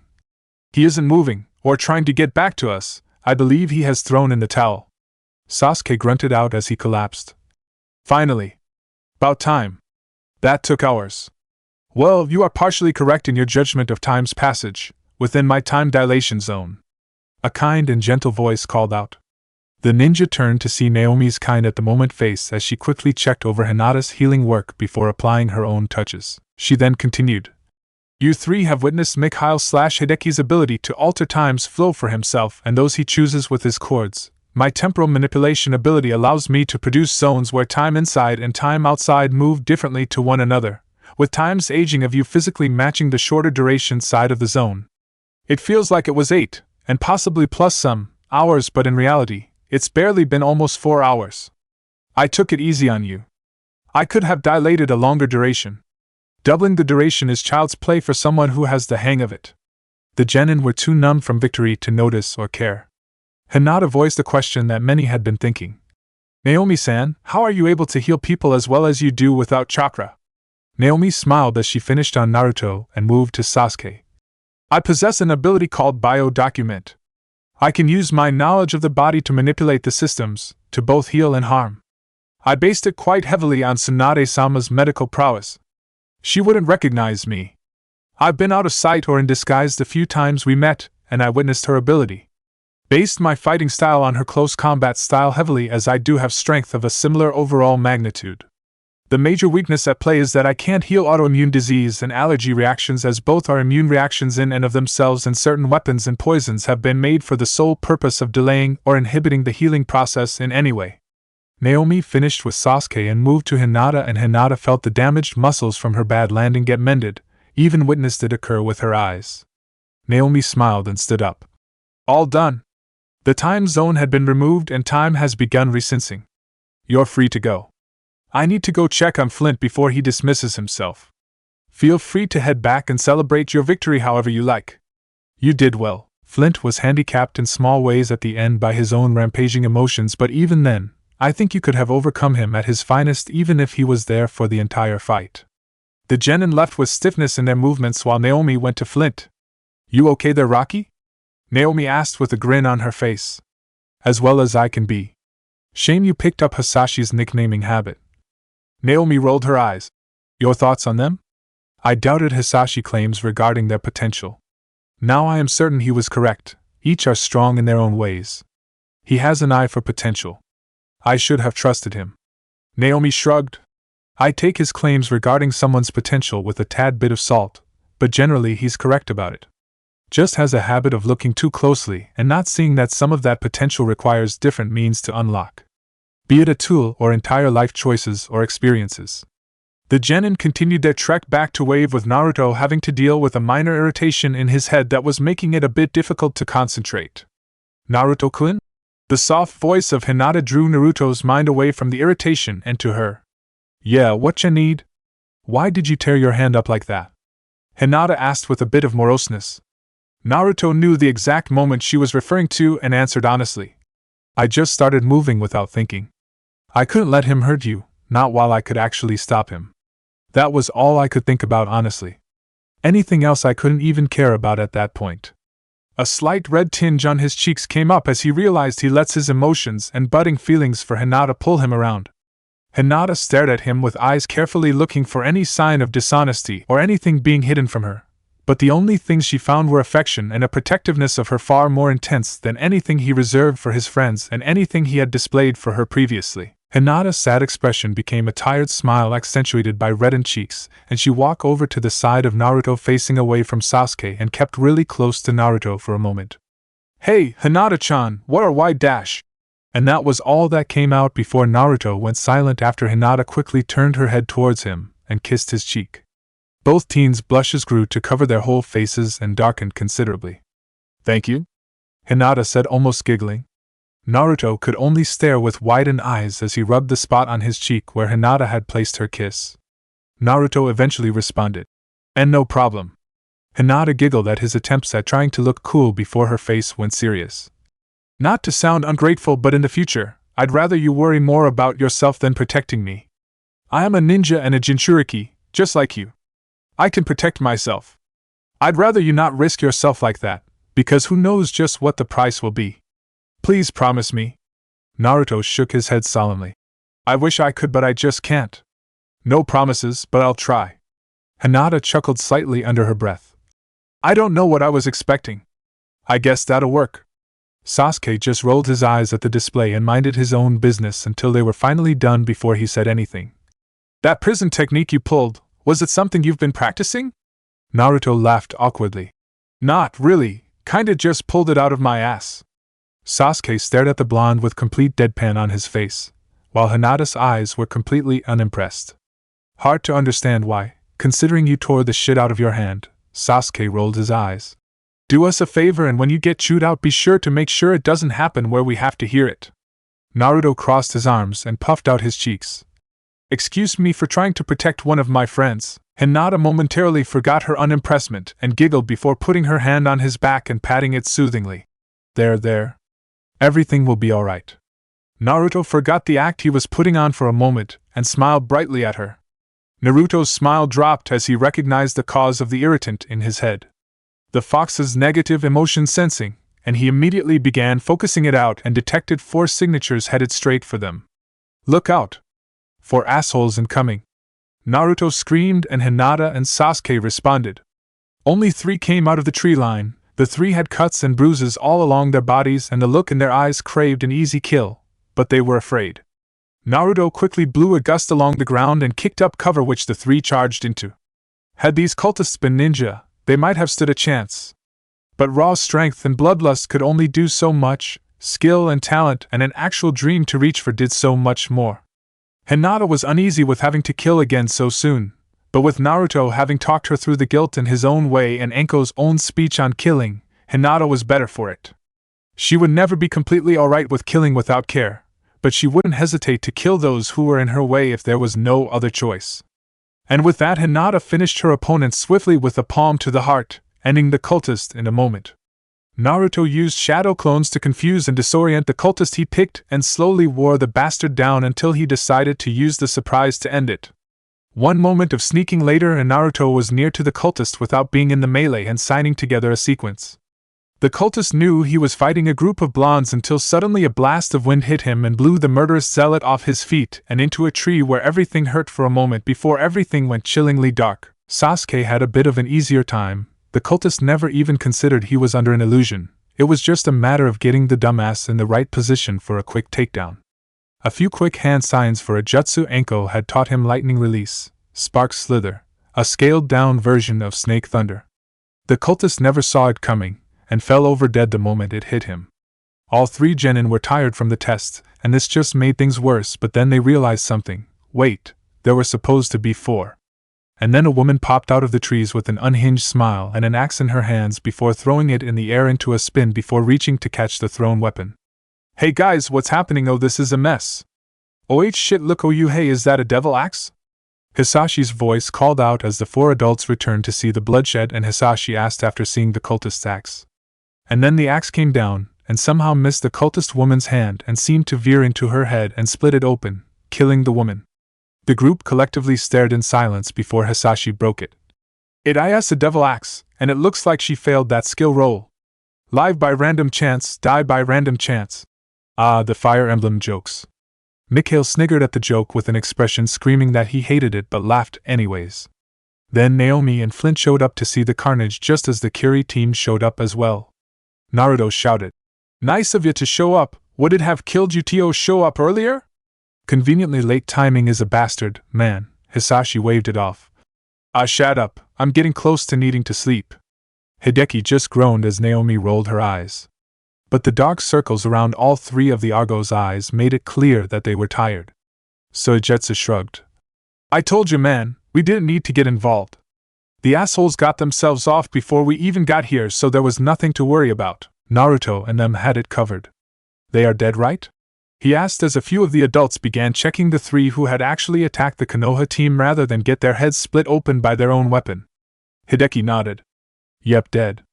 He isn't moving, or trying to get back to us. I believe he has thrown in the towel. Sasuke grunted out as he collapsed. Finally. About time. That took hours. Well, you are partially correct in your judgment of time's passage, within my time dilation zone. A kind and gentle voice called out. The ninja turned to see Naomi's kind at the moment face as she quickly checked over Hinata's healing work before applying her own touches. She then continued. You 3 have witnessed Mikhail/Hideki's ability to alter time's flow for himself and those he chooses with his chords. My temporal manipulation ability allows me to produce zones where time inside and time outside move differently to one another, with time's aging of you physically matching the shorter duration side of the zone. It feels like it was 8, and possibly plus some, hours, but in reality, it's barely been almost 4 hours. I took it easy on you. I could have dilated a longer duration. Doubling the duration is child's play for someone who has the hang of it. The genin were too numb from victory to notice or care. Hinata voiced a question that many had been thinking. Naomi-san, how are you able to heal people as well as you do without chakra? Naomi smiled as she finished on Naruto and moved to Sasuke. I possess an ability called Bio-Document. I can use my knowledge of the body to manipulate the systems, to both heal and harm. I based it quite heavily on Tsunade-sama's medical prowess. She wouldn't recognize me. I've been out of sight or in disguise the few times we met, and I witnessed her ability. Based my fighting style on her close combat style heavily as I do have strength of a similar overall magnitude. The major weakness at play is that I can't heal autoimmune disease and allergy reactions, as both are immune reactions in and of themselves, and certain weapons and poisons have been made for the sole purpose of delaying or inhibiting the healing process in any way. Naomi finished with Sasuke and moved to Hinata, and Hinata felt the damaged muscles from her bad landing get mended, even witnessed it occur with her eyes. Naomi smiled and stood up. All done. The time zone had been removed and time has begun resensing. You're free to go. I need to go check on Flint before he dismisses himself. Feel free to head back and celebrate your victory however you like. You did well. Flint was handicapped in small ways at the end by his own rampaging emotions, but even then, I think you could have overcome him at his finest even if he was there for the entire fight. The genin left with stiffness in their movements while Naomi went to Flint. You okay there, Rocky? Naomi asked with a grin on her face. As well as I can be. Shame you picked up Hisashi's nicknaming habit. Naomi rolled her eyes. Your thoughts on them? I doubted Hisashi claims regarding their potential. Now I am certain he was correct. Each are strong in their own ways. He has an eye for potential. I should have trusted him. Naomi shrugged. I take his claims regarding someone's potential with a tad bit of salt, but generally he's correct about it. Just has a habit of looking too closely and not seeing that some of that potential requires different means to unlock. Be it a tool or entire life choices or experiences. The genin continued their trek back to Wave with Naruto having to deal with a minor irritation in his head that was making it a bit difficult to concentrate. Naruto-kun? The soft voice of Hinata drew Naruto's mind away from the irritation and to her. Yeah, what ya need? Why did you tear your hand up like that? Hinata asked with a bit of moroseness. Naruto knew the exact moment she was referring to and answered honestly. I just started moving without thinking. I couldn't let him hurt you, not while I could actually stop him. That was all I could think about honestly. Anything else I couldn't even care about at that point. A slight red tinge on his cheeks came up as he realized he lets his emotions and budding feelings for Hinata pull him around. Hinata stared at him with eyes carefully looking for any sign of dishonesty or anything being hidden from her, but the only things she found were affection and a protectiveness of her far more intense than anything he reserved for his friends and anything he had displayed for her previously. Hinata's sad expression became a tired smile accentuated by reddened cheeks, and she walked over to the side of Naruto facing away from Sasuke and kept really close to Naruto for a moment. "Hey, Hinata-chan, what are why dash?" And that was all that came out before Naruto went silent after Hinata quickly turned her head towards him and kissed his cheek. Both teens' blushes grew to cover their whole faces and darkened considerably. "Thank you?" Hinata said, almost giggling. Naruto could only stare with widened eyes as he rubbed the spot on his cheek where Hinata had placed her kiss. Naruto eventually responded, "And no problem." Hinata giggled at his attempts at trying to look cool before her face went serious. "Not to sound ungrateful, but in the future, I'd rather you worry more about yourself than protecting me. I am a ninja and a Jinchuriki, just like you. I can protect myself. I'd rather you not risk yourself like that, because who knows just what the price will be. Please promise me." Naruto shook his head solemnly. "I wish I could, but I just can't." "No promises, but I'll try." Hinata chuckled slightly under her breath. "I don't know what I was expecting. I guess that'll work." Sasuke just rolled his eyes at the display and minded his own business until they were finally done before he said anything. "That prison technique you pulled, was it something you've been practicing?" Naruto laughed awkwardly. "Not really, kinda just pulled it out of my ass." Sasuke stared at the blonde with complete deadpan on his face, while Hinata's eyes were completely unimpressed. "Hard to understand why, considering you tore the shit out of your hand." Sasuke rolled his eyes. "Do us a favor, and when you get chewed out, be sure to make sure it doesn't happen where we have to hear it." Naruto crossed his arms and puffed out his cheeks. "Excuse me for trying to protect one of my friends." Hinata momentarily forgot her unimpressment and giggled before putting her hand on his back and patting it soothingly. There. Everything will be alright." Naruto forgot the act he was putting on for a moment and smiled brightly at her. Naruto's smile dropped as he recognized the cause of the irritant in his head. The fox's negative emotion sensing, and he immediately began focusing it out and detected 4 signatures headed straight for them. "Look out! 4 assholes incoming!" Naruto screamed and Hinata and Sasuke responded. Only 3 came out of the tree line. The 3 had cuts and bruises all along their bodies and the look in their eyes craved an easy kill, but they were afraid. Naruto quickly blew a gust along the ground and kicked up cover which the 3 charged into. Had these cultists been ninja, they might have stood a chance. But raw strength and bloodlust could only do so much, skill and talent and an actual dream to reach for did so much more. Hinata was uneasy with having to kill again so soon, but with Naruto having talked her through the guilt in his own way and Enko's own speech on killing, Hinata was better for it. She would never be completely alright with killing without care, but she wouldn't hesitate to kill those who were in her way if there was no other choice. And with that, Hinata finished her opponent swiftly with a palm to the heart, ending the cultist in a moment. Naruto used shadow clones to confuse and disorient the cultist he picked and slowly wore the bastard down until he decided to use the surprise to end it. One moment of sneaking later and Naruto was near to the cultist without being in the melee and signing together a sequence. The cultist knew he was fighting a group of blondes until suddenly a blast of wind hit him and blew the murderous zealot off his feet and into a tree where everything hurt for a moment before everything went chillingly dark. Sasuke had a bit of an easier time. The cultist never even considered he was under an illusion. It was just a matter of getting the dumbass in the right position for a quick takedown. A few quick hand signs for a jutsu Enko had taught him lightning release, spark slither, a scaled-down version of snake thunder. The cultist never saw it coming, and fell over dead the moment it hit him. All 3 genin were tired from the test, and this just made things worse, but then they realized something. Wait, there were supposed to be 4. And then a woman popped out of the trees with an unhinged smile and an axe in her hands before throwing it in the air into a spin before reaching to catch the thrown weapon. "Hey guys, what's happening? Oh, this is a mess. Oh shit, look, oh you, hey, is that a devil axe?" Hisashi's voice called out as the 4 adults returned to see the bloodshed, and Hisashi asked after seeing the cultist's axe. And then the axe came down, and somehow missed the cultist woman's hand and seemed to veer into her head and split it open, killing the woman. The group collectively stared in silence before Hisashi broke it. It is a devil axe, and it looks like she failed that skill roll. Live by random chance, die by random chance. Ah, the Fire Emblem jokes. Mikhail sniggered at the joke with an expression screaming that he hated it but laughed anyways. Then Naomi and Flint showed up to see the carnage just as the Kiri team showed up as well. Naruto shouted, "Nice of you to show up, would it have killed you to show up earlier?" Conveniently late timing is a bastard, man, Hisashi waved it off. Ah, shut up, I'm getting close to needing to sleep. Hideki just groaned as Naomi rolled her eyes. But the dark circles around all three of the Argo's eyes made it clear that they were tired. Soijetsu shrugged. I told you, man, we didn't need to get involved. The assholes got themselves off before we even got here, so there was nothing to worry about. Naruto and them had it covered. They are dead, right? He asked as a few of the adults began checking the three who had actually attacked the Konoha team rather than get their heads split open by their own weapon. Hideki nodded. Yep, dead.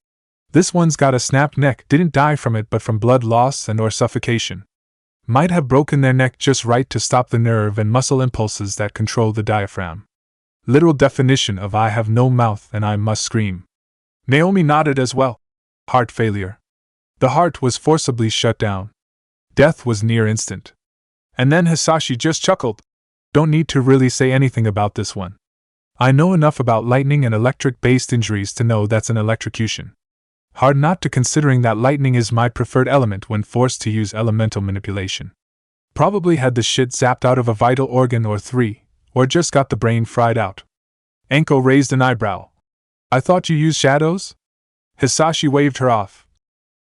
This one's got a snapped neck, didn't die from it but from blood loss and or suffocation. Might have broken their neck just right to stop the nerve and muscle impulses that control the diaphragm. Literal definition of I have no mouth and I must scream. Naomi nodded as well. Heart failure. The heart was forcibly shut down. Death was near instant. And then Hisashi just chuckled. Don't need to really say anything about this one. I know enough about lightning and electric-based injuries to know that's an electrocution. Hard not to, considering that lightning is my preferred element when forced to use elemental manipulation. Probably had the shit zapped out of a vital organ or three, or just got the brain fried out. Enko raised an eyebrow. I thought you used shadows? Hisashi waved her off.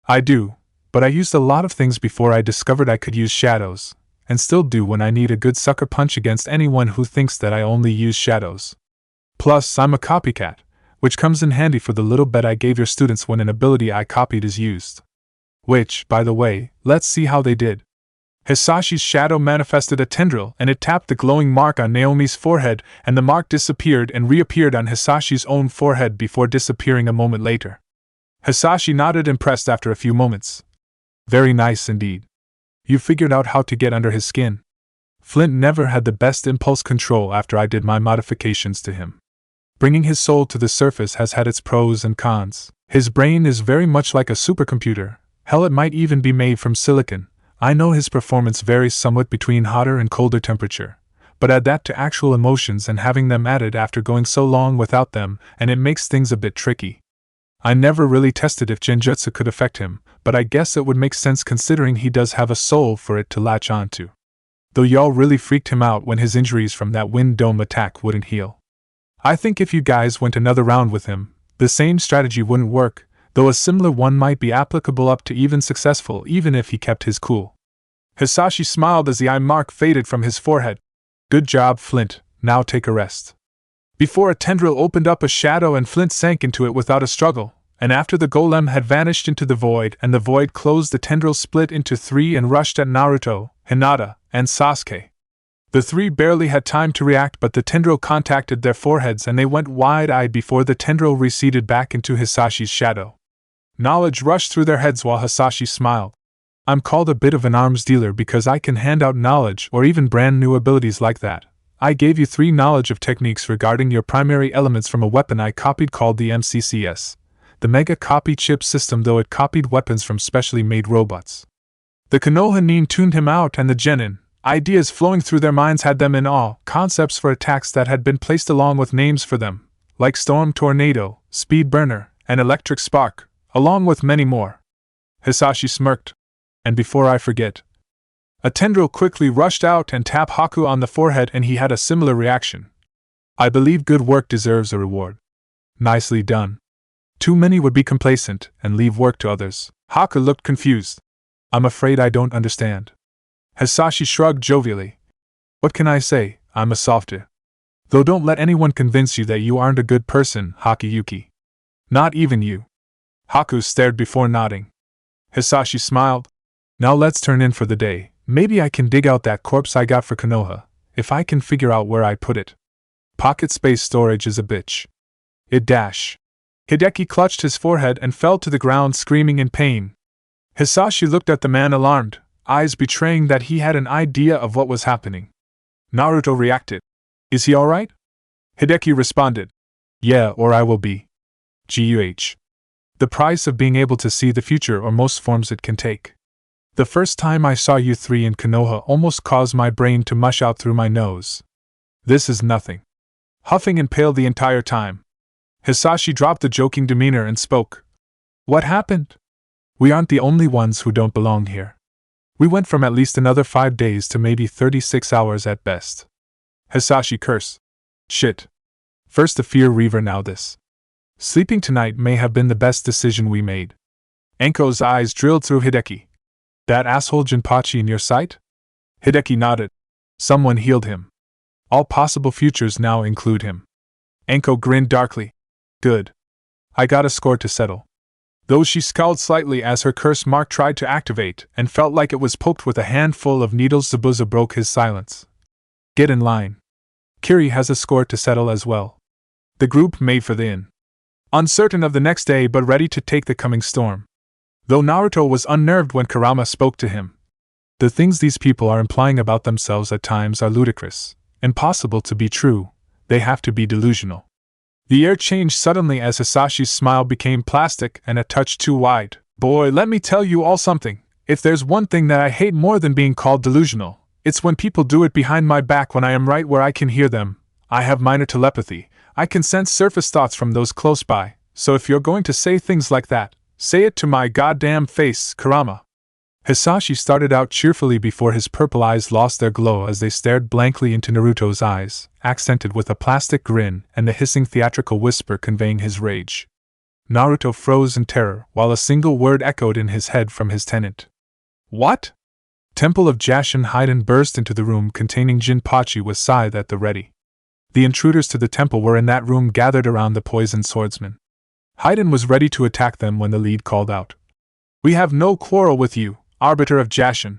I do, but I used a lot of things before I discovered I could use shadows, and still do when I need a good sucker punch against anyone who thinks that I only use shadows. Plus, I'm a copycat, which comes in handy for the little bet I gave your students when an ability I copied is used. Which, by the way, let's see how they did. Hisashi's shadow manifested a tendril and it tapped the glowing mark on Naomi's forehead, and the mark disappeared and reappeared on Hisashi's own forehead before disappearing a moment later. Hisashi nodded impressed after a few moments. Very nice indeed. You figured out how to get under his skin. Flint never had the best impulse control after I did my modifications to him. Bringing his soul to the surface has had its pros and cons. His brain is very much like a supercomputer, hell it might even be made from silicon. I know his performance varies somewhat between hotter and colder temperature, but add that to actual emotions and having them added after going so long without them, and it makes things a bit tricky. I never really tested if genjutsu could affect him, but I guess it would make sense considering he does have a soul for it to latch onto. Though y'all really freaked him out when his injuries from that wind dome attack wouldn't heal. I think if you guys went another round with him, the same strategy wouldn't work, though a similar one might be applicable up to even successful even if he kept his cool. Hisashi smiled as the eye mark faded from his forehead. Good job, Flint, now take a rest. Before a tendril opened up a shadow and Flint sank into it without a struggle, and after the golem had vanished into the void and the void closed, the tendril split into three and rushed at Naruto, Hinata, and Sasuke. The three barely had time to react, but the tendril contacted their foreheads and they went wide-eyed before the tendril receded back into Hisashi's shadow. Knowledge rushed through their heads while Hisashi smiled. I'm called a bit of an arms dealer because I can hand out knowledge or even brand new abilities like that. I gave you 3 knowledge of techniques regarding your primary elements from a weapon I copied called the MCCS, the Mega Copy Chip System, though it copied weapons from specially made robots. The Konoha Nin tuned him out, and the Genin, ideas flowing through their minds had them in awe, concepts for attacks that had been placed along with names for them, like Storm Tornado, Speed Burner, and Electric Spark, along with many more. Hisashi smirked. And before I forget, a tendril quickly rushed out and tapped Haku on the forehead, and he had a similar reaction. I believe good work deserves a reward. Nicely done. Too many would be complacent and leave work to others. Haku looked confused. I'm afraid I don't understand. Hisashi shrugged jovially. What can I say? I'm a softie. Though don't let anyone convince you that you aren't a good person, Hakiyuki. Not even you. Haku stared before nodding. Hisashi smiled. Now let's turn in for the day. Maybe I can dig out that corpse I got for Konoha, if I can figure out where I put it. Pocket space storage is a bitch. It dash. Hideki clutched his forehead and fell to the ground screaming in pain. Hisashi looked at the man alarmed, eyes betraying that he had an idea of what was happening. Naruto reacted. Is he alright? Hideki responded. Yeah, or I will be. GUH. The price of being able to see the future or most forms it can take. The first time I saw you three in Konoha almost caused my brain to mush out through my nose. This is nothing. Huffing and pale the entire time, Hisashi dropped a joking demeanor and spoke. What happened? We aren't the only ones who don't belong here. We went from at least another 5 days to maybe 36 hours at best. Hisashi cursed. Shit. First the fear reaver, now this. Sleeping tonight may have been the best decision we made. Enko's eyes drilled through Hideki. That asshole Jinpachi in your sight? Hideki nodded. Someone healed him. All possible futures now include him. Enko grinned darkly. Good. I got a score to settle. Though she scowled slightly as her curse mark tried to activate and felt like it was poked with a handful of needles, Zabuza broke his silence. Get in line. Kiri has a score to settle as well. The group made for the inn. Uncertain of the next day but ready to take the coming storm. Though Naruto was unnerved when Kurama spoke to him. The things these people are implying about themselves at times are ludicrous, impossible to be true, they have to be delusional. The air changed suddenly as Hisashi's smile became plastic and a touch too wide. Boy, let me tell you all something. If there's one thing that I hate more than being called delusional, it's when people do it behind my back when I am right where I can hear them. I have minor telepathy. I can sense surface thoughts from those close by, so if you're going to say things like that, say it to my goddamn face, Kurama. Hisashi started out cheerfully before his purple eyes lost their glow as they stared blankly into Naruto's eyes, accented with a plastic grin and the hissing theatrical whisper conveying his rage. Naruto froze in terror while a single word echoed in his head from his tenant. What? Temple of Jashin Haiden burst into the room containing Jinpachi with scythe at the ready. The intruders to the temple were in that room gathered around the poisoned swordsman. Haiden was ready to attack them when the lead called out. We have no quarrel with you, Arbiter of Jashin.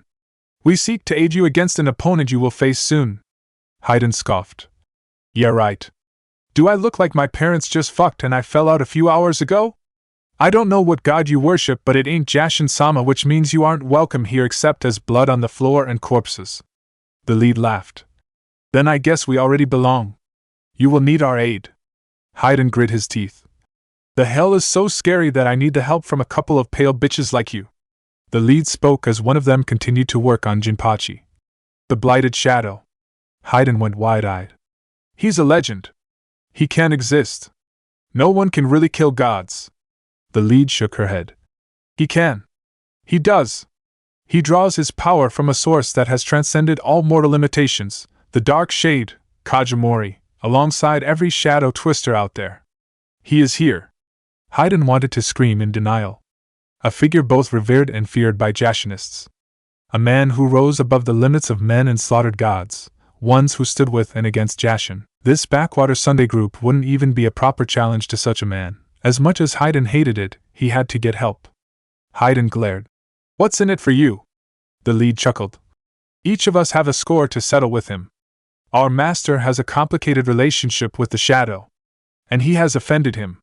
We seek to aid you against an opponent you will face soon. Haiden scoffed. Yeah, right. Do I look like my parents just fucked and I fell out a few hours ago? I don't know what god you worship, but it ain't Jashin-sama, which means you aren't welcome here except as blood on the floor and corpses. The lead laughed. Then I guess we already belong. You will need our aid. Haiden grit his teeth. The hell is so scary that I need the help from a couple of pale bitches like you. The lead spoke as one of them continued to work on Jinpachi. The blighted shadow. Haiden went wide-eyed. He's a legend. He can't exist. No one can really kill gods. The lead shook her head. He can. He does. He draws his power from a source that has transcended all mortal limitations, the dark shade, Kajimori, alongside every shadow twister out there. He is here. Haiden wanted to scream in denial. A figure both revered and feared by Jashinists. A man who rose above the limits of men and slaughtered gods, ones who stood with and against Jashin. This backwater Sunday group wouldn't even be a proper challenge to such a man. As much as Haiden hated it, he had to get help. Haiden glared. What's in it for you? The lead chuckled. Each of us have a score to settle with him. Our master has a complicated relationship with the shadow. And he has offended him.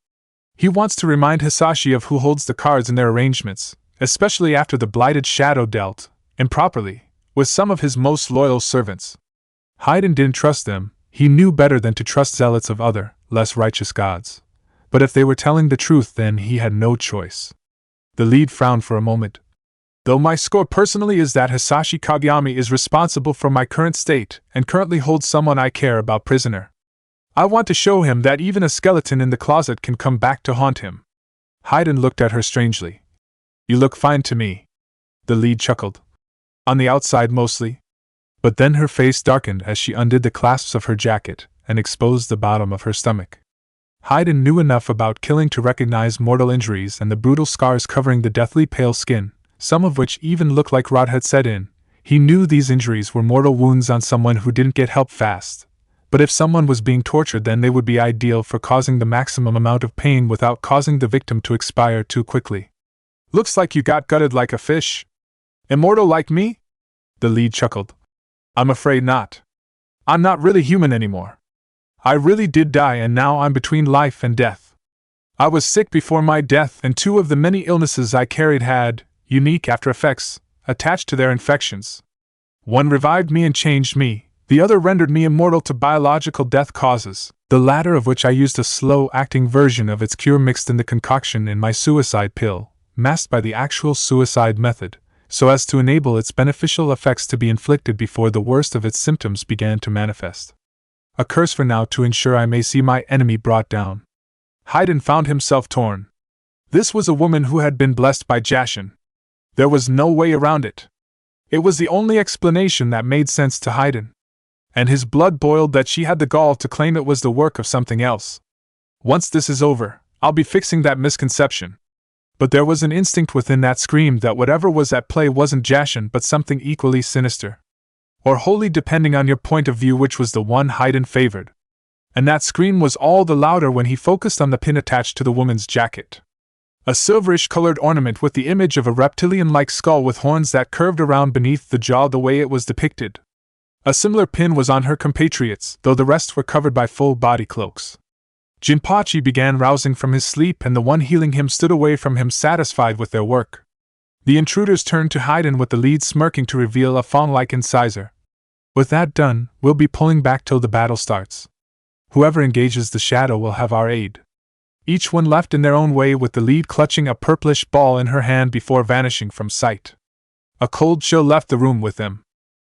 He wants to remind Hisashi of who holds the cards in their arrangements, especially after the blighted shadow dealt, improperly, with some of his most loyal servants. Haiden didn't trust them. He knew better than to trust zealots of other, less righteous gods. But if they were telling the truth, then he had no choice. The lead frowned for a moment. Though my score personally is that Hisashi Kageyami is responsible for my current state and currently holds someone I care about prisoner. I want to show him that even a skeleton in the closet can come back to haunt him. Haiden looked at her strangely. You look fine to me. The lead chuckled. On the outside mostly. But then her face darkened as she undid the clasps of her jacket and exposed the bottom of her stomach. Haiden knew enough about killing to recognize mortal injuries and the brutal scars covering the deathly pale skin, some of which even looked like rot had set in. He knew these injuries were mortal wounds on someone who didn't get help fast. But if someone was being tortured, then they would be ideal for causing the maximum amount of pain without causing the victim to expire too quickly. Looks like you got gutted like a fish. Immortal like me? The lead chuckled. I'm afraid not. I'm not really human anymore. I really did die and now I'm between life and death. I was sick before my death and 2 of the many illnesses I carried had unique after effects attached to their infections. One revived me and changed me, The other rendered me immortal to biological death causes, the latter of which I used a slow-acting version of its cure mixed in the concoction in my suicide pill, masked by the actual suicide method, so as to enable its beneficial effects to be inflicted before the worst of its symptoms began to manifest. A curse for now to ensure I may see my enemy brought down. Haydn found himself torn. This was a woman who had been blessed by Jashin. There was no way around it. It was the only explanation that made sense to Haydn. And his blood boiled that she had the gall to claim it was the work of something else. Once this is over, I'll be fixing that misconception. But there was an instinct within that screamed that whatever was at play wasn't Jashin but something equally sinister. Or wholly depending on your point of view, which was the one Haydn favored. And that scream was all the louder when he focused on the pin attached to the woman's jacket. A silverish-colored ornament with the image of a reptilian-like skull with horns that curved around beneath the jaw the way it was depicted. A similar pin was on her compatriots, though the rest were covered by full-body cloaks. Jinpachi began rousing from his sleep, and the one healing him stood away from him satisfied with their work. The intruders turned to Haydn with the lead smirking to reveal a fawn-like incisor. With that done, we'll be pulling back till the battle starts. Whoever engages the shadow will have our aid. Each one left in their own way, with the lead clutching a purplish ball in her hand before vanishing from sight. A cold chill left the room with them.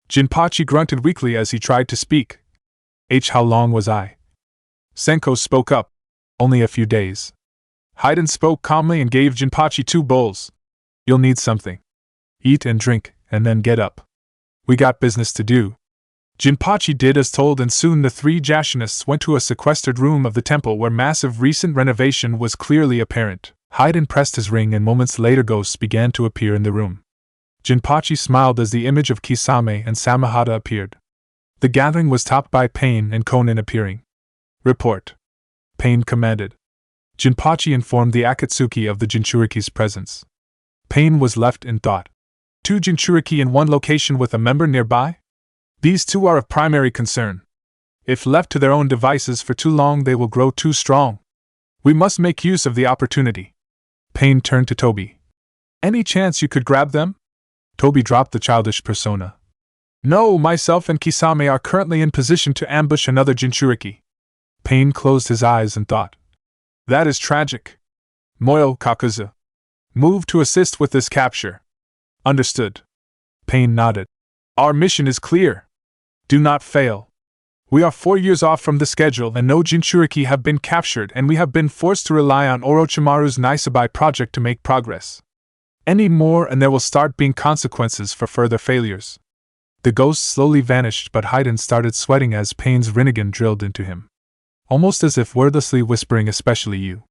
Jinpachi grunted weakly as he tried to speak. How long was I? Senko spoke up. Only a few days. Haydn spoke calmly and gave Jinpachi 2 bowls. You'll need something. Eat and drink, and then get up. We got business to do. Jinpachi did as told, and soon the 3 Jashinists went to a sequestered room of the temple where massive recent renovation was clearly apparent. Haydn pressed his ring, and moments later ghosts began to appear in the room. Jinpachi smiled as the image of Kisame and Samehada appeared. The gathering was topped by Pain and Konin appearing. Report. Pain commanded. Jinpachi informed the Akatsuki of the Jinchuriki's presence. Pain was left in thought. 2 Jinchuriki in one location with a member nearby? These 2 are of primary concern. If left to their own devices for too long, they will grow too strong. We must make use of the opportunity. Pain turned to Toby. Any chance you could grab them? Toby dropped the childish persona. No, myself and Kisame are currently in position to ambush another Jinchuriki. Pain closed his eyes and thought. That is tragic. Moyo Kakuzu. Move to assist with this capture. Understood. Pain nodded. Our mission is clear. Do not fail. We are 4 years off from the schedule, and no Jinchuriki have been captured, and we have been forced to rely on Orochimaru's Naisabai project to make progress. Any more and there will start being consequences for further failures. The ghost slowly vanished, but Haydn started sweating as Pain's Rinnegan drilled into him. Almost as if wordlessly whispering, especially you.